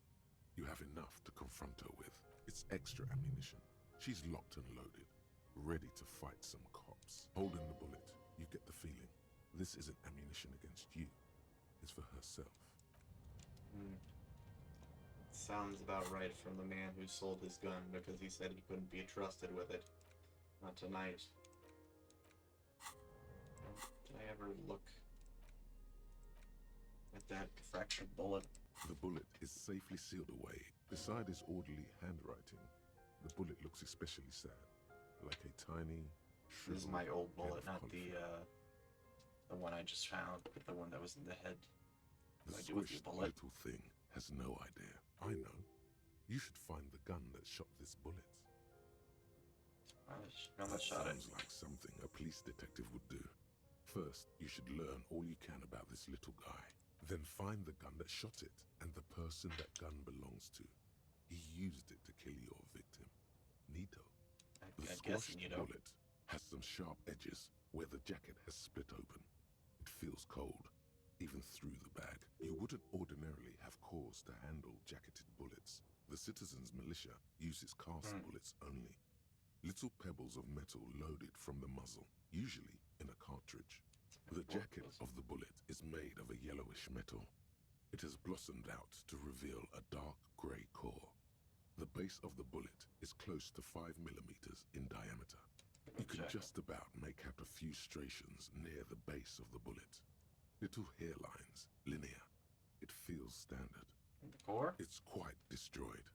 You have enough to confront her with. It's extra ammunition. She's locked and loaded, ready to fight some cops. Holding the bullet, you get the feeling this isn't ammunition against you. It's for herself. Sounds about right from the man who sold his gun because he said he couldn't be trusted with it. Not tonight. Did I ever look at that fractured bullet? The bullet is safely sealed away. Beside his orderly handwriting, the bullet looks especially sad, like a tiny, This is my old bullet, head of not the one I just found, but the one that was in the head. The What do I do with your squished bullet? little thing has no idea. I know. You should find the gun that shot this bullet. Gun that shot it. Sounds like something a police detective would do. First, you should learn all you can about this little guy. Then find the gun that shot it and the person that gun belongs to. He used it to kill your victim. Neato. The I guess squashed neato. bullet has some sharp edges where the jacket has split open. It feels cold, even through the bag. You wouldn't ordinarily have cause to handle jacketed bullets. The citizens' militia uses cast bullets only. Little pebbles of metal loaded from the muzzle, usually in a cartridge. The jacket of the bullet is made of a yellowish metal. It has blossomed out to reveal a dark grey core. The base of the bullet is close to 5mm in diameter. You can just about make out a few striations near the base of the bullet. Little hairlines, linear. It feels standard. Core? It's quite destroyed.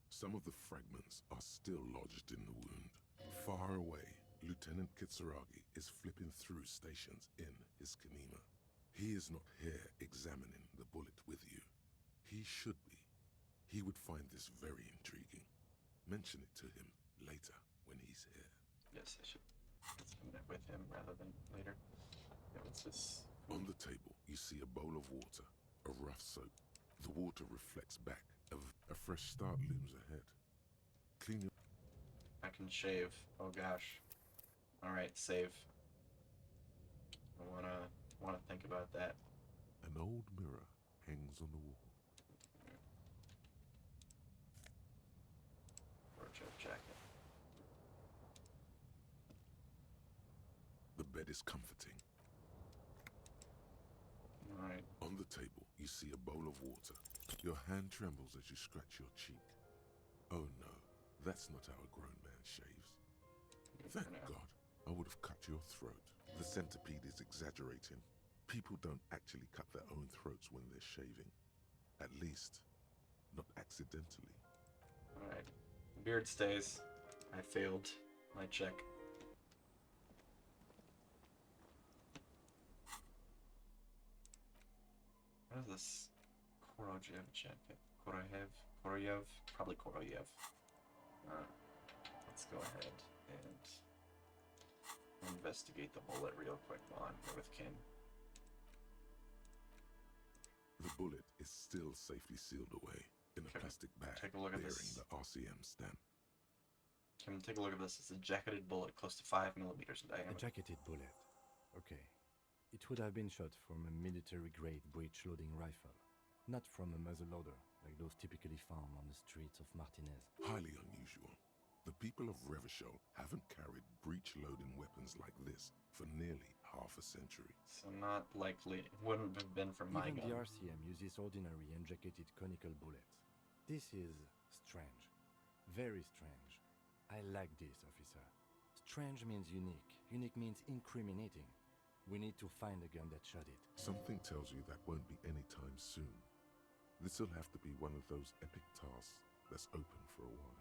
Some of the fragments are still lodged in the wound. Far away, Lieutenant Kitsuragi is flipping through stations in his Kanima. He is not here examining the bullet with you. He should be. He would find this very intriguing. Mention it to him later when he's here. Yes, I should examine it with him rather than later. Yeah, what's this? On the table, you see a bowl of water, a rough soap. The water reflects back. A fresh start looms ahead. Clean your... I can shave. Oh gosh. Alright, save. I wanna think about that. An old mirror hangs on the wall. Wardrobe jacket. The bed is comforting. Alright. On the table, you see a bowl of water. Your hand trembles as you scratch your cheek. Oh no, that's not how a grown man shaves. Thank God, I would have cut your throat. The centipede is exaggerating. People don't actually cut their own throats when they're shaving. At least, not accidentally. Alright. The beard stays. I failed my check. What is this? Koroyev jacket. Koroyev? Probably Koroyev. Let's go ahead and investigate the bullet real quick while I'm here with Kim. The bullet is still safely sealed away in a plastic bag Take a look at bearing this. the RCM stamp. Kim, take a look at this. It's a jacketed bullet close to 5 millimeters in A diameter. jacketed bullet. Okay. It would have been shot from a military-grade breech-loading rifle, not from a muzzleloader like those typically found on the streets of Martinez. Highly unusual. The people of Revachol haven't carried breech-loading weapons like this for nearly half a century. So not likely. It wouldn't have been from my Even gun. the RCM uses ordinary unjacketed conical bullets. This is strange. Very strange. I like this, officer. Strange means unique. Unique means incriminating. We need to find a gun that shot it. Something tells you that won't be anytime soon. This'll have to be one of those epic tasks that's open for a while.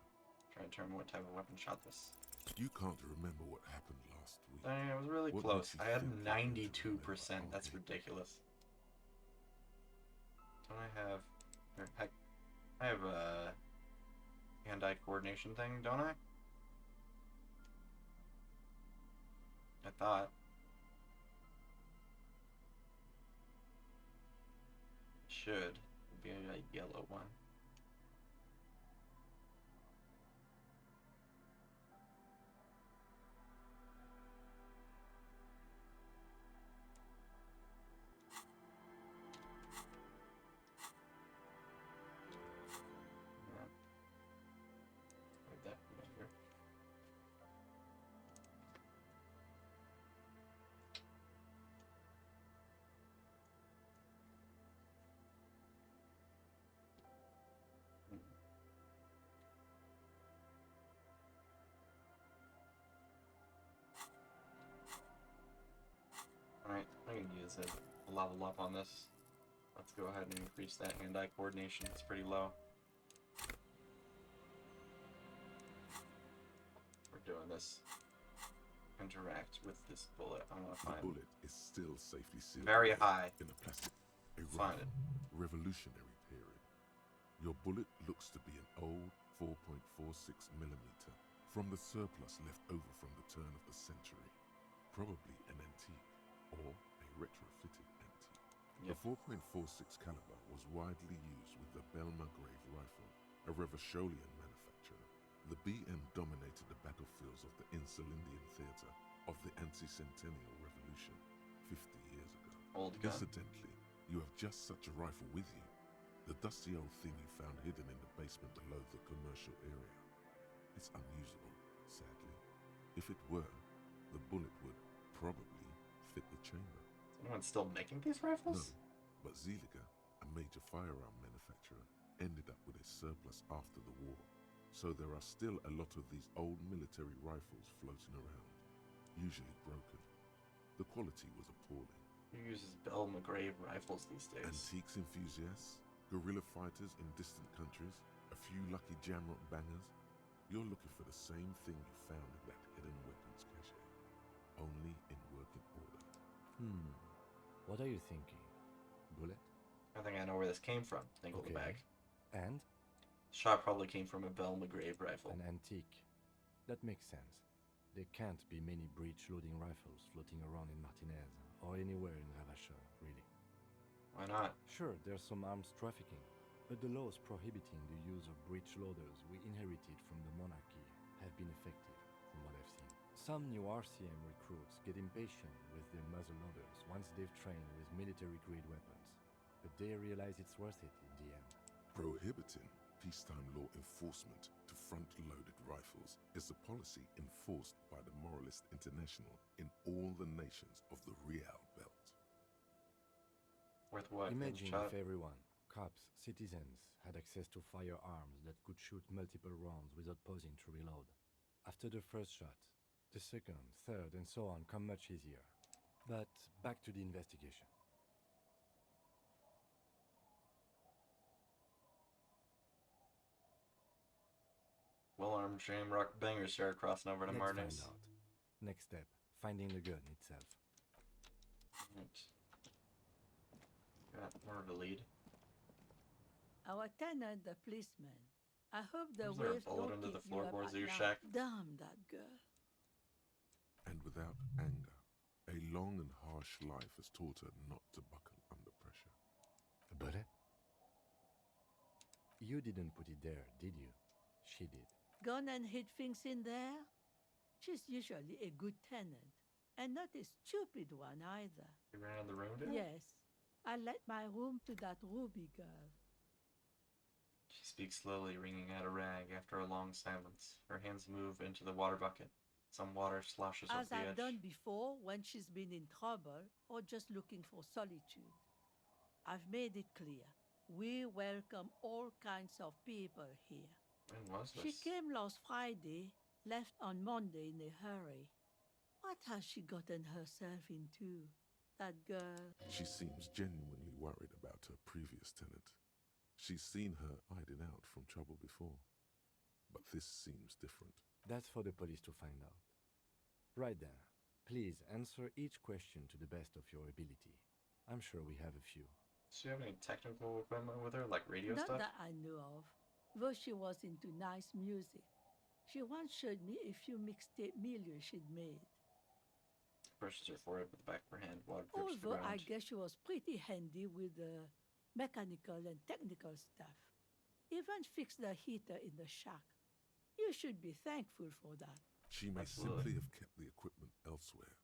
Try to determine what type of weapon shot this. You can't remember what happened last week. Dang, it was really What close. makes you I had think 92%. That's ridiculous. Don't I have... Heck, I have a hand-eye coordination thing, don't I? I thought. Should be a yellow one. Where'd that go here? Alright, I'm gonna use it. Level up on this. Let's go ahead and increase that hand-eye coordination. It's pretty low. We're doing this. Interact with this bullet. I want to The find bullet is still safely sealed very away high. in a plastic. A Find it. Revolutionary period. Your bullet looks to be an old 4.46 millimeter from the surplus left over from the turn of the century. Probably an antique or a retrofitted antique. Yep. The 4.46 caliber was widely used with the Belmargrave rifle, a Revacholian manufacturer. The BM dominated the battlefields of the Insulindian theater of the anti-centennial revolution 50 years ago. Old gun. Incidentally, you have just such a rifle with you. The dusty old thing you found hidden in the basement below the commercial area. It's unusable, sadly. If it were, the bullet would probably fit the chamber. Is anyone still making these rifles? No, but Zeliger, a major firearm manufacturer, ended up with a surplus after the war. So there are still a lot of these old military rifles floating around, usually broken. The quality was appalling. Who uses Belmargrave rifles these days? Antiques enthusiasts, guerrilla fighters in distant countries, a few lucky jamrock bangers. You're looking for the same thing you found in that hidden weapons cache, only in working order. What are you thinking? Bullet? I think I know where this came from. Think of the bag. And? Shot probably came from a Belmargrave rifle. An antique. That makes sense. There can't be many breech-loading rifles floating around in Martinez, or anywhere in Ravachol, really. Why not? Sure, there's some arms trafficking, but the laws prohibiting the use of breech loaders we inherited from the monarchy have been effective, from what I've seen. Some new RCM recruits get impatient with their muzzle loaders once they've trained with military-grade weapons, but they realize it's worth it in the end. Prohibiting peacetime law enforcement to front-loaded rifles is a policy enforced by the Moralist International in all the nations of the Real Belt. Worth what? Imagine Shot? if everyone, cops, citizens, had access to firearms that could shoot multiple rounds without pausing to reload. After the first shot, the second, third, and so on come much easier. But back to the investigation. Well-armed shamrock bangers start crossing over to Let's Martinez. find out. Next step, finding the gun itself. Right. Got more of a lead. Our tenant, the policeman. I hope the Was there a waves bullet don't under the keep you up floorboards at of your night. shack? Damn that girl. And without anger, a long and harsh life has taught her not to buckle under pressure. A bullet? You didn't put it there, did you? She did. Gone and hid things in there? She's usually a good tenant, and not a stupid one either. You ran out of the room, did? Yes. I let my room to that Ruby girl. She speaks slowly, wringing out a rag after a long silence. Her hands move into the water bucket. Some water sloshes As off the I've edge. done before when she's been in trouble or just looking for solitude. I've made it clear. We welcome all kinds of people here. When was this? She came last Friday, left on Monday in a hurry. What has she gotten herself into? That girl. She seems genuinely worried about her previous tenant. She's seen her hiding out from trouble before. But this seems different. That's for the police to find out. Right then, please answer each question to the best of your ability. I'm sure we have a few. Does she have any technical equipment with her, like radio Not stuff? that I know of, though she was into nice music. She once showed me a few mixtape milieu she'd made. Brushes her forehead with the back of her hand, water drips to the Although ground. I guess she was pretty handy with the mechanical and technical stuff. Even fixed the heater in the shack. You should be thankful for that. She may simply have kept the equipment elsewhere.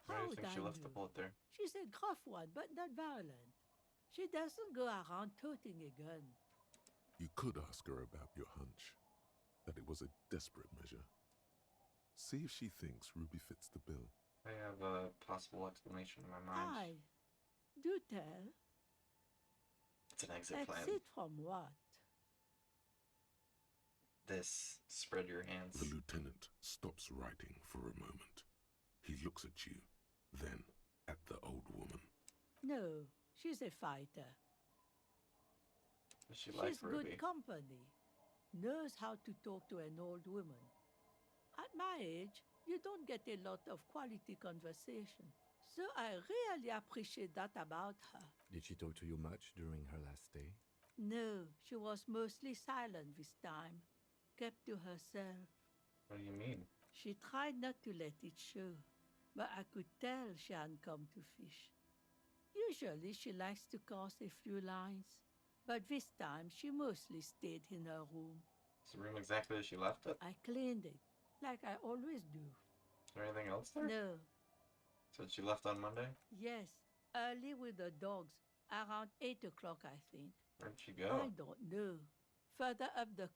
Why do you think she left the bullet there? She's a gruff one, but not violent. She doesn't go around toting a gun. You could ask her about your hunch, that it was a desperate measure. See if she thinks Ruby fits the bill. I have a possible explanation in my mind. Aye. Do tell. It's an exit plan. Exit from what? This. Spread your hands. The lieutenant stops writing for a moment. He looks at you, then at the old woman. No, she's a fighter. Does she like She's Ruby? good company. Knows how to talk to an old woman. At my age, you don't get a lot of quality conversation. So I really appreciate that about her. Did she talk to you much during her last stay? No, she was mostly silent this time. Kept to herself. What do you mean? She tried not to let it show, but I could tell she hadn't come to fish. Usually she likes to cast a few lines, but this time she mostly stayed in her room. Is the room exactly as she left it? I cleaned it, like I always do. Is there anything else there? No. So she left on Monday? Yes, early with the dogs, around 8 o'clock, I think. Where'd she go? I don't know. Further up the